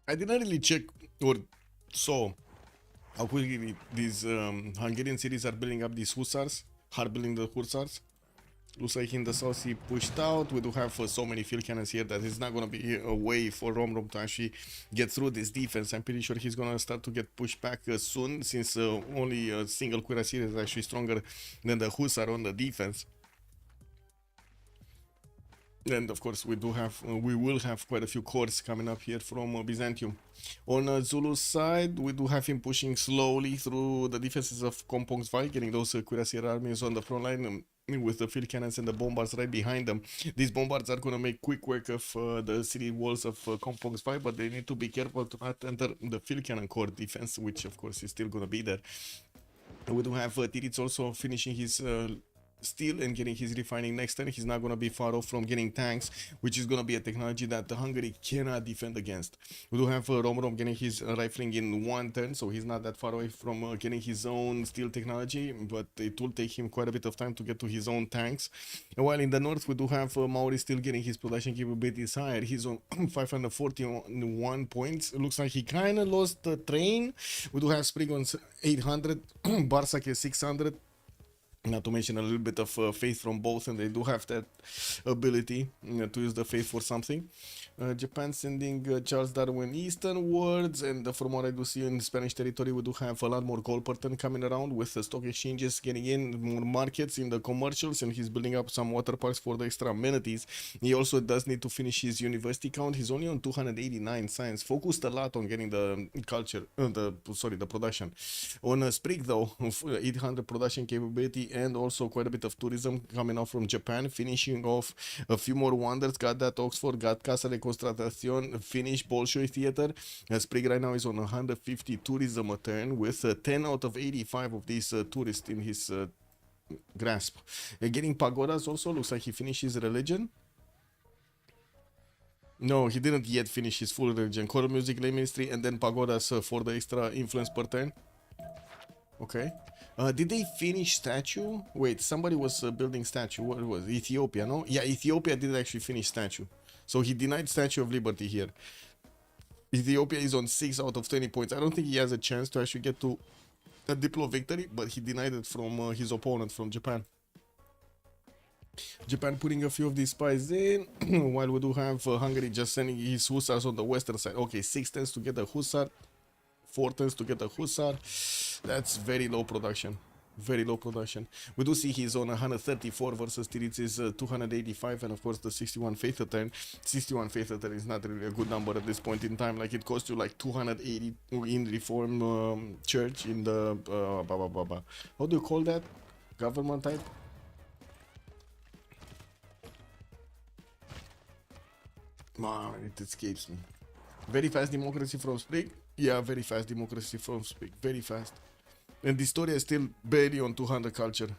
I didn't really check or saw how quickly these Hungarian cities are building up these hussars, building the hussars. Looks like in the south he pushed out. We do have so many field cannons here that it's not going to be a way for Romrom to actually get through this defense. I'm pretty sure he's going to start to get pushed back soon, since only a single cuirassier is actually stronger than the hussar on the defense. And of course we will have quite a few corps coming up here from Byzantium. On Zulu's side, we do have him pushing slowly through the defenses of Kompong's Valley, getting those cuirassier armies on the front line with the field cannons and the bombards right behind them. These bombards are going to make quick work of the city walls of Kompong's Valley, but they need to be careful to not enter the field cannon core defense, which of course is still going to be there. We do have Tiritz also finishing his steel and getting his refining next turn. He's not going to be far off from getting tanks, which is going to be a technology that Hungary cannot defend against. We do have Romrom getting his rifling in 1 turn, so he's not that far away from getting his own steel technology, but it will take him quite a bit of time to get to his own tanks. And while in the north we do have Maori still getting his production capabilities higher. He's on 541 points. It looks like he kind of lost the train. We do have Sprig on 800, Barsak is 600. Not to mention a little bit of faith from both, and they do have that ability to use the faith for something. Japan sending Charles Darwin easternwards, and from what I do see in Spanish territory, we do have a lot more gold per turn coming around, with the stock exchanges getting in, more markets in the commercials, and he's building up some water parks for the extra amenities. He also does need to finish his university count. He's only on 289 science, focused a lot on getting the culture, the production. On Sprig though, 800 production capability and also quite a bit of tourism coming out from Japan, finishing off a few more wonders. Got that Oxford, got Casa de Constatacion, finished Bolshoi Theater. Sprig right now is on 150 tourism a turn with 10 out of 85 of these tourists in his grasp. Getting pagodas also, looks like he finished his religion. No, he didn't yet finish his full religion. Choral music, lay ministry, and then pagodas for the extra influence per turn. Okay. Did they finish statue? Wait, somebody was building statue. What was it? Ethiopia, no? Yeah, Ethiopia did actually finish statue. So he denied Statue of Liberty here. Ethiopia is on 6 out of 20 points. I don't think he has a chance to actually get to a Diplo victory, but he denied it from his opponent from Japan. Japan putting a few of these spies in, while we do have Hungary just sending his hussars on the western side. Okay, 6 turns to get a hussar, 4 turns to get a hussar. That's very low production. Very low production. We do see he's on 134 versus Tiritz's 285, and of course the 61 Faith turn. 61 Faith turn is not really a good number at this point in time. Like, it costs you like 280 in Reform Church in the how do you call that? Government type? Man, it escapes me. Very fast democracy from Sprig. Yeah, very fast democracy from Sprig. Very fast. And the story is still barely on 200 culture.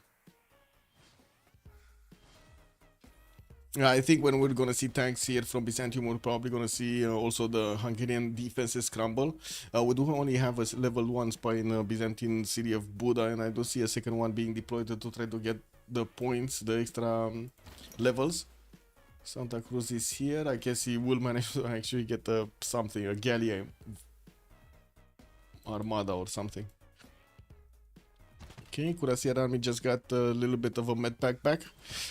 I think when we're gonna see tanks here from Byzantium, we're probably gonna see also the Hungarian defenses crumble. We do only have a level 1 spy in Byzantine city of Buda, and I do see a second one being deployed to try to get the points, the extra levels. Santa Cruz is here. I guess he will manage to actually get something, a Gallia Armada or something. Okay, Cuirassier army just got a little bit of a med pack back.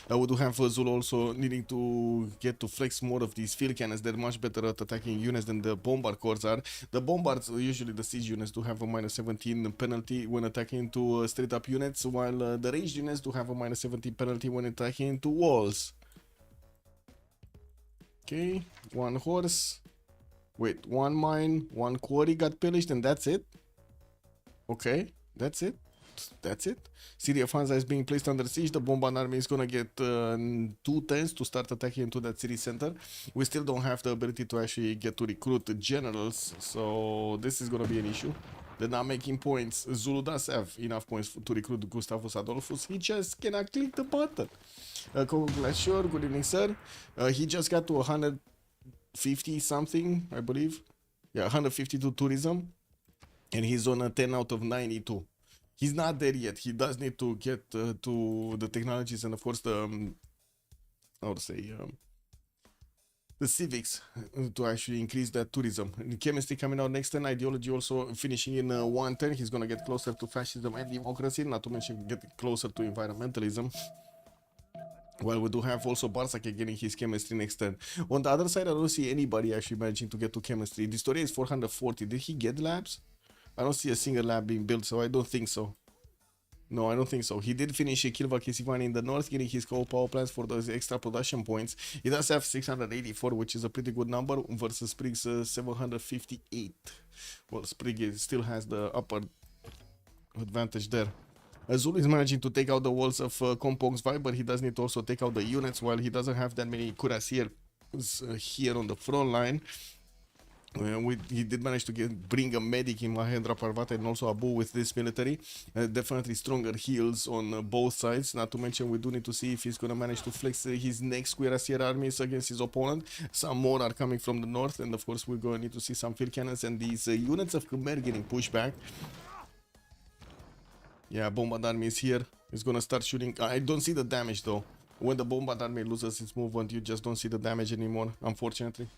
We do have Zul also needing to get to flex more of these field cannons. They're much better at attacking units than the bombard corps are. The bombards, usually the siege units, do have a -17 penalty when attacking into straight up units, while the ranged units do have a -17 penalty when attacking into walls. Okay, 1 horse. Wait, 1 mine, 1 quarry got pillaged, and that's it? Okay, that's it. That's it. City of Hansa is being placed under siege. The bombard army is gonna get 2 turns to start attacking into that city center. We still don't have the ability to actually get to recruit generals, so this is gonna be an issue. They're not making points. Zulu does have enough points to recruit Gustavus Adolphus. He just cannot click the button. Glacier, good evening, sir. He just got to 150 something, I believe. Yeah, 152 tourism, and he's on a 10 out of 92. He's not there yet. He does need to get to the technologies and of course the I would say the civics to actually increase that tourism. And chemistry coming out next turn. Ideology also finishing in 1 turn. He's gonna get closer to fascism and democracy, not to mention get closer to environmentalism. Well, we do have also Barsak getting his chemistry next turn. On the other side, I don't see anybody actually managing to get to chemistry. The story is 440. Did he get labs? I don't see a single lab being built, so I don't think so. No, I don't think so. He did finish Kilva Kisivan in the north, getting his coal power plants for those extra production points. He does have 684, which is a pretty good number, versus Sprig's 758. Well, Sprig still has the upper advantage there. Zul is managing to take out the walls of Compong's Vibe, but he does need to also take out the units, while he doesn't have that many cuirassiers here on the front line. He did manage to bring a medic in Mahendra Parvata and also Abu with this military. Definitely stronger heals on both sides. Not to mention, we do need to see if he's going to manage to flex his next cuirassier armies against his opponent. Some more are coming from the north, and of course we're going to need to see some field cannons and these units of Khmer getting pushed back. Yeah, bombard army is here. It's going to start shooting. I don't see the damage though. When the bombard army loses its movement, you just don't see the damage anymore, unfortunately.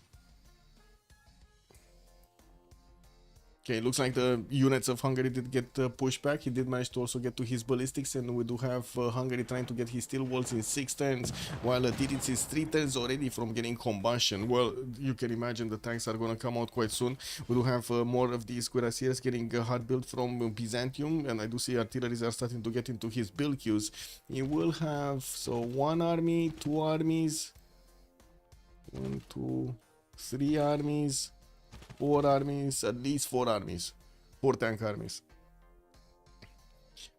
Okay, looks like the units of Hungary did get pushed back. He did manage to also get to his ballistics, and we do have Hungary trying to get his steel walls in 6 turns, while Tiric is 3 turns already from getting combustion. Well, you can imagine the tanks are going to come out quite soon. We do have more of these cuirassiers getting hard built from Byzantium, and I do see artilleries are starting to get into his build queues. He will have, so 1 army, 2 armies, 1, 2, 3 armies, 4 armies, at least 4 armies, 4 tank armies.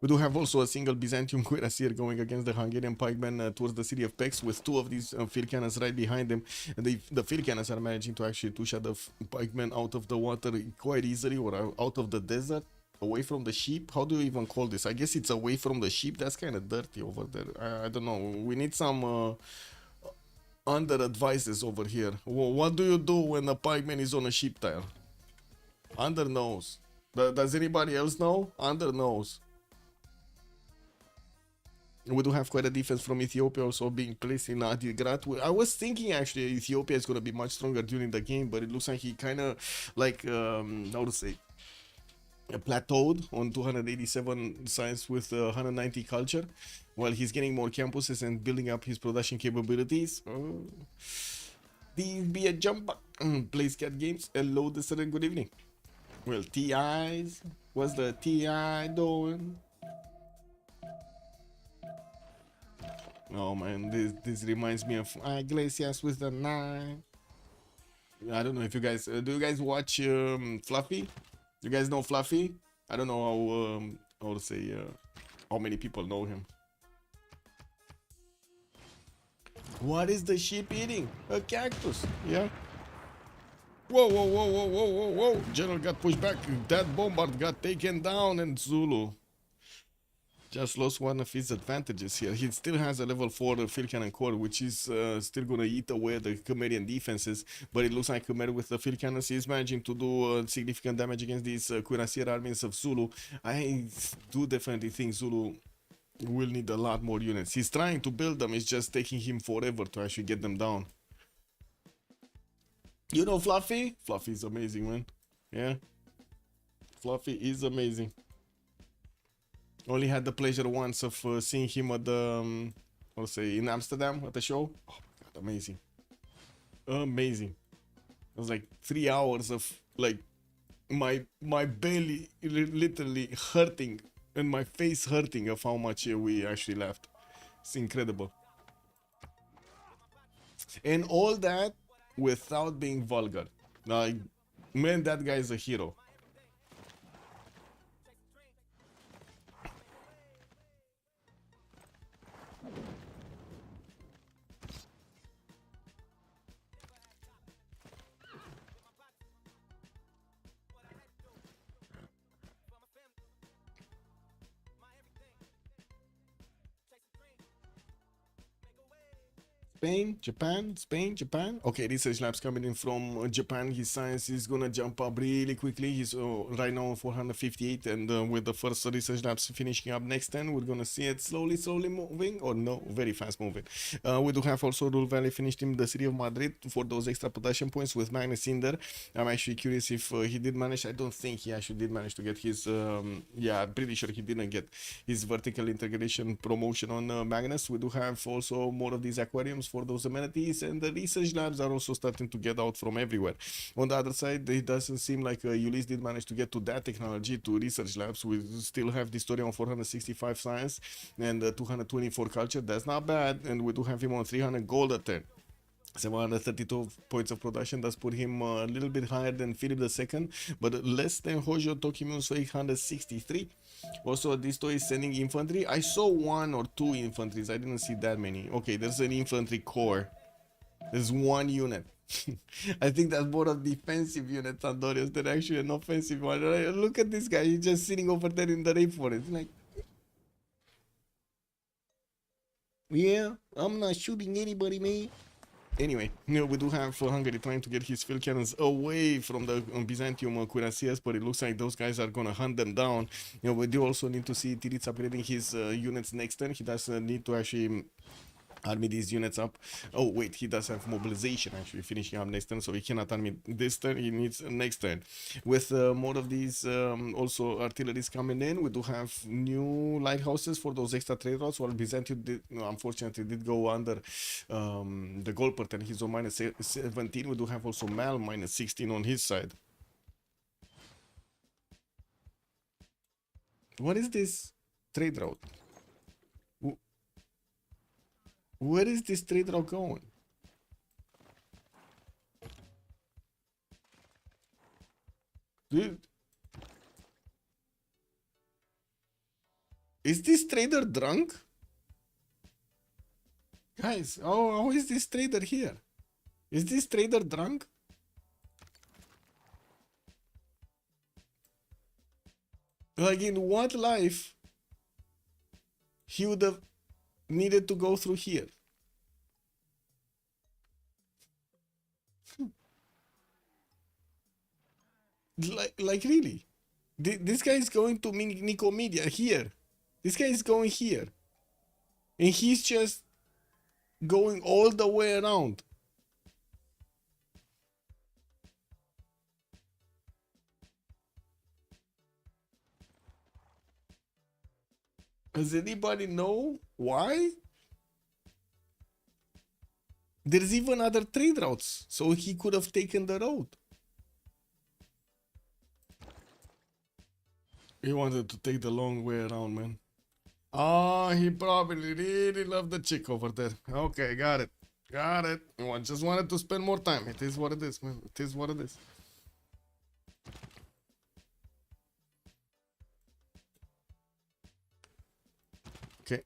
We do have also a single Byzantium cuirassier going against the Hungarian pikemen towards the city of Pex with two of these field cannons right behind them. And the field cannons are managing to actually push the pikemen out of the water quite easily, or out of the desert, away from the sheep. How do you even call this? I guess it's away from the sheep. That's kind of dirty over there. I don't know. We need some under advices over here. What do you do when a pikeman is on a sheep tire? Under nose. Does anybody else know? Under nose. We do have quite a defense from Ethiopia also being placed in Adigrat. I was thinking actually Ethiopia is going to be much stronger during the game, but it looks like he kind of like, how to say, plateaued on 287 science with 190 culture, while he's getting more campuses and building up his production capabilities. These be a jump plays cat games. Hello, this is good evening. Well, TIs, what's the TI doing? Oh man, this reminds me of Iglesias with the 9. I don't know if you guys do you guys watch Fluffy? You guys know Fluffy? I don't know how to say how many people know him. What is the sheep eating? A cactus. Yeah. Whoa, whoa, whoa, whoa, whoa, whoa, whoa. General got pushed back. That bombard got taken down, and Zulu just lost one of his advantages here. He still has a level 4 field cannon core, which is still going to eat away the Khmerian defenses, but it looks like Khmer with the field cannons is managing to do significant damage against these cuirassier armies of Zulu. I do definitely think Zulu will need a lot more units. He's trying to build them, it's just taking him forever to actually get them down. You know Fluffy? Fluffy is amazing, man. Yeah. Fluffy is amazing. Only had the pleasure once of seeing him at the, let's say, in Amsterdam at the show. Oh my god, amazing. Amazing. It was like 3 hours of like my belly literally hurting and my face hurting of how much we actually laughed. It's incredible. And all that without being vulgar. Like, man, that guy is a hero. Spain, Japan. Okay, research labs coming in from Japan. His science is gonna jump up really quickly. He's right now on 458, and with the first research labs finishing up next 10, we're gonna see it slowly moving, or no, very fast moving. We do have also Rule Valley finished in the city of Madrid for those extra production points with Magnus in there. I'm actually curious if he did manage. I don't think he actually did manage to get his. Yeah, I'm pretty sure he didn't get his vertical integration promotion on Magnus. We do have also more of these aquariums for those amenities, and the research labs are also starting to get out from everywhere. On the other side, it doesn't seem like Ulyss did manage to get to that technology, to research labs. We still have this story on 465 science and 224 culture. That's not bad, and we do have him on 300 gold a turn. 732 points of production. Does put him a little bit higher than Philip II, but less than Hojo Tokimon, so 863. Also, this toy is sending infantry. I saw 1 or 2 infantries. I didn't see that many. Okay, there's an infantry corps. There's 1 unit. I think that's more a defensive unit, Andorius, than actually an offensive one. Look at this guy. He's just sitting over there in the rainforest. Like, yeah, I'm not shooting anybody, man. Anyway, we do have Hungary trying to get his field cannons away from the Byzantium cuirassiers, but it looks like those guys are gonna hunt them down. We do also need to see Tiritz upgrading his units next turn. He does need to actually army these units up. Oh wait, he does have mobilization actually finishing up next turn, so he cannot army this turn. He needs next turn. With more of these also artilleries coming in, we do have new lighthouses for those extra trade routes, while Byzantium did, unfortunately did go under the goal per turn. He's on minus 17. We do have also Mal minus 16 on his side. What is this trade route? Where is this trade route going? Dude. Is this trader drunk? Guys, how is this trader here? Is this trader drunk? Like, in what life he would have needed to go through here? Like really? This guy is going to Nicomedia here. This guy is going here. And he's just going all the way around. Does anybody know why? There's even other trade routes, so he could have taken the road. He wanted to take the long way around, man. Oh, he probably really loved the chick over there. Okay, got it. Got it. Well, just wanted to spend more time. It is what it is, man. It is what it is. Okay.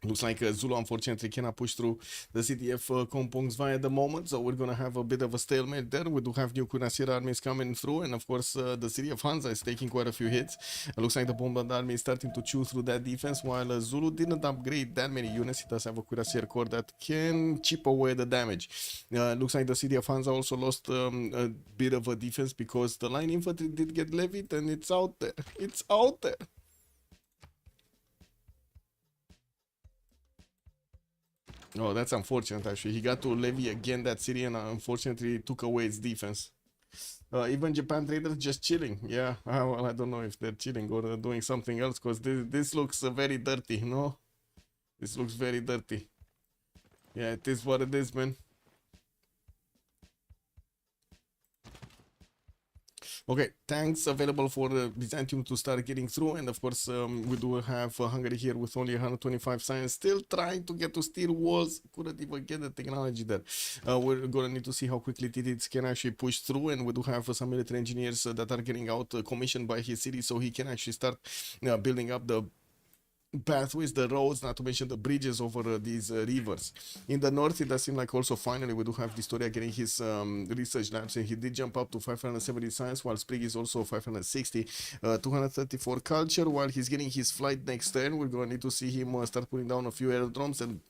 Looks like Zulu unfortunately cannot push through the CTF compounds via the moment, so we're gonna have a bit of a stalemate there. We do have new Kunasir armies coming through, and of course the city of Hansa is taking quite a few hits. It looks like the Bombard army is starting to chew through that defense, while Zulu didn't upgrade that many units. He does have a Cuirassier core that can chip away the damage. Looks like the city of Hansa also lost a bit of a defense because the line infantry did get levied, and it's out there. It's out there. Oh, that's unfortunate, actually. He got to levy again that city, and unfortunately took away its defense. Even Japan traders just chilling. Yeah, well, I don't know if they're chilling or doing something else, because this looks very dirty, no? This looks very dirty. Yeah, it is what it is, man. Okay, tanks available for Byzantium to start getting through, and of course we do have Hungary here with only 125 science, still trying to get to steel walls. Couldn't even get the technology there. We're gonna need to see how quickly Titits can actually push through, and we do have some military engineers that are getting out commissioned by his city, so he can actually start building up the pathways, the roads, not to mention the bridges over these rivers. In the north, it does seem like also finally we do have Historia getting his research labs, and he did jump up to 570 science, while Sprig is also 560, 234 culture, while he's getting his flight next turn. We're going to need to see him start putting down a few aerodromes, and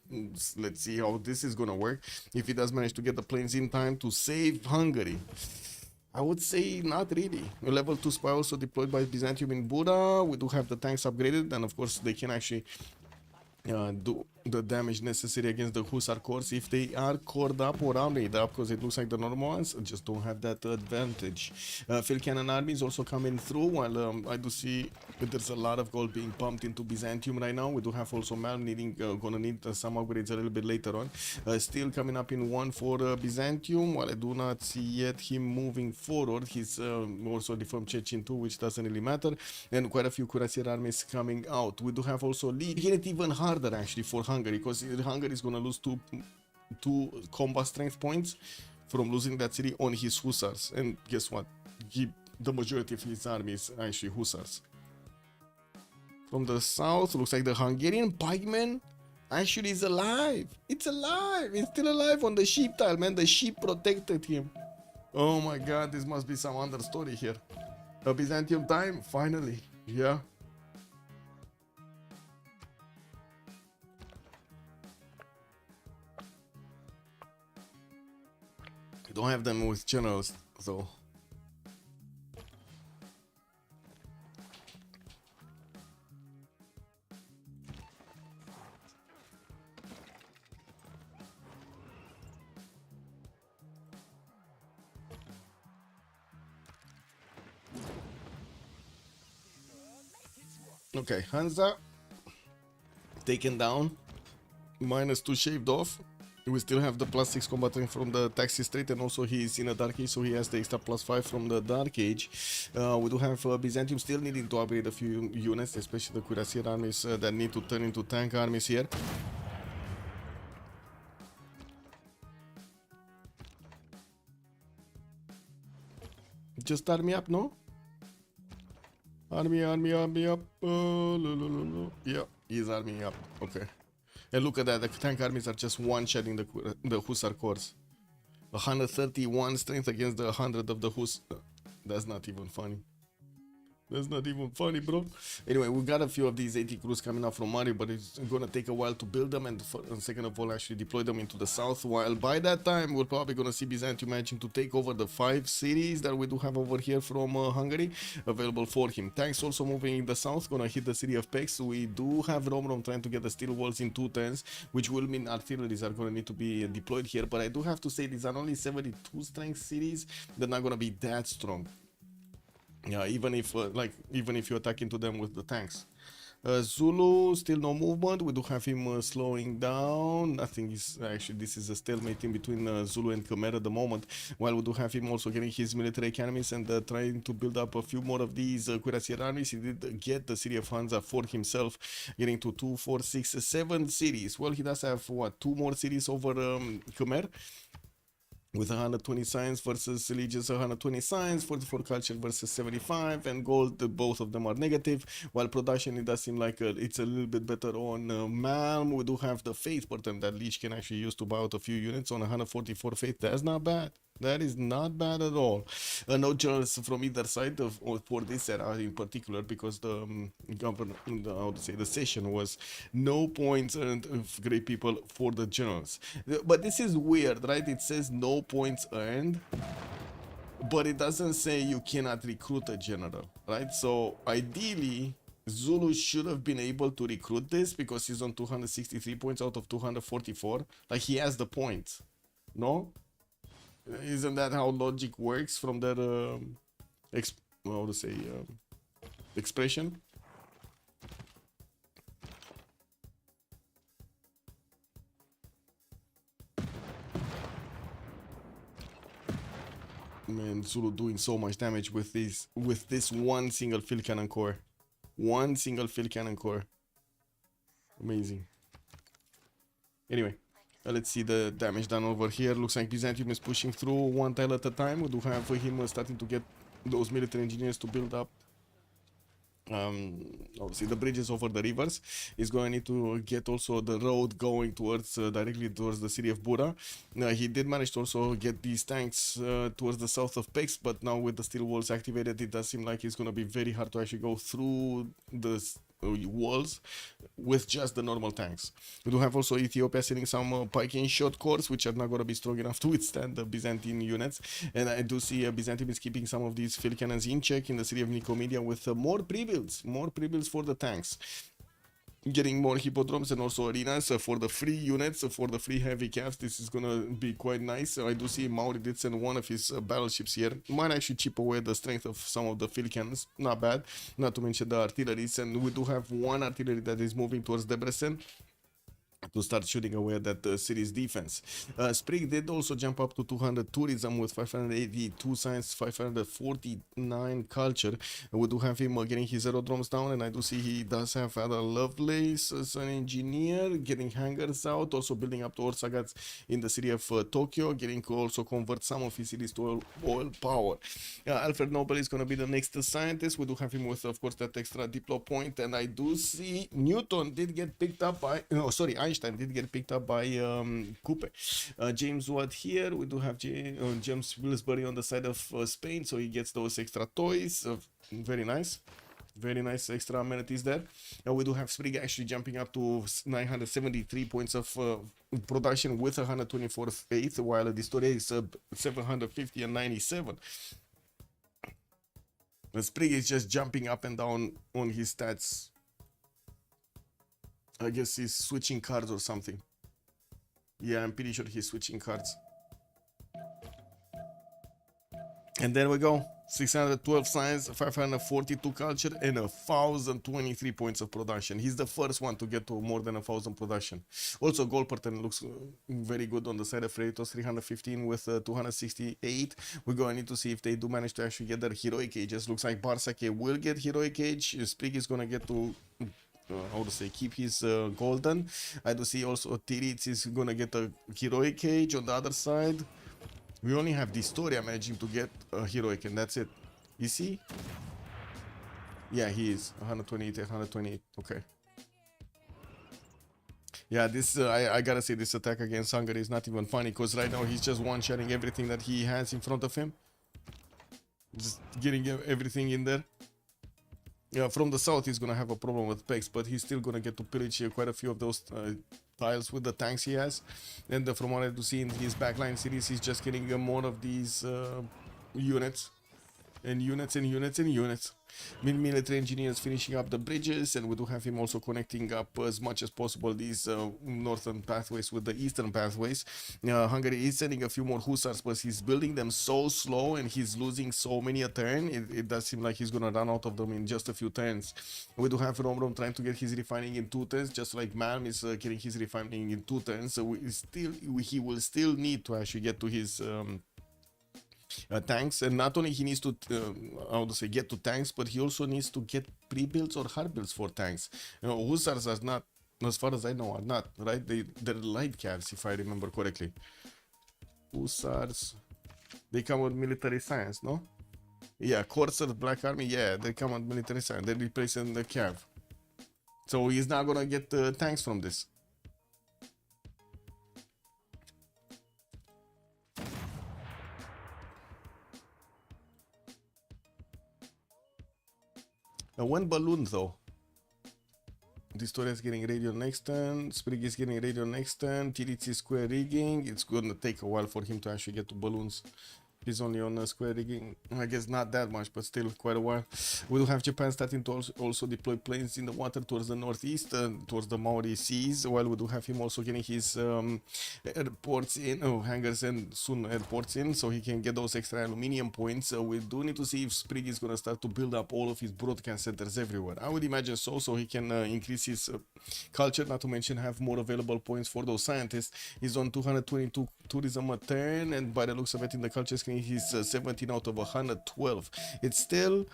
let's see how this is going to work, if he does manage to get the planes in time to save Hungary. I would say not really. A level 2 spy also deployed by Byzantium in Buda. We do have the tanks upgraded, and of course they can actually do the damage necessary against the Hussar cores if they are cored up or armored up, because it looks like the normal ones just don't have that advantage. Field cannon army is also coming through, while I do see there's a lot of gold being pumped into Byzantium right now. We do have also Malm needing gonna need some upgrades a little bit later on. Still coming up in one for Byzantium, while I do not see yet him moving forward. He's also deformed Chechen too, which doesn't really matter, and quite a few Cuirassier armies coming out. We do have also lead. Hit it even harder actually for Hungary, because Hungary is gonna lose two combat strength points from losing that city on his Hussars, and guess what? The majority of his army is actually Hussars. From the south, looks like the Hungarian pikeman actually is alive. It's alive. It's still alive on the sheep tile, man. The sheep protected him. Oh my god, this must be some understory here. A Byzantium time, finally. Yeah. I don't have them with generals, though. Okay, Hansa taken down, -2 shaved off. We still have the +6 combatant from the Taxi Strait, and also he's in a Dark Age, so he has the extra +5 from the Dark Age. We do have Byzantium still needing to upgrade a few units, especially the Cuirassier armies that need to turn into tank armies here. Just start me up, no? Army up. Yeah, he's arming up. Okay. And look at that, the tank armies are just one-shotting the Hussar corps. 131 strength against the 100 of the Hus. That's not even funny. That's not even funny, bro. Anyway, we got a few of these 80 crews coming out from Mario, but it's gonna take a while to build them and second of all actually deploy them into the south, while by that time we're probably gonna see Byzantium managing to take over the 5 cities that we do have over here from Hungary available for him. Tanks also moving in the south, gonna hit the city of Pex. We do have Rom trying to get the steel walls in 210s, which will mean artilleries are gonna need to be deployed here, but I do have to say these are only 72 strength cities. They're not gonna be that strong. Yeah, even if you attack into them with the tanks. Zulu, still no movement. We do have him slowing down. Nothing is actually, this is a stalemate in between Zulu and Khmer at the moment, while we do have him also getting his military academies and trying to build up a few more of these cuirassier armies. He did get the city of Hansa for himself, getting to 2, 4, 6, 7 cities. Well, he does have what, 2 more cities over Khmer, with 120 science versus Legions 120 science, 44 culture versus 75, and gold, both of them are negative, while production, it does seem like it's a little bit better on Malm. We do have the faith button that Leech can actually use to buy out a few units on 144 faith. That's not bad. That is not bad at all. No generals from either side for this era in particular, because the the session was no points earned of great people for the generals. But this is weird, right? It says no points earned, but it doesn't say you cannot recruit a general, right? So ideally, Zulu should have been able to recruit this because he's on 263 points out of 244. Like, he has the points, no? Isn't that how logic works from that expression? Man, Zulu doing so much damage with this one single field cannon core. One single field cannon core. Amazing. Anyway. Let's see the damage done over here. Looks like Byzantium is pushing through one tile at a time. We do have him starting to get those military engineers to build up obviously the bridges over the rivers. He's going to need to get also the road going towards directly towards the city of Bura. He did manage to also get these tanks towards the south of Pex, but now with the steel walls activated, it does seem like it's going to be very hard to actually go through the walls with just the normal tanks. We do have also Ethiopia sending some Piking shot corps, which are not going to be strong enough to withstand the Byzantine units, and I do see Byzantium is keeping some of these field cannons in check in the city of Nicomedia with more pre-builds for the tanks, getting more hippodromes and also arenas for the free units, for the free heavy calves. This is gonna be quite nice. I do see Mauri did send one of his battleships here. Might actually chip away the strength of some of the field cannons. Not bad. Not to mention the artilleries. And we do have one artillery that is moving towards Debrecen to start shooting away at that city's defense. Sprig did also jump up to 200 tourism with 582 science, 549 culture. We do have him getting his aerodromes down, and I do see he does have Ada Lovelace as an engineer, getting hangars out, also building up towards Sagat's in the city of Tokyo, getting to also convert some of his cities to oil power. Alfred Nobel is going to be the next scientist. We do have him with, of course, that extra diplo point, and I do see Newton did get picked up by, no, sorry, Einstein did get picked up by Coupe. James Watt here. We do have James Willisbury on the side of Spain, so he gets those extra toys. Very nice. Very nice extra amenities there. And we do have Sprig actually jumping up to 973 points of production with 124 faith, while the story is 750 and 97. And Sprig is just jumping up and down on his stats. I guess he's switching cards or something. Yeah, I'm pretty sure he's switching cards. And there we go. 612 science, 542 culture, and 1,023 points of production. He's the first one to get to more than 1,000 production. Also, goal pattern looks very good on the side of Freritos, 315 with 268. We're going to need to see if they do manage to actually get their heroic ages. Looks like Barsake will get heroic age. Sprig is going to get to how to say, keep his golden. I do see also Tiritz is gonna get a heroic age on the other side. We only have Distoria managing to get a heroic, and that's it. You see? Yeah, he is 128, 128. Okay. Yeah, this I gotta say this attack against Hungary is not even funny because right now he's just one-shotting everything that he has in front of him, just getting everything in there. Yeah, from the south he's gonna have a problem with pegs, but he's still gonna get to pillage quite a few of those tiles with the tanks he has. And from what I do see in his backline series, he's just getting more of these units. And units and units and units. Military engineers finishing up the bridges, and we do have him also connecting up as much as possible these northern pathways with the eastern pathways. Hungary is sending a few more hussars, but he's building them so slow and he's losing so many a turn. It does seem like he's gonna run out of them in just a few turns. We do have Rom trying to get his refining in 2 turns, just like Malm is getting his refining in 2 turns. So he will still need to actually get to his tanks, and not only he needs to get to tanks, but he also needs to get pre-builds or hard builds for tanks. Hussars are not, as far as I know, are not, right? They're light cavs, if I remember correctly. Hussars, they come with military science, no? Yeah, Corsairs, Black Army, yeah, they come with military science. They're replacing the cav, so he's not gonna get tanks from this. One balloon though. Distoria is getting radio next turn. Sprig is getting radio next turn. TDC square rigging. It's gonna take a while for him to actually get to balloons. He's only on square rigging. I guess not that much, but still quite a while. We do have Japan starting to also deploy planes in the water towards the northeast, towards the Maori Seas, while we do have him also getting his airports in, hangars and soon airports in, so he can get those extra aluminium points. We do need to see if Sprig is going to start to build up all of his broadcast centers everywhere. I would imagine so he can increase his culture, not to mention have more available points for those scientists. He's on 222 tourism a turn, and by the looks of it in the culture screen, he's 17 out of 112. It's still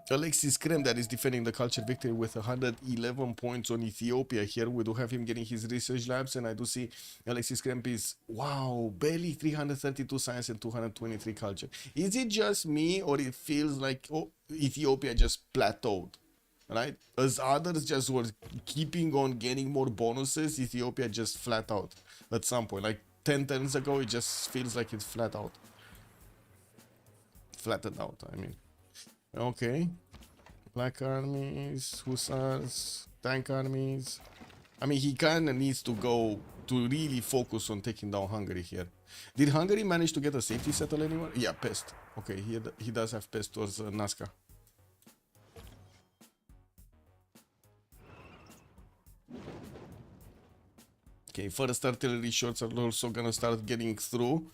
Alexis Krem that is defending the culture victory with 111 points on Ethiopia. Here we do have him getting his research labs, and I do see Alexis Krem is, wow, barely 332 science and 223 culture. Is it just me, or it feels like Ethiopia just plateaued? Right? As others just were keeping on getting more bonuses, Ethiopia just flat out at some point. Like 10 turns ago, it just feels like it's flat out. Flattened out, I mean. Okay. Black armies, hussars, tank armies. I mean, he kind of needs to go to really focus on taking down Hungary here. Did Hungary manage to get a safety settle anywhere? Yeah, Pest. Okay, he does have Pest towards Nazca. Okay, first artillery shots are also gonna start getting through.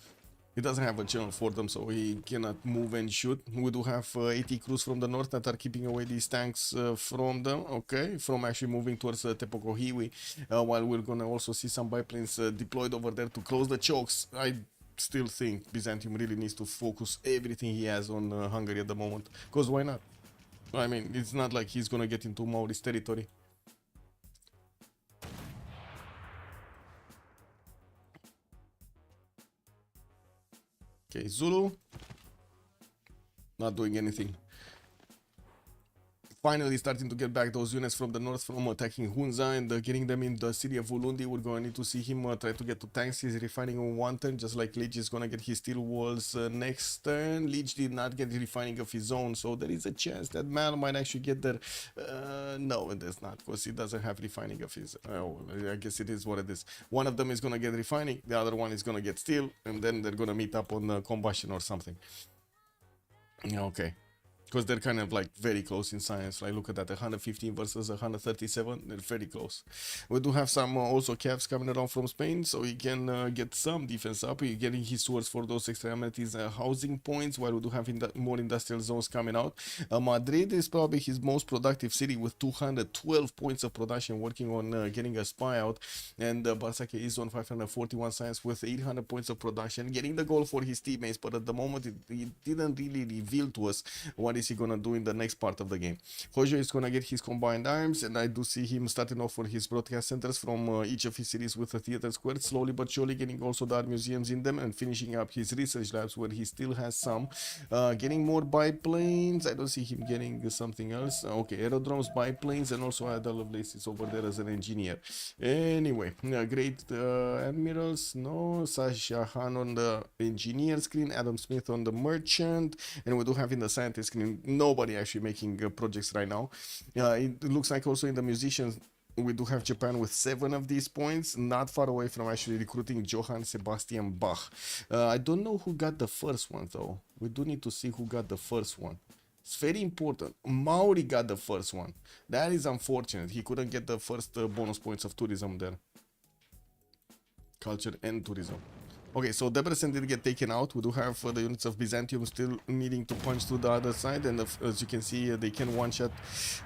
He doesn't have a channel for them, so he cannot move and shoot. We do have 80 crews from the north that are keeping away these tanks from them, okay, from actually moving towards Tepokohiwi, while we're gonna also see some biplanes deployed over there to close the chokes. I still think Byzantium really needs to focus everything he has on Hungary at the moment, because why not? I mean, it's not like he's gonna get into Maori's territory. Okay, Zulu, not doing anything. Finally starting to get back those units from the north from attacking Hunza and getting them in the city of Ulundi. We're going to need to see him try to get to tanks. He's refining on 1 turn, just like Leech is going to get his steel walls next turn. Leech did not get refining of his own, so there is a chance that Mal might actually get there. No, there's not, because he doesn't have refining of his. Oh, I guess it is what it is. One of them is going to get refining, the other one is going to get steel, and then they're going to meet up on combustion or something. Okay. Because they're kind of like very close in science. Like, look at that, 115 versus 137. They're very close. We do have some also Cavs coming around from Spain, so he can get some defense up. He's getting his swords for those extra amenities, housing points, while we do have more industrial zones coming out. Madrid is probably his most productive city with 212 points of production, working on getting a spy out. And Barsake is on 541 science with 800 points of production, getting the goal for his teammates. But at the moment, it didn't really reveal to us what is is he gonna do in the next part of the game. Hojo is gonna get his combined arms, and I do see him starting off for his broadcast centers from each of his cities with a theater square, slowly but surely getting also the art museums in them, and finishing up his research labs where he still has some. Getting more biplanes. I don't see him getting something else. Okay, aerodromes, biplanes, and also Ada Lovelace is over there as an engineer. Anyway, great admirals. No, Sasha Han on the engineer screen, Adam Smith on the merchant, and we do have in the scientist screen nobody actually making projects right now. It looks like also in the musicians we do have Japan with 7 of these points, not far away from actually recruiting Johann Sebastian Bach. I don't know who got the first one though. We do need to see who got the first one. It's very important. Mauri got the first one. That is unfortunate. He couldn't get the first bonus points of tourism there. Culture and tourism. Okay, so Debrecen did get taken out. We do have the units of Byzantium still needing to punch through the other side, and as you can see, they can one-shot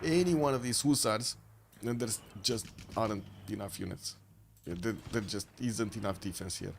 any one of these hussars, and there's just aren't enough units. There just isn't enough defense here.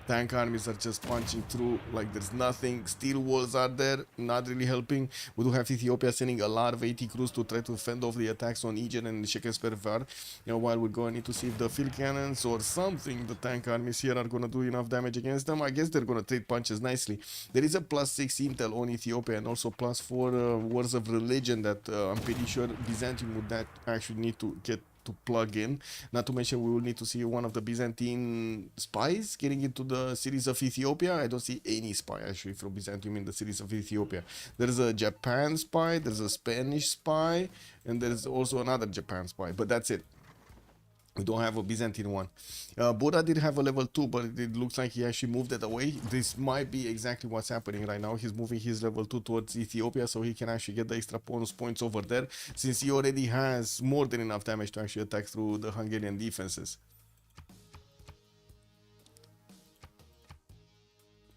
Tank armies are just punching through like there's nothing. Steel walls are there, not really helping. We do have Ethiopia sending a lot of AT crews to try to fend off the attacks on Eger and CivFR. While we're going to see if the field cannons or something, the tank armies here are going to do enough damage against them. I guess they're going to trade punches nicely. There is a +6 intel on Ethiopia and also +4 wars of religion that I'm pretty sure Byzantium would not actually need to get to plug in. Not to mention we will need to see one of the Byzantine spies getting into the cities of Ethiopia. I don't see any spy actually from Byzantium in the cities of Ethiopia. There's a Japan spy, there's a Spanish spy, and there's also another Japan spy, but that's it. We don't have a Byzantine one. Buddha did have a level 2, but it looks like he actually moved it away. This might be exactly what's happening right now. He's moving his level 2 towards Ethiopia so he can actually get the extra bonus points over there, since he already has more than enough damage to actually attack through the Hungarian defenses.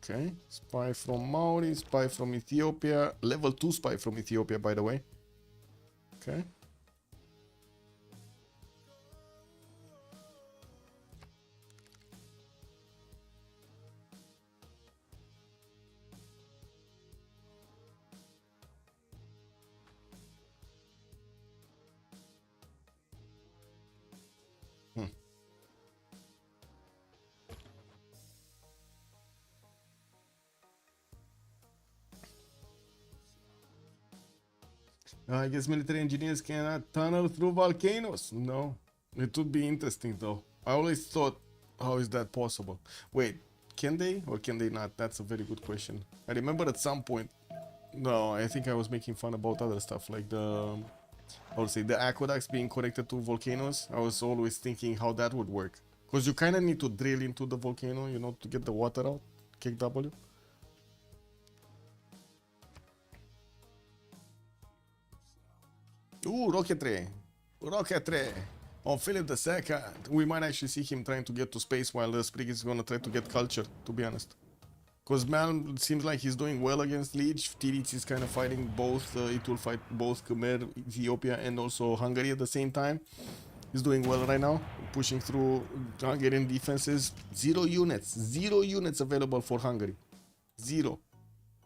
Okay, spy from Mauri, spy from Ethiopia, level 2 spy from Ethiopia, by the way. Okay. I guess military engineers cannot tunnel through volcanoes. No, it would be interesting though. I always thought, how is that possible? Wait, can they or can they not? That's a very good question. I remember at some point, no, I think I was making fun about other stuff like I would say the aqueducts being connected to volcanoes. I was always thinking how that would work. Because you kind of need to drill into the volcano, you know, to get the water out. Kick W. Ooh, rocketry. Rocketry. On Philip II, we might actually see him trying to get to space while the Sprig is going to try to get culture, to be honest. Because Malm seems like he's doing well against Liege. Tiric is kind of fighting both, it will fight both Khmer, Ethiopia, and also Hungary at the same time. He's doing well right now, pushing through Hungarian defenses. 0 units available for Hungary. 0.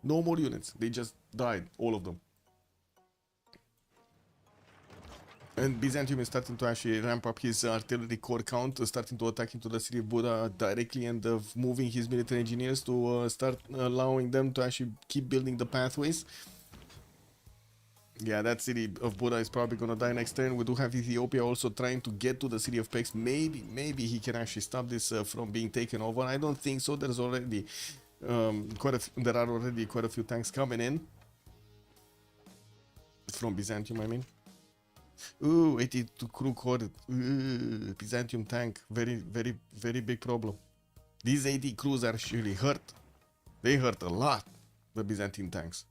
No more units. They just died, all of them. And Byzantium is starting to actually ramp up his artillery core count, starting to attack into the city of Buda directly, and moving his military engineers to start allowing them to actually keep building the pathways. Yeah, that city of Buda is probably gonna die next turn. We do have Ethiopia also trying to get to the city of Pex. Maybe he can actually stop this from being taken over. I don't think so. There's already there are already quite a few tanks coming in from Byzantium, I mean. Ooh, 82 crew core. Byzantium tank. Very big problem. These 80 crews are actually hurt. They hurt a lot, the Byzantine tanks.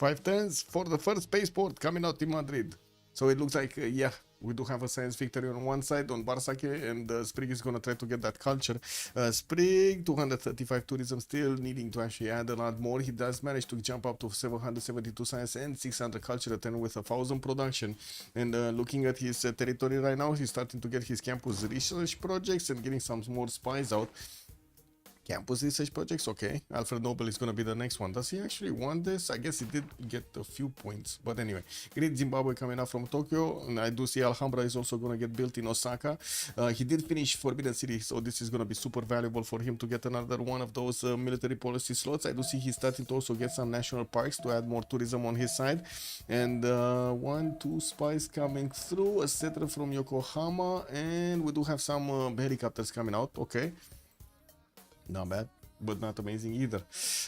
5 turns for the first spaceport coming out in Madrid. So it looks like, yeah, we do have a science victory on one side on Barsake, and Sprig is going to try to get that culture. Sprig, 235 tourism, still needing to actually add a lot more. He does manage to jump up to 772 science and 600 culture, at 10 with 1,000 production. And looking at his territory right now, he's starting to get his campus research projects and getting some more spies out. Campus research projects, okay. Alfred Nobel is going to be the next one. Does he actually want this? I guess he did get a few points. But anyway, Great Zimbabwe coming up from Tokyo. And I do see Alhambra is also going to get built in Osaka. He did finish Forbidden City, so this is going to be super valuable for him to get another one of those military policy slots. I do see he's starting to also get some national parks to add more tourism on his side. And 1, 2 spies coming through, etc. from Yokohama. And we do have some helicopters coming out. Okay. Not bad, but not amazing either.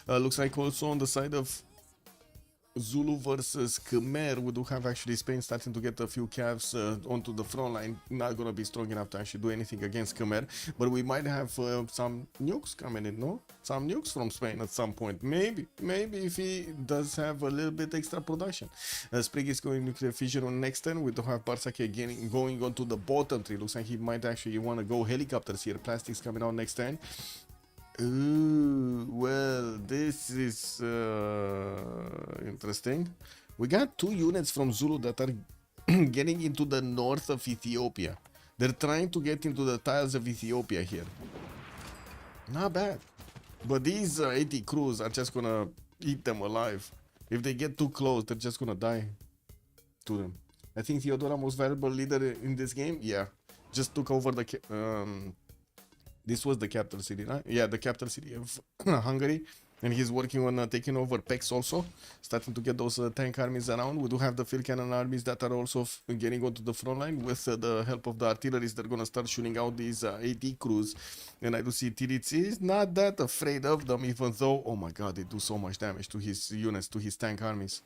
Looks like also on the side of Zulu versus Khmer, we do have actually Spain starting to get a few calves onto the front line. Not going to be strong enough to actually do anything against Khmer, but we might have some nukes coming in, no? Some nukes from Spain at some point. Maybe if he does have a little bit extra production. Sprig is going nuclear fission on next turn. We do have Barsake again going on to the bottom tree. Looks like he might actually want to go helicopters here. Plastics coming out next turn. Ooh, well, this is interesting. We got 2 units from Zulu that are getting into the north of Ethiopia. They're trying to get into the tiles of Ethiopia here. Not bad. But these 80 crews are just gonna eat them alive. If they get too close, they're just gonna die to them. I think Theodora, most valuable leader in this game, yeah, just took over the this was the capital city, right? Yeah, the capital city of Hungary. And he's working on taking over PEX also, starting to get those tank armies around. We do have the field cannon armies that are also getting onto the front line with the help of the artilleries. They're going to start shooting out these AT crews. And I do see Tirici is not that afraid of them, even though, oh my god, they do so much damage to his units, to his tank armies.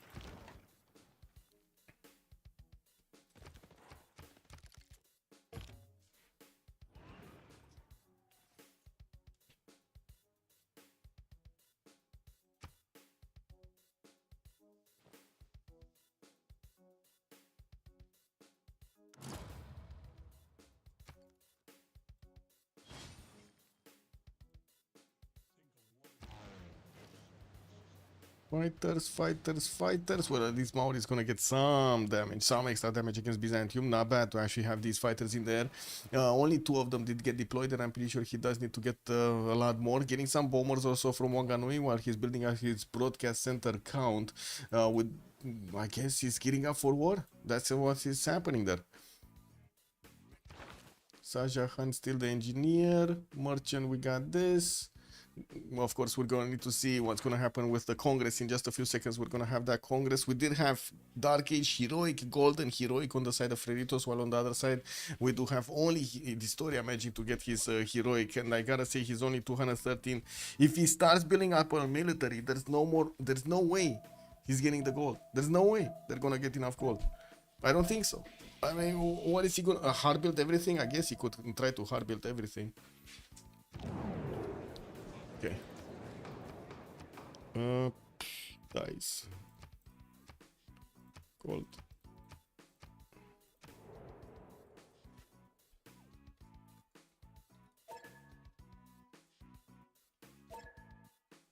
Fighters. Well, at least Maori is going to get some damage, some extra damage against Byzantium. Not bad to actually have these fighters in there. Only 2 of them did get deployed, and I'm pretty sure he does need to get a lot more. Getting some bombers also from Wanganui while he's building out his broadcast center count. With, I guess he's gearing up for war. That's what is happening there. Saja Khan still the engineer. Merchant, we got this. Of course, we're going to need to see what's going to happen with the Congress in just a few seconds. We're going to have that Congress. We did have Dark Age Heroic, Golden Heroic on the side of Freritos, while on the other side, we do have only Historia managing to get his Heroic. And I gotta say, he's only 213. If he starts building up a military, there's no way he's getting the gold. There's no way they're going to get enough gold. I don't think so. I mean, what is he going to hard build everything? I guess he could try to hard build everything. Okay. Dice. Gold.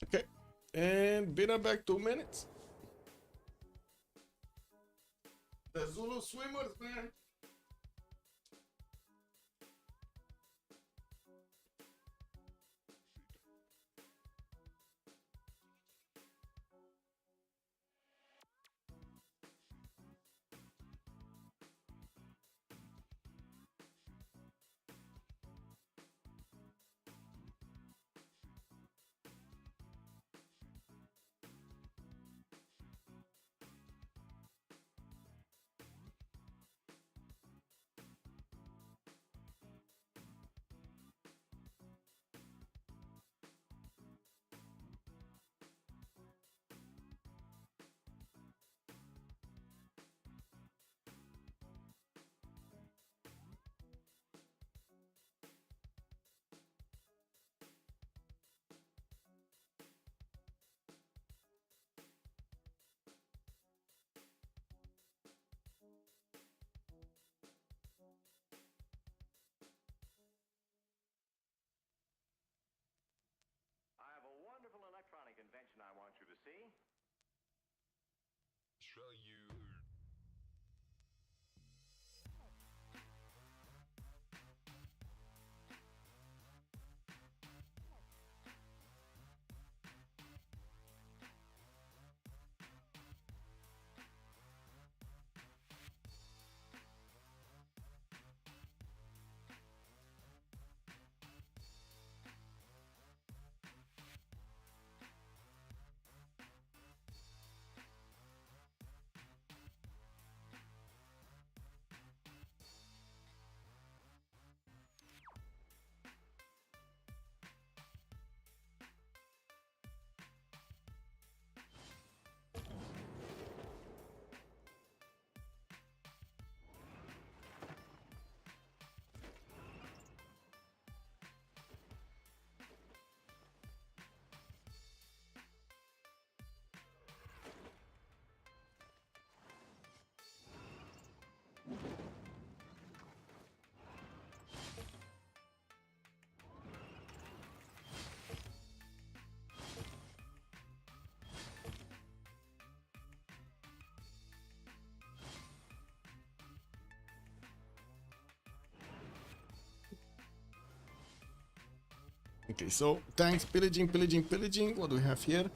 Okay. And been back 2 minutes. The Zulu swimmers, man. Okay, so tanks, pillaging, pillaging, pillaging. What do we have here?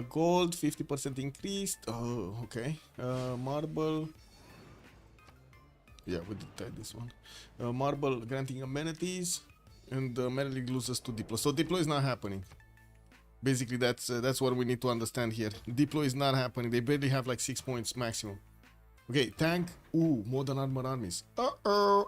Gold, 50% increased. Oh, okay. Marble. Yeah, we did that, this one. Marble granting amenities, and Melee loses to deploy. So deploy is not happening. Basically, that's what we need to understand here. Deploy is not happening. They barely have like 6 points maximum. Okay, tank. Ooh, modern armor armies.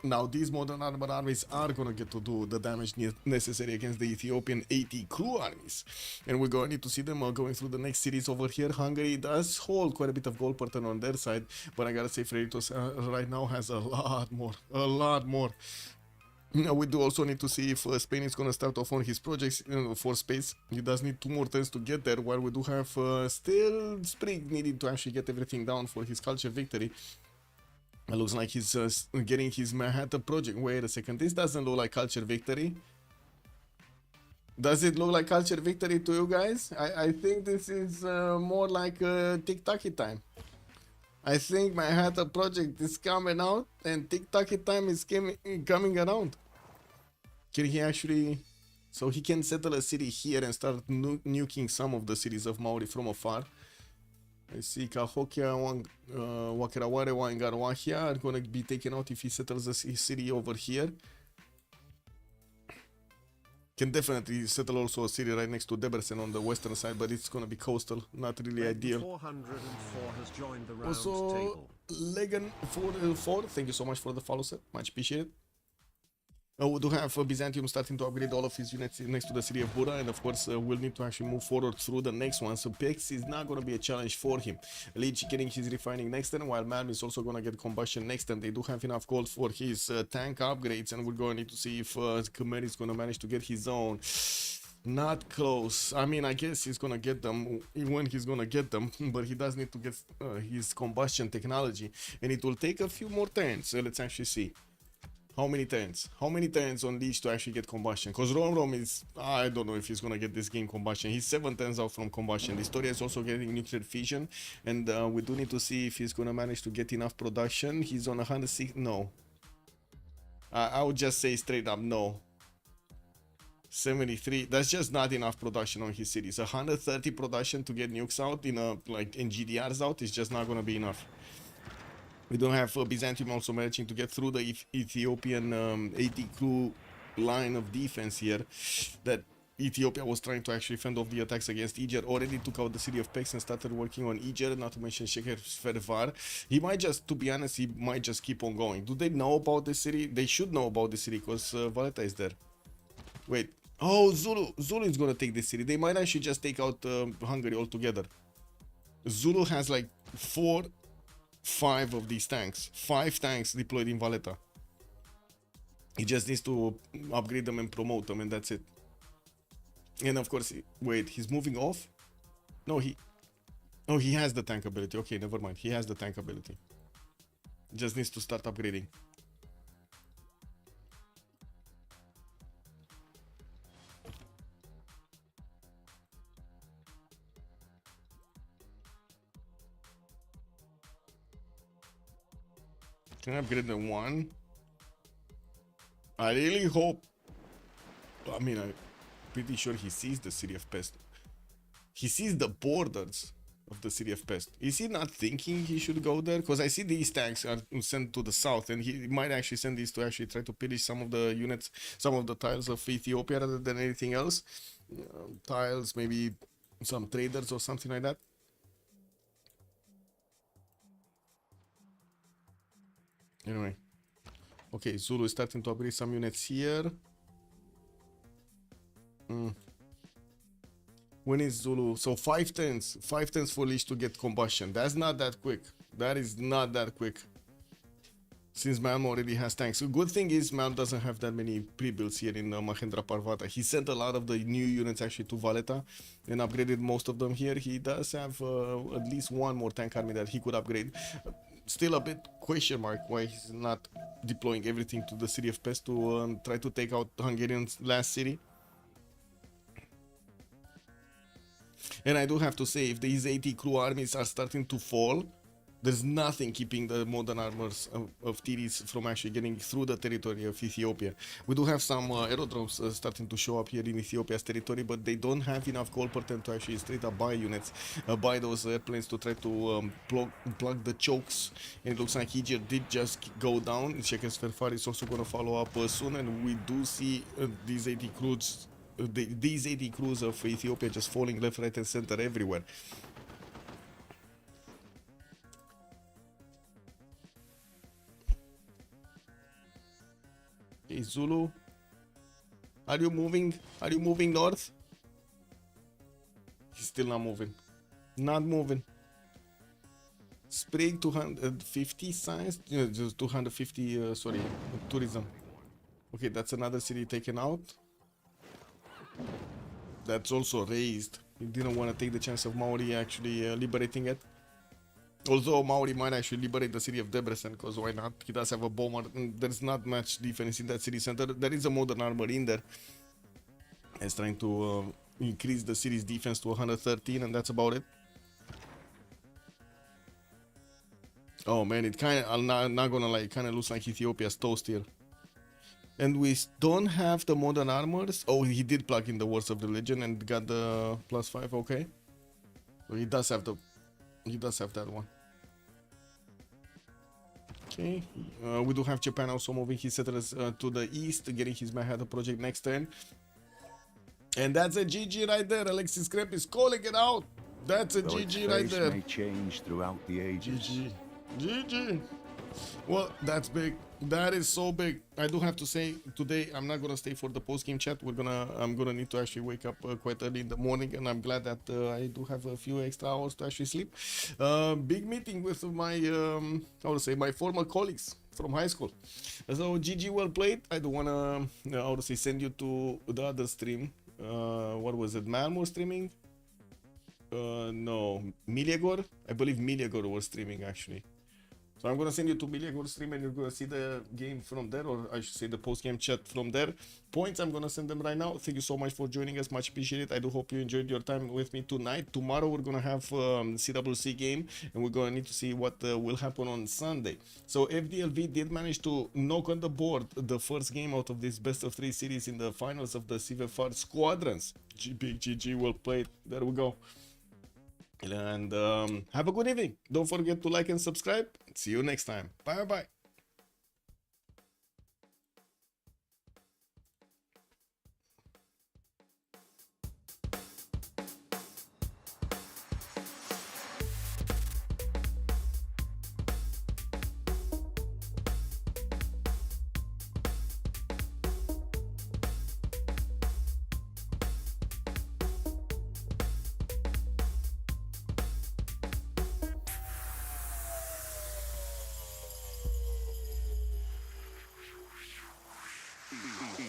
Now these modern armor armies are gonna get to do the damage necessary against the Ethiopian 80 crew armies, and we're gonna need to see them going through the next series over here. Hungary does hold quite a bit of gold per turn on their side, but I gotta say Freritos right now has a lot more. Now we do also need to see if Spain is going to start off on his projects for space. He does need 2 more turns to get there, while we do have still Spring needing to actually get everything down for his culture victory. It looks like he's getting his Manhattan project. Wait a second, this doesn't look like culture victory. Does it look like culture victory to you guys? I think this is more like tic-tac time. I think my Manhattan project is coming out and tic-tac time is coming around. Can he actually... So he can settle a city here and start nuking some of the cities of Maori from afar. I see Cahokia, Wakiraware, and Garwahia are going to be taken out if he settles a city over here. Can definitely settle also a city right next to Debrecen on the western side, but it's gonna be coastal, not really ideal. 404 has joined the round Also, table. Legan 4, thank you so much for the follow, sir. Much appreciated. We do have Byzantium starting to upgrade all of his units next to the city of Bura, and of course we'll need to actually move forward through the next one, so Pex is not going to be a challenge for him. Leech getting his refining next turn, while Malm is also going to get combustion next turn. They do have enough gold for his tank upgrades, and we're going to need to see if Khmer is going to manage to get his own. Not close. I mean, I guess he's going to get them when he's going to get them, but he does need to get his combustion technology, and it will take a few more turns, so let's actually see. How many turns? How many turns on Leech to actually get combustion? Because Rom is... I don't know if he's going to get this game combustion. He's 7 turns out from combustion. The story is also getting nuclear fission. And we do need to see if he's going to manage to get enough production. He's on 106... No. I would just say straight up no. 73. That's just not enough production on his cities. 130 production to get nukes out in GDRs out is just not going to be enough. We don't have Byzantium also managing to get through the Ethiopian 80 crew line of defense here. That Ethiopia was trying to actually fend off the attacks against Ijer. Already took out the city of Pex and started working on Ijer, not to mention CivFR. He might just, to be honest, he might just keep on going. Do they know about the city? They should know about the city because Valletta is there. Wait. Oh, Zulu. Zulu is going to take this city. They might actually just take out Hungary altogether. Zulu has like 5 of these tanks. 5 tanks deployed in Valletta. He just needs to upgrade them and promote them, and that's it. And of course, wait, he's moving off? No, he has the tank ability. Okay, never mind. He has the tank ability. Just needs to start upgrading. Can I upgrade the 1? I really hope... I mean, I'm pretty sure he sees the city of Pest. He sees the borders of the city of Pest. Is he not thinking he should go there? Because I see these tanks are sent to the south, and he might actually send these to actually try to pillage some of the units, some of the tiles of Ethiopia rather than anything else. Tiles, maybe some traders or something like that. Anyway. Okay, Zulu is starting to upgrade some units here. When is Zulu? So 5 turns. 5 turns for Leech to get combustion. That's not that quick. That is not that quick. Since Malm already has tanks. The good thing is Malm doesn't have that many pre-builds here in Mahendra Parvata. He sent a lot of the new units actually to Valletta and upgraded most of them here. He does have at least 1 more tank army that he could upgrade. Still a bit question mark why he's not deploying everything to the city of Pest to try to take out Hungarian's last city. And I do have to say, if these 80 crew armies are starting to fall, There's nothing keeping the modern armors of TDs from actually getting through the territory of Ethiopia. We do have some aerodromes starting to show up here in Ethiopia's territory, but they don't have enough coal per them to actually straight up buy units, buy those airplanes to try to plug the chokes. And it looks like Egypt did just go down. CivFR is also going to follow up soon, and we do see these 80 crews. These 80 crews of Ethiopia just falling left, right, and center everywhere. Okay, Zulu, are you moving? Are you moving north? He's still not moving. Not moving. Spring 250 science, just 250. Sorry, tourism. Okay, that's another city taken out. That's also raised. He didn't want to take the chance of Maori actually liberating it. Although Maori might actually liberate the city of Debrecen, because why not? He does have a bomber. There's not much defense in that city center. There is a modern armor in there. It's trying to increase the city's defense to 113, and that's about it. Oh man, it kind of, I'm not gonna lie, kind of looks like Ethiopia's toast here. And we don't have the modern armors. Oh, he did plug in the Wars of Religion and got the +5. Okay, so he does have that one. Okay, we do have Japan also moving his settlers to the east, getting his Manhattan project next turn. And that's a GG right there. Alexis Krep is calling it out. That's a GG right there. May change throughout the ages. GG. GG. Well, that's big. That is so big. I do have to say, today I'm not gonna stay for the post-game chat. I'm gonna need to actually wake up quite early in the morning, and I'm glad that I do have a few extra hours to actually sleep. Big meeting with my how to say, my former colleagues from high school. So GG, well played. I do wanna how to say, send you to the other stream. What was it? Malmo streaming? No, Miliagor. I believe Miliagor was streaming actually. So I'm gonna send you to Miliagor stream, and you're gonna see the game from there, or I should say the post-game chat from there. Points, I'm gonna send them right now. Thank you so much for joining us, much appreciated. I do hope you enjoyed your time with me tonight. Tomorrow we're gonna have CWC game, and we're gonna need to see what will happen on Sunday. So FDLV did manage to knock on the board the first game out of this best of 3 series in the finals of the CivFR Squadrons. Big GG, well played. There we go. And have a good evening. Don't forget to like and subscribe. See you next time. Bye bye.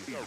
Yo.